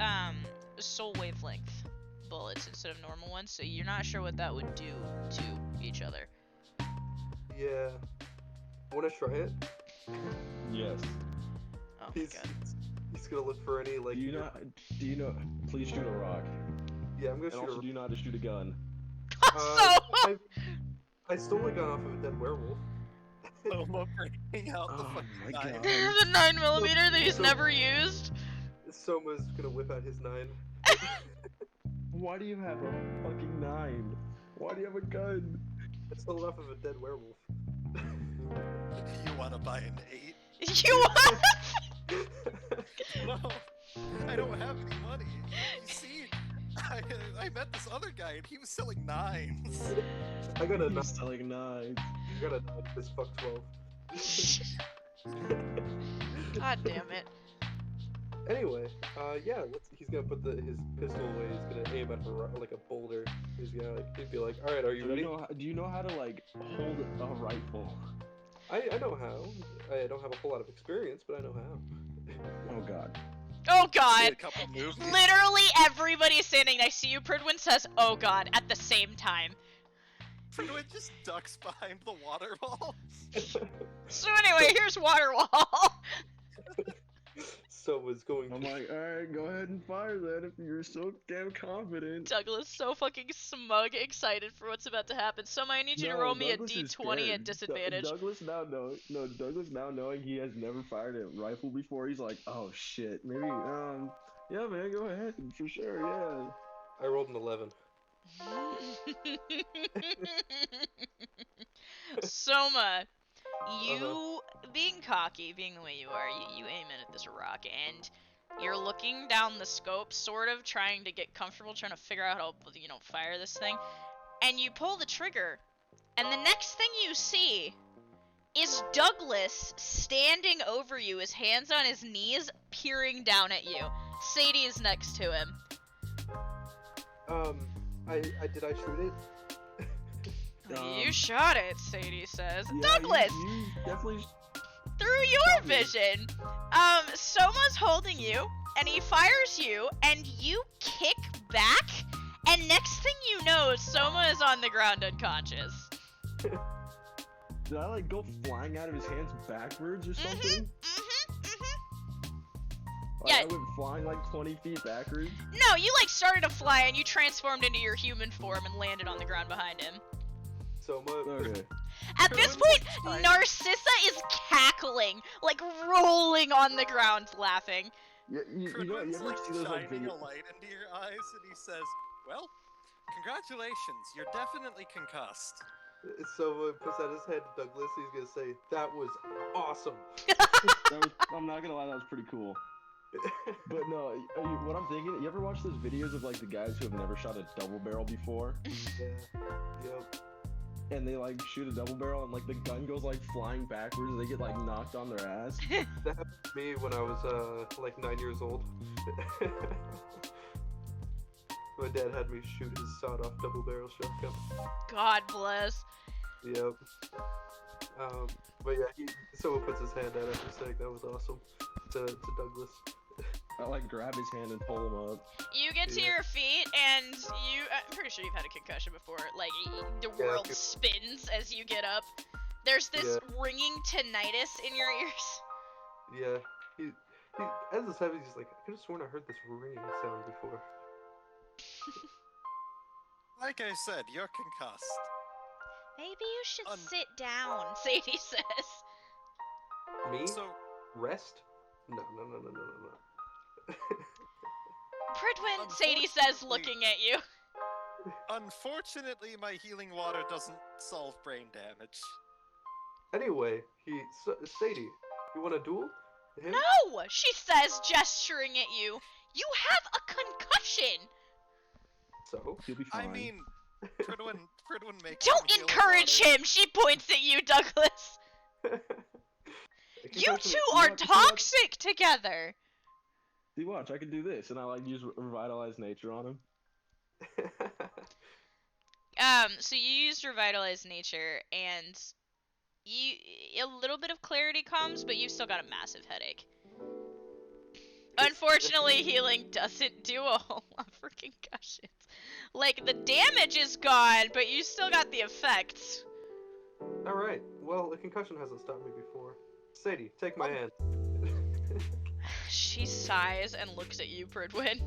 soul wavelength bullets instead of normal ones, so you're not sure what that would do to each other. Yeah. Wanna try it? Yes. Oh my He's God. he's gonna look for any like. Do you know? Please shoot a rock. Yeah, I'm gonna And shoot also, do not just shoot a gun. So I stole a gun off of a dead werewolf. Soma breaking out the Oh fucking my knife. God. the 9mm that he's So- never used. Soma's gonna whip out his 9. Why do you have a fucking 9? Why do you have a gun? I stole it off of a dead werewolf. You want to buy an 8? You what? No, I don't have any money. You see, I met this other guy and he was selling 9s. I got a 9. He's selling 9. I got a 9. This fuck 12. God damn it. Anyway, yeah, he's gonna put his pistol away. He's gonna aim at like a boulder. He's gonna he'd be like, "All right, are you ready?" Do you know how to like hold a rifle? I know how. I don't have a whole lot of experience, but I know how. Oh God. Oh Did God. a couple moves. Literally everybody standing next to you, Pridwin says, "Oh God," at the same time. Pridwin just ducks behind the water ball. So anyway, here's Waterwall. So was going. I'm like, all right, go ahead and fire that if you're so damn confident. Douglas so fucking smug, excited for what's about to happen. So I need you to No, roll me Douglas a is d20 at scared. disadvantage. Douglas now knowing he has never fired a rifle before, he's like, oh shit, maybe yeah man, go ahead for sure, yeah. I rolled an 11. Soma, you being cocky, being the way you are, you aim in at this rock and you're looking down the scope, sort of trying to get comfortable, trying to figure out how fire this thing, and you pull the trigger, and the next thing you see is Douglas standing over you, his hands on his knees, peering down at you. Sadie is next to him. Did I shoot it? You shot it, Sadie says. Yeah, Douglas! you definitely. Through your vision, Soma's holding you, and he fires you, and you kick back, and next thing you know, Soma is on the ground unconscious. Did I like go flying out of his hands backwards or something? Like, Yeah. I went flying like 20 feet backwards. No, you started to fly, and you transformed into your human form and landed on the ground behind him. Soma. Okay. At this point, Narcissa is cackling, rolling on the ground laughing. Yeah, you know, you Pridwin's ever see those like shining a videos? light into your eyes and he says, well, congratulations, you're definitely concussed. Someone puts out his hand to Douglas. He's gonna say, "That was awesome." I'm not gonna lie, that was pretty cool. But no, what I'm thinking, you ever watch those videos of like the guys who have never shot a double barrel before? Yeah. Yep. And they like shoot a double barrel and like the gun goes like flying backwards and they get like knocked on their ass. That happened to me when I was like 9 years old. My dad had me shoot his sawed-off double barrel shotgun. God bless. Yep. But yeah, someone puts his hand out after saying that was awesome to Douglas. I like grab his hand and pull him up. You get to your feet, and I'm pretty sure you've had a concussion before. Like, the world spins as you get up. There's this ringing tinnitus in your ears. Yeah. He as this happens, he's like, I could have sworn I heard this ringing sound before. Like I said, you're concussed. Maybe you should sit down, Sadie says. Me? So, Rest? No. Pridwin, Sadie says, looking at you. unfortunately, my healing water doesn't solve brain damage. Anyway, Sadie, you want a duel? Him? No, she says, gesturing at you. You have a concussion. So? He'll be fine. I mean, Pridwin makes. Don't some healing encourage water. him. She points at you, Douglas. You two are watch- toxic together. See, watch, I can do this, and I like use revitalize nature on him. So you used Revitalize Nature, and a little bit of clarity comes, but you've still got a massive headache. Unfortunately, healing doesn't do a whole lot for concussions. Like, the damage is gone, but you still got the effects. Alright, well, a concussion hasn't stopped me before. Sadie, take my hand. She sighs and looks at you, Pridwin.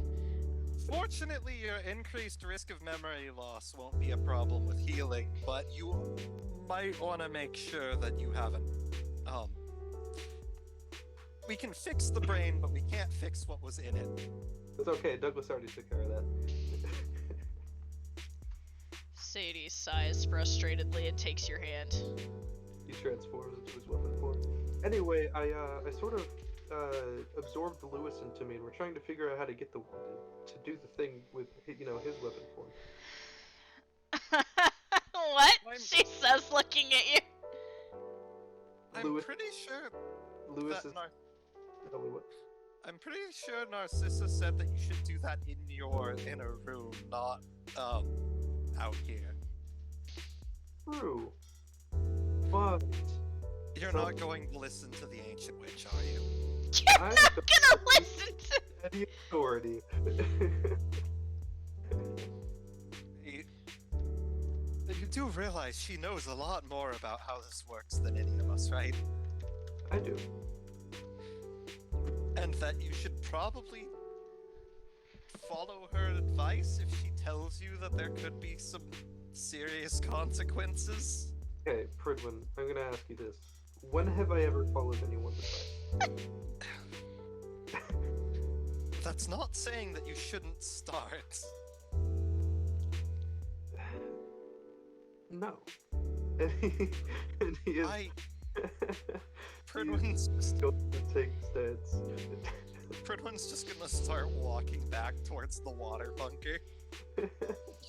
Fortunately, your increased risk of memory loss won't be a problem with healing, but you might want to make sure that you haven't. We can fix the brain, but we can't fix what was in it. It's okay, Douglas already took care of that. Sadie sighs frustratedly and takes your hand. He transforms into his weapon form. Anyway, I sort of absorbed Lewis into me, and we're trying to figure out how to get to do the thing with his weapon form. What? She says, looking at you. I'm pretty sure. Lewis that is. Tell me what. I'm pretty sure Narcissa said that you should do that in a room, not out here. True. But You're not going to listen to the ancient witch, are you? You're I'm not gonna listen to. any authority. You do realize she knows a lot more about how this works than any of us, right? I do. And that you should probably follow her advice if she tells you that there could be some serious consequences. Okay, Pridwin, I'm gonna ask you this. When have I ever followed anyone's advice? That's not saying that you shouldn't start. No. And he is. Pridwin's just going to take stance. Pridwin's just gonna start walking back towards the water bunker.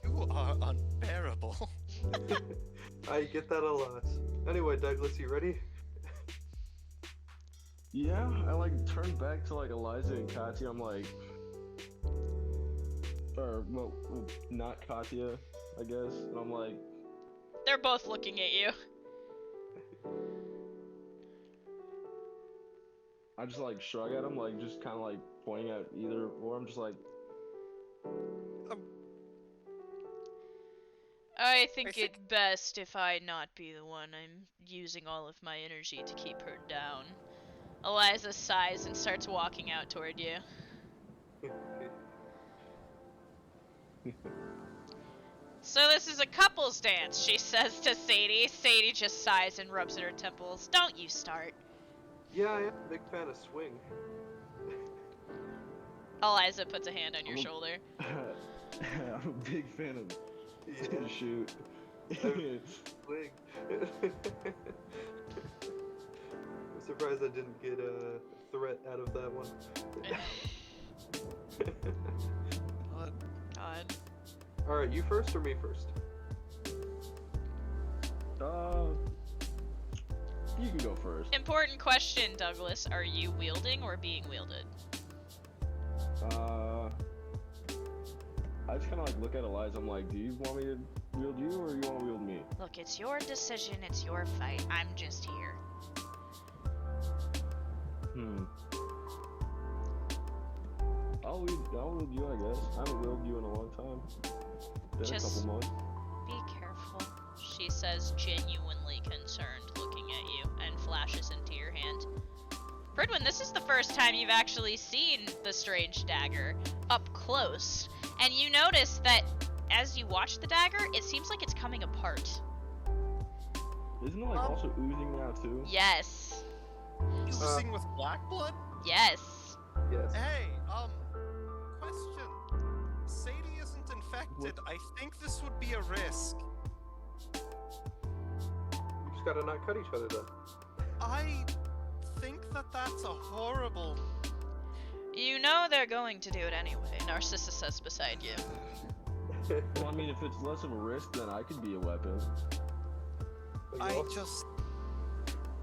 You are unbearable. I get that a lot. Anyway, Douglas, you ready? Yeah, I like turn back to like Eliza and Katya. I'm like, or well, not Katya, I guess. And I'm like, They're both looking at you. I just like shrug at him, like just kind of like pointing at either, or I'm just like, I think it best if I not be the one. I'm using all of my energy to keep her down. Eliza sighs and starts walking out toward you. So this is a couple's dance, she says to Sadie. Sadie just sighs and rubs at her temples. Don't you start. Yeah, I am a big fan of swing. Eliza puts a hand on your shoulder. I'm a big fan of shoot. Wig. I'm surprised I didn't get a threat out of that one. God. Alright, you first or me first? You can go first. Important question, Douglas. Are you wielding or being wielded? I just kind of like look at Eliza. I'm like, do you want me to wield you or you want to wield me? Look, it's your decision. It's your fight. I'm just here. I'll wield you, I guess. I haven't wielded you in a long time. Been Just- a couple months. Be careful, she says, genuinely concerned, looking at you, and flashes into your hand. Fridwin, this is the first time you've actually seen the strange dagger up close, and you notice that as you watch the dagger, it seems like it's coming apart. Isn't it like also oozing now too? Yes. Oozing with black blood? Yes. Yes. Hey, question. Sadie isn't infected. I think this would be a risk. We just gotta not cut each other then. I think that that's a horrible... You know they're going to do it anyway, Narcissus says beside you. Well, I mean, if it's less of a risk, then I could be a weapon. But I you also- just...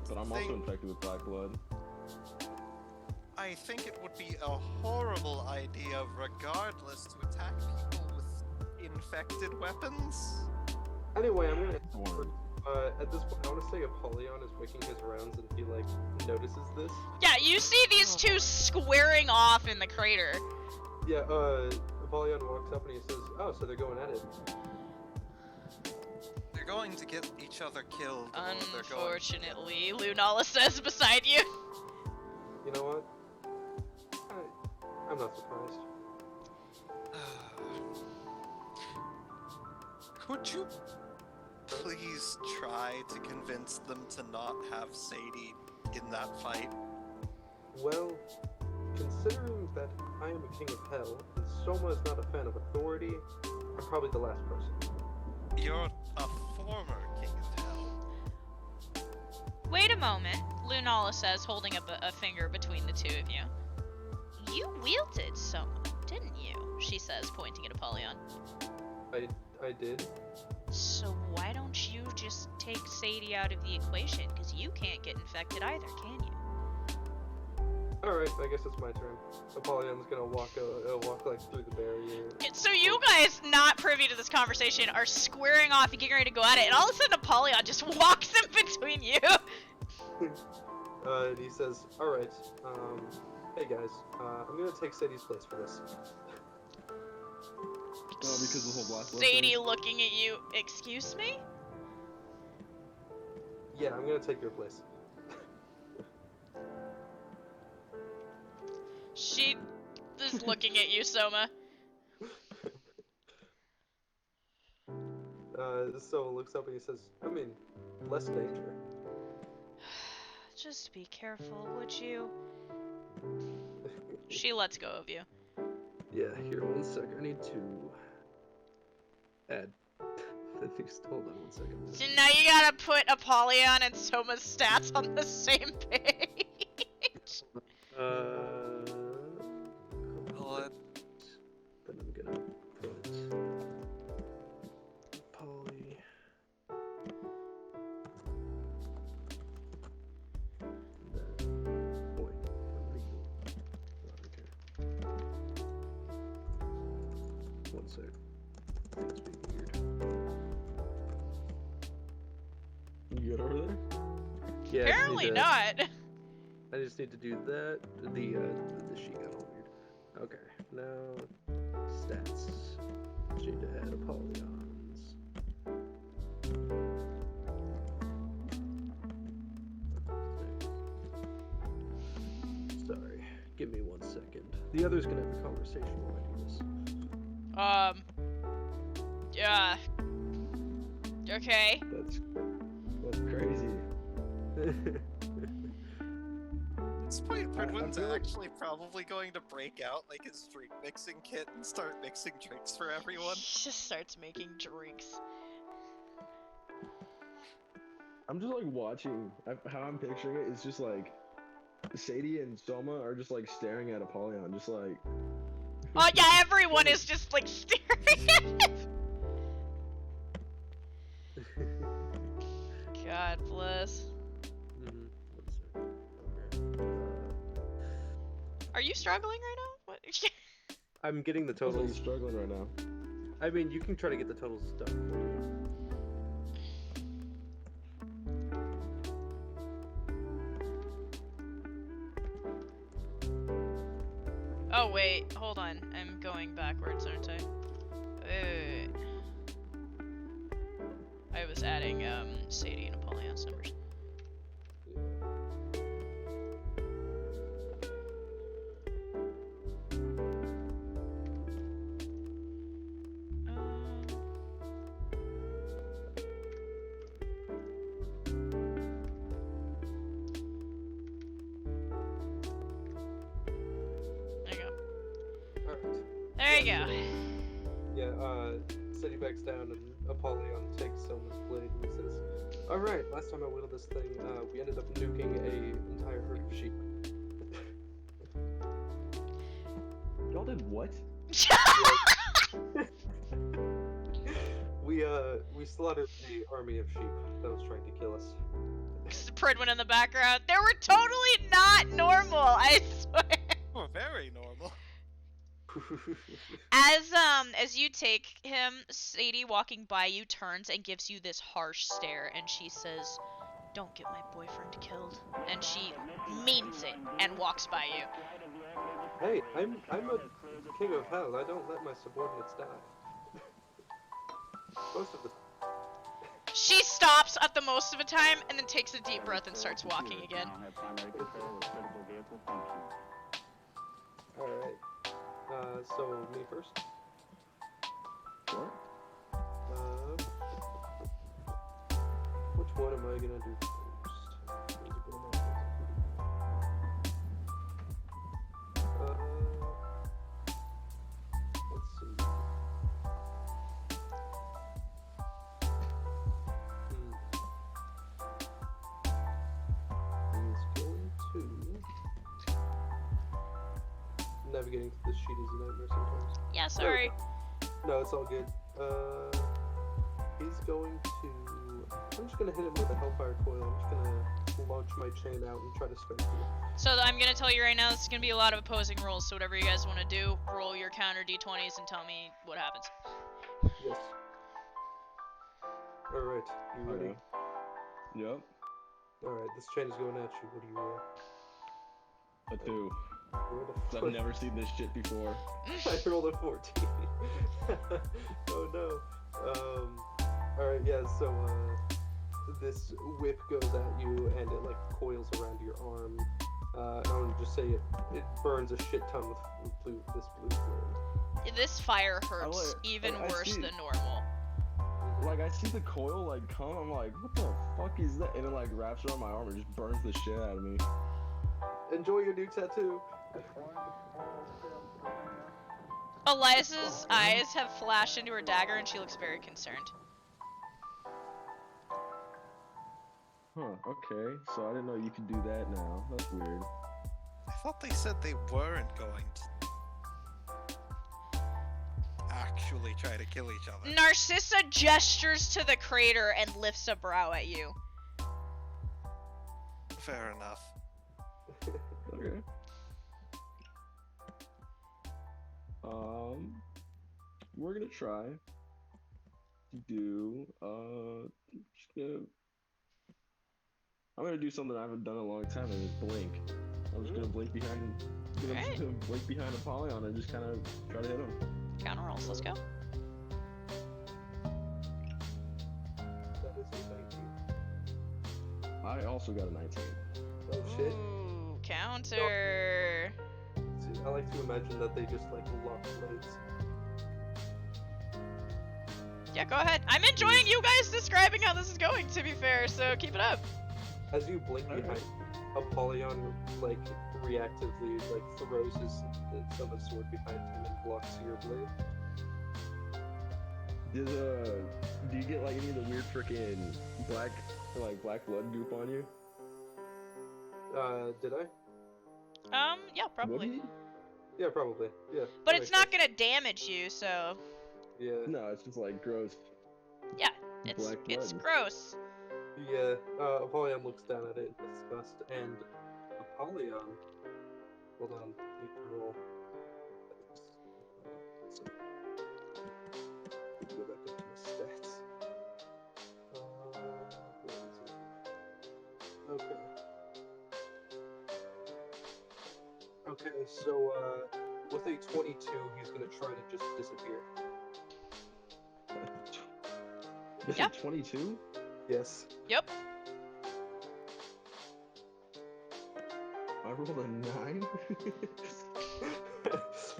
But I'm also Think- infected with black blood. I think it would be a horrible idea, regardless, to attack people with infected weapons. Anyway, I'm gonna. Thorn. At this point, I want to say Apollyon is making his rounds and he like notices this. Yeah, you see these two squaring off in the crater. Yeah. Apollyon walks up and he says, "Oh, so they're going at it." They're going to get each other killed. or they're going... Unfortunately, Lunala says beside you. You know what? I'm not surprised. Could you please try to convince them to not have Sadie in that fight? Well, considering that I am a king of hell and Soma is not a fan of authority, I'm probably the last person. You're a former king of hell. Wait a moment, Lunala says, holding up a finger between the two of you. You wielded Soma, didn't you? She says, pointing at Apollyon. I did. So why don't you just take Sadie out of the equation? Because you can't get infected either, can you? Alright, I guess it's my turn. Apollyon's gonna walk like through the barrier. So you guys, not privy to this conversation, are squaring off and getting ready to go at it, and all of a sudden Apollyon just walks in between you. And he says, "Alright, hey guys, I'm gonna take Sadie's place for this." Because the whole black blood Sadie thing? looking at you, excuse me? Yeah, I'm gonna take your place. She is looking at you, Soma. So looks up and he says, "I mean, less danger." Just be careful, would you? She lets go of you. Yeah, here, 1 sec. I need to add the things. Hold on 1 second. So now you gotta put Apollyon and Soma's stats on the same page. Blood. Then I'm gonna put Polly. Boy, okay. 1 sec. It's being weird. You good over there? Yeah, Apparently not. I just need to do that. The sheet got all weird. Okay, now stats. Just need to add Apollons. Sorry, give me 1 second. The other's gonna have a conversation while I do this. Yeah. Okay. That's crazy. At this point, Pridwin's feel like- actually probably going to break out like his drink mixing kit and start mixing drinks for everyone. She just starts making drinks. I'm just like watching how I'm picturing it. It's just like Sadie and Soma are just like staring at Apollyon, just like. Oh yeah, everyone is just like staring at it. God bless. Are you struggling right now? What? I'm getting the Sounds like totals. he's struggling right now. I mean, you can try to get the totals done. Oh wait, hold on. I'm going backwards, aren't I? Wait. I was adding Sadie and Apollyon's numbers. There you go. Yeah, Sadie backs down and Apollyon takes Soma's blade and says, "Alright, last time I wielded this thing, we ended up nuking a entire herd of sheep." Y'all did what? We slaughtered the army of sheep that was trying to kill us. Pridwin in the background. They were totally not normal, I swear. Oh, very normal. As you take him, Sadie walking by you turns and gives you this harsh stare, and she says, "Don't get my boyfriend killed." And she means it and walks by you. Hey, I'm a king of hell. I don't let my subordinates die. Most of the She stops at the most of the time and then takes a deep breath and starts walking again. Alright. So me first? Sure. Which one am I gonna do first? Let's see. He's going to... Navigating through this sheet is a nightmare sometimes. Yeah, sorry. No, it's all good. He's going to... I'm just gonna hit him with a Hellfire Coil. I'm just gonna launch my chain out and try to strike him. So I'm gonna tell you right now, this is gonna be a lot of opposing rolls, so whatever you guys want to do, roll your counter d20s and tell me what happens. Yes. Alright, you ready? Yep. Alright, this chain is going at you. What do you roll? A 2. Roll a I've never seen this shit before. I rolled a 14. Oh no. Alright, yeah, so this whip goes at you and it like coils around your arm. And I want to just say it burns a shit ton with this blue flame. This fire hurts even I worse see- than normal. Like, I see the coil, like, come, I'm like, what the fuck is that? And it, like, wraps around my arm and just burns the shit out of me. Enjoy your new tattoo. Eliza's eyes have flashed into her dagger and she looks very concerned. Huh, okay. So I didn't know you could do that now. That's weird. I thought they said they weren't going to actually try to kill each other. Narcissa gestures to the crater and lifts a brow at you. Fair enough. Okay. We're gonna try to do, I'm gonna do something I haven't done in a long time, and it's blink. I'm just gonna blink behind, blink behind Apollyon and just kind of try to hit him. Counter rolls, let's go. That is a 19. I also got a 19. Oh shit. Ooh, counter. See, I like to imagine that they just like lock blades. Yeah, go ahead. I'm enjoying you guys describing how this is going, to be fair, so keep it up. As you blink behind, Apollyon like reactively like throws his summon sword behind him and blocks your blade. Does do you get like any of the weird freaking black blood goop on you? Did I? Yeah, Would probably. he? Yeah, probably. Yeah. But that it's makes not gonna damage you, so sense. Yeah. No, it's just like gross. yeah, it's Black it's blood. gross. Yeah. Apollyon looks down at it in disgust, and Apollyon. Hold on. Need to roll. So, go back into my stats. Where is it? Okay. Okay, so with a 22, he's gonna try to just disappear. Is Yep. it 22? Yes. Yep. I rolled a 9.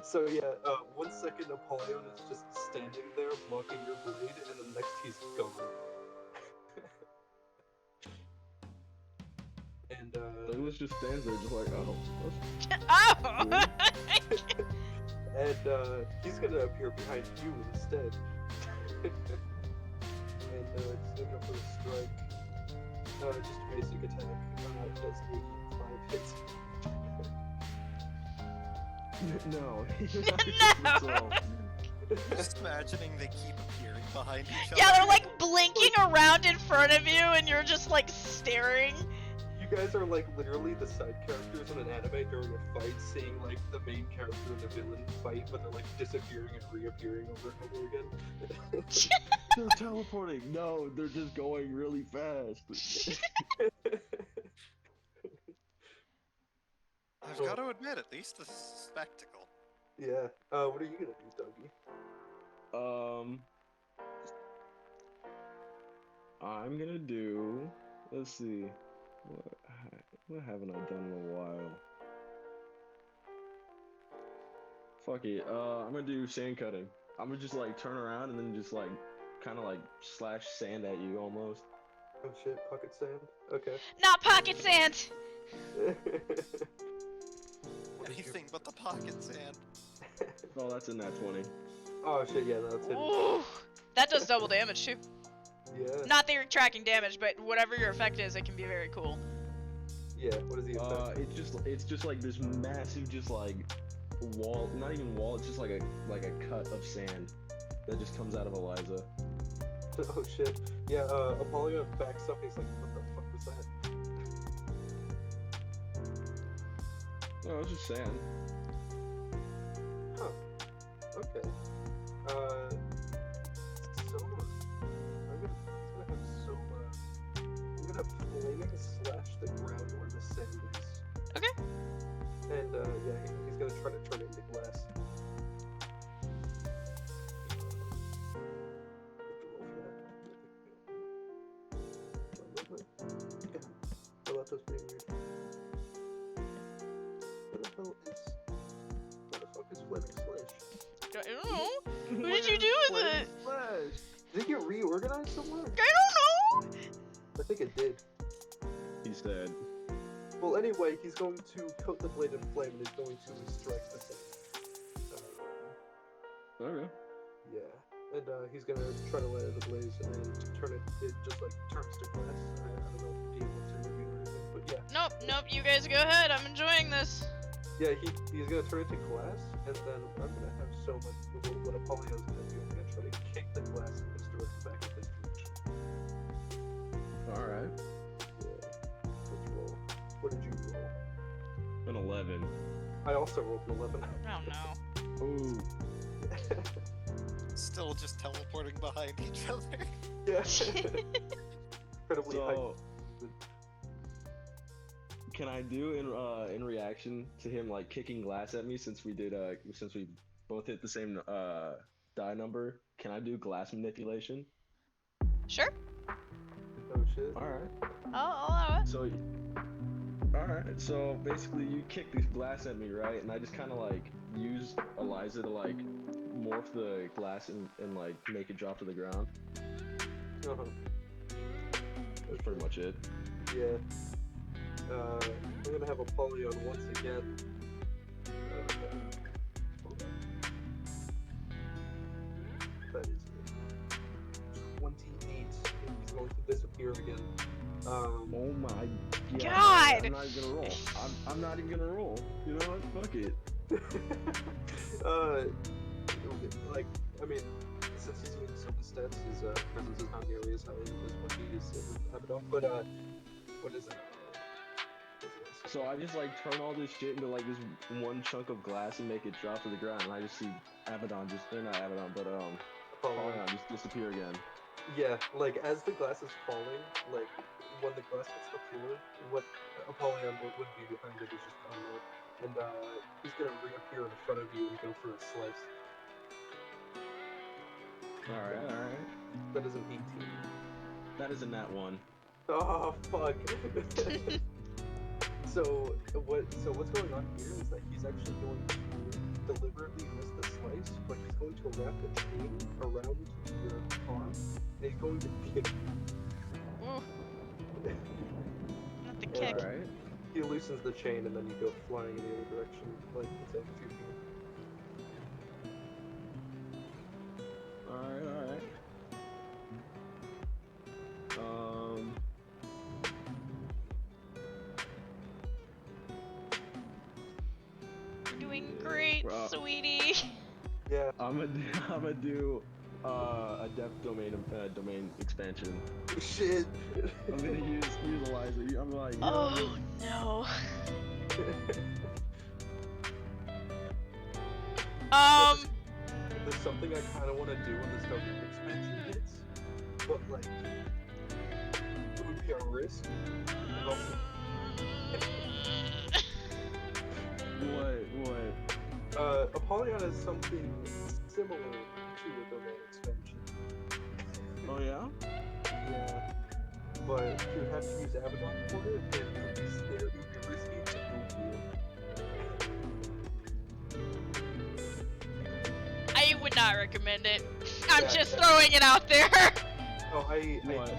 So yeah, 1 second Apollyon is just standing there blocking your blade, and the next he's gone. And Douglas just stands there, just like, oh. Oh! and he's gonna appear behind you instead. And it's gonna go for a strike. Just a basic attack. It does 85 hits. No. No. Just imagining they keep appearing behind each other. Yeah, they're like blinking around in front of you, and you're just like staring. You guys are like literally the side characters in an anime during a fight, seeing like the main character and the villain fight, but they're like disappearing and reappearing over and over again. They're teleporting. No, they're just going really fast. I've got to admit, at least the spectacle. Yeah. What are you gonna do, Dougie? I'm gonna do. Let's see. What haven't I done in a while? Fuck it. I'm gonna do sand cutting. I'm gonna just like turn around and then just like kind of like slash sand at you almost. Oh shit, pocket sand? Okay. Not pocket sand. Anything but the pocket sand. Oh, that's in that 20. Oh shit, yeah, that's it. Ooh, that does double damage too. Yeah. Not that you're tracking damage, but whatever your effect is, it can be very cool. Yeah, what is the effect? It's just like this massive, just like wall, not even wall. It's just like a cut of sand that just comes out of Eliza. Oh shit. Yeah, Apollyon backs up, he's like, what the fuck was that? No, it's just sand. Huh. Okay. I'm gonna flaming slash the ground where the sand is. Okay. And yeah, he's gonna try to turn it into glass. Yeah. Well, that was being weird. What the hell is? What the fuck is flaming slash? I don't know. What did you do with it? Slash. Did it get reorganized somewhere? I don't know. I think it did. He said. Well, anyway, he's going to coat the blade in flame and is going to strike the thing. Okay. Yeah. And he's gonna try to light it ablaze and turn it. It just like turns to glass. I don't know if Dean wants to review or anything, but yeah. Nope. You guys go ahead. I'm enjoying this. Yeah, he's gonna turn it to glass, and then I'm gonna have so much. What Apollyon's gonna do? I'm gonna try to kick the glass in his direction back at his reach. All right. Yeah. Let's roll. What did you roll? An 11. I also rolled an 11. Oh no. Ooh. Still just teleporting behind each other. Yeah. Incredibly high. So, can I do in reaction to him like kicking glass at me since we both hit the same die number? Can I do glass manipulation? Sure. Oh shit. All right. I'll allow it. So, all right. So basically, you kick this glass at me, right? And I just kind of like use Eliza to like morph the glass and like make it drop to the ground. Uh-huh. That's pretty much it. Yeah. I'm gonna have Apollyon once again. Hold on. That is it. going to disappear again. Oh my God! I'm not even gonna roll. I'm not even gonna roll. You know what? Fuck it. Like, I mean, since he's doing some stats, his presence is not nearly as high as what he is with Abaddon. But what is it? So I just like turn all this shit into like this one chunk of glass and make it drop to the ground, and I just see Abaddon or not Abaddon, but Apollyon just disappear again. Yeah, like as the glass is falling, like when the glass hits the floor, what Apollyon would be behind it is just gone up, and he's gonna reappear in front of you and go for a slice. Alright. That is an 18. That is a nat 1. Oh fuck. So what's going on here is that he's actually going to deliberately miss the slice, but he's going to wrap a chain around your arm, and he's going to kick you. Ooh. Not the kick. Alright. He loosens the chain, and then you go flying in the other direction, like it's a 2 Alright. You're doing great, sweetie. Yeah. I'm gonna do a depth domain expansion. Shit. I'm gonna use Eliza. I'm like, Oh no. There's something I kind of want to do when this domain expansion hits, but like, it would be a risk. And also, What? Apollyon is something similar to a domain expansion. Oh yeah? Yeah. But you would have to use Abaddon for it, and it would be scary, it would be risky to I would not recommend it. I'm Yeah, just yeah. throwing it out there. Oh, What?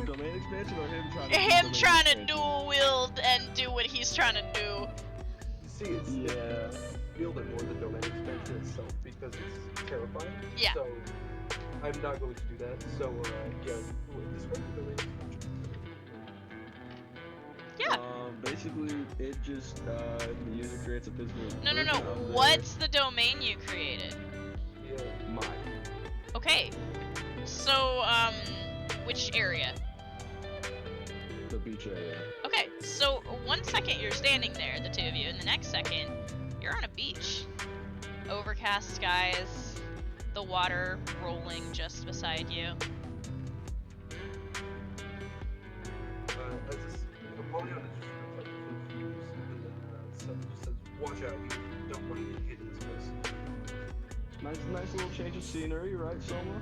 Domain expansion or him trying to do Him domain trying to expansion? dual wield and do what he's trying to do. See, it's Yeah. feel it more the domain expansion itself because it's terrifying. Yeah. So I'm not going to do that. So yeah, describe the domain expansion. Yeah. Basically, it just the user creates a physical. No. version of their- What's the domain you created? Yeah. Mine. Okay. So, which area? The beach area. Okay, so 1 second you're standing there, the two of you, and the next second you're on a beach. Overcast skies, the water rolling just beside you. Apollyon is just like confused, and then someone just says, "Watch out! You don't want to get hit in this place." Nice little change of scenery, right, Soma?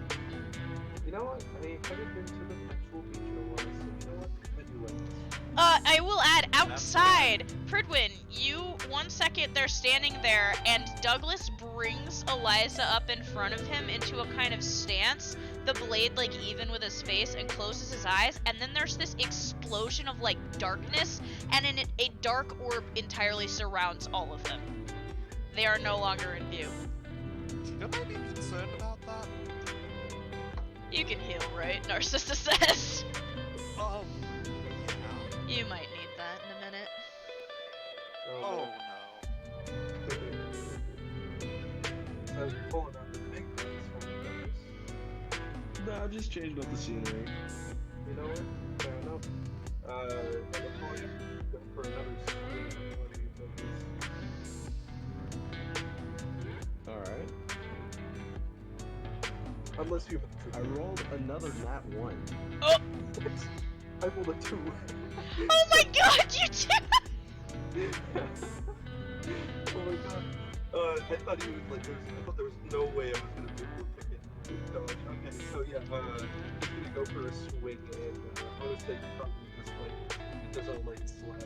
You know what? I haven't been to the actual beach in a while, so you know what? I do like this. I will add outside, Pridwin, you 1 second they're standing there and Douglas brings Eliza up in front of him into a kind of stance, the blade like even with his face, and closes his eyes, and then there's this explosion of like darkness, and in it, a dark orb entirely surrounds all of them. They are no longer in view. Should I be concerned about that? You can heal, right? Narcissa says. Yeah. You might need that in a minute. Oh I was pulling out the big guns for the Nah, just changing up the scenery. You know what? Fair enough. And Apollyon go for another swing on you, Alright. unless you have I rolled another nat 1. Oh! I rolled a 2. Oh my god, you did! Oh my god. I thought he was like, I thought there was no way I was gonna be able to fucking dodge. Okay, so yeah, he's gonna go for a swing, and I would say probably just like, it doesn't like slash.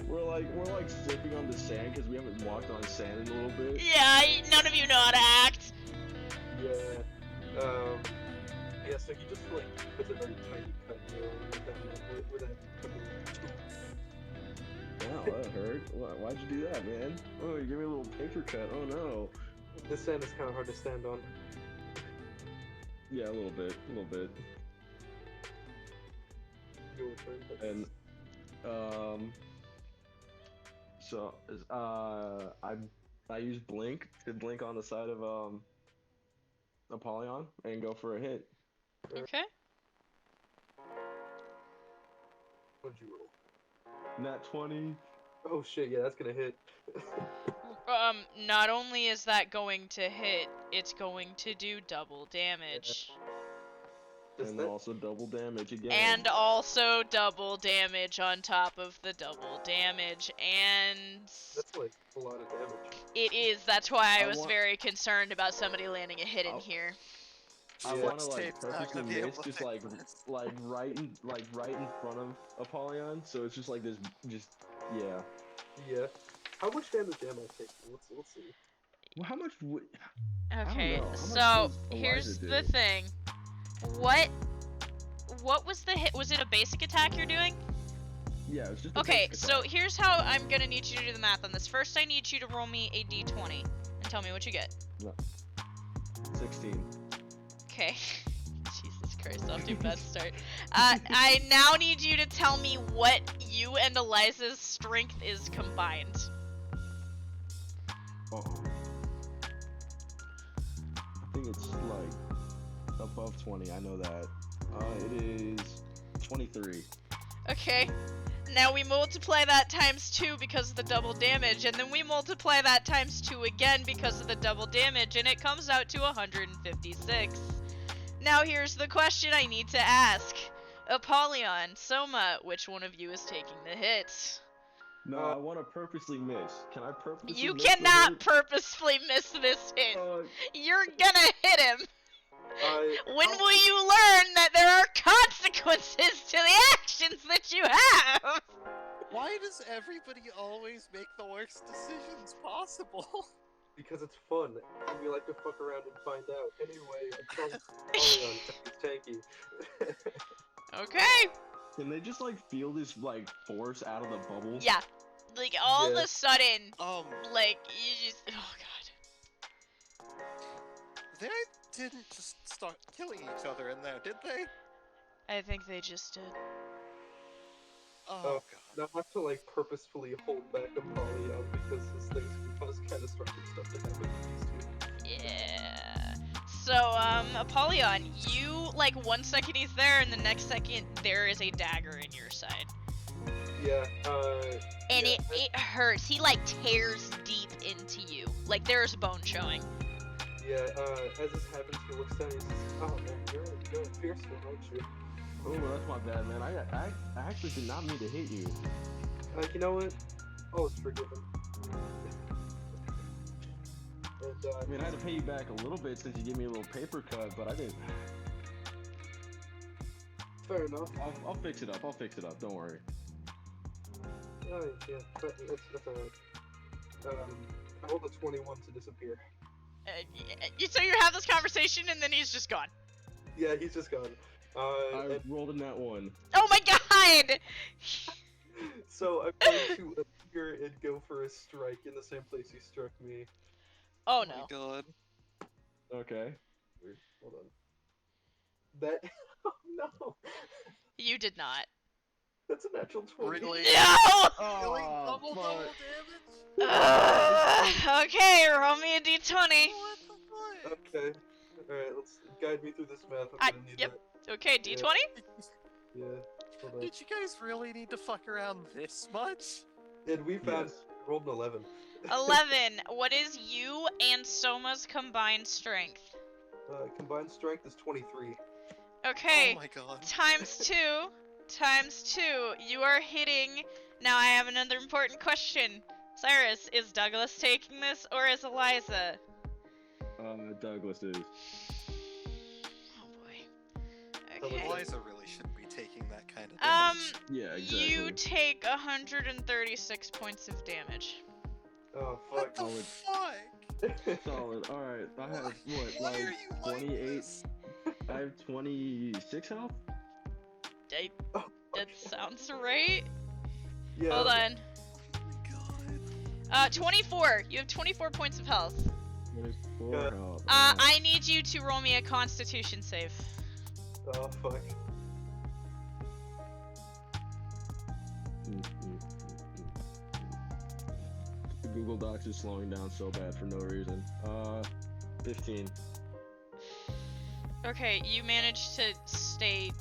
We're like slipping on the sand because we haven't walked on sand in a little bit. Yeah, none of you know how to act. Yeah. Yeah, so he just like puts a very tiny cut here with that fucking. Wow, that hurt. Why'd you do that, man? Oh, you gave me a little paper cut. Oh no. This sand is kind of hard to stand on. Yeah, a little bit. your turn. But And so I use blink to blink on the side of Apollyon and go for a hit. Okay. what'd you roll? Nat 20. Oh shit, yeah, that's gonna hit. Not only is that going to hit, it's going to do double damage. Does And that- also double damage again. And also double damage on top of the double damage, and That's like a lot of damage. it is. That's why I I was want- very concerned about somebody landing a hit in I'll- here. I Yeah. want to like Tape's not purposely gonna be able miss, to just fix like this. right in front of Apollyon, so it's just like this, just yeah. Yeah. How much damage am I taking? Let's see. Well, how much would? Okay, know. How much so does here's Eliza the do? thing. What was the hit? Was it a basic attack you're doing? Yeah, it's just. A Okay, basic so attack. here's how I'm gonna need you to do the math on this. First, I need you to roll me a d20 and tell me what you get. 16. Okay. Jesus Christ, off to a bad start. I now need you to tell me what you and Eliza's strength is combined. Oh. I think it's like above 20. I know that. It is 23. Okay. Now we multiply that times 2 because of the double damage, and then we multiply that times 2 again because of the double damage, and it comes out to 156. Now here's the question I need to ask. Apollyon, Soma, which one of you is taking the hit? No, I want to purposely miss. Can I purposely You miss the cannot hit? purposefully miss this hit. Uh, You're gonna hit him. I When will you learn that there are consequences to the actions that you have? Why does everybody always make the worst decisions possible? because it's fun and we like to fuck around and find out. Anyway, I trust Apollyon because he's tanky. Okay. Can they just like feel this like force out of the bubble? Yeah. Like all of Yeah. a sudden, Um, like you just oh god. they didn't just start killing each other in there, did they? I think they just did. Oh, Oh. god. Now I have to like purposefully hold back Apollyon because this thing's can cause catastrophic stuff to happen to these two. Yeah. So, Apollyon, you, like, 1 second he's there, and the next second there is a dagger in your side. Yeah, And yeah, it hurts. He, like, tears deep into you. Like, there's bone showing. yeah, as this happens, he looks down and he says, oh man, you're a fierce one, aren't you? Oh, that's my bad, man. I actually did not mean to hit you. You know what? All is forgiven. And, I mean, I had to pay you back a little bit since you gave me a little paper cut, but I didn't. fair enough. I'll fix it up. I'll fix it up. Don't worry. Oh, yeah, that's alright. I rolled a 21 to disappear. So you have this conversation, and then he's just gone. Yeah, he's just gone. I And rolled in that one. Oh my god! so I'm going to appear and go for a strike in the same place you struck me. Oh my no. god. Okay. Weird. Hold on. That. Oh no! You did not. That's a natural 20. Really? No! Really? Oh, Double fuck. damage? Okay, roll me a d20. What the fuck? Okay. Alright, let's guide me through this math. I- I'm gonna need yep. that. Okay, d20? Yeah. Hold on. Did you guys really need to fuck around this much? And we found Yes. rolled an 11. 11. What is you and Soma's combined strength? Combined strength is 23. Okay. Oh my god. Times 2. Times 2. You are hitting. Now I have another important question. Cyrus, is Douglas taking this or is Eliza? Douglas is. Oh boy. Okay. Eliza really shouldn't be taking that kind of Um, damage. Yeah, exactly. you take 136 points of damage. Oh, What fuck. the fuck? Solid. All right. I have what, Why like are you like 28. this? I have 26 health. Oh, That sounds right. yeah. Hold on. Oh my god. 24. You have 24 points of health. 24 Yeah. health. I need you to roll me a Constitution save. Oh, fuck. Google Docs is slowing down so bad for no reason. 15. Okay, you manage to stay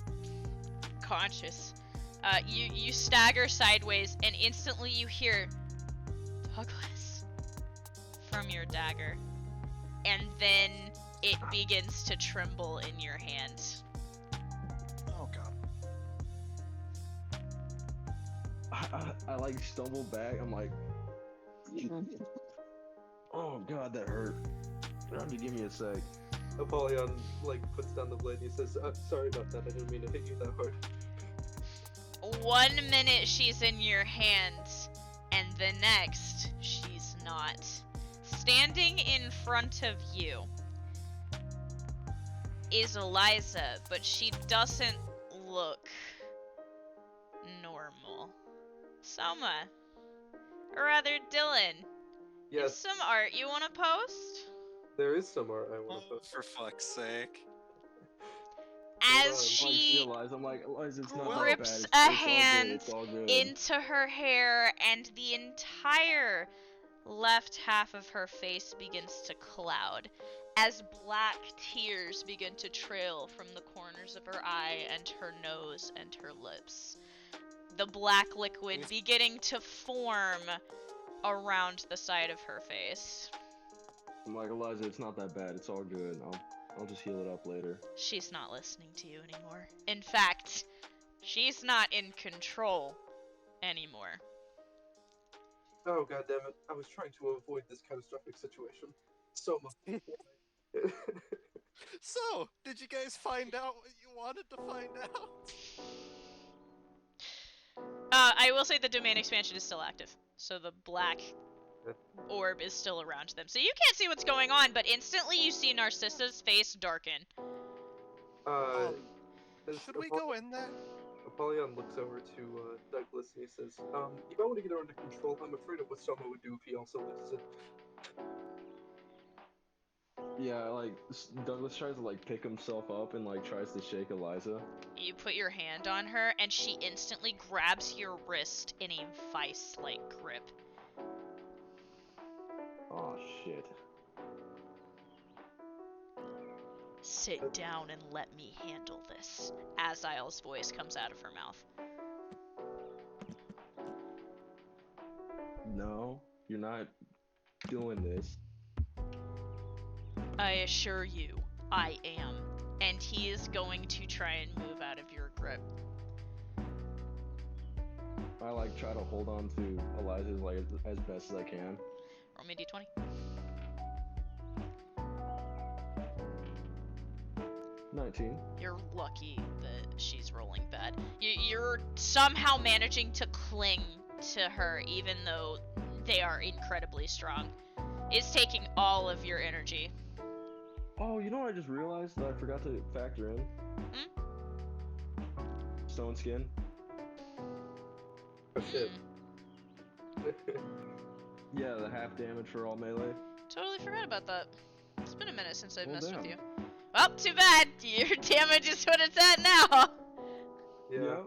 conscious. You stagger sideways, and instantly you hear Douglas from your dagger, and then it begins to tremble in your hand. Oh god. I like stumble back. I'm like, oh god, that hurt. Give me a sec. Apollyon like puts down the blade. He says, "Sorry about that. I didn't mean to hit you that hard." 1 minute she's in your hands, and the next she's not. Standing in front of you is Eliza, but she doesn't look normal. Soma, or rather Dylan, you have Yes, some art you want to post? there is some art I want to Oh, post. for fuck's sake. As on. she Eliza, I'm like, Eliza, it's not that bad. grips It's a all good. hand It's all good. into her hair, and the entire left half of her face begins to cloud as black tears begin to trail from the corners of her eye and her nose and her lips. The black liquid beginning to form around the side of her face. I'm like, Eliza, it's not that bad. It's all good. I'll just heal it up later. She's not listening to you anymore. In fact, she's not in control anymore. Oh god damn it! I was trying to avoid this catastrophic situation. Soma. So, did you guys find out what you wanted to find out? I will say the domain expansion is still active, so the black orb is still around them. So you can't see what's going on, but instantly you see Narcissa's face darken. Should we go in there? Apollyon looks over to Douglas and he says, "You might want to get her under control. I'm afraid of what Soma would do if he also loses it." Yeah, like Douglas tries to like pick himself up and like tries to shake Eliza. You put your hand on her, and she instantly grabs your wrist in a vice-like grip. Oh shit. Sit down and let me handle this. Azil's voice comes out of her mouth. No, you're not doing this. I assure you, I am. And he is going to try and move out of your grip. I like try to hold on to Eliza's like as best as I can. Roll me a d20. 19. You're lucky that she's rolling bad. You're somehow managing to cling to her, even though they are incredibly strong. It's taking all of your energy. Oh, you know what I just realized that I forgot to factor in? Stone skin. Oh shit. Yeah, the half damage for all melee. Totally forgot about that. It's been a minute since I've Well, messed damn. with you. Well, too bad. Your damage is what it's at now. Yeah.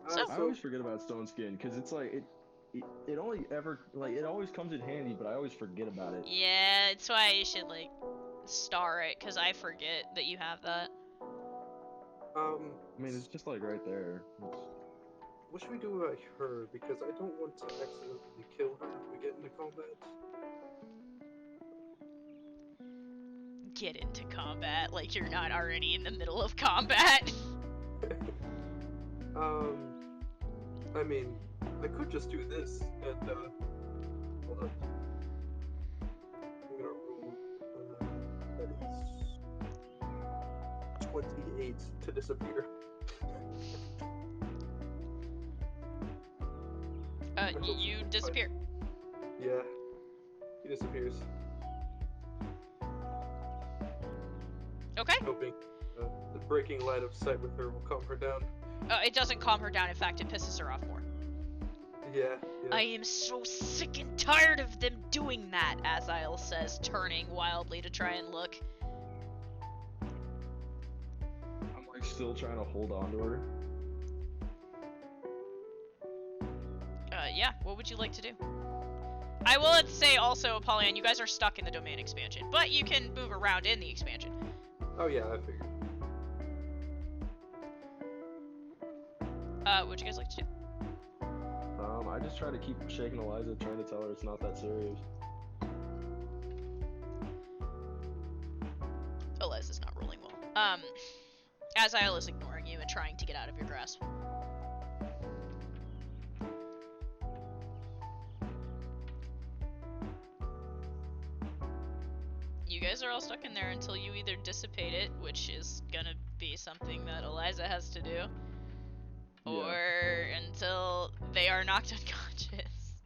So- I always forget about stone skin because it's like it only ever like it always comes in handy, but I always forget about it. Yeah, it's why you should like star it, because I forget that you have that. I mean, it's just like right there. What should we do about her? Because I don't want to accidentally kill her if we get into combat. Get into combat like you're not already in the middle of combat. I mean, I could just do this and, hold on. I'm gonna roll, that is 28 to disappear. You disappear. Yeah, he disappears. Okay. Hoping the breaking line of sight with her will calm her down. It doesn't calm her down. In fact, it pisses her off more. Yeah. I am so sick and tired of them doing that, Azil says, turning wildly to try and look. I'm like still trying to hold on to her. Yeah, what would you like to do? I will say also, Apollyon, you guys are stuck in the domain expansion, but you can move around in the expansion. Oh yeah, I figured. What would you guys like to do? I just try to keep shaking Eliza, trying to tell her it's not that serious. Eliza's not rolling well. Azael is ignoring you and trying to get out of your grasp. You guys are all stuck in there until you either dissipate it, which is gonna be something that Eliza has to do, or until they are knocked unconscious.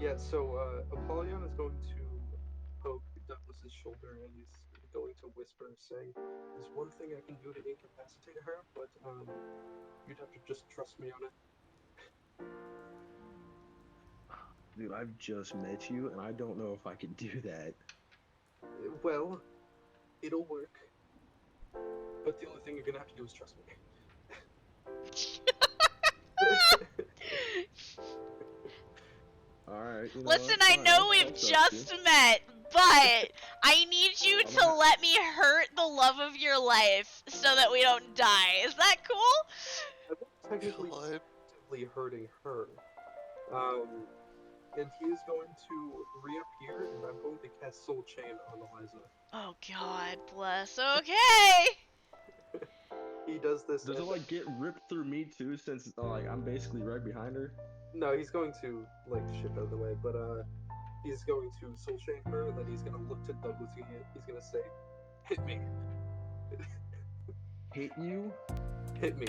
Yeah, so Apollyon is going to poke Douglas's shoulder and he's going to whisper, saying, "There's one thing I can do to incapacitate her, but you'd have to just trust me on it." Dude, I've just met you, and I don't know if I could do that. Well, it'll work. But the only thing you're gonna have to do is trust me. Alright, you know Listen, what? I Fine, know I'll we've trust just you. met, but I need you to I'm- let me hurt the love of your life so that we don't die. Is that cool? I'm not technically God. actively hurting her. And he is going to reappear, and I'm going to cast Soul Chain on Eliza. Oh God bless. Okay. He does this. Does it and- like get ripped through me too, since like I'm basically right behind her? No, he's going to like shift out of the way, but he's going to Soul Chain her, and then he's gonna look to Douglas. He's gonna say, "Hit me, Hit you? hit me,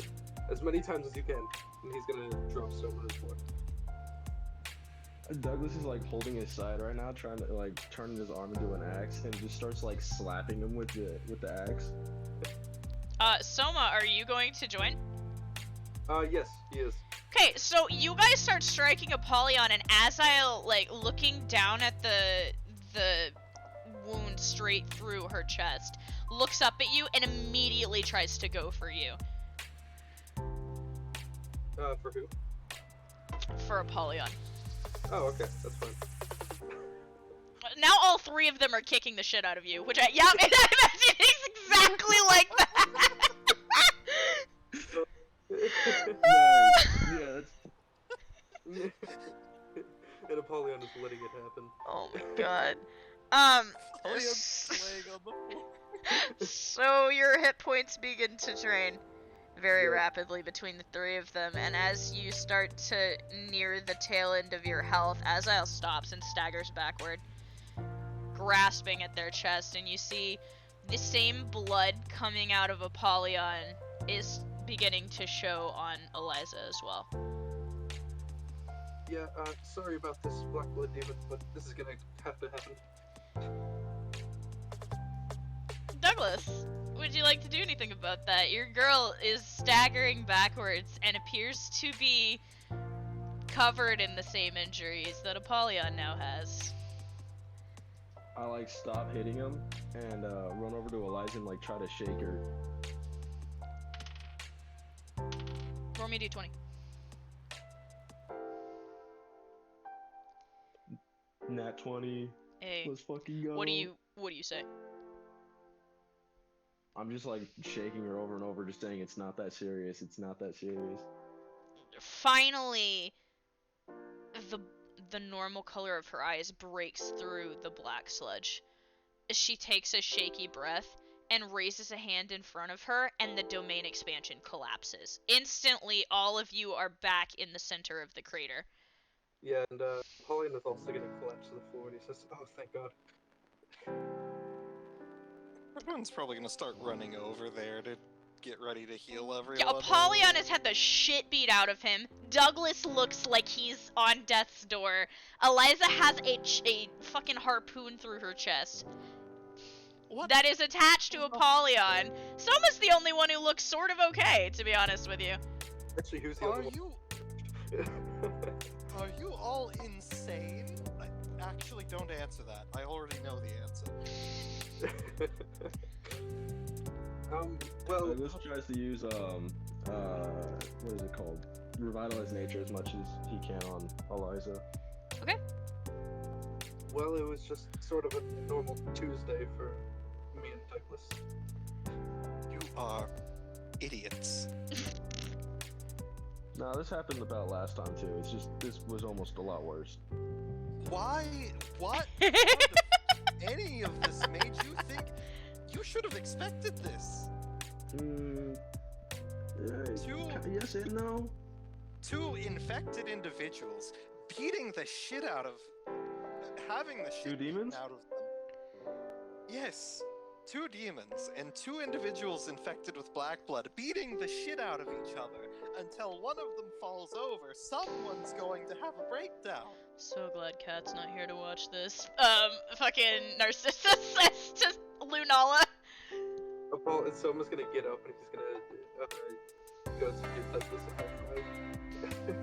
as many times as you can." And he's gonna drop Soma on his floor. Douglas is like holding his side right now, trying to like turn his arm into an axe, and just starts like slapping him with the axe. Soma, are you going to join? Yes, he is. Okay, so you guys start striking Apollyon, and Azael, like, looking down at the wound straight through her chest, looks up at you and immediately tries to go for you. For who? For Apollyon. Oh, okay, that's fine. Now all three of them are kicking the shit out of you, which I imagine it's exactly like that. Nice. Yeah, that's... And Apollyon is letting it happen. Oh my god. Apollon's laying on the floor. So your hit points begin to drain very rapidly between the three of them, and as you start to near the tail end of your health, Azael stops and staggers backward, grasping at their chest, and you see the same blood coming out of Apollyon is beginning to show on Eliza as well. Yeah, sorry about this, Black Blood Demon, but this is gonna have to happen. Douglas, would you like to do anything about that? Your girl is staggering backwards and appears to be covered in the same injuries that Apollyon now has. I like stop hitting him and run over to Eliza and like try to shake her. Roll me a d20. Nat 20. Hey, Let's fucking go. what do you say? I'm just like shaking her over and over, just saying it's not that serious. It's not that serious. Finally, the normal color of her eyes breaks through the black sludge. She takes a shaky breath and raises a hand in front of her, and the domain expansion collapses. Instantly, all of you are back in the center of the crater. Yeah, and Apollyon is also gonna collapse to the floor, and he says, "Oh, thank God." Everyone's probably gonna start running over there to get ready to heal everyone. Yeah, Apollyon has had the shit beat out of him. Douglas looks like he's on death's door. Eliza has a fucking harpoon through her chest. What? That is attached to Apollyon. Soma's the only one who looks sort of okay, to be honest with you. Actually, who's the Are other you one? are you all insane? Actually, don't answer that. I already know the answer. Well, Douglas tries to use what is it called? revitalize nature as much as he can on Eliza. Well, it was just sort of a normal Tuesday for me and Douglas. You are idiots. No, this happened about last time too. It's just this was almost a lot worse. Why? What? Any of this made you think you should have expected this? Yes and no. Two infected individuals beating the shit out of, having the shit Two demons? beaten out of them. Yes, two demons and two individuals infected with black blood beating the shit out of each other until one of them falls over. Someone's going to have a breakdown. So glad Kat's not here to watch this. Fucking Narcissus says to Lunala. So I'm just gonna get up and he's gonna go to give Douglas a high five.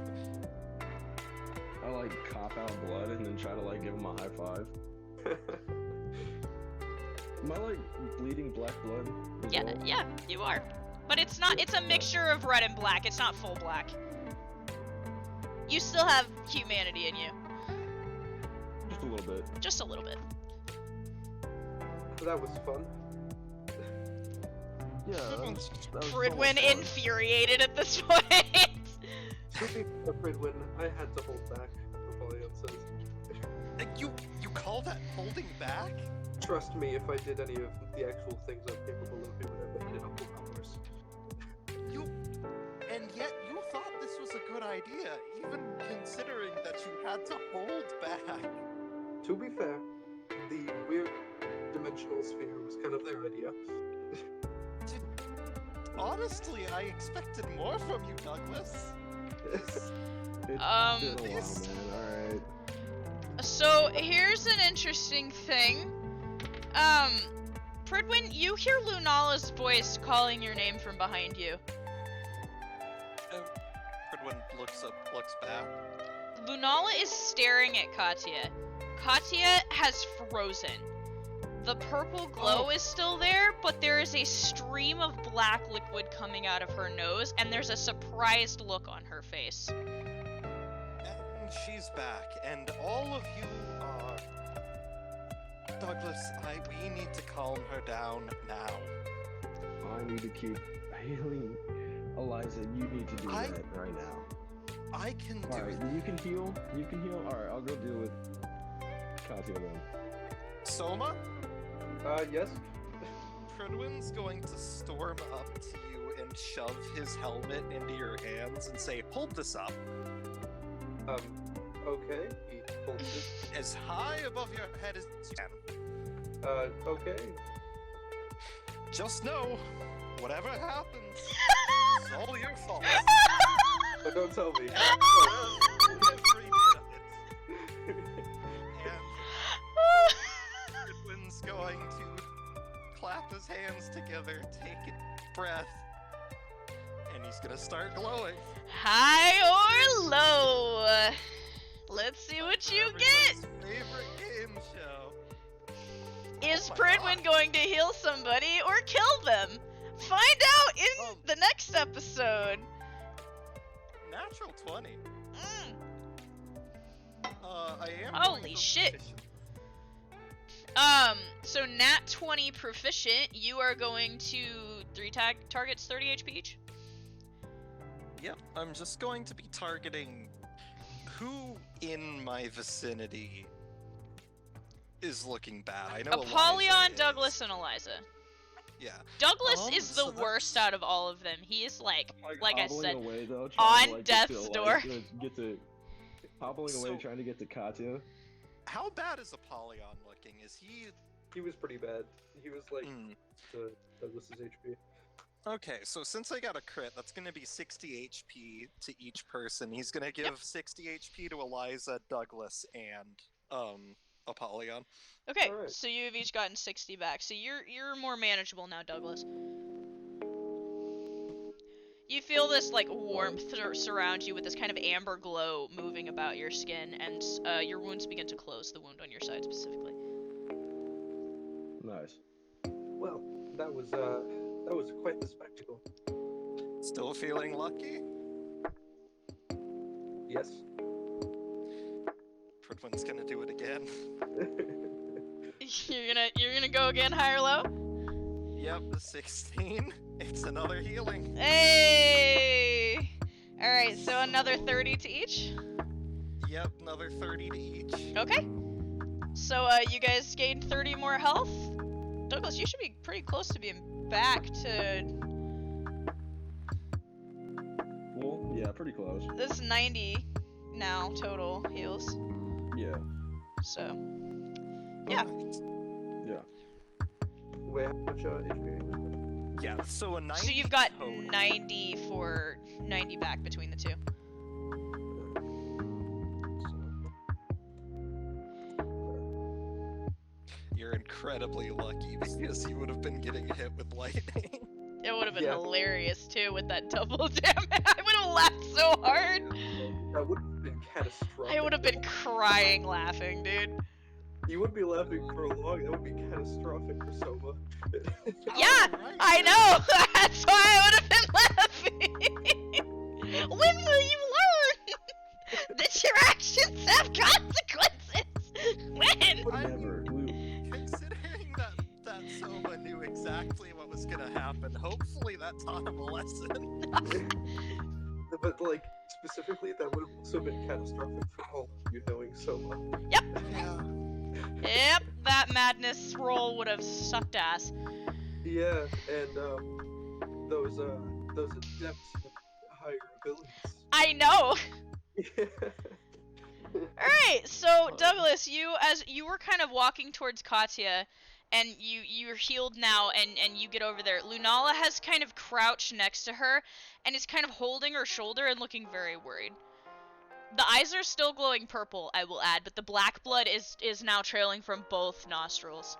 I like cough out blood and then try to like give him a high five. Am I like bleeding black blood? As well? Yeah, you are. But it's not, it's a mixture of red and black. It's not full black. You still have humanity in you. Just a little bit. Just a little bit. That was fun. Yeah. That was Fridwin fun. infuriated at this point. To be fair, Fridwin, I had to hold back, Napoleon says. You call that holding back? Trust me, if I did any of the actual things I'm capable of doing, I bet it up with hours. And yet you thought this was a good idea, even considering that you had to hold back. To be fair, the weird dimensional sphere was kind of their idea. Honestly, I expected more from you, Douglas. It's been a while, man. Alright. So here's an interesting thing. Pridwin, you hear Lunala's voice calling your name from behind you. Pridwin looks back. Lunala is staring at Katya. Katya has frozen. The purple glow is still there, but there is a stream of black liquid coming out of her nose, and there's a surprised look on her face. And she's back, and all of you are... Douglas, we need to calm her down now. I need to keep healing. Eliza, you need to do that right now. I can do Alright, it. you can heal. Alright, I'll go deal with Katya then. Soma? Yes? Pridwin's going to storm up to you and shove his helmet into your hands and say, hold this up. Okay. He holds it. As high above your head as you can. Okay. Just know, whatever happens, it's all your fault. But don't tell me. Every bit of it. And Pridwin's going to clap his hands together, take a breath, and he's gonna start glowing. High or low? Let's see what you get. Everyone's favorite game show. Is Oh my Pridwin God. going to heal somebody or kill them? Find out in the next episode. Natural 20. Mm. I am. Holy going for shit. proficient. So nat 20 proficient, you are going to targets 30 HP each. Yep, I'm just going to be targeting who in my vicinity is looking bad. I know Apollyon, Eliza is. Douglas, and Eliza. Yeah. Douglas is the so worst out of all of them. He is like I hobbling said, away, though, on trying to, death's door. Hobbling away, trying to get to Katya. How bad is Apollyon looking? Is he... He was pretty bad. He was like Mm. to Douglas's HP. Okay, so since I got a crit, that's going to be 60 HP to each person. He's going to give 60 HP to Eliza, Douglas, and Apollyon. Okay, Alright. so you've each gotten 60 back. So you're more manageable now, Douglas. You feel this like warmth surround you with this kind of amber glow moving about your skin, and your wounds begin to close. The wound on your side specifically. Nice. Well, that was quite the spectacle. Still feeling lucky? Yes. Pridwin's gonna do it again. You're gonna go again, high or low? Yep, 16. It's another healing. Hey! Alright, so another 30 to each? Yep, another 30 to each. Okay. So, you guys gained 30 more health? Douglas, you should be pretty close to being back to... Well, yeah, pretty close. This is 90 now, total heals. Yeah. So... Yeah. Yeah. Wait, how much HP? Yeah, so a 90 So you've got total. 90 for... 90 back between the two. You're incredibly lucky because you would have been getting hit with lightning. It would have been Yeah. hilarious too with that double damage. I would have laughed so hard. That would have been catastrophic. I would have been crying laughing, dude. You would be laughing for a long. That would be catastrophic for Soma. Yeah, Alright, I then. know. That's why I would have been laughing. When will you learn that your actions have consequences? When? Never. Considering that Soma knew exactly what was gonna happen, hopefully that taught him a lesson. But like specifically, that would have also been catastrophic for all of you knowing Soma. Yeah. Yep, that madness roll would have sucked ass. Yeah, and those adepts with higher abilities. I know. Alright, so Douglas, as you were kind of walking towards Katya, and you're healed now, and you get over there. Lunala has kind of crouched next to her, and is kind of holding her shoulder and looking very worried. The eyes are still glowing purple, I will add, but the black blood is now trailing from both nostrils.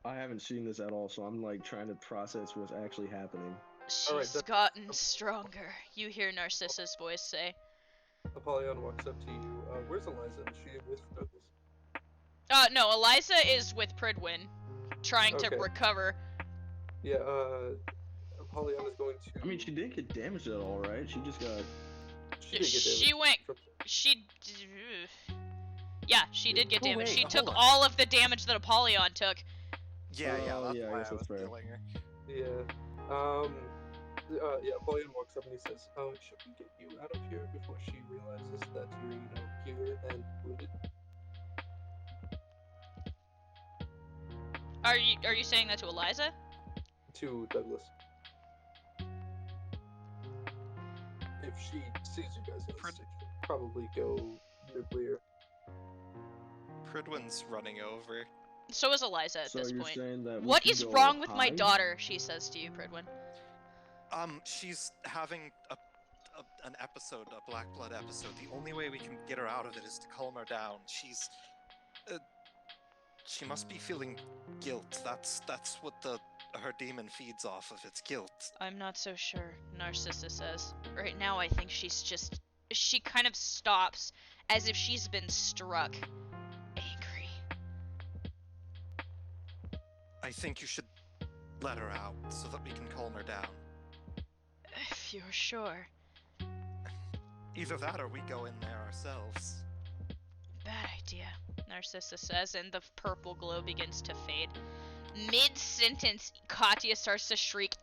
I haven't seen this at all, so I'm like trying to process what's actually happening. She's that- gotten stronger, you hear Narcissa's voice say. Apollyon walks up to you. Where's Eliza? Is she with Douglas? No, Eliza is with Pridwin, trying to Okay. recover. Yeah, Apollyon is going to. I mean, she didn't get damaged at all, right? She just got. She did get She damaged. went. She. Yeah, she did get Oh, damaged. wait, She hold took on. all of the damage that Apollyon took. Yeah, Oh, that's yeah, I why guess I was that's fair. killing her. Yeah, Apollyon walks up and he says, "Oh, should we get you out of here before she realizes that you're, here and wounded?" Are you saying that to Eliza? To Douglas. If she sees you guys on the stage, she'll probably go nuclear. Pridwin's running over. So is Eliza at So this you're point. saying that we What can is go wrong with my hide? daughter? She says to you, Pridwin. She's having an episode, a Black Blood episode. The only way we can get her out of it is to calm her down. She must be feeling guilt. That's what her demon feeds off of. It's guilt. I'm not so sure, Narcissa says. Right now, I think she kind of stops, as if she's been struck. Angry. I think you should let her out so that we can calm her down. If you're sure. Either that or we go in there ourselves. Bad idea, Narcissa says, and the purple glow begins to fade. Mid-sentence, Katya starts to shriek,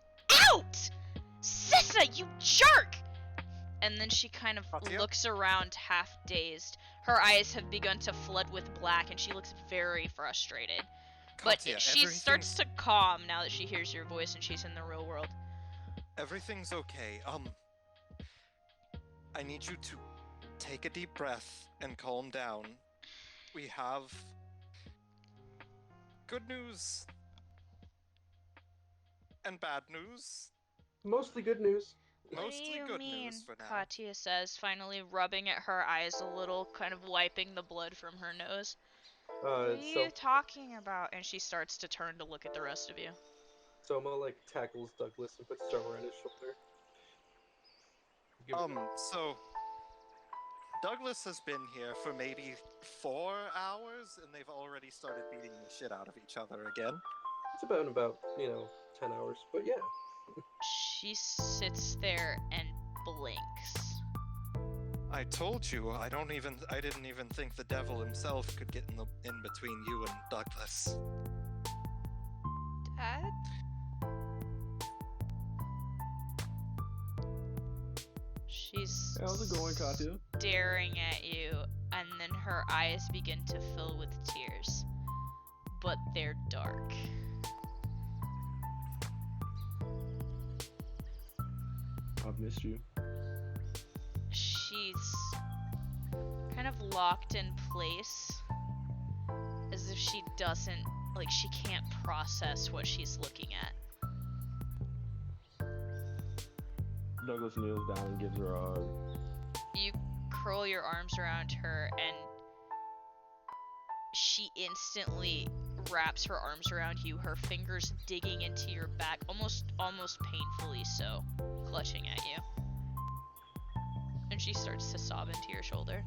"Out! Sissa, you jerk!" And then she kind of Katya? looks around half dazed. Her eyes have begun to flood with black, and she looks very frustrated. But Katya, she starts to calm now that she hears your voice and she's in the real world. Everything's okay. I need you to take a deep breath and calm down. We have good news and bad news. Mostly good news. Mostly What do you good mean? news for now. Katya says, finally rubbing at her eyes a little, kind of wiping the blood from her nose. What are So you talking about? And she starts to turn to look at the rest of you. Soma like tackles Douglas and puts Soma on his shoulder. So Douglas has been here for maybe 4 hours, and they've already started beating the shit out of each other again. It's about 10 hours, but yeah. She sits there and blinks. I told you, I didn't even think the devil himself could get in between you and Douglas. Dad? She's How's it going, Katya? staring at you, and then her eyes begin to fill with tears. But they're dark. I've missed you. She's kind of locked in place, as if she doesn't, like, she can't process what she's looking at. Douglas kneels down and gives her a hug. You curl your arms around her, and she instantly wraps her arms around you, her fingers digging into your back, almost painfully so, clutching at you. And she starts to sob into your shoulder.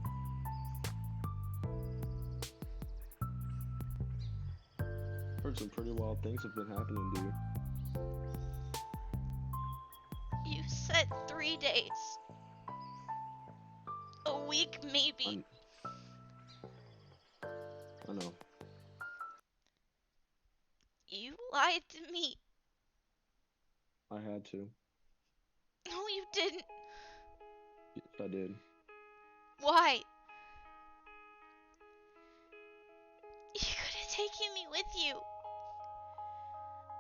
Heard some pretty wild things have been happening to you. You said 3 days. A week, maybe. I know. You lied to me. I had to. No, you didn't. Yes, I did. Why? You could have taken me with you.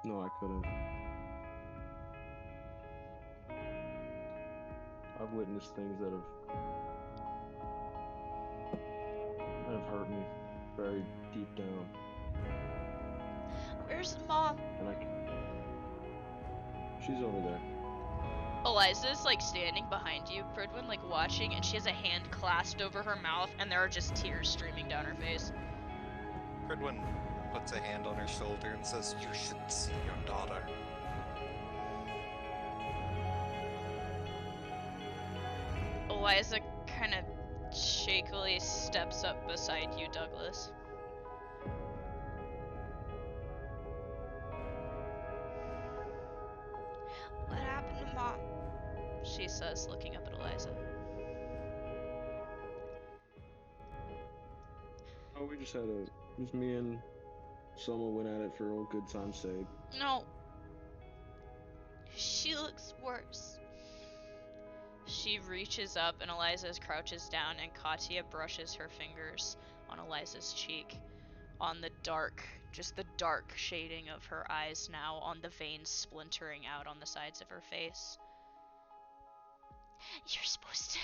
No, I couldn't. I've witnessed things that have hurt me very deep down. Where's Mom? And she's over there. Eliza's like standing behind you, Pridwin, like watching, and she has a hand clasped over her mouth, and there are just tears streaming down her face. Pridwin puts a hand on her shoulder and says, "You should see your daughter." Eliza kind of shakily steps up beside you, Douglas. What happened to Mom? She says, looking up at Eliza. Oh, we just me and Soma went at it for old good time's sake. No. She looks worse. She reaches up and Eliza crouches down, and Katya brushes her fingers on Eliza's cheek, on the dark, just the dark shading of her eyes now, on the veins splintering out on the sides of her face. You're supposed to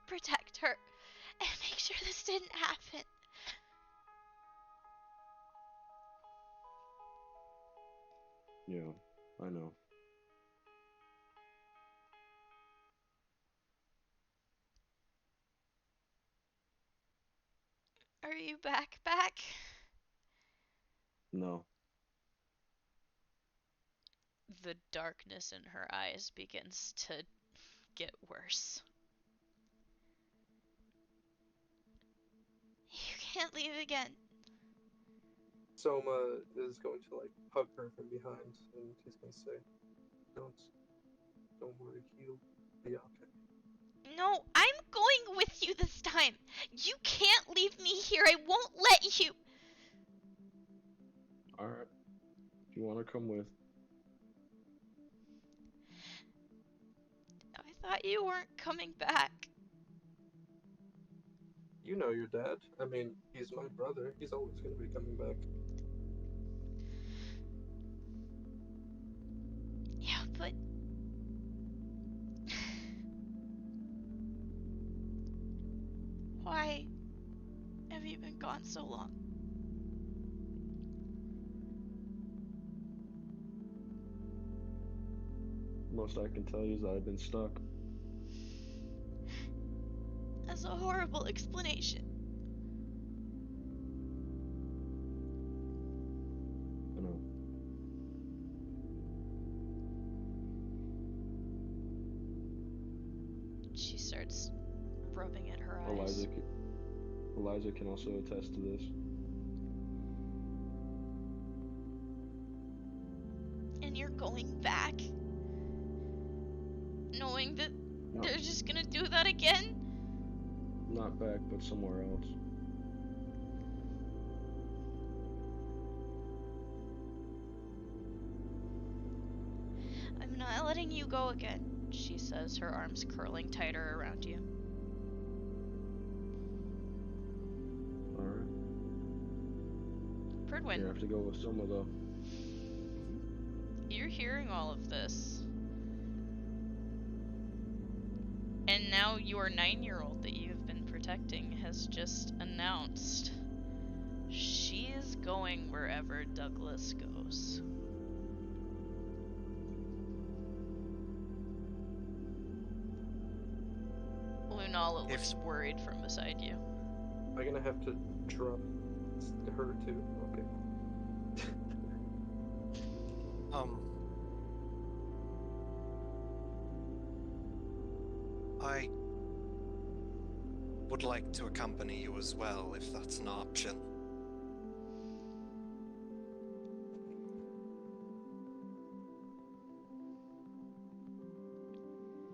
protect her and make sure this didn't happen. Yeah, I know. Are you back? No. The darkness in her eyes begins to get worse. You can't leave again. Soma is going to like hug her from behind, and he's going to say, "Don't worry, he'll be okay." No, I'm going with you this time. You can't leave me here. I won't let you. Alright. If you want to come with. I thought you weren't coming back. You know your dad. I mean, he's my brother. He's always going to be coming back. Yeah, but... Why have you been gone so long? Most I can tell you is that I've been stuck. That's a horrible explanation. I know. She starts rubbing at her eyes. Eliza can also attest to this. And you're going back? Knowing that No. they're just gonna do that again? not back, but somewhere else. I'm not letting you go again, she says, her arms curling tighter around you. Alright. Pridwin, You have to go with Soma though. you're hearing all of this. And now your 9-year-old that you've been protecting has just announced she is going wherever Douglas goes. Lunala looks worried from beside you. Am I gonna have to drop her too? Okay. I would like to accompany you as well, if that's an option.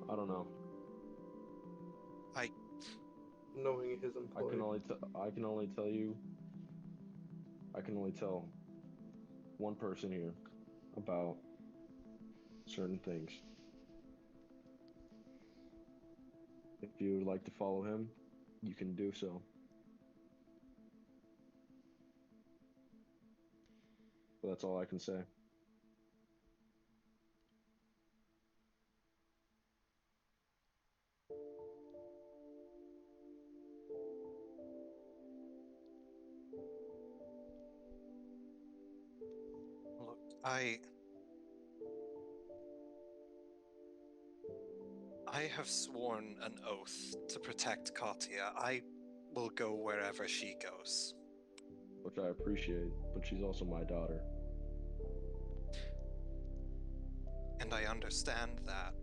I don't know. Knowing his employee. I can only tell you. I can only tell one person here about certain things. If you would like to follow him, you can do so. But that's all I can say. Look, I have sworn an oath to protect Katia. I will go wherever she goes. Which I appreciate, but she's also my daughter. And I understand that.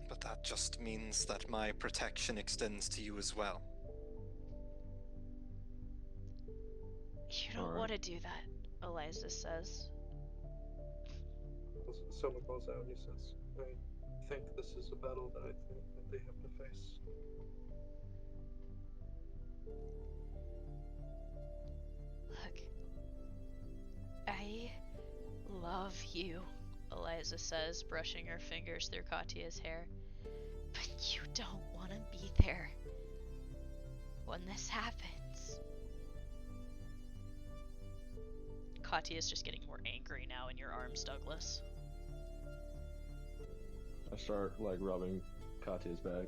But that just means that my protection extends to you as well. You don't want to do that, Eliza says. Someone calls out and he says, I think this is a battle that I think that they have to face. Look, I love you, Eliza says, brushing her fingers through Katia's hair. But you don't want to be there when this happens. Katia's just getting more angry now in your arms, Douglas. I start rubbing Katya's back.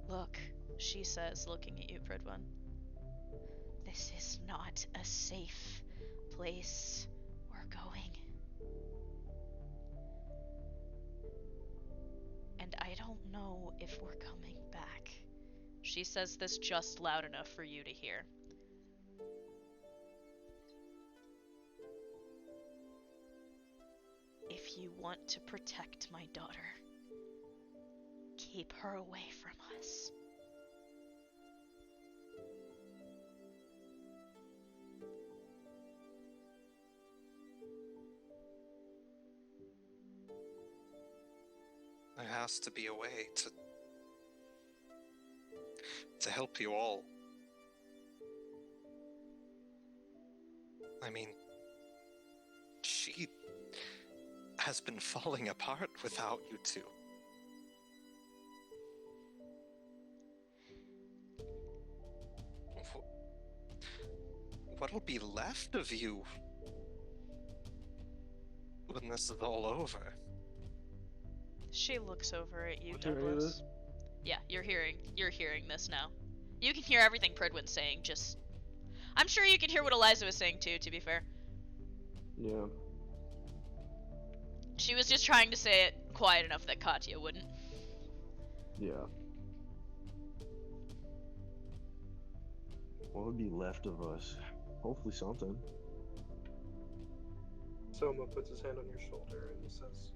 Look, she says, looking at you, Pridwin. This is not a safe place. We're going. And I don't know if we're coming back. She says this just loud enough for you to hear. If you want to protect my daughter, keep her away from us. There has to be a way to help you all. I mean, she has been falling apart without you two. What'll be left of you when this is all over? She looks over at you, What year is Douglas. this? Yeah, you're hearing this now. You can hear everything Pridwin's saying, just... I'm sure you can hear what Eliza was saying too, to be fair. Yeah. She was just trying to say it quiet enough that Katya wouldn't. Yeah. What would be left of us? Hopefully something. Soma puts his hand on your shoulder and he says,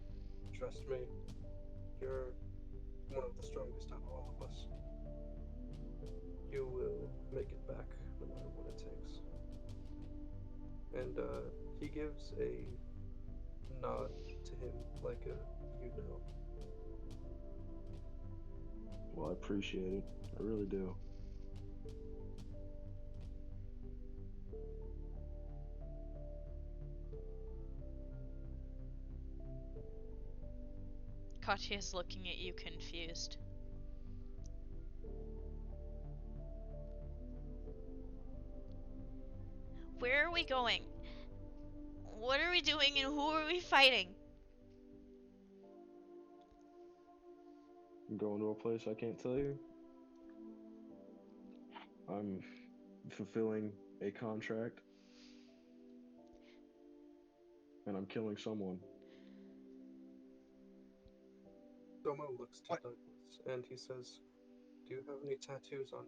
trust me, you're one of the strongest out of all of us. You will make it back, no matter what it takes. and he gives a nod to him, like a you know. Well, I appreciate it. I really do. Katya's looking at you confused. Where are we going? What are we doing and who are we fighting? I'm going to a place I can't tell you. I'm fulfilling a contract. And I'm killing someone. Soma looks to What? Douglas and he says, "Do you have any tattoos on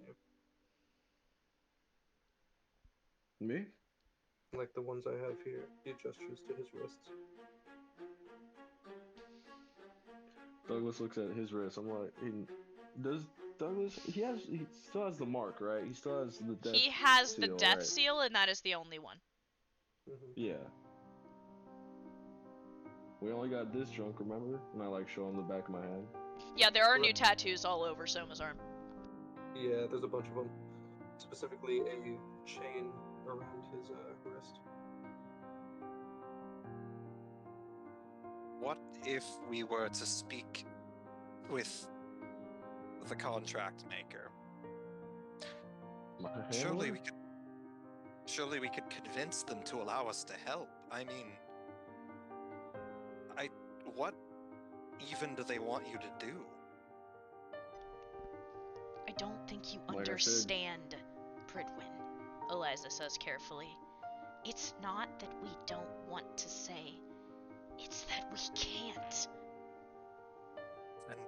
you? Me? Like the ones I have here?" He gestures to his wrists. Douglas looks at his wrist. I'm like, does Douglas? He still has the mark, right? He still has the death He has the seal, death right? seal, and that is the only one. Mm-hmm. Yeah. We only got this drunk, remember? And I like show him the back of my head. Yeah, there are new Right. tattoos all over Soma's arm. Yeah, there's a bunch of them. Specifically, a chain around his wrist. What if we were to speak with the contract maker? My Surely handler? we could convince them to allow us to help. I mean, what even do they want you to do? I don't think you Like I said- understand, Pridwin, Eliza says carefully. It's not that we don't want to say. It's that we can't. And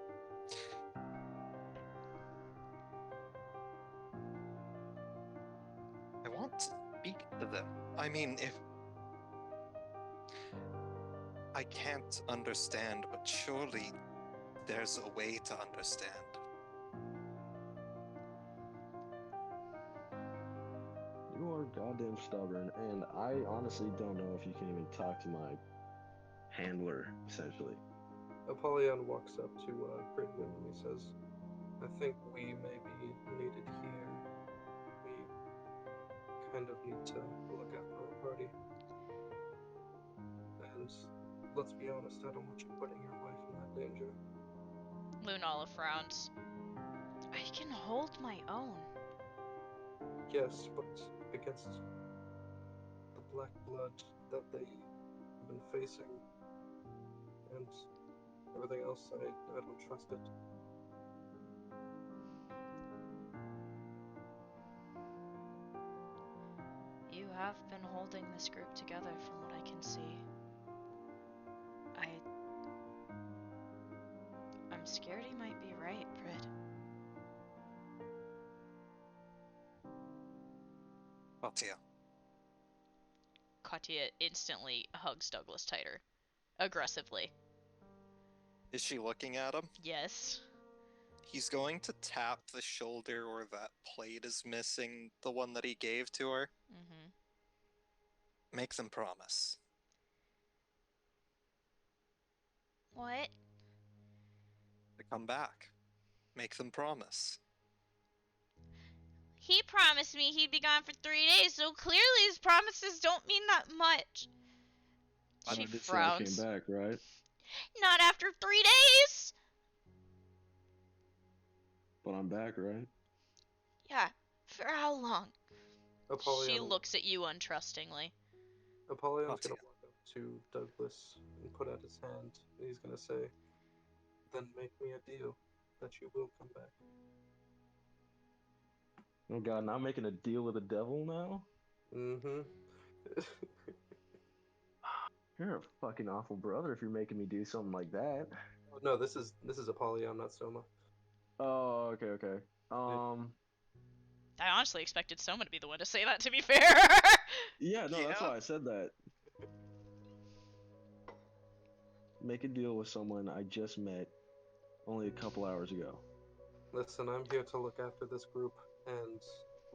I want to speak to them. I mean, if I can't understand, but surely there's a way to understand. You are goddamn stubborn, and I honestly don't know if you can even talk to my handler, essentially. Apollyon walks up to Pridwin and he says, "I think we may be needed here. We kind of need to look after our party. And let's be honest, I don't want you putting your wife in that danger." Lunala frowns. I can hold my own. Yes, but against the black blood that they have been facing and everything else, I don't trust it. You have been holding this group together from what I can see. I'm scared he might be right, Prid. Katya, Katya instantly hugs Douglas tighter. Aggressively. is she looking at him? Yes. He's going to tap the shoulder where that plate is missing, the one that he gave to her. Mm-hmm. Make them promise. What? To come back. Make them promise. He promised me he'd be gone for 3 days, so clearly his promises don't mean that much. She I did say I came frowns. back, right? Not after 3 days! But I'm back, right? Yeah, for how long? Apollyon, She looks at you untrustingly. Apollyon's Katya. gonna walk up to Douglas and put out his hand, and he's gonna say, "Then make me a deal that you will come back." Oh god, now I'm making a deal with the devil now? Mm-hmm. You're a fucking awful brother if you're making me do something like that. No, this is Apollyon, not Soma. Oh, okay. Um, I honestly expected Soma to be the one to say that, to be fair. yeah, no, that's Yeah. why I said that. Make a deal with someone I just met only a couple hours ago. Listen, I'm here to look after this group, and,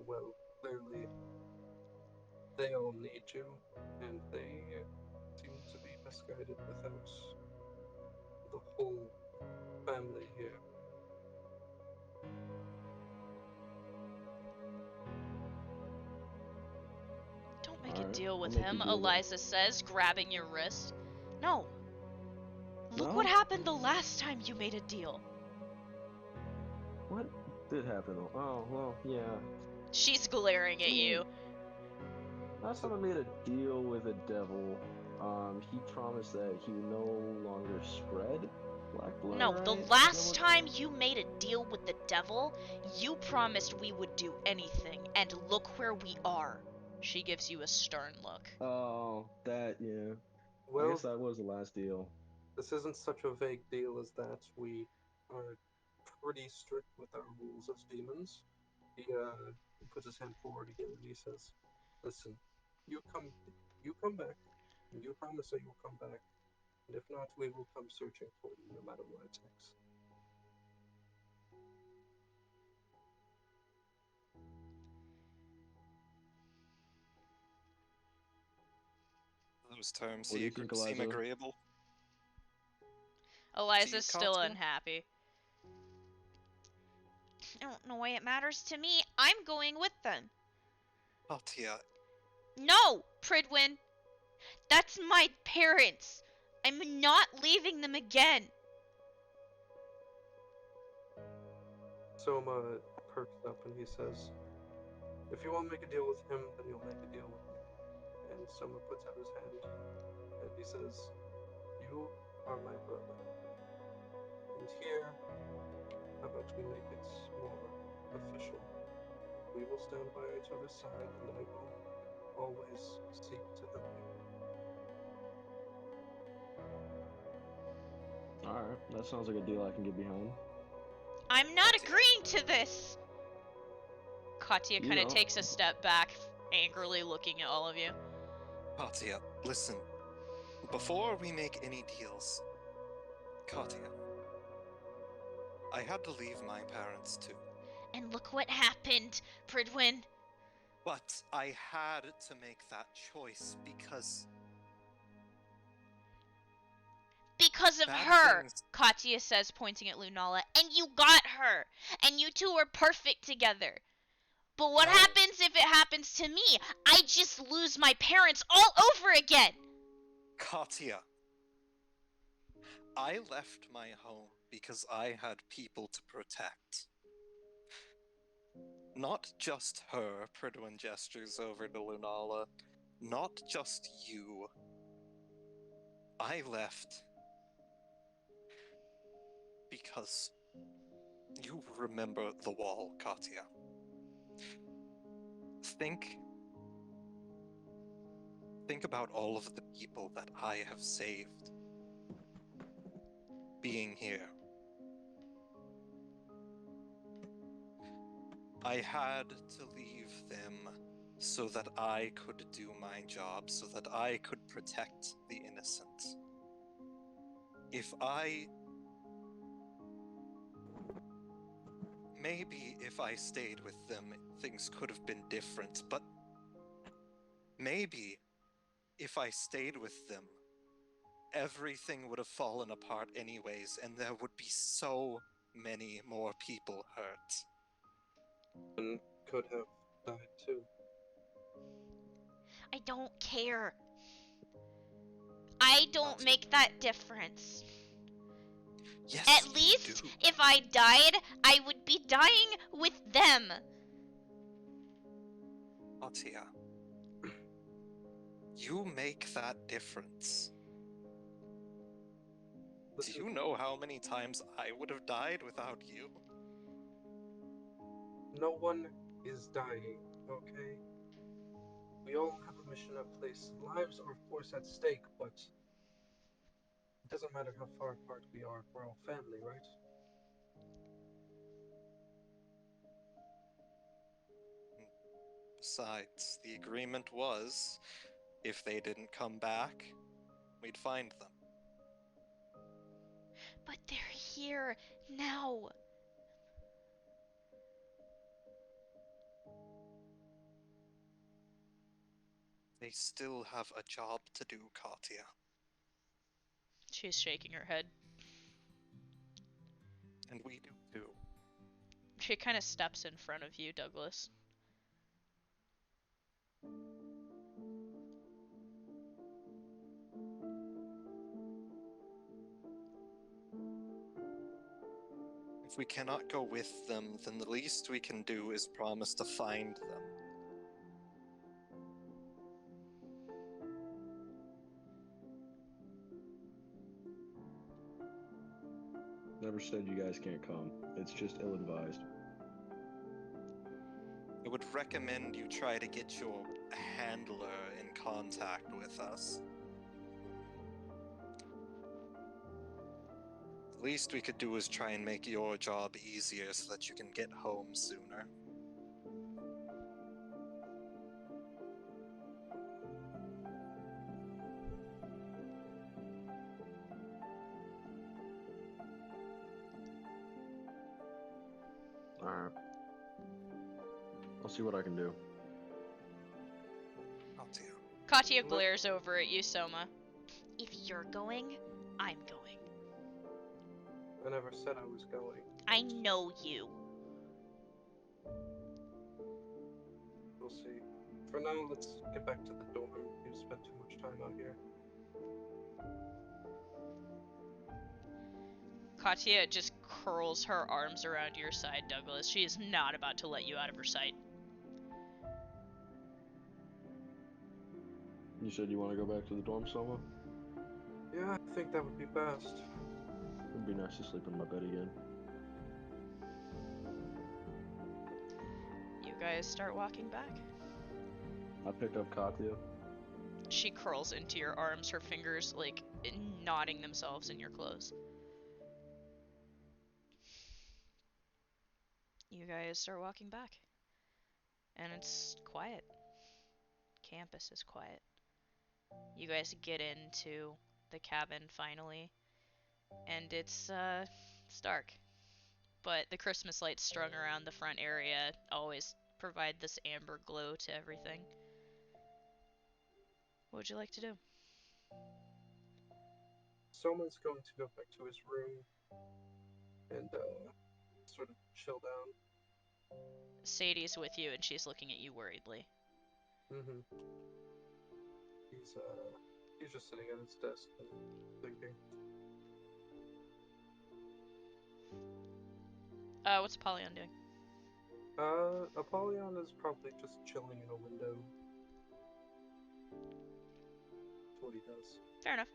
well, clearly, They all need you, and they seem to be misguided without the whole family here. Don't make a Alright, deal I'll with make a him, deal then. Eliza says, grabbing your wrist. No. Look No? what happened the last time you made a deal. What did happen? Oh, well, yeah. She's glaring at you. Last time I made a deal with a devil, he promised that he would no longer spread black blood, No, right? the Is that last what- time you made a deal with the devil, you promised we would do anything, and look where we are. She gives you a stern look. Oh, that, yeah. I Well, guess that was the last deal. this isn't such a vague deal as that. We are pretty strict with our rules as demons. He puts his hand forward again and he says, "Listen, you come, you come back. You promise that you'll come back, and if not, we will come searching for you, no matter what it takes." Those terms What do you think, seem Eliza? agreeable. Eliza's still Katya? unhappy. I don't know why it matters to me. I'm going with them. Katya, No, Pridwin. That's my parents. I'm not leaving them again. Soma perks up and he says, "If you won't make a deal with him, then you'll make a deal with me." And Soma puts out his hand and he says, "You are my brother. And here, how about we make it more official? We will stand by each other's side, and I will always seek to help you." Alright, that sounds like a deal I can get behind. I'm not Katya. agreeing to this. Katya You kind of know. takes a step back, angrily looking at all of you. Katya, listen. Before we make any deals, Katya, I had to leave my parents too. And look what happened, Pridwin. But I had to make that choice because Because of bad her, things. Katya says, pointing at Lunala. And you got her. And you two are perfect together. But what No. happens if it happens to me? I just lose my parents all over again. Katya, I left my home because I had people to protect. Not just her, Pridwin gestures over to Lunala. Not just you. I left because you remember the wall, Katya. Think about all of the people that I have saved being here. I had to leave them so that I could do my job, so that I could protect the innocent. Maybe if I stayed with them, things could have been different, but maybe if I stayed with them, everything would have fallen apart anyways, and there would be so many more people hurt. And could have died too. I don't care. I don't Katya. make that difference. Yes, At you least, do. if I died, I would be dying with them. Katya, you make that difference. Do Listen, you know how many times I would have died without you? no one is dying, okay? We all have a mission at place. Lives are, of course, at stake, but it doesn't matter how far apart we are. We're all family, right? Besides, the agreement was, if they didn't come back, we'd find them. But they're here now. They still have a job to do, Katya. She's shaking her head. And we do too. She kind of steps in front of you, Douglas. If we cannot go with them, then the least we can do is promise to find them. Never said you guys can't come. It's just ill-advised. I would recommend you try to get your handler in contact with us. The least we could do is try and make your job easier so that you can get home sooner. Alright. I'll see what I can do. Up to you. Katya glares over at you, Soma. If you're going, I'm going. I never said I was going. I know you. We'll see. For now, let's get back to the dorm. You've spent too much time out here. Katya just curls her arms around your side, Douglas. She is not about to let you out of her sight. You said you want to go back to the dorm, Soma? Yeah, I think that would be best. It'd be nice to sleep in my bed again. You guys start walking back. I pick up Katya. She curls into your arms, her fingers like knotting themselves in your clothes. You guys start walking back. And it's quiet. Campus is quiet. You guys get into the cabin finally. And it's dark. But the Christmas lights strung around the front area always provide this amber glow to everything. What would you like to do? Someone's going to go back to his room and sort of chill down. Sadie's with you and she's looking at you worriedly. Mm-hmm. He's just sitting at his desk and thinking. What's Apollyon doing? Apollyon is probably just chilling in a window. That's what he does. Fair enough.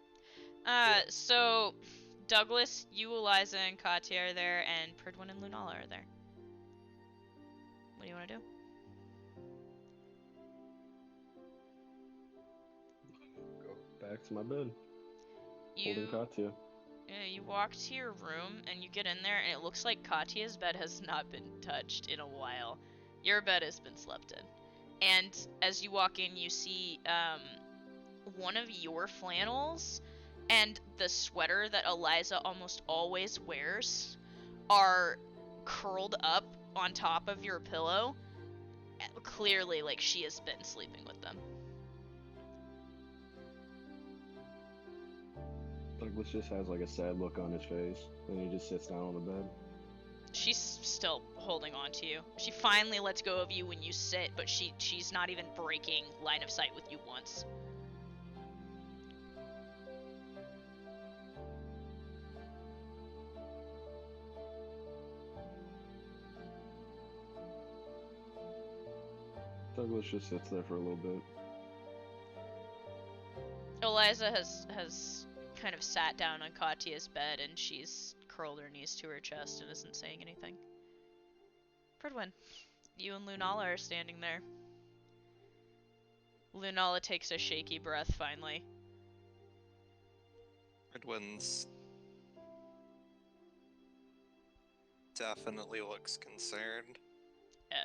Yeah. So Douglas, you, Eliza, and Katya are there, and Pridwin and Lunala are there. What do you want to do? Go back to my bed. Holding Katya. You walk to your room and you get in there, and it looks like Katya's bed has not been touched in a while. Your bed has been slept in. And as you walk in, you see one of your flannels and the sweater that Eliza almost always wears are curled up on top of your pillow. Clearly, like, she has been sleeping with them. Douglas just has like a sad look on his face, and he just sits down on the bed. She's still holding on to you. She finally lets go of you when you sit, but she's not even breaking line of sight with you once. Douglas just sits there for a little bit. Eliza has kind of sat down on Katya's bed, and she's curled her knees to her chest and isn't saying anything. Pridwin, you and Lunala are standing there. Lunala takes a shaky breath finally. Redwin's definitely looks concerned.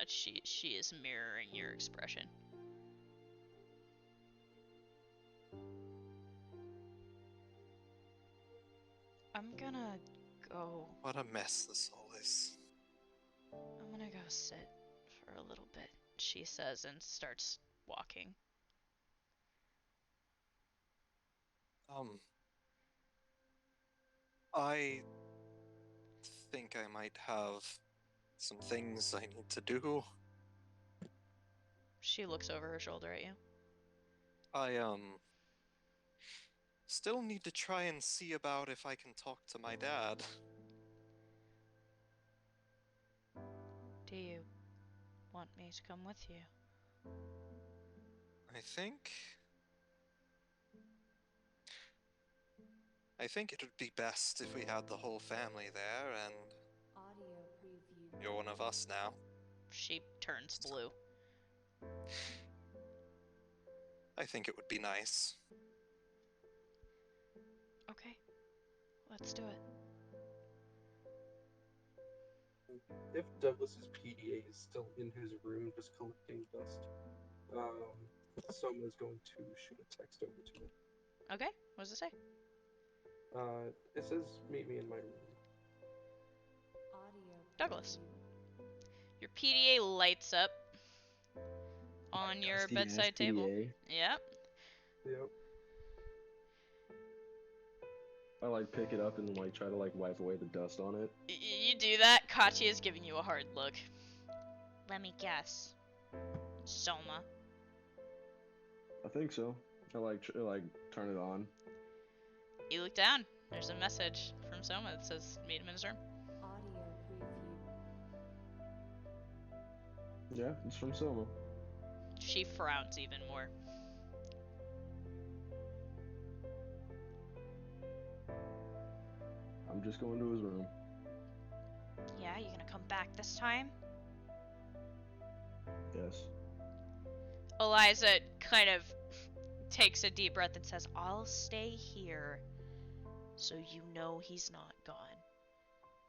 She is mirroring your expression. I'm gonna go. What a mess this all is. I'm gonna go sit for a little bit, she says, and starts walking. I think I might have some things I need to do. She looks over her shoulder at you. I, still need to try and see about if I can talk to my dad. Do you want me to come with you? I think it would be best if we had the whole family there, and you're one of us now. She turns blue. I think it would be nice. Okay, let's do it. If Douglas's PDA is still in his room just collecting dust, Soma is going to shoot a text over to it. Okay, what does it say? It says, "Meet me in my room." Douglas. Your PDA lights up on your Dusty bedside ass table. PDA. Yep. Yep. I like pick it up and like try to like wipe away the dust on it. You do that, Kachi is giving you a hard look. Let me guess. Soma. I think so. I like turn it on. You look down. There's a message from Soma that says, meet him in his room. Yeah, it's from Soma. She frowns even more. I'm just going to his room. Yeah, you gonna come back this time? Yes. Eliza kind of takes a deep breath and says, I'll stay here so you know he's not gone.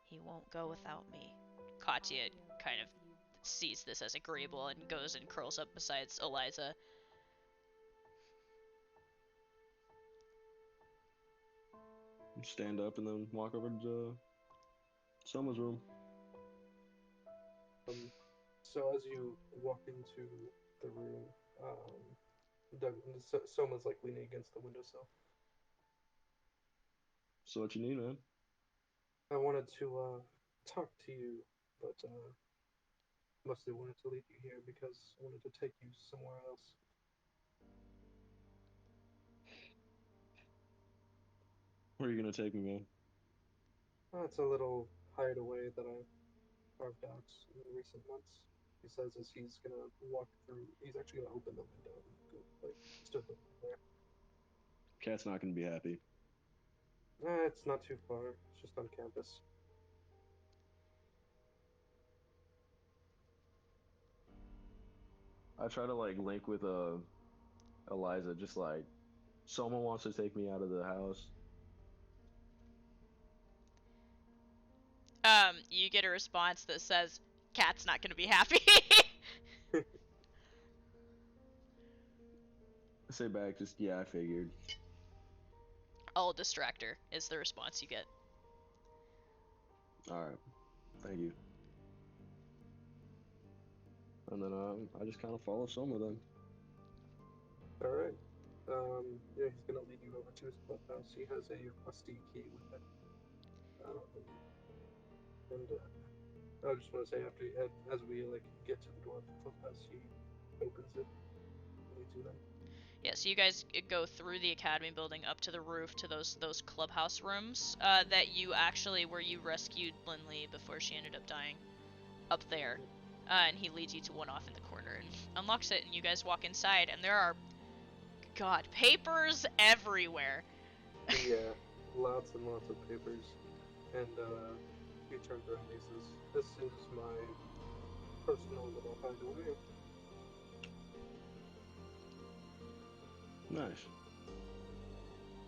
He won't go without me. Katya kind of sees this as agreeable and goes and curls up beside Eliza. Stand up and then walk over to Soma's room. So as you walk into the room, Soma's like leaning against the windowsill. So what you need, man? I wanted to talk to you, but mostly wanted to leave you here because I wanted to take you somewhere else. Where are you gonna take me, man? It's a little hideaway that I carved out in recent months. He says as he's gonna walk through, he's actually gonna open the window and go, like, stood there. Cat's not gonna be happy. It's not too far. It's just on campus. I try to like link with Eliza, just like someone wants to take me out of the house. You get a response that says, Cat's not gonna be happy. I say back, just yeah, I figured. I'll distract her is the response you get. Alright. Thank you. And then I just kinda follow Soma then. Alright. Yeah, he's gonna lead you over to his clubhouse. He has a rusty key with him. And I just want to say, as we like get to the door of the clubhouse, he opens it and leads you in. Yeah, so you guys go through the academy building up to the roof to those clubhouse rooms that you actually, where you rescued Lindley before she ended up dying, up there. And he leads you to one off in the corner and unlocks it, and you guys walk inside, and there are, God, papers everywhere. Yeah, lots and lots of papers. And he turns around and he says, "This is my personal little hideaway." Nice.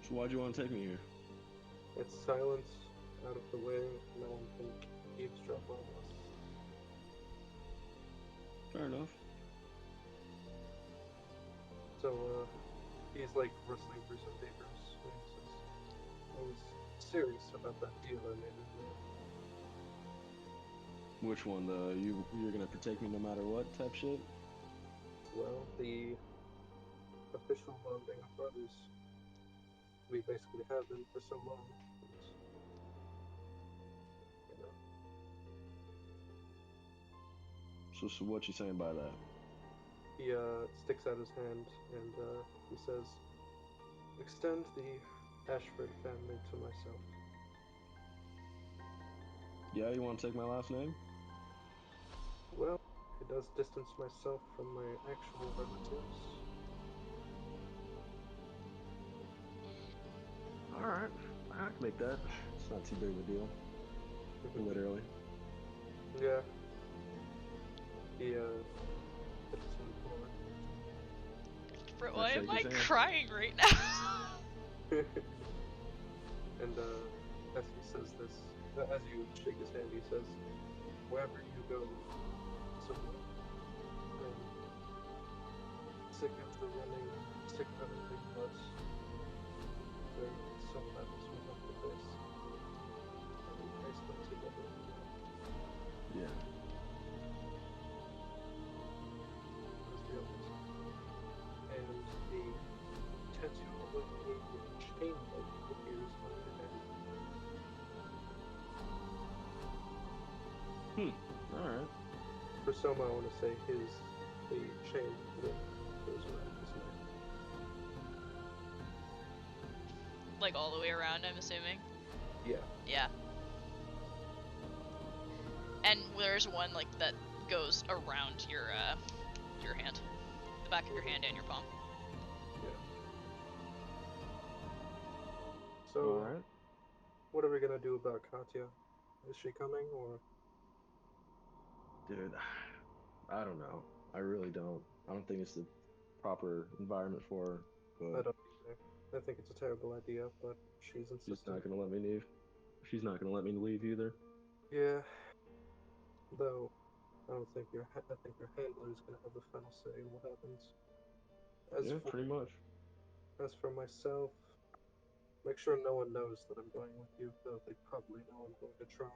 So why'd you want to take me here? It's silence, out of the way, no one can eavesdrop on us. Fair enough. So he's like rustling through some papers and he says, "I was serious about that deal I made with you." Which one? You're gonna protect me no matter what type shit? Well, the official bonding of brothers. we basically have been for so long. You know, So what you saying by that? he sticks out his hand and he says, "Extend the Ashford family to myself." Yeah, you want to take my last name? Well, it does distance myself from my actual relatives. All right, I can make that. It's not too big of a deal. Literally. Yeah. He puts his hand forward. Bro, I why shake am I his hand. crying right now? And as he says this, as you shake his hand, he says, "Wherever you go, somewhere. I'm sick of the running, sick of everything but there some battles we have to face. And we face them together." Yeah. As the others. And the tattoo of a chain light appears on your hand. All right. For Soma, I want to say the chain link goes around his neck. Like all the way around, I'm assuming. Yeah. Yeah. And there's one like that goes around your hand, the back of your hand and your palm. Yeah. So, All right. what are we gonna do about Katya? Is she coming, or Dude, I don't know. I really don't. I don't think it's the proper environment for her, I but don't either. I think it's a terrible idea, but she's she's insistent. not gonna let me leave. She's not gonna let me leave either. Yeah. Though, I don't think I think your handler is gonna have the final say in what happens. Yeah, pretty much. As for myself, make sure no one knows that I'm going with you, though they probably know I'm going to try.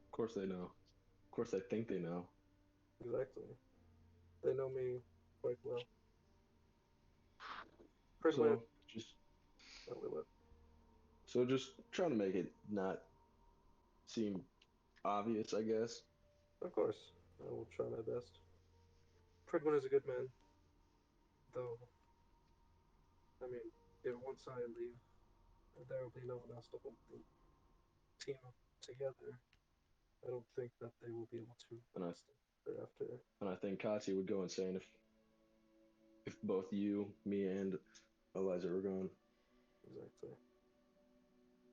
Of course they know. Of course they think they know. Exactly. They know me quite well. Pretty much. So just Oh, we live. just trying to make it not seem obvious, I guess. Of course, I will try my best. Pridwin is a good man, though. I mean, if once I leave, there will be no one else to hold the team together. I don't think that they will be able to And I last thereafter. and I think Katya would go insane if both you, me, and Eliza were gone. Exactly.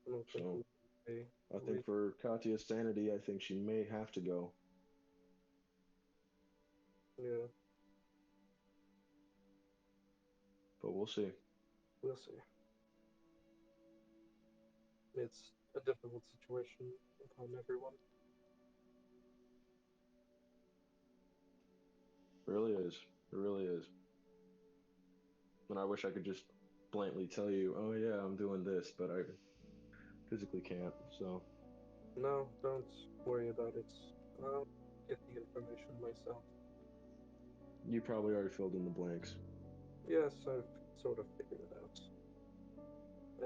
I don't think So we I think for Katya's sanity, I think she may have to go. Yeah, But we'll see. we'll see. It's a difficult situation upon everyone. It really is. It really is. And I wish I could just blatantly tell you, oh yeah, I'm doing this, but I physically can't. So No, don't worry about it. I'll get the information myself. you probably already filled in the blanks. Yes, I've sort of figured it out.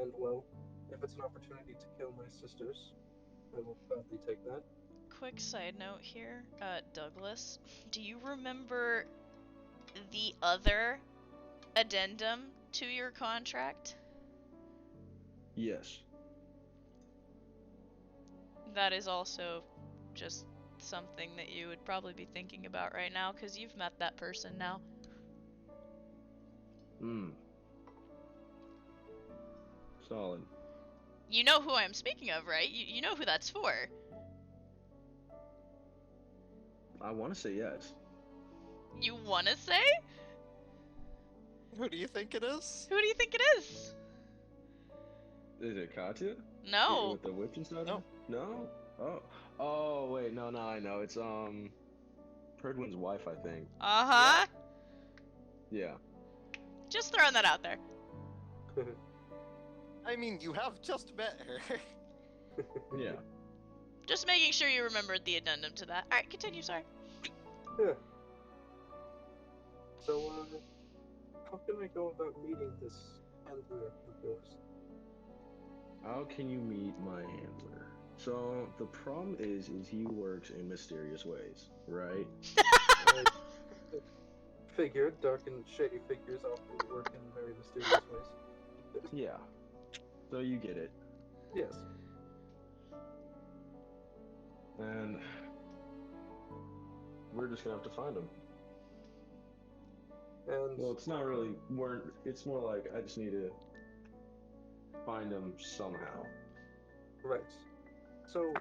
And well, if it's an opportunity to kill my sisters, I will gladly take that. Quick side note here, Douglas, do you remember the other addendum to your contract? Yes. That is also just something that you would probably be thinking about right now, because you've met that person now. Solid. You know who I'm speaking of, right? You know who that's for. I want to say yes. You wanna say? Who do you think it is? Who do you think it is? Is it Katya? No. With the witch inside? No. No. Oh. Oh wait, no, I know. It's Pridwin's wife, I think. Uh-huh. Yeah. Just throwing that out there. I mean, you have just met her. Yeah. Just making sure you remembered the addendum to that. Alright, continue, sorry. Yeah. So, how can should I go about meeting this handler of yours? How can you meet my handler? So the problem is he works in mysterious ways, right? I figured dark and shady figures often work in very mysterious ways. Yeah. So you get it. Yes. And we're just gonna have to find him. And Well, it's not really. It's more like I just need to find him somehow. right. So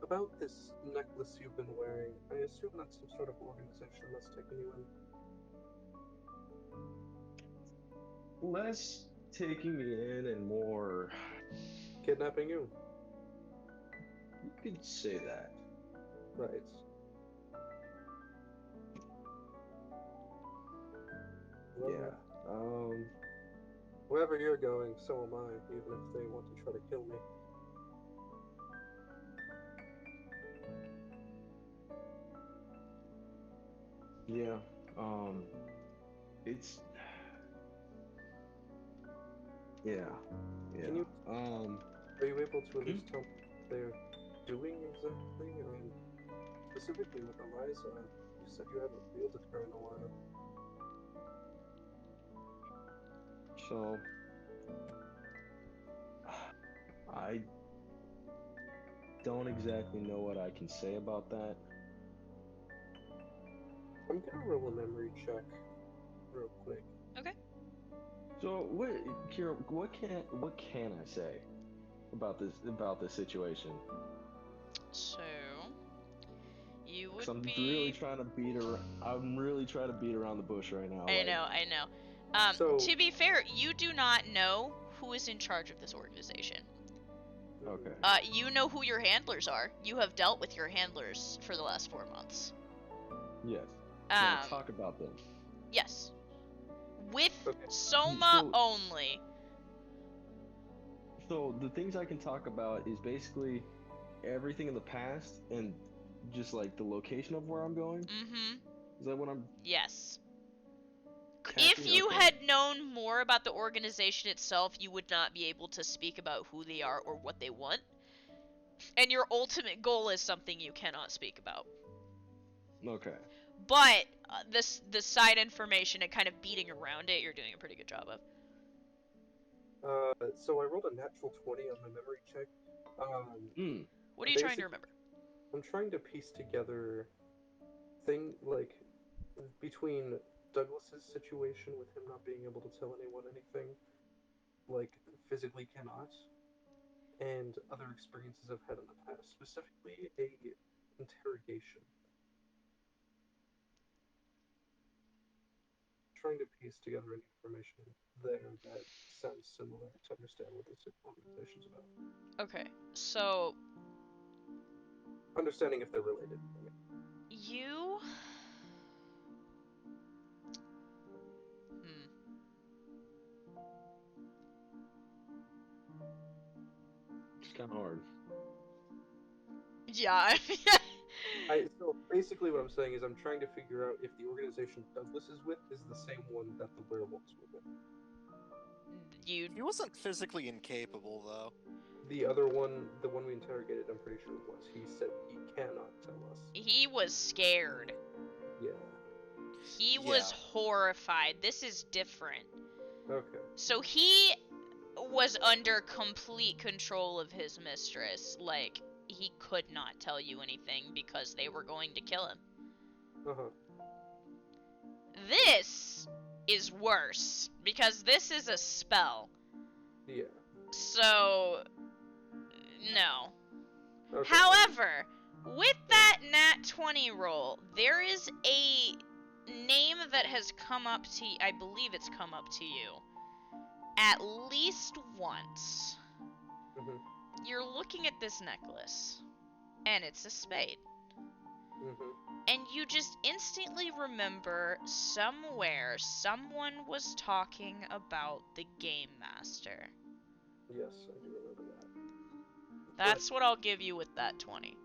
about this necklace you've been wearing, I assume that's some sort of organization that's taken you in. Less taking me in and more. Kidnapping you. You could say that. Right. Well, Yeah. wherever you're going, so am I, even if they want to try to kill me. Yeah. It's. Yeah. Yeah. Can you- Are you able to at least tell me what they're doing exactly? I mean, specifically with Eliza, you said you haven't wielded her in a while. So. I don't exactly know what I can say about that. I'm gonna roll a memory check real quick. So what, Kira? What can I say about this situation? So you would 'Cause I'm be. really trying to beat around. I'm really trying to beat around the bush right now. I like- know, I know. So- To be fair, you do not know who is in charge of this organization. Okay. You know who your handlers are. You have dealt with your handlers for the last 4 months. Yes. Can I Um, talk about them? yes. With Okay. Soma So- only. So the things I can talk about is basically everything in the past and just like the location of where I'm going. Mm-hmm. Is that what I'm? Yes. Catching? If you Okay. had known more about the organization itself, you would not be able to speak about who they are or what they want. And your ultimate goal is something you cannot speak about. Okay. But the side information and kind of beating around it, you're doing a pretty good job of. So I rolled a natural 20 on my memory check. What are you trying to basic- remember? I'm trying to piece together between Douglas's situation with him not being able to tell anyone anything, like physically cannot, and other experiences I've had in the past, specifically a interrogation. Trying to piece together any information there that sounds similar to understand what this organization's about. Okay, so Understanding if they're related. you. It's kind of hard. Yeah. So basically what I'm saying is I'm trying to figure out if the organization Douglas is with is the same one that the werewolves were with. You. He wasn't physically incapable, though. The other one, the one we interrogated, I'm pretty sure was. He said he cannot tell us. He was scared. Yeah. He was horrified. This is different. Okay. So he was under complete control of his mistress. Like, he could not tell you anything because they were going to kill him. Uh-huh. This is worse because this is a spell. Yeah. So, no. Okay. However, with that nat 20 roll, there is a name that has come up to I believe it's come up to you at least once. Mhm. You're looking at this necklace, and it's a spade. Mhm. And you just instantly remember somewhere someone was talking about the Game Master. Yes, I do remember that. That's what I'll give you with that 20.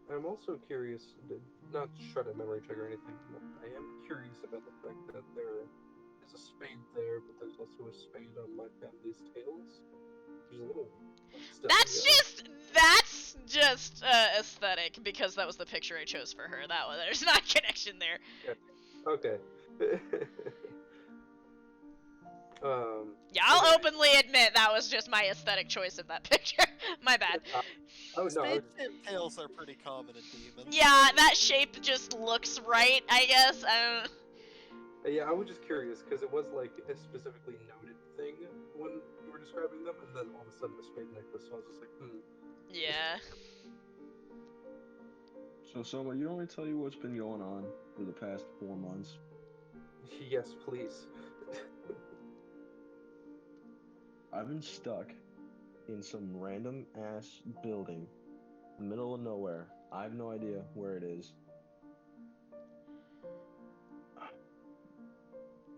I'm also curious, not to try to memory check or anything, but I am curious about the fact that there's a spade there, but there's also a spade on my family's tails. Which is a little stuff. That's just aesthetic because that was the picture I chose for her. That one, there's not a connection there. Okay. Yeah, I'll anyway. openly admit that was just my aesthetic choice of that picture. My bad. Oh no. Spade tails are pretty common in demons. Yeah, that shape just looks right, I guess. Yeah, I was just curious because it was like a specifically noted thing when you were describing them, and then all of a sudden a spade necklace. So I was just like, Yeah. So, Soma, you want me to tell you what's been going on for the past 4 months? Yes, please. I've been stuck in some random ass building, middle of nowhere. I have no idea where it is.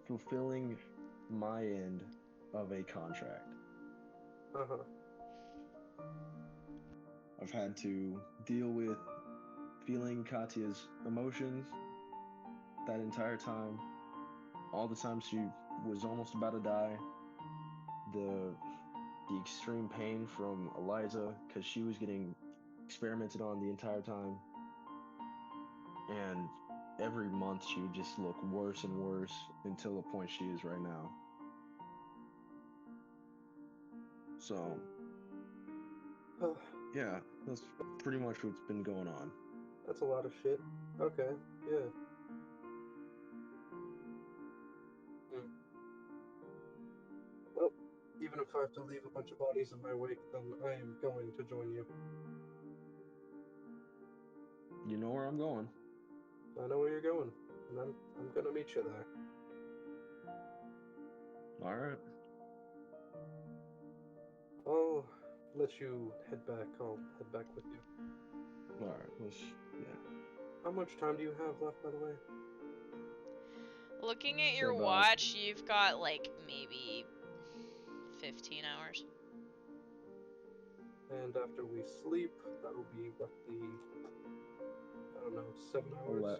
Fulfilling my end of a contract. Uh-huh. I've had to deal with feeling Katya's emotions that entire time. All the time she was almost about to die. The extreme pain from Eliza because she was getting experimented on the entire time. And every month she would just look worse and worse until the point she is right now. So, yeah, that's pretty much what's been going on. That's a lot of shit. Okay, yeah. Well, even if I have to leave a bunch of bodies in my wake, then I am going to join you. You know where I'm going. I know where you're going, and I'm gonna meet you there. All right. I'll let you head back. I'll head back with you. All right. Yeah. How much time do you have left, by the way? Looking at So your about- watch, you've got like maybe 15 hours. And after we sleep, that'll be roughly, I don't know, 7 hours.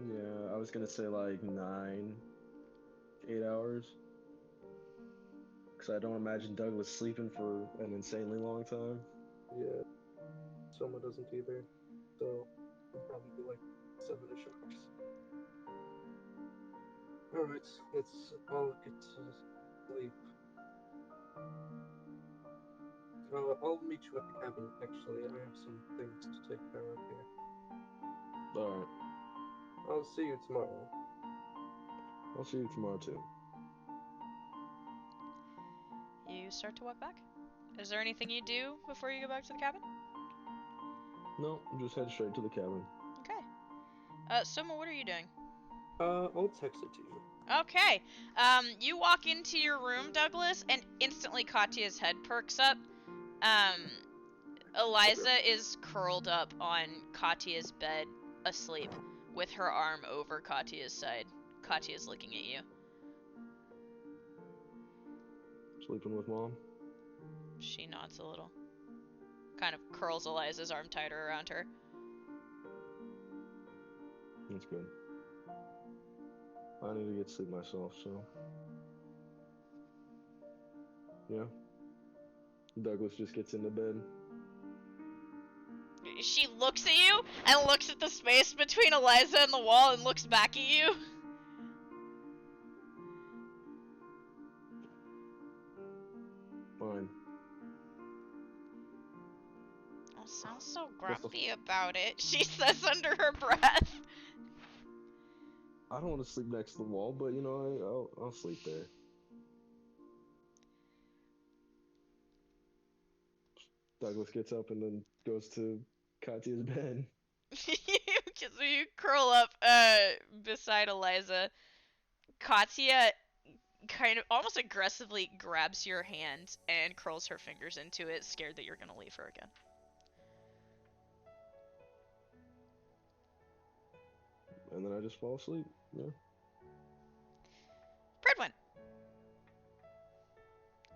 Yeah, I was gonna say like 9, 8 hours. Because I don't imagine Doug was sleeping for an insanely long time. Yeah. Soma doesn't either. So, it'll probably be like 7-ish hours. Alright, let's all get to sleep. I'll meet you at the cabin, actually. I have some things to take care of here. Alright. I'll see you tomorrow. I'll see you tomorrow too. You start to walk back. Is there anything you do before you go back to the cabin? No, just head straight to the cabin. Okay. Soma, what are you doing? I'll text it to you. Okay. You walk into your room, Douglas, and instantly Katya's head perks up. Eliza is curled up on Katya's bed, asleep, with her arm over Katya's side. Katya's looking at you. Sleeping with Mom? She nods a little. Kind of curls Eliza's arm tighter around her. That's good. I need to get sleep myself, so. Yeah. Douglas just gets into bed. She looks at you and looks at the space between Eliza and the wall and looks back at you. Fine. Oh, sounds so grumpy about it, she says under her breath. I don't want to sleep next to the wall, but you know, I'll sleep there. Douglas gets up and then goes to Katya's bed. You curl up beside Eliza. Katya kind of almost aggressively grabs your hand and curls her fingers into it, scared that you're gonna leave her again. And then I just fall asleep. Yeah. Predwin,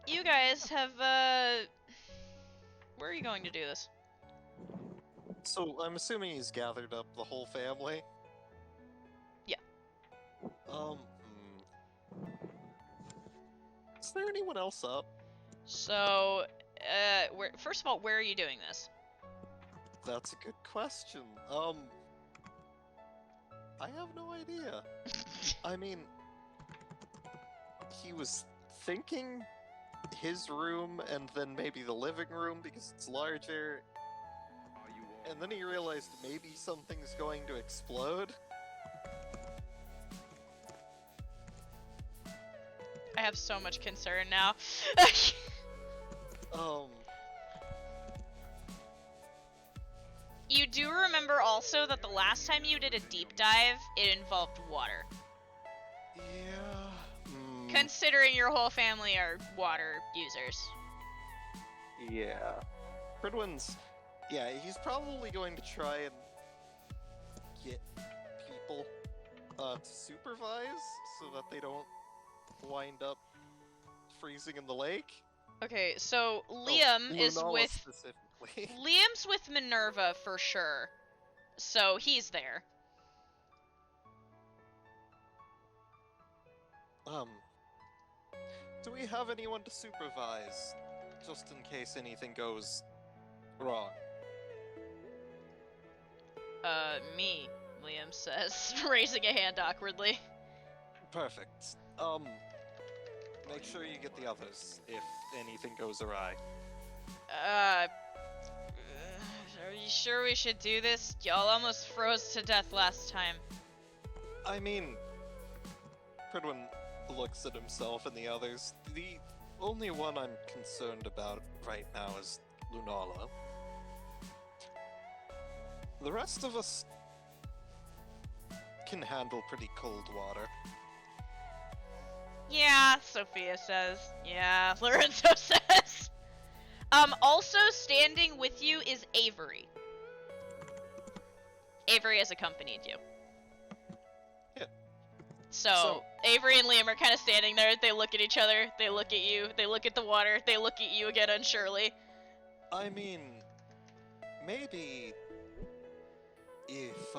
you guys have where are you going to do this? So I'm assuming he's gathered up the whole family. Yeah. Um. Is there anyone else up? So, first of all, where are you doing this? That's a good question. I have no idea. I mean, he was thinking his room and then maybe the living room because it's larger. And then he realized maybe something's going to explode. I have so much concern now. You do remember also that the last time you did a deep dive, it involved water. Yeah. Considering your whole family are water users. Yeah. Pridwin's... Yeah, he's probably going to try and get people to supervise so that they don't wind up freezing in the lake. Okay, so Liam is Lunala with... specifically. Liam's with Minerva for sure. So he's there. Do we have anyone to supervise? Just in case anything goes wrong. Me, Liam says, raising a hand awkwardly. Perfect. Make sure you get the others if anything goes awry. Are you sure we should do this? Y'all almost froze to death last time. I mean, Pridwin looks at himself and the others. The only one I'm concerned about right now is Lunala. The rest of us can handle pretty cold water. Yeah, Sophia says. Yeah, Lorenzo says. Also standing with you is Avery. Avery has accompanied you. Yeah. So Avery and Liam are kind of standing there. They look at each other. They look at you. They look at the water. They look at you again unsurely. I mean, maybe if,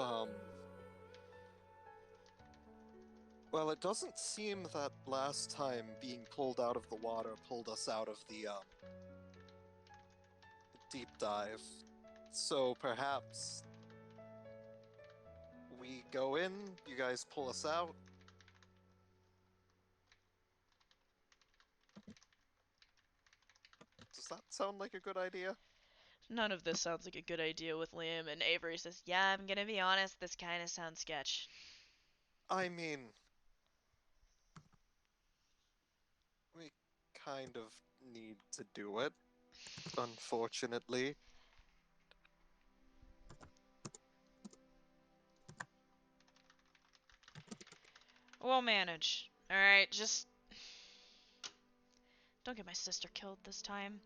well, it doesn't seem that last time being pulled out of the water pulled us out of the, deep dive. So perhaps we go in, you guys pull us out. Does that sound like a good idea? None of this sounds like a good idea with Liam, and Avery says, yeah, I'm gonna be honest, this kind of sounds sketch. I mean, we kind of need to do it, unfortunately. We'll manage. Alright, just... don't get my sister killed this time.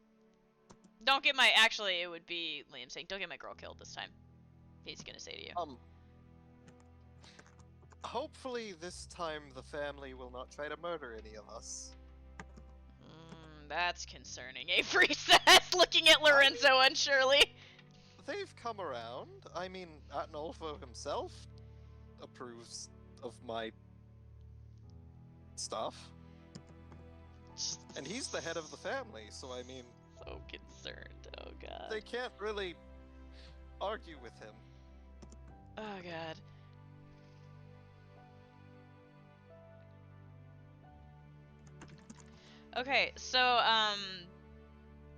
Don't get my... Actually, it would be Liam saying, don't get my girl killed this time. He's gonna say to you. Hopefully this time the family will not try to murder any of us. That's concerning, Avery says, looking at Lorenzo unsurely. They've come around. I mean, Atnolfo himself approves of my stuff. And he's the head of the family, so I mean... So concerned, oh god. They can't really argue with him. Oh god. Okay, so,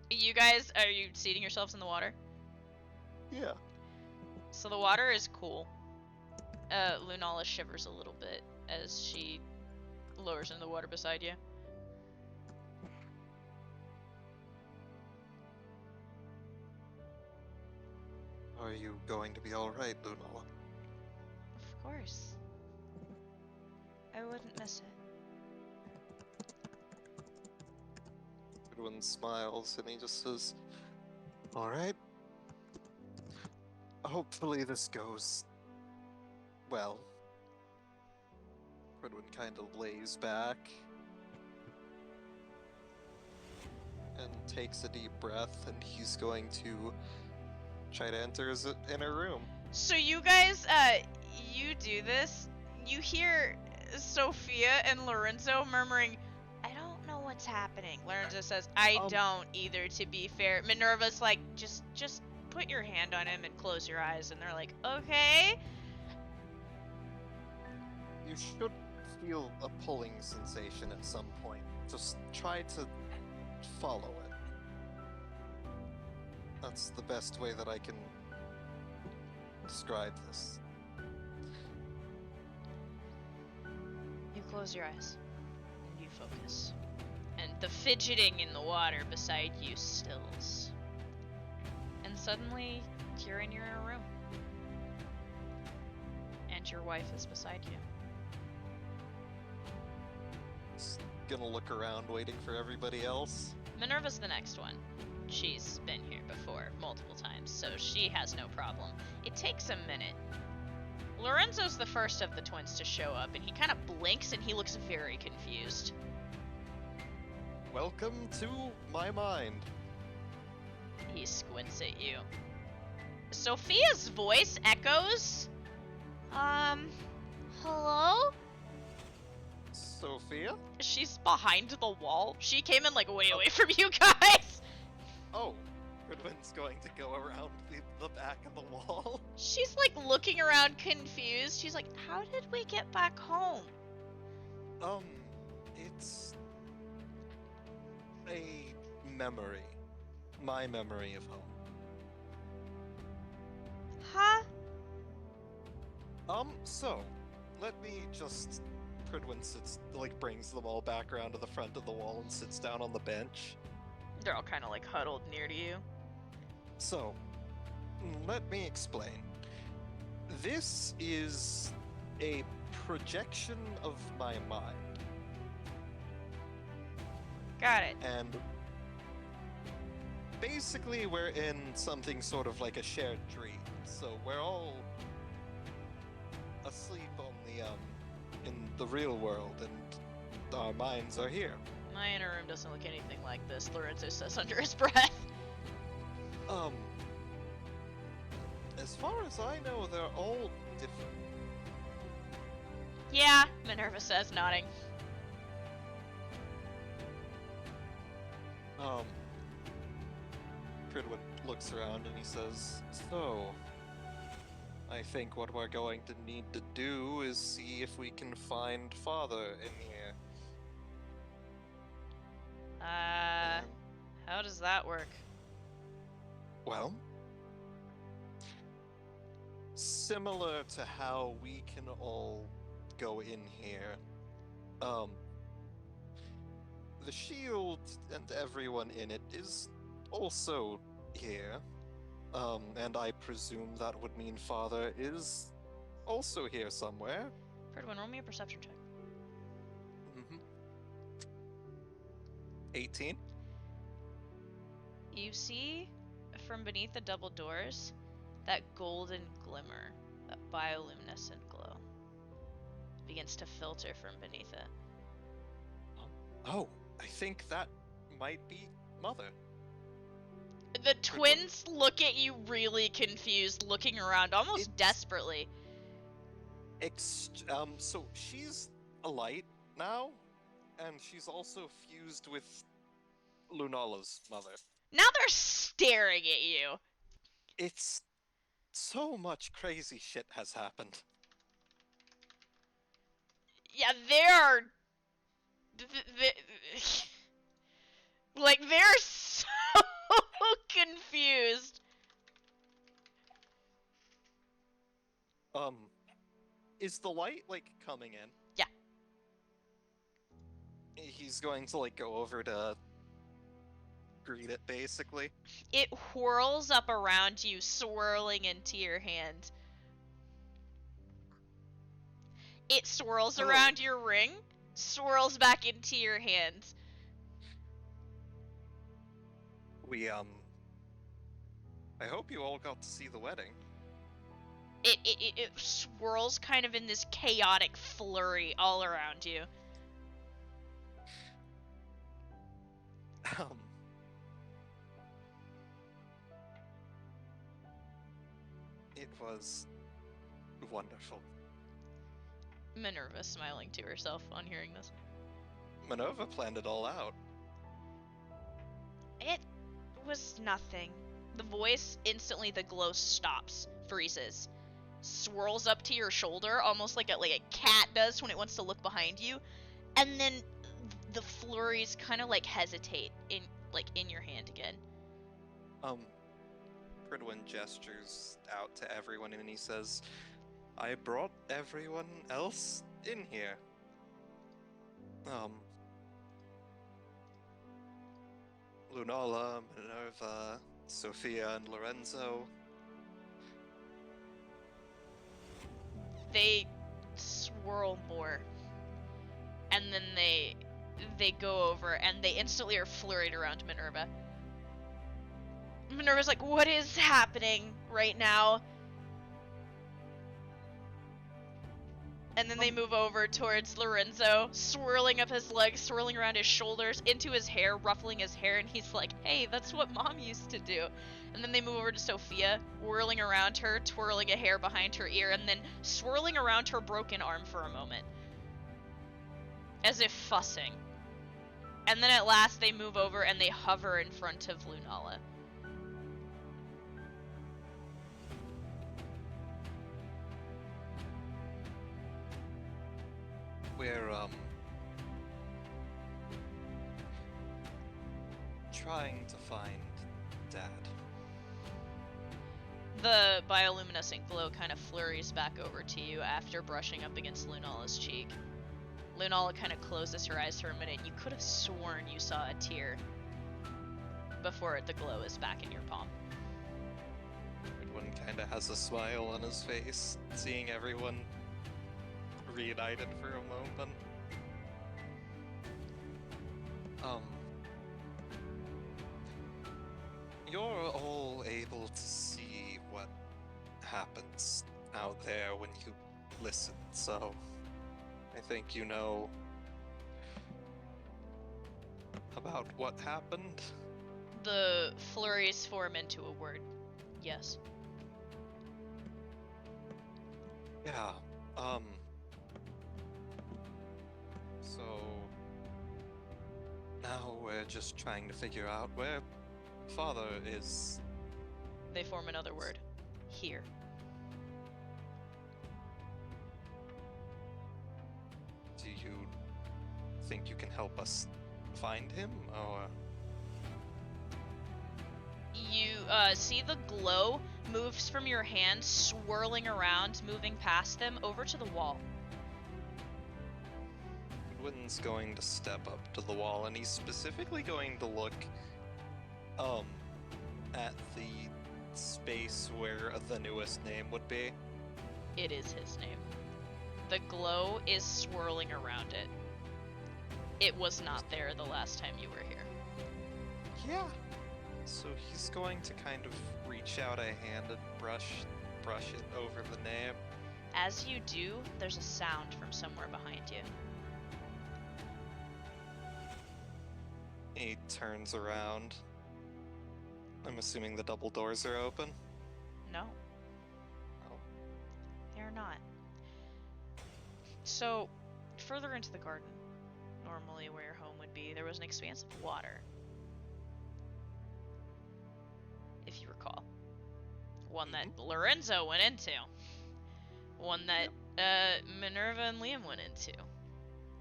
you guys, are you seating yourselves in the water? Yeah. So the water is cool. Lunala shivers a little bit as she lowers into the water beside you. Are you going to be alright, Lunala? Of course. I wouldn't miss it. Edwin smiles and he just says, alright. Hopefully this goes well. Edwin kind of lays back and takes a deep breath, and he's going to try to enter his inner room. So you guys, you do this, you hear Sophia and Lorenzo murmuring, I don't know what what's happening. Lorenzo says, I don't either, to be fair. Minerva's like, just put your hand on him and close your eyes. And they're like, okay. You should feel a pulling sensation at some point. Just try to follow it. That's the best way that I can describe this. You close your eyes. And you focus. And the fidgeting in the water beside you stills. And suddenly, you're in your room. And your wife is beside you. Just gonna look around, waiting for everybody else. Minerva's the next one. She's been here before, multiple times, so she has no problem. It takes a minute. Lorenzo's the first of the twins to show up, and he kind of blinks and he looks very confused. Welcome to my mind. He squints at you. Sophia's voice echoes. Hello? Sophia? She's behind the wall. She came in like way away from you guys. Oh, Goodwin's going to go around the back of the wall. She's like looking around confused. She's like, how did we get back home? It's a memory. My memory of home. Huh? So, let me just... Pridwin sits, brings them all back around to the front of the wall and sits down on the bench. They're all kind of like huddled near to you. So, let me explain. This is a projection of my mind. Got it. And basically we're in something sort of like a shared dream. So we're all asleep on in the real world, and our minds are here. My inner room doesn't look anything like this, Lorenzo says under his breath. As far as I know, they're all different. Yeah, Minerva says, nodding. Pridwin looks around and he says, so, I think what we're going to need to do is see if we can find Father in here. How does that work? Well, similar to how we can all go in here, the shield and everyone in it is also here. And I presume that would mean Father is also here somewhere. Ferdwin, roll me a perception check. 18? You see, from beneath the double doors, that golden glimmer, that bioluminescent glow, begins to filter from beneath it. Oh, I think that might be Mother. The twins look at you really confused, looking around almost desperately. So she's a light now, and she's also fused with Lunala's mother. Now they're staring at you. It's so much crazy shit has happened. Yeah, they're like they're so confused. Is the light coming in? Yeah. He's going to go over to greet it, basically. It whirls up around you, swirling into your hand. It swirls around your ring, swirls back into your hand. I hope you all got to see the wedding. It swirls kind of in this chaotic flurry all around you. It was wonderful. Minerva smiling to herself on hearing this. Minerva planned it all out. It was nothing. The voice, instantly the glow stops, freezes, swirls up to your shoulder, almost like a cat does when it wants to look behind you, and then the flurries kind of like hesitate in your hand again. Pridwin gestures out to everyone and he says, I brought everyone else in here. Lunala, Minerva, Sophia, and Lorenzo. They swirl more, and then they go over and they instantly are flurried around Minerva. Minerva's like, what is happening right now? And then they move over towards Lorenzo, swirling up his legs, swirling around his shoulders, into his hair, ruffling his hair, and he's like, hey, that's what Mom used to do. And then they move over to Sophia, whirling around her, twirling a hair behind her ear, and then swirling around her broken arm for a moment. As if fussing. And then at last they move over and they hover in front of Lunala. We're, trying to find Dad. The bioluminescent glow kind of flurries back over to you after brushing up against Lunala's cheek. Lunala kind of closes her eyes for a minute. You could have sworn you saw a tear before the glow is back in your palm. Pridwin kind of has a smile on his face, seeing everyone reunited for a moment. You're all able to see what happens out there when you listen, so I think you know about what happened. The flurries form into a word. Yes. Yeah, so now we're just trying to figure out where Father is. They form another word. Here. Do you think you can help us find him, or? You see the glow moves from your hand, swirling around, moving past them, over to the wall. Goodwin's going to step up to the wall, and he's specifically going to look at the space where the newest name would be. It is his name. The glow is swirling around it. It was not there the last time you were here. Yeah. So he's going to kind of reach out a hand and brush it over the name. As you do, there's a sound from somewhere behind you. He turns around. I'm assuming the double doors are open. No. Oh. They're not. So, further into the garden, normally where your home would be, there was an expanse of water. If you recall. One that Lorenzo went into. One that Minerva and Liam went into.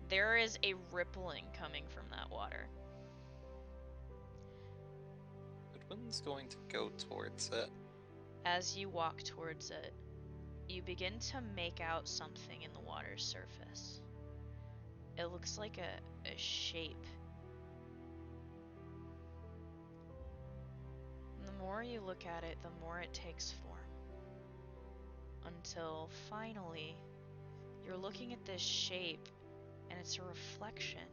There is a rippling coming from that water. Goodwin's going to go towards it. As you walk towards it, you begin to make out something in the water's surface. It looks like a shape. And the more you look at it, the more it takes form. Until finally, you're looking at this shape, and it's a reflection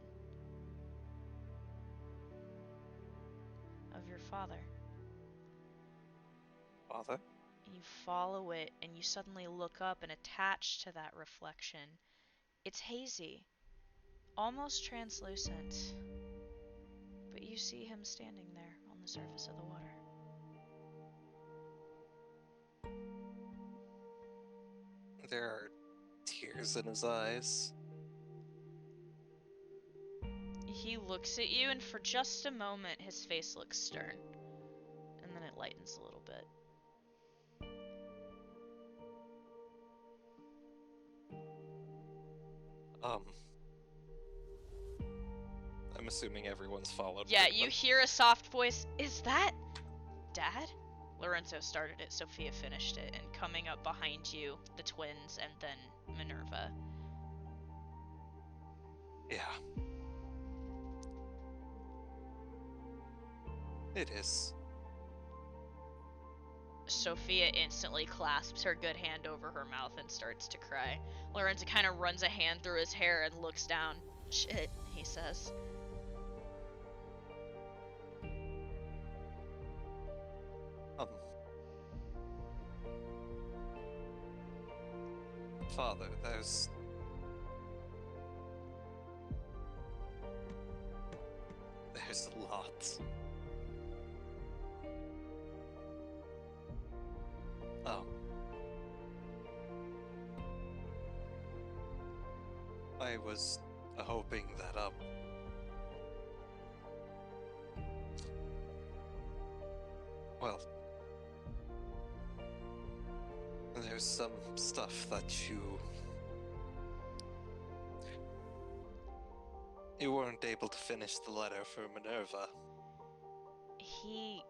of your father. Father? You follow it, and you suddenly look up, and attached to that reflection, it's hazy, almost translucent, but you see him standing there on the surface of the water. There are tears in his eyes. He looks at you, and for just a moment, his face looks stern. And then it lightens a little bit. I'm assuming everyone's followed. Yeah, Pridwin. you hear a soft voice. Is that Dad? Lorenzo started it, Sophia finished it, and coming up behind you, the twins, and then Minerva. Yeah. It is. Sophia instantly clasps her good hand over her mouth and starts to cry. Lorenzo kind of runs a hand through his hair and looks down. Shit, he says. Father, there's a lot. I was hoping that, well, there's some stuff that you weren't able to finish the letter for Minerva. He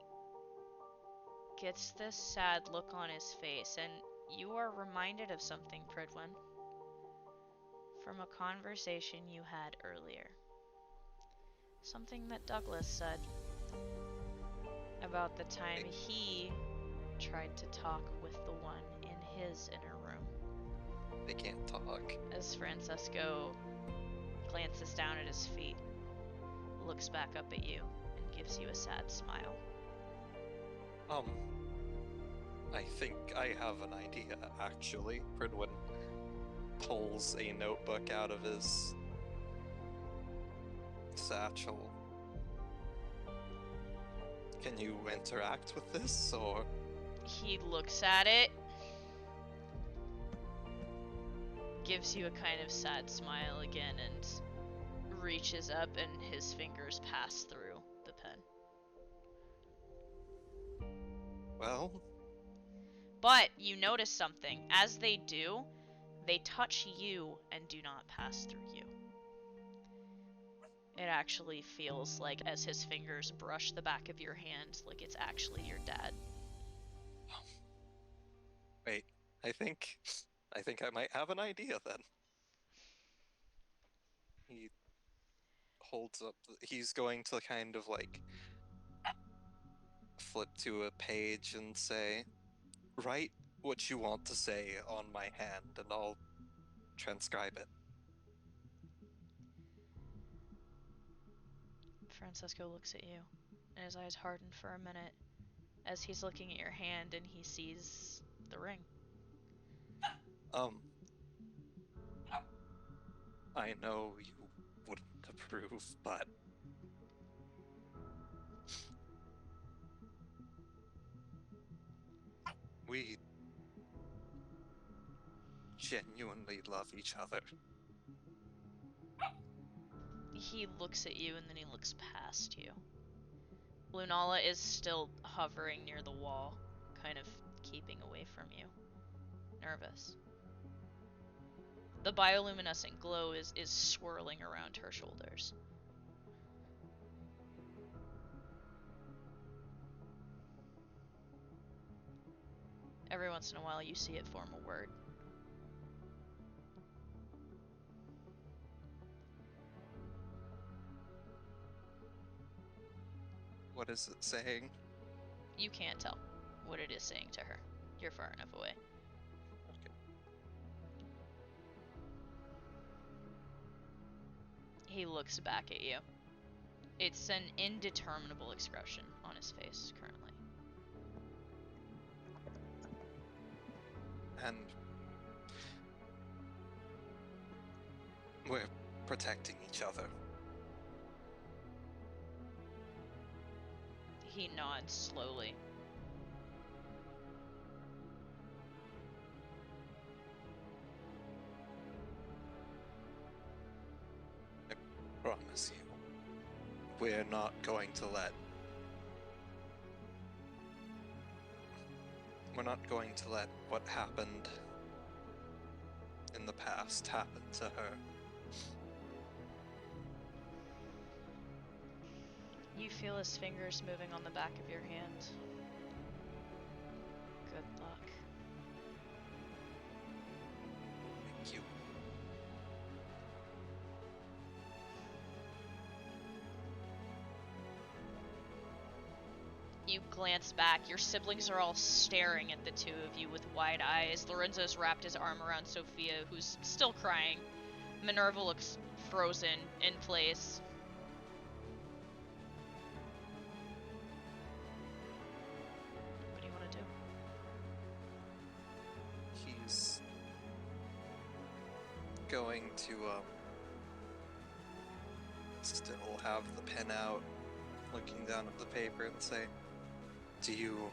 gets this sad look on his face, and you are reminded of something, Pridwin, from a conversation you had earlier. Something that Douglas said about the time he tried to talk with the one in his inner room. They can't talk. As Francesco glances down at his feet, looks back up at you, and gives you a sad smile. I think I have an idea, actually. Pridwin pulls a notebook out of his satchel. Can you interact with this, or...? He looks at it, gives you a kind of sad smile again, and reaches up, and his fingers pass through the pen. Well? But you notice something. As they do, they touch you and do not pass through you. It actually feels like, as his fingers brush the back of your hand, like it's actually your dad. Wait, I think I might have an idea then. He holds up, he's going to kind of like flip to a page and say, write what you want to say on my hand and I'll transcribe it. Francesco looks at you, and his eyes harden for a minute as he's looking at your hand and he sees the ring. I know you wouldn't approve, but we genuinely love each other. He looks at you and then he looks past you. Lunala is still hovering near the wall, kind of keeping away from you. Nervous. The bioluminescent glow is swirling around her shoulders. Every once in a while you see it form a word. What is it saying? You can't tell what it is saying to her. You're far enough away. Okay. He looks back at you. It's an indeterminable expression on his face currently. And we're protecting each other. He nods slowly. I promise you. we're not going to let... We're not going to let what happened in the past happen to her. You feel his fingers moving on the back of your hand. Good luck. Thank you. You glance back. Your siblings are all staring at the two of you with wide eyes. Lorenzo's wrapped his arm around Sophia, who's still crying. Minerva looks frozen in place. What do you want to do? He's going to still have the pen out, looking down at the paper and say, do you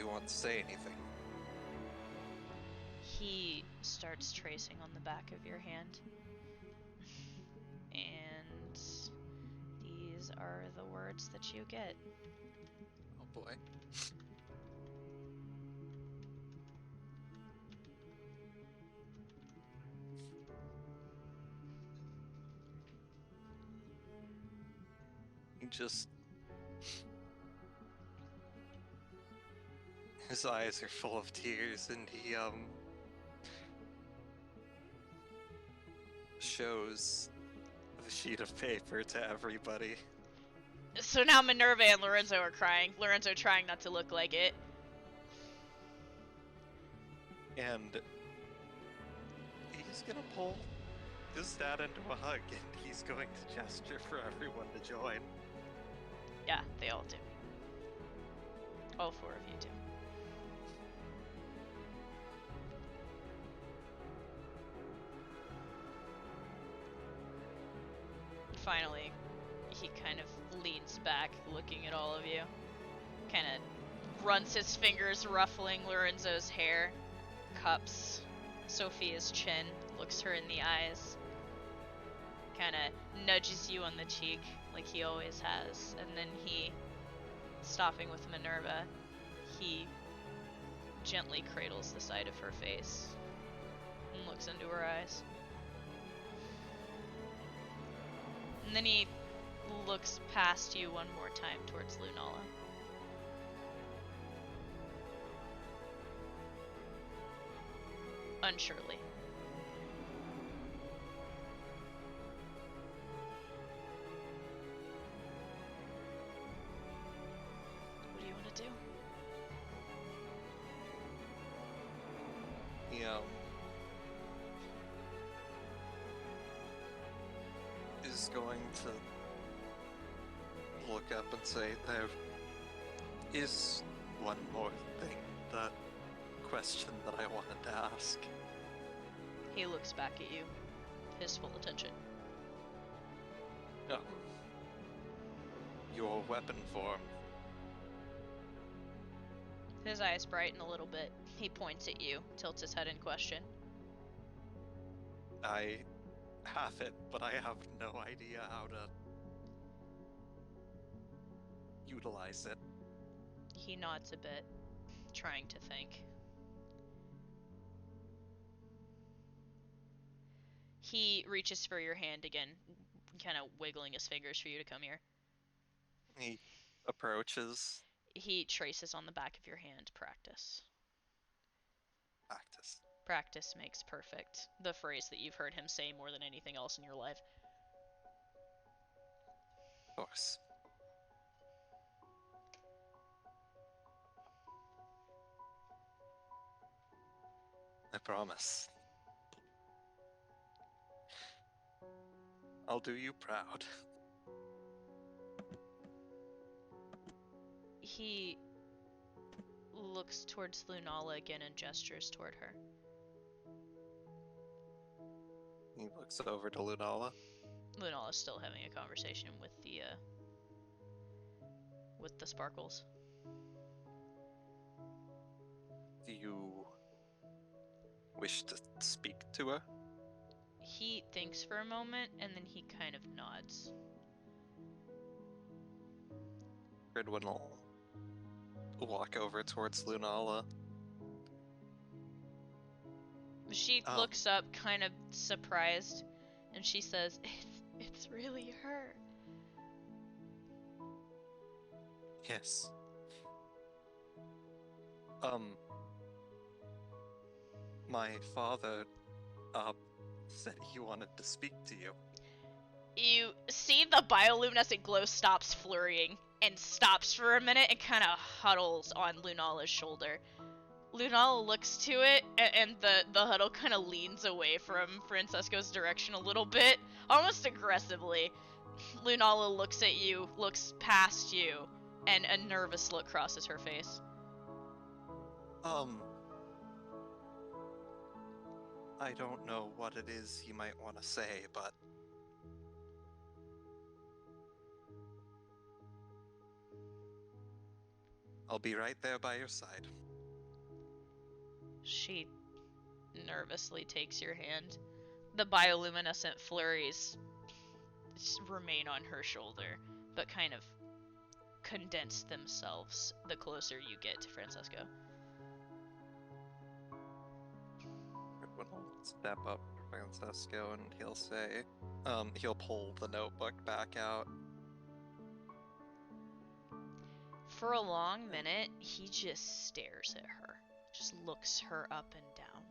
want to say anything? He starts tracing on the back of your hand. And these are the words that you get. Oh boy. He just... His eyes are full of tears, and he, shows the sheet of paper to everybody. So now Minerva and Lorenzo are crying. Lorenzo trying not to look like it. And he's gonna pull his dad into a hug, and he's going to gesture for everyone to join. Yeah, they all do. All four of you do. Finally, he kind of leans back, looking at all of you. Kind of runs his fingers ruffling Lorenzo's hair, cups Sophia's chin, looks her in the eyes, kind of nudges you on the cheek like he always has, and then he, stopping with Minerva, he gently cradles the side of her face and looks into her eyes. And then he looks past you one more time towards Lunala. Unsurely. What do you want to do? He, is going to look up and say, there is one more thing, that question that I wanted to ask. He looks back at you, his full attention. Your weapon form. His eyes brighten a little bit. He points at you, tilts his head in question. I have it, but I have no idea how to utilize it. He nods a bit, trying to think. He reaches for your hand again, kind of wiggling his fingers for you to come here. He approaches. He traces on the back of your hand. Practice. Practice. Practice makes perfect. The phrase that you've heard him say more than anything else in your life. Of course. I promise. I'll do you proud. He looks towards Lunala again and gestures toward her. He looks over to Lunala. Lunala's still having a conversation with the sparkles. Do you wish to speak to her? He thinks for a moment, and then he kind of nods. Ridwin will walk over towards Lunala. She looks up, kind of surprised, and she says, "It's really her." Yes. My father, said he wanted to speak to you. You see the bioluminescent glow stops flurrying and stops for a minute and kind of huddles on Lunala's shoulder. Lunala looks to it, and the huddle kind of leans away from Francesco's direction a little bit, almost aggressively. Lunala looks at you, looks past you, and a nervous look crosses her face. I don't know what it is he might want to say, but I'll be right there by your side. She nervously takes your hand. The bioluminescent flurries remain on her shoulder, but kind of condense themselves the closer you get to Francesco. Ridwin will step up to Francesco and he'll say, he'll pull the notebook back out. For a long minute, he just stares at her. Just looks her up and down.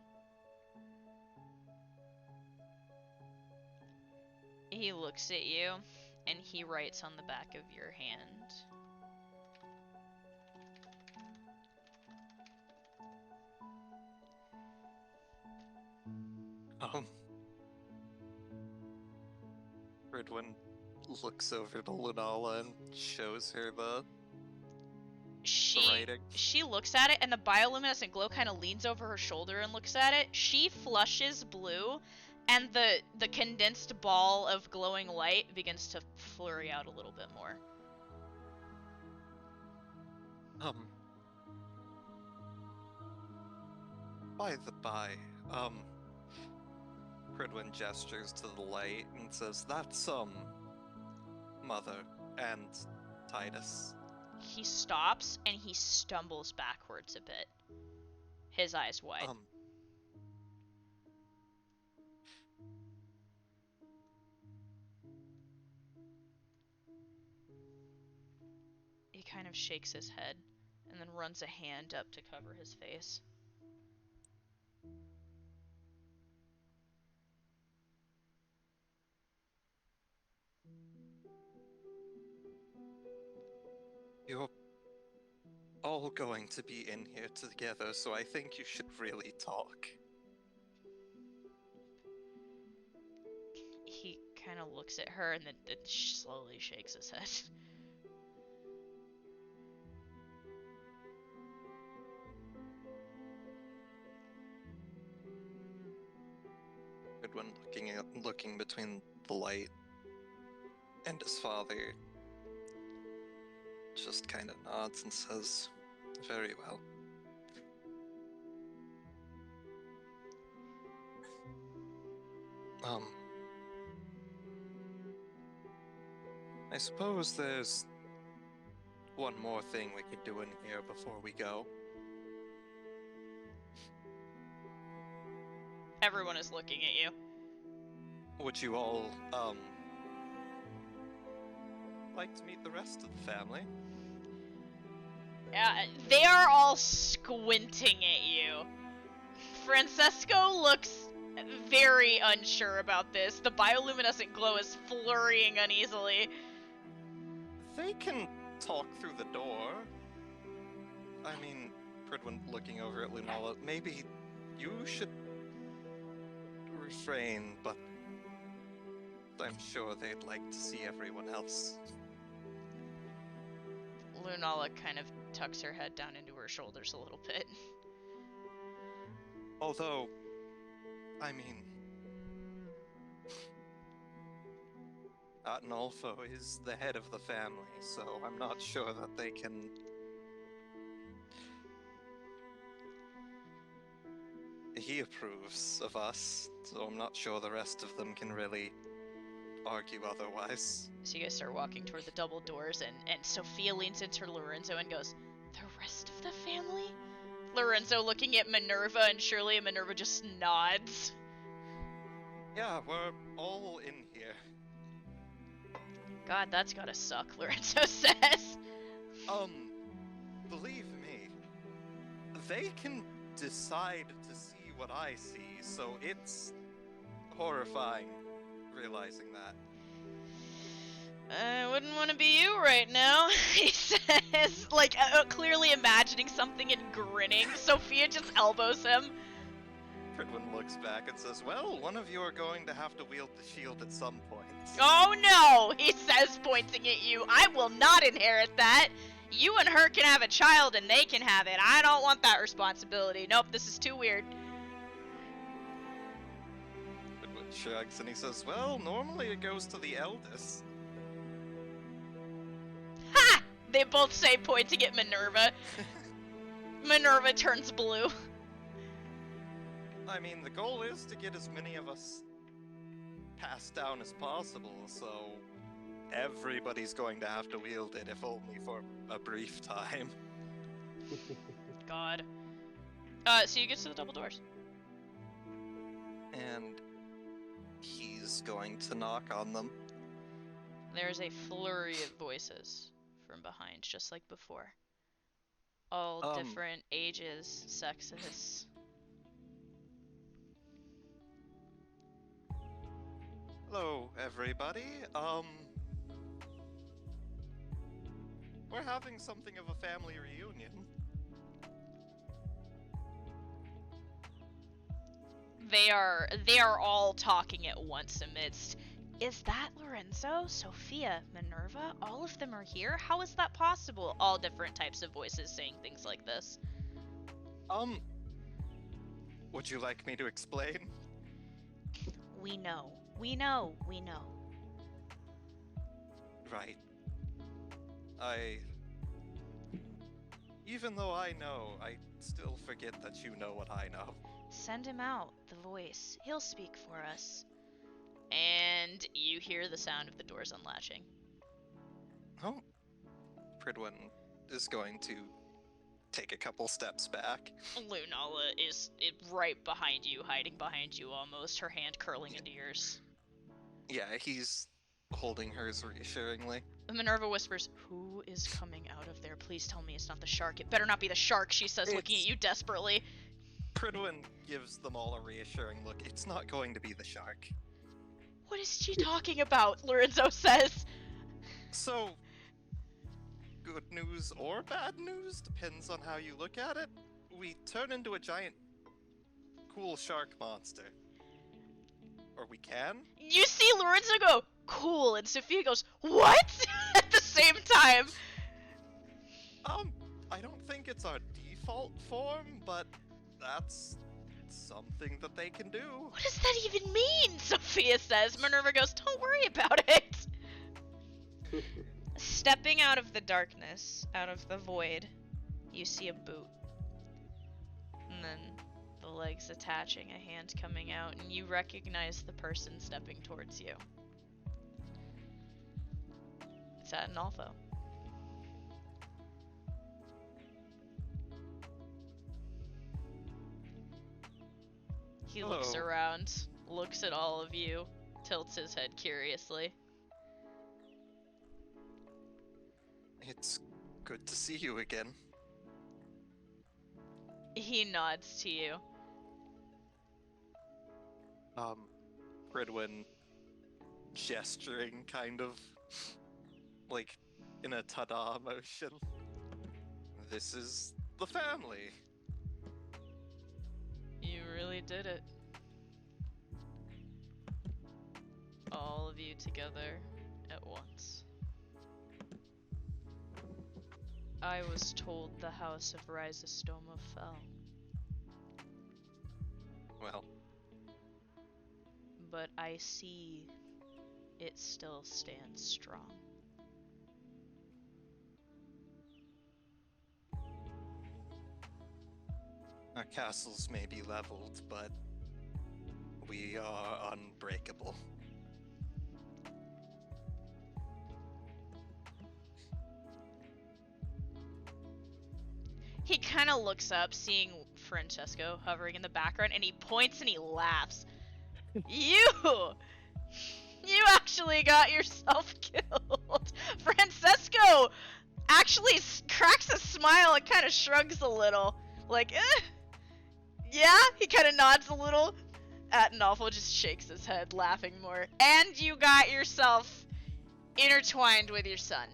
He looks at you, and he writes on the back of your hand. Ridwin looks over to Lunala and shows her the writing. She looks at it, and the bioluminescent glow kind of leans over her shoulder and looks at it. She flushes blue, and the condensed ball of glowing light begins to flurry out a little bit more. By the by, Ridwin gestures to the light and says, "That's, Mother and Titus." He stops, and he stumbles backwards a bit. His eyes wide. He kind of shakes his head, and then runs a hand up to cover his face. You're all going to be in here together, so I think you should really talk. He kind of looks at her and then slowly shakes his head. Ridwin looking between the light and his father just kind of nods and says, "Very well." I suppose there's one more thing we could do in here before we go. Everyone is looking at you. Would you all, like to meet the rest of the family? They are all squinting at you. Francesco looks very unsure about this. The bioluminescent glow is flurrying uneasily. They can talk through the door. I mean, Pridwin looking over at Lunala, maybe you should refrain, but I'm sure they'd like to see everyone else. Lunala kind of tucks her head down into her shoulders a little bit. Although, I mean, Atnolfo is the head of the family, so I'm not sure that they can... he approves of us, so I'm not sure the rest of them can really argue otherwise. So you guys start walking toward the double doors, and Sophia leans into Lorenzo and goes, "The rest of the family?" Lorenzo looking at Minerva and Shirley, and Minerva just nods. Yeah, we're all in here. God, that's gotta suck, Lorenzo says. Believe me, they can decide to see what I see, so it's horrifying realizing that. I wouldn't want to be you right now, he says, like clearly imagining something and grinning. Sophia just elbows him. Pridwin looks back and says, well, one of you are going to have to wield the shield at some point. Oh no, he says, pointing at you. I will not inherit that. You and her can have a child and they can have it. I don't want that responsibility. Nope, this is too weird. Pridwin shrugs and he says, well, normally it goes to the eldest. Ha! They both say, pointing at Minerva. Minerva turns blue. I mean, the goal is to get as many of us passed down as possible, so everybody's going to have to wield it, if only for a brief time. God. So you get to the double doors. And he's going to knock on them. There's a flurry of voices from behind, just like before. All different ages, sexes. Hello, everybody. We're having something of a family reunion. They are all talking at once amidst, is that Lorenzo, Sophia, Minerva? All of them are here? How is that possible? All different types of voices saying things like this. Would you like me to explain? We know. We know. We know. Right. Even though I know, I still forget that you know what I know. Send him out, the voice. He'll speak for us. And you hear the sound of the doors unlatching. Oh. Pridwin is going to take a couple steps back. Lunala is right behind you, hiding behind you almost, her hand curling into yours. Yeah, he's holding hers reassuringly. Minerva whispers, who is coming out of there? Please tell me it's not the shark. It better not be the shark, she says, looking at you desperately. Pridwin gives them all a reassuring look. It's not going to be the shark. What is she talking about? Lorenzo says. So, good news or bad news, depends on how you look at it. We turn into a giant, cool shark monster. Or we can? You see Lorenzo go, cool, and Sophia goes, what? At the same time. I don't think it's our default form, but that's something that they can do. What does that even mean? Sophia says. Minerva goes, don't worry about it. Stepping out of the darkness, out of the void, you see a boot. And then the legs attaching, a hand coming out, and you recognize the person stepping towards you. It's Adinolfo. He looks Hello. around, looks at all of you, tilts his head curiously. It's good to see you again. He nods to you. Pridwin gesturing kind of like in a ta-da motion. This is the family. You really did it. All of you together at once. I was told the house of Rhizostoma fell. Well, But I see it still stands strong. Our castles may be leveled, but we are unbreakable. He kind of looks up, seeing Francesco hovering in the background, and he points and he laughs. You actually got yourself killed. Francesco actually cracks a smile and kind of shrugs a little. Like, yeah? He kind of nods a little. Atnolfo just shakes his head, laughing more. And you got yourself intertwined with your son.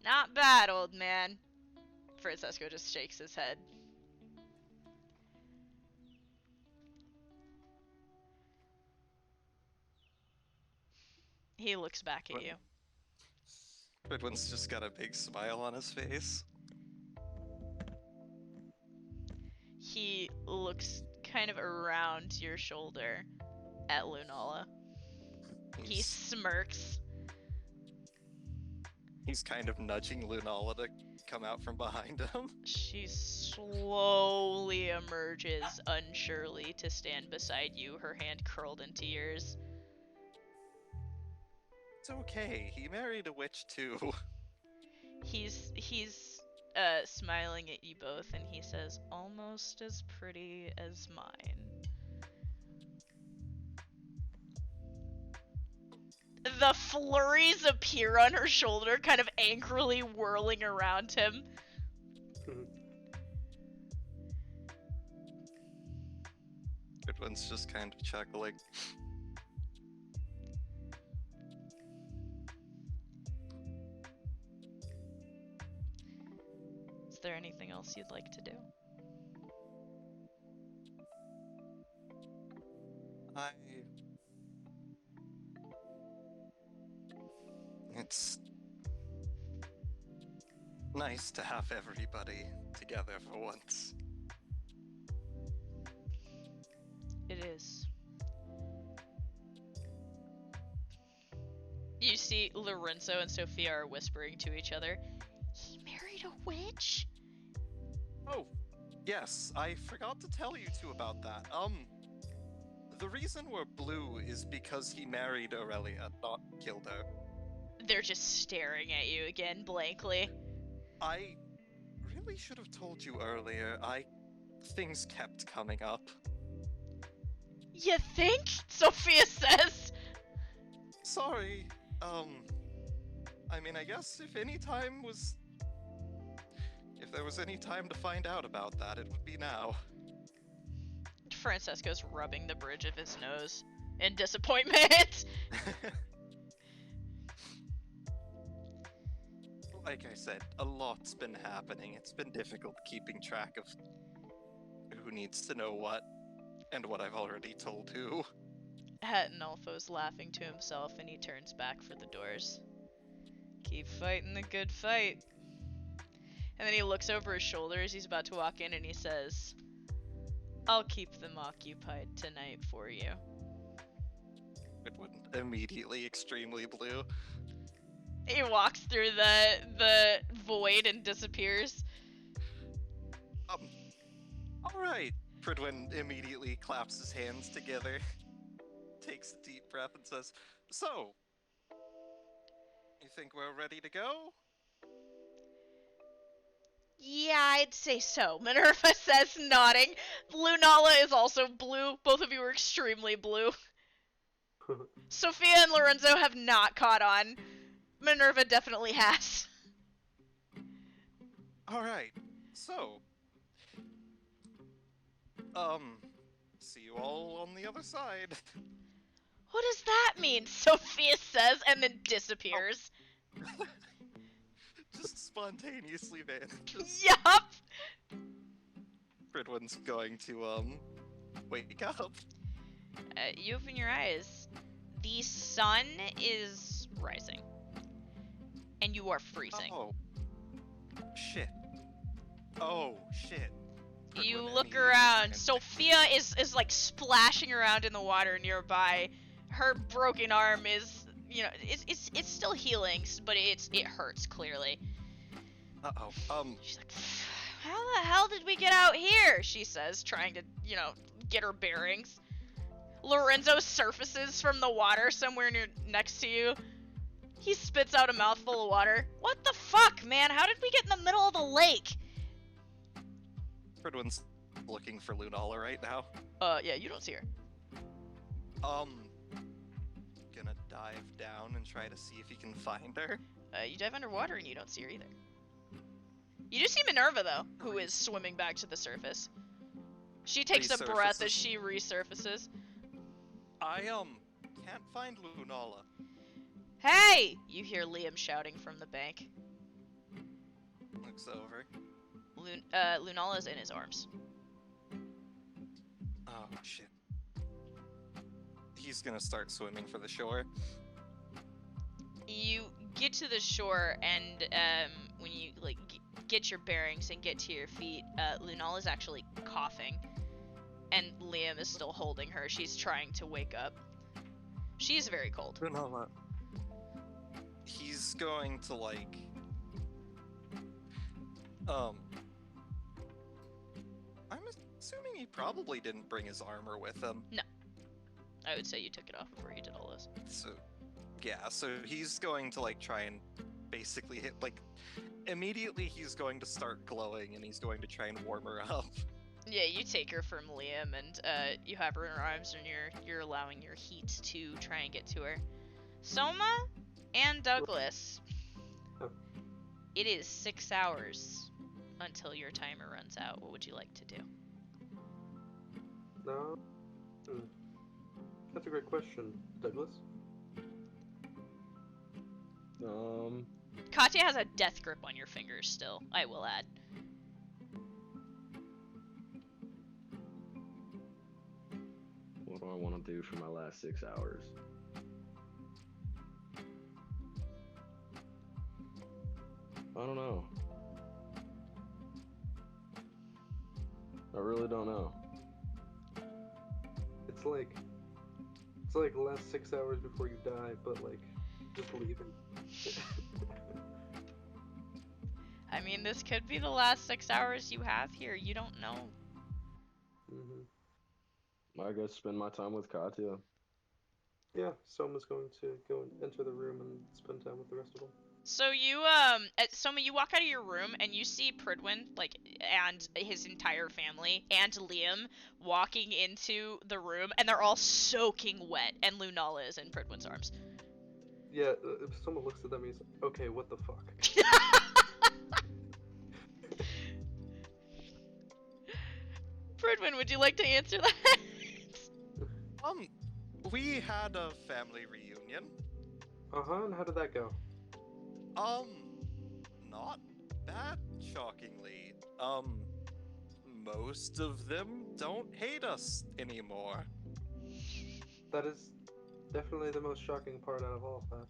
Not bad, old man. Francesco just shakes his head. He looks back at you. Goodwin's just got a big smile on his face. He looks kind of around your shoulder at Lunala. He smirks. He's kind of nudging Lunala to come out from behind him. She slowly emerges unsurely to stand beside you, her hand curled into yours. It's okay, he married a witch too. He's smiling at you both, and he says, almost as pretty as mine. The flurries appear on her shoulder, kind of angrily whirling around him. Goodwin's just kind of chuckling. Is there anything else you'd like to do? It's nice to have everybody together for once. It is. You see Lorenzo and Sophia are whispering to each other. He married a witch? Oh, yes, I forgot to tell you two about that. The reason we're blue is because he married Aurelia, not killed her. They're just staring at you again, blankly. I really should have told you earlier. Things kept coming up. You think? Sophia says. Sorry. I mean, I guess if there was any time to find out about that, it would be now. Francesco's rubbing the bridge of his nose in disappointment. Like I said, a lot's been happening. It's been difficult keeping track of who needs to know what, and what I've already told who. Atnolfo's laughing to himself, and he turns back for the doors. Keep fighting the good fight. And then he looks over his shoulder as he's about to walk in, and he says, I'll keep them occupied tonight for you. It wouldn't immediately extremely blue. He walks through the void and disappears. Alright. Pridwin immediately claps his hands together, takes a deep breath, and says, So, you think we're ready to go? Yeah, I'd say so, Minerva says, nodding. Lunala is also blue. Both of you are extremely blue. Sophia and Lorenzo have not caught on. Minerva definitely has. Alright, so, see you all on the other side. What does that mean? Sophia says and then disappears. Just spontaneously vanishes. Yup! Pridwin's going to, wake up. You open your eyes. The sun is rising. And you are freezing. Oh. Shit. Oh, shit. You Pridwin look immediately around. stands- Sophia is like splashing around in the water nearby. Her broken arm is, you know, it's still healing, but it hurts clearly. Uh-oh. She's like, How the hell did we get out here? She says, trying to, get her bearings. Lorenzo surfaces from the water somewhere next to you. He spits out a mouthful of water. What the fuck, man? How did we get in the middle of the lake? Fridwin's looking for Lunala right now. Yeah, you don't see her. Gonna dive down and try to see if he can find her. You dive underwater and you don't see her either. You do see Minerva, though, who is swimming back to the surface. She takes a breath as she resurfaces. I, can't find Lunala. Hey! You hear Liam shouting from the bank. Looks over. Lunala's in his arms. Oh, shit. He's gonna start swimming for the shore. You get to the shore, and when you get your bearings and get to your feet, Lunala's actually coughing, and Liam is still holding her. She's trying to wake up. She's very cold. Lunala. He's going to I'm assuming he probably didn't bring his armor with him. No. I would say you took it off before you did all this. So, yeah, so he's going to, try and basically hit, immediately he's going to start glowing and he's going to try and warm her up. Yeah, you take her from Liam and, you have her in your arms and you're allowing your heat to try and get to her. Soma and Douglas. Oh. It is 6 hours until your timer runs out. What would you like to do? No. That's a great question, Douglas. Katya has a death grip on your fingers still, I will add. What do I want to do for my last 6 hours? I don't know. I really don't know. It's like the last 6 hours before you die, but just leaving. I mean, this could be the last 6 hours you have here. You don't know. Mm-hmm. I guess spend my time with Katya. Yeah, Soma's going to go and enter the room and spend time with the rest of them. So you, Soma, you walk out of your room and you see Pridwin, and his entire family, and Liam walking into the room, and they're all soaking wet, and Lunala is in Pridwin's arms. Yeah, if someone looks at them, he's like, okay, what the fuck? Pridwin, would you like to answer that? We had a family reunion. Uh-huh, and how did that go? Not that shockingly. Most of them don't hate us anymore. That is definitely the most shocking part out of all of that.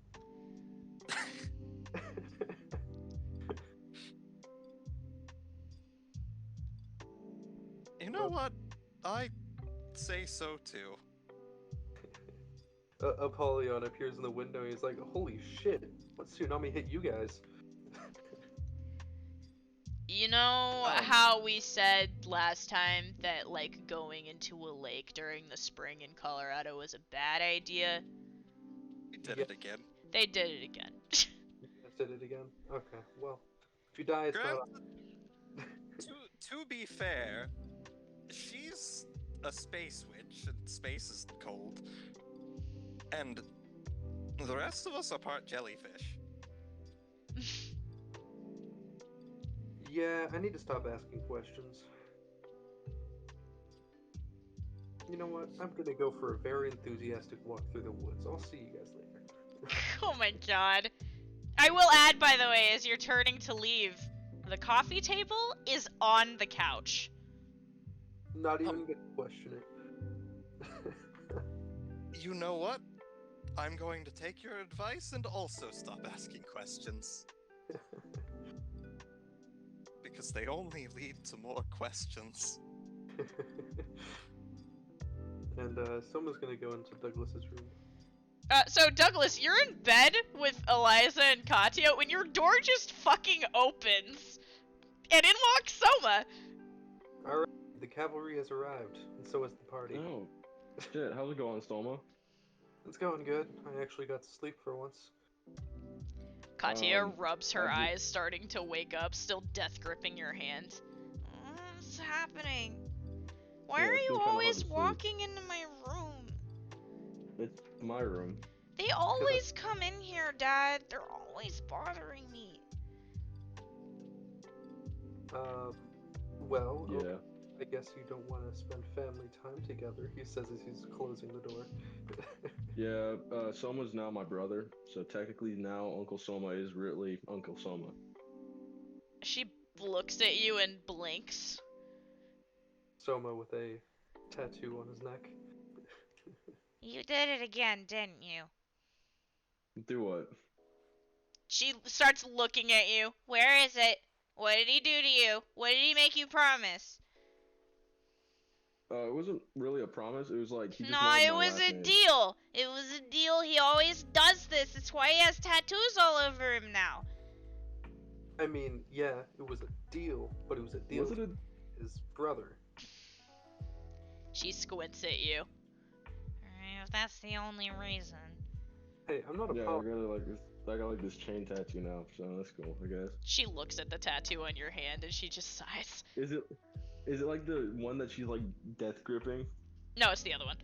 You know what? I say so too. Apollyon appears in the window and he's like, holy shit, what tsunami hit you guys? You know how we said last time that, going into a lake during the spring in Colorado was a bad idea? We did it again. They did it again. You guys did it again? Okay, well, if you die, it's not... to be fair, she's a space witch, and space is cold. And the rest of us are part jellyfish. Yeah, I need to stop asking questions. You know what? I'm gonna go for a very enthusiastic walk through the woods. I'll see you guys later. Oh my god. I will add, by the way, as you're turning to leave, the coffee table is on the couch. Not even gonna question it. You know what? I'm going to take your advice and also stop asking questions. Because they only lead to more questions. And someone's gonna go into Douglas's room. So Douglas, you're in bed with Eliza and Katya when your door just fucking opens. And in walks Soma. Alright, the cavalry has arrived, and so has the party. Oh, shit. How's it going, Stoma? It's going good. I actually got to sleep for once. Katya rubs her I did- eyes, starting to wake up, still death gripping your hand. What's happening? Why Yeah, are it's you been kinda hard always to sleep. walking into my room? It's my room. They always come in here, Dad. They're always bothering me. Well, Yeah. okay. I guess you don't want to spend family time together, he says as he's closing the door. Yeah, Soma's now my brother, so technically now Uncle Soma is really Uncle Soma. She looks at you and blinks. Soma with a tattoo on his neck. You did it again, didn't you? Do what? She starts looking at you. Where is it? What did he do to you? What did he make you promise? It wasn't really a promise. It was like he just No, wanted it my was last a name. deal. It was a deal. He always does this. That's why he has tattoos all over him now. I mean, yeah, it was a deal, but it was a deal Was it a? to his brother. She squints at you. If that's the only reason. Hey, I'm not Yeah, apologizing. I got like this chain tattoo now, so that's cool, I guess. She looks at the tattoo on your hand and she just sighs. Is it like the one that she's like death gripping? No, it's the other one.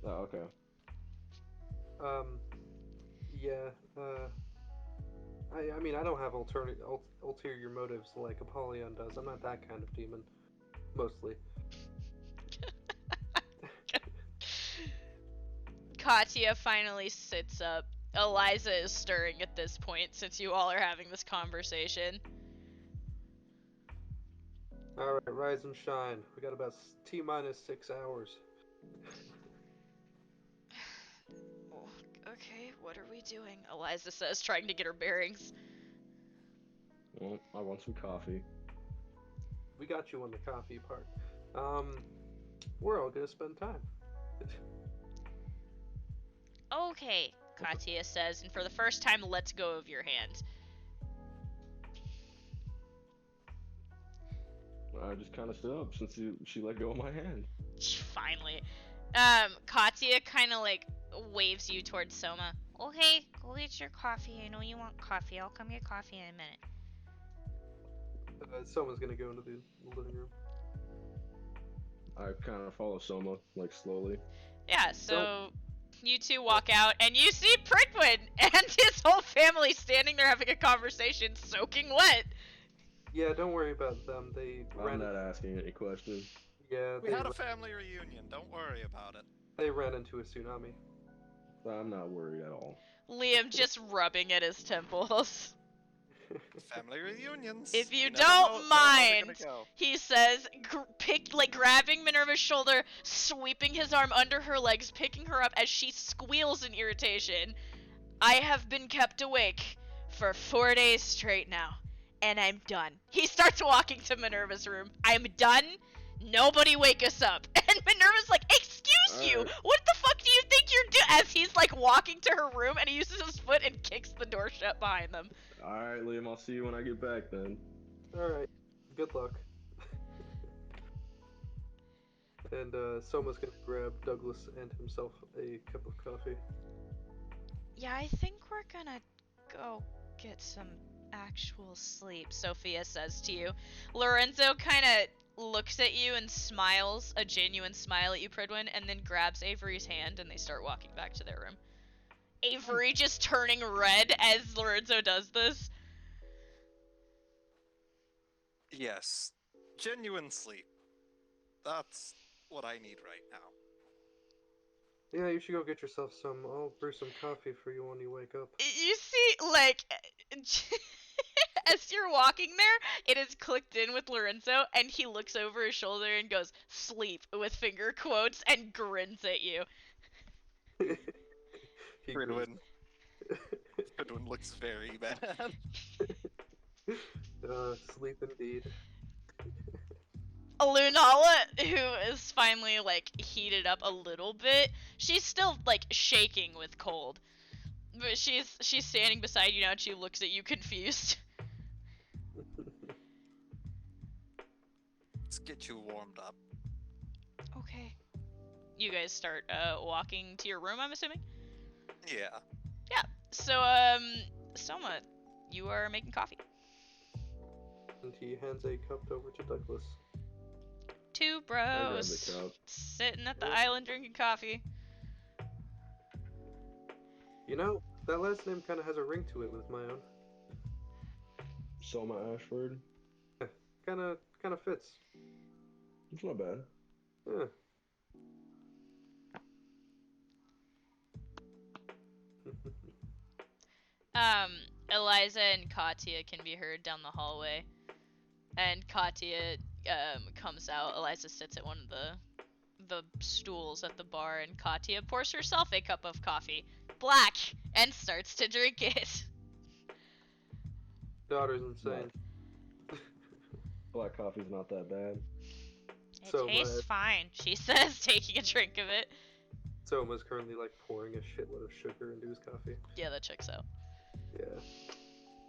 Oh, okay. Yeah, I mean, I don't have ulterior motives like Apollyon does. I'm not that kind of demon. Mostly. Katya finally sits up. Eliza is stirring at this point since you all are having this conversation. Alright, rise and shine. We got about T-minus 6 hours. Okay, what are we doing? Eliza says, trying to get her bearings. Well, I want some coffee. We got you on the coffee part. We're all gonna spend time. Okay, Katya says, and for the first time lets go of your hand. I just kind of stood up since she let go of my hand. Finally. Katya kind of like waves you towards Soma. Okay, go get your coffee. I know you want coffee. I'll come get coffee in a minute. Someone's gonna go into the living room. I kind of follow Soma, like slowly. Yeah, so you two walk out, and you see Prickwin and his whole family standing there having a conversation, soaking wet. Yeah, don't worry about them. I'm not asking any questions. Yeah, We had a family reunion. Don't worry about it. they ran into a tsunami. I'm not worried at all. Liam just rubbing at his temples. Family reunions. If you never don't know how they're mind, gonna go. he says, grabbing Minerva's shoulder, sweeping his arm under her legs, picking her up as she squeals in irritation. I have been kept awake for 4 days straight now, and I'm done. He starts walking to Minerva's room. I'm done. Nobody wake us up. And Minerva's like, excuse you, what the fuck do you think you're doing? As he's like walking to her room, and he uses his foot and kicks the door shut behind them. Alright, Liam, I'll see you when I get back then. Alright, good luck. And Soma's gonna grab Douglas and himself a cup of coffee. Yeah, I think we're gonna go get some actual sleep, Sophia says to you. Lorenzo kind of looks at you and smiles, a genuine smile at you, Pridwin, and then grabs Avery's hand and they start walking back to their room. Avery just turning red as Lorenzo does this. Yes, genuine sleep. That's what I need right now. Yeah, you should go get yourself some. I'll brew some coffee for you when you wake up. You see, like, as you're walking there, it is clicked in with Lorenzo, and he looks over his shoulder and goes, sleep, with finger quotes, and grins at you. Ridwin. Ridwin looks very bad. Sleep indeed. Lunala, who is finally, like, heated up a little bit, she's still, like, shaking with cold. But she's standing beside you now and she looks at you confused. Let's get you warmed up. Okay. You guys start walking to your room, I'm assuming? Yeah. Yeah. So, Soma, you are making coffee. And he hands a cup over to Douglas. Two grab the bros cup. sitting at the Yep. island drinking coffee. You know, that last name kind of has a ring to it with my own. Soma Ashford. Kind of fits. It's not bad. Yeah. Eliza and Katya can be heard down the hallway. And Katya comes out. Eliza sits at one of the stools at the bar, and Katya pours herself a cup of coffee, black, and starts to drink it. Daughter's insane. Black coffee's not that bad. It So tastes fine, she says, taking a drink of it. Soma's currently like pouring a shitload of sugar into his coffee. Yeah, that checks out. Yeah.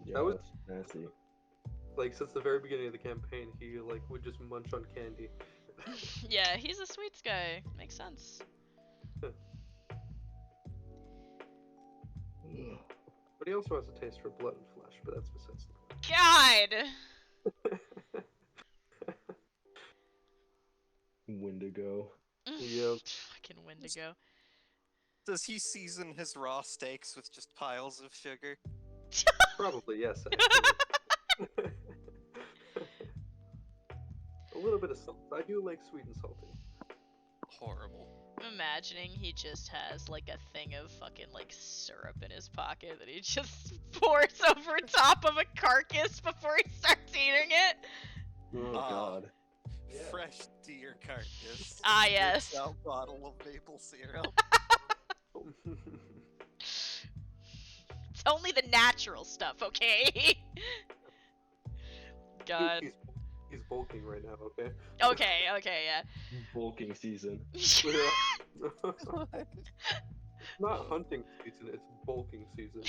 Yeah, That was- that's nasty. Like since the very beginning of the campaign, he like would just munch on candy. Yeah, he's a sweets guy. Makes sense. But he also has a taste for blood and flesh, but that's besides God! the point. Wendigo. Yep. Fucking Wendigo. Does he season his raw steaks with just piles of sugar? Probably, yes, actually. A little bit of salt. I do like sweet and salty. Horrible. I'm imagining he just has like a thing of fucking like syrup in his pocket that he just pours over top of a carcass before he starts eating it. Oh Ah. god. Fresh deer carcass. Ah, yes. Ripped out bottle of maple syrup. It's only the natural stuff, okay? God. He's bulking right now, okay? Okay, yeah. Bulking season. Yeah. Not hunting season, it's bulking season.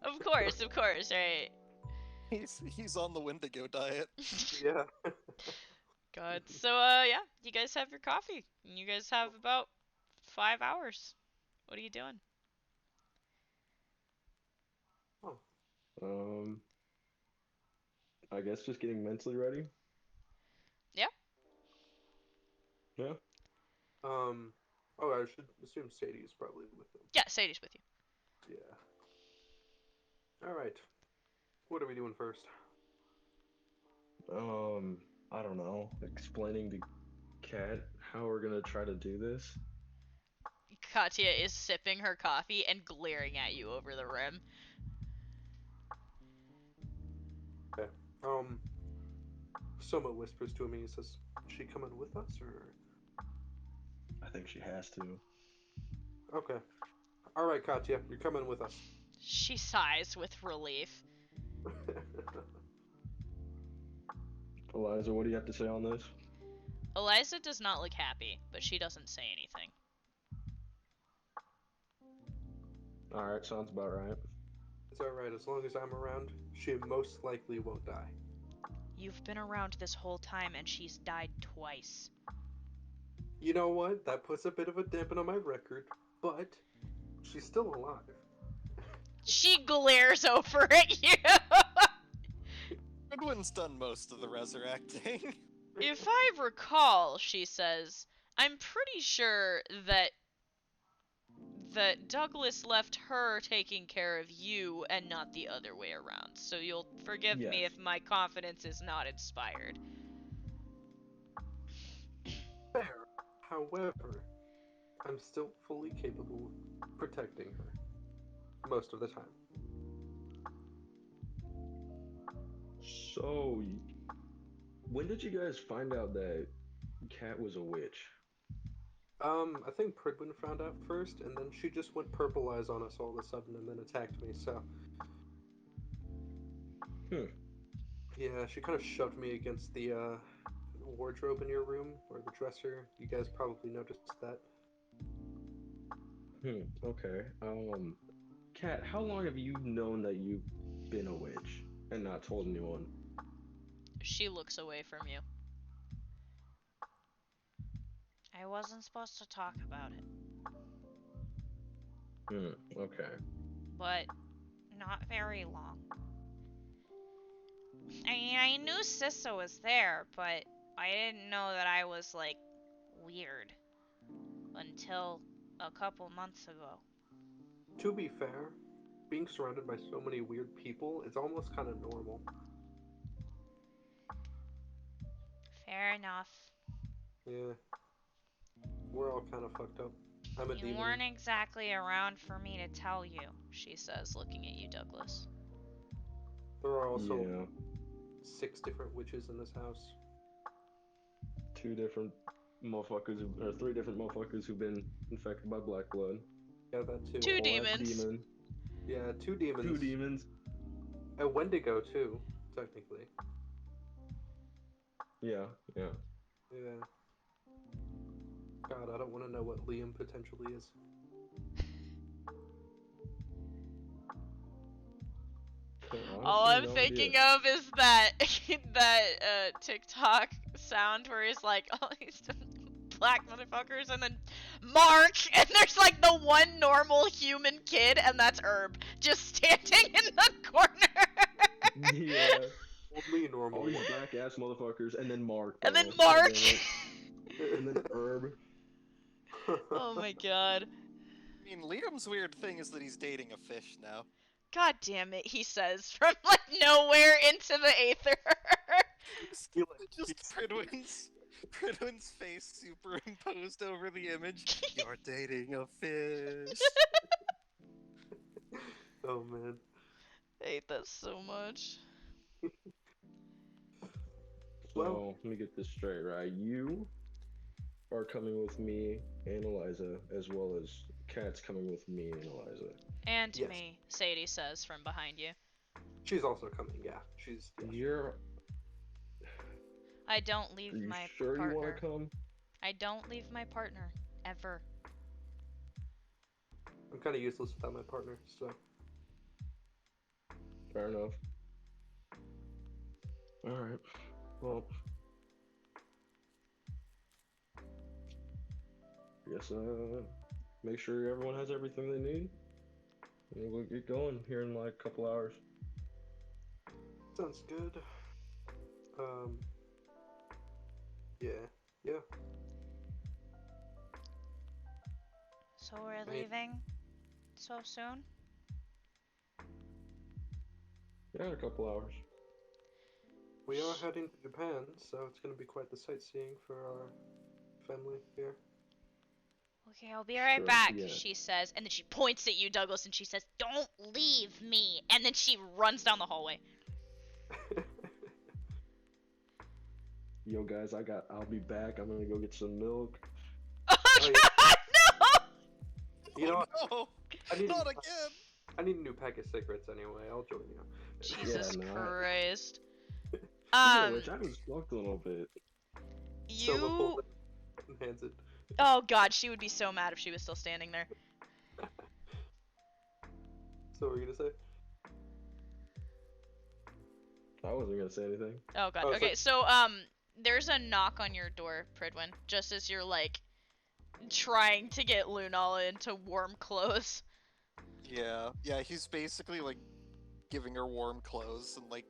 Of course, right. He's on the Wendigo diet. Yeah. God. So, yeah, you guys have your coffee. And you guys have about 5 hours. What are you doing? I guess just getting mentally ready. Yeah. Yeah. Oh, I should assume Sadie is probably with them. Yeah, Sadie's with you. Yeah. Alright. What are we doing first? I don't know. Explaining to Kat how we're gonna try to do this. Katya is sipping her coffee and glaring at you over the rim. Okay. Soma whispers to him and he says, "Is she coming with us, or?" I think she has to. Okay. Alright, Katya, you're coming with us. She sighs with relief. Eliza, what do you have to say on this? Eliza does not look happy, but she doesn't say anything. Alright, sounds about right. It's alright, as long as I'm around, she most likely won't die. You've been around this whole time and she's died twice. You know what? That puts a bit of a dampen on my record, but she's still alive. She glares over at you. Goodwin's done most of the resurrecting. If I recall, she says, I'm pretty sure that Douglas left her taking care of you and not the other way around. So you'll forgive me Yes. if my confidence is not inspired. Fair. However, I'm still fully capable of protecting her. Most of the time. So, when did you guys find out that Kat was a witch? I think Pridwin found out first, and then she just went purple eyes on us all of a sudden and then attacked me, so... Yeah, she kind of shoved me against the, wardrobe in your room, or the dresser. You guys probably noticed that. Okay. Kat, how long have you known that you've been a witch and not told anyone? She looks away from you. I wasn't supposed to talk about it, Okay. but not very long. I mean, I knew Sissa was there, but I didn't know that I was, like, weird until a couple months ago. To be fair, being surrounded by so many weird people is almost kind of normal. Fair enough. Yeah. We're all kind of fucked up. I'm a You demon. weren't exactly around for me to tell you, she says, looking at you, Douglas. There are also Yeah. 6 different witches in this house. 2 different motherfuckers, or 3 different motherfuckers who've been infected by black blood. Yeah, that too. Two Whole ass demons. demon. Yeah, 2 demons. 2 demons. A Wendigo too, technically. Yeah. Yeah. God, I don't want to know what Liam potentially is. All Honestly, I'm no thinking idea. of is that TikTok sound where he's like, all these black motherfuckers, and then Mark, and there's like the one normal human kid, and that's Herb, just standing in the corner. Yeah. Only normal All these one. black ass motherfuckers, and then Mark. And then bro. Mark. God damn it. And then Herb. Oh my god. I mean, Liam's weird thing is that he's dating a fish now. God damn it, he says, from like nowhere into the aether. Just Pridwin's face superimposed over the image. You're dating a fish. Oh man. I hate that so much. So, Well- let me get this straight, right? You are coming with me and Eliza, as well as Kat's coming with me and Eliza. And Yes. me, Sadie says from behind you. She's also coming, yeah. She's You're. I don't leave Are you my sure partner. you want to come? I don't leave my partner. Ever. I'm kind of useless without my partner, so. Fair enough. Alright. Well. Guess, make sure everyone has everything they need. And we'll get going here in like a couple hours. Sounds good. Yeah. So we're Hey. leaving so soon? Yeah, in a couple hours. We are heading to Japan, so it's going to be quite the sightseeing for our family here. Okay, I'll be right Sure, back, yeah. she says, and then she points at you, Douglas, and she says, "Don't leave me!" And then she runs down the hallway. Yo guys, I'll be back. I'm gonna go get some milk. Oh, Oh, yeah. god, no! You know what? No, I need, not again. I need a new pack of cigarettes anyway. I'll join you. Jesus no, Christ. Speaking of Um, which, I was fucked a little bit. Silva you... pulls it and hands it. Oh god, she would be so mad if she was still standing there. So what were you going to say? I wasn't gonna say anything. Oh god, Oh, okay, so, there's a knock on your door, Pridwin, just as you're, like, trying to get Lunala into warm clothes. Yeah, he's basically like giving her warm clothes and like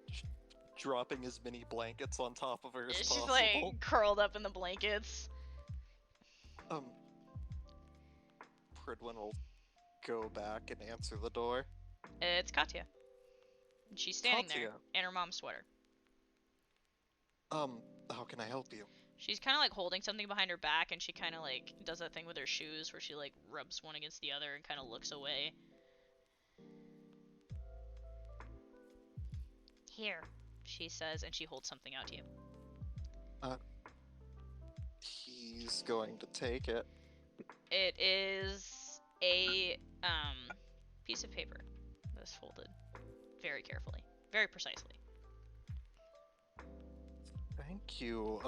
dropping as many blankets on top of her as She's, possible. like, curled up in the blankets. Pridwin will go back and answer the door. It's Katya. And she's standing there Katya. in her mom's sweater. How can I help you? She's kind of like holding something behind her back, and she kind of like does that thing with her shoes where she like rubs one against the other and kind of looks away. Here, she says, and she holds something out to you. He's going to take it. It is a piece of paper that's folded very carefully, very precisely. Thank you.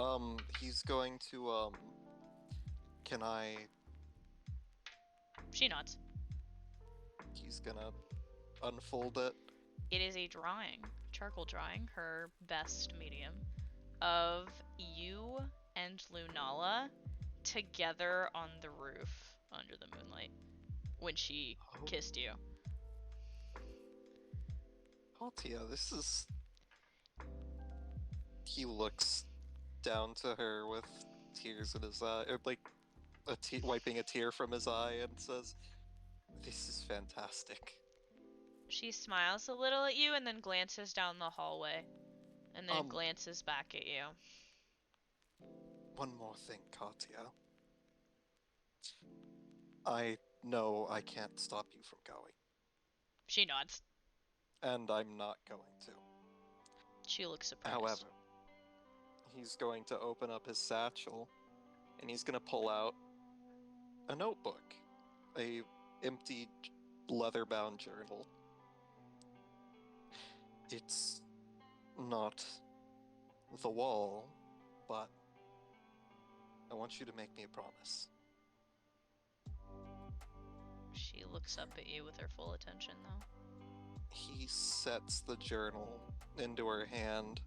He's going to, can I... She nods. He's gonna unfold it. It is a drawing, charcoal drawing, her best medium, of you and Lunala together on the roof under the moonlight when she kissed you. Altia, this is. He looks down to her with tears in his eye, or like wiping a tear from his eye, and says, "This is fantastic." She smiles a little at you and then glances down the hallway. And then glances back at you. One more thing, Katia. I know I can't stop you from going. She nods. And I'm not going to. She looks surprised. However, he's going to open up his satchel, and he's going to pull out a notebook. A empty leather-bound journal. It's not the wall, but I want you to make me a promise. She looks up at you with her full attention, though. He sets the journal into her hand,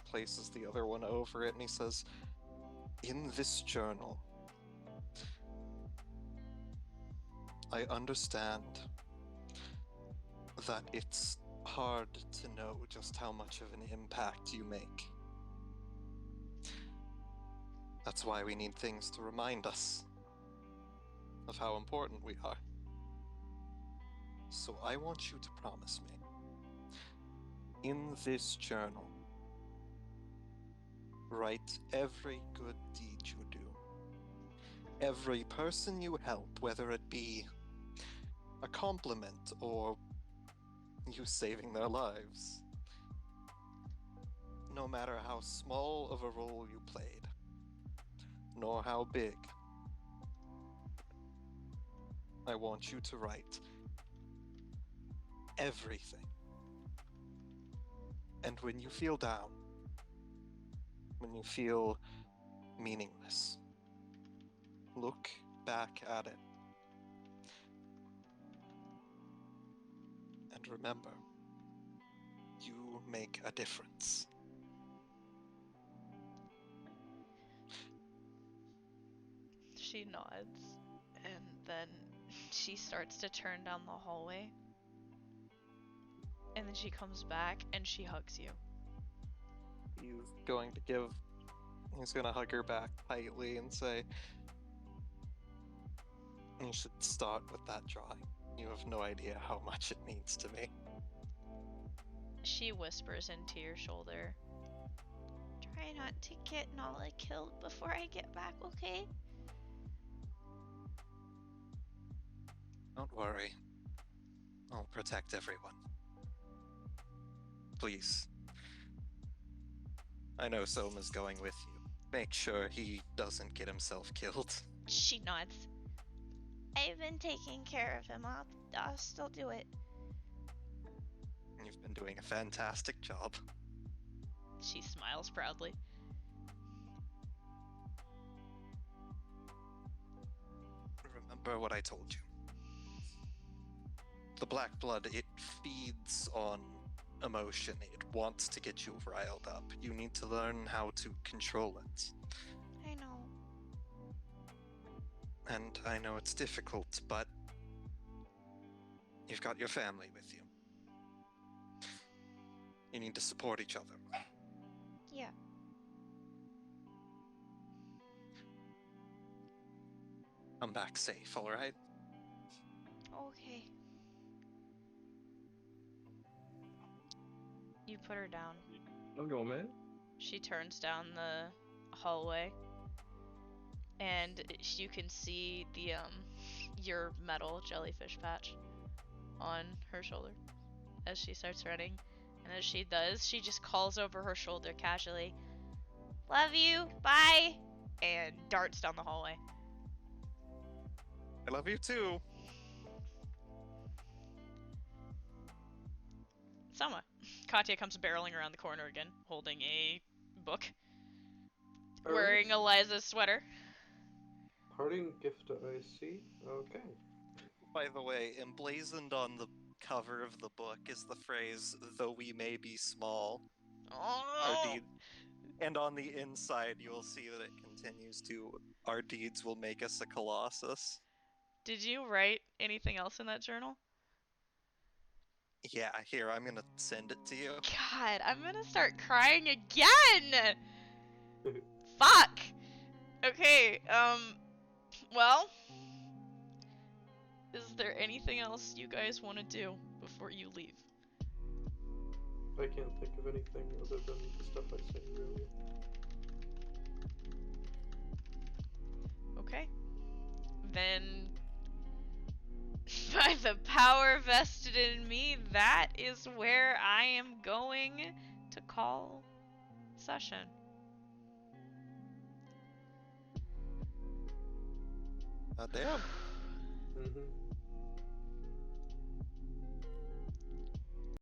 places the other one over it, and he says, "In this journal, I understand that it's hard to know just how much of an impact you make. That's why we need things to remind us of how important we are. So I want you to promise me, in this journal, write every good deed you do, every person you help, whether it be a compliment or you saving their lives. No matter how small of a role you played, nor how big, I want you to write everything. And when you feel down, when you feel meaningless, look back at it. And remember, you make a difference." She nods, and then she starts to turn down the hallway. And then she comes back and she hugs you. He's going to hug her back tightly and say, "You should start with that drawing. You have no idea how much it means to me." She whispers into your shoulder. Try not to get Nala killed before I get back, okay? Don't worry. I'll protect everyone. Please. I know Soma's going with you. Make sure he doesn't get himself killed. She nods. I've been taking care of him. I'll still do it. You've been doing a fantastic job. She smiles proudly. Remember what I told you. The black blood, it feeds on emotion. It wants to get you riled up. You need to learn how to control it. I know. And I know it's difficult, but you've got your family with you. You need to support each other. Yeah. Come back safe, alright? Okay. You put her down. I'm going, man. She turns down the hallway, and you can see the your metal jellyfish patch on her shoulder as she starts running. And as she does, she just calls over her shoulder casually, "Love you, bye," and darts down the hallway. I love you too. Selma. Katya comes barreling around the corner again, holding a book, wearing Eliza's sweater. Parting gift, I see. Okay. By the way, emblazoned on the cover of the book is the phrase, "Though we may be small, our Oh, deed And on the inside, you will see that it continues to, our deeds will make us a colossus. Did you write anything else in that journal? Yeah, here, I'm gonna send it to you. God, I'm gonna start crying again! Fuck! Okay, well, is there anything else you guys want to do before you leave? I can't think of anything other than the stuff I sent you earlier. Okay. Then, by the power vested in me, that is where I am going to call session. Damn. Mm-hmm.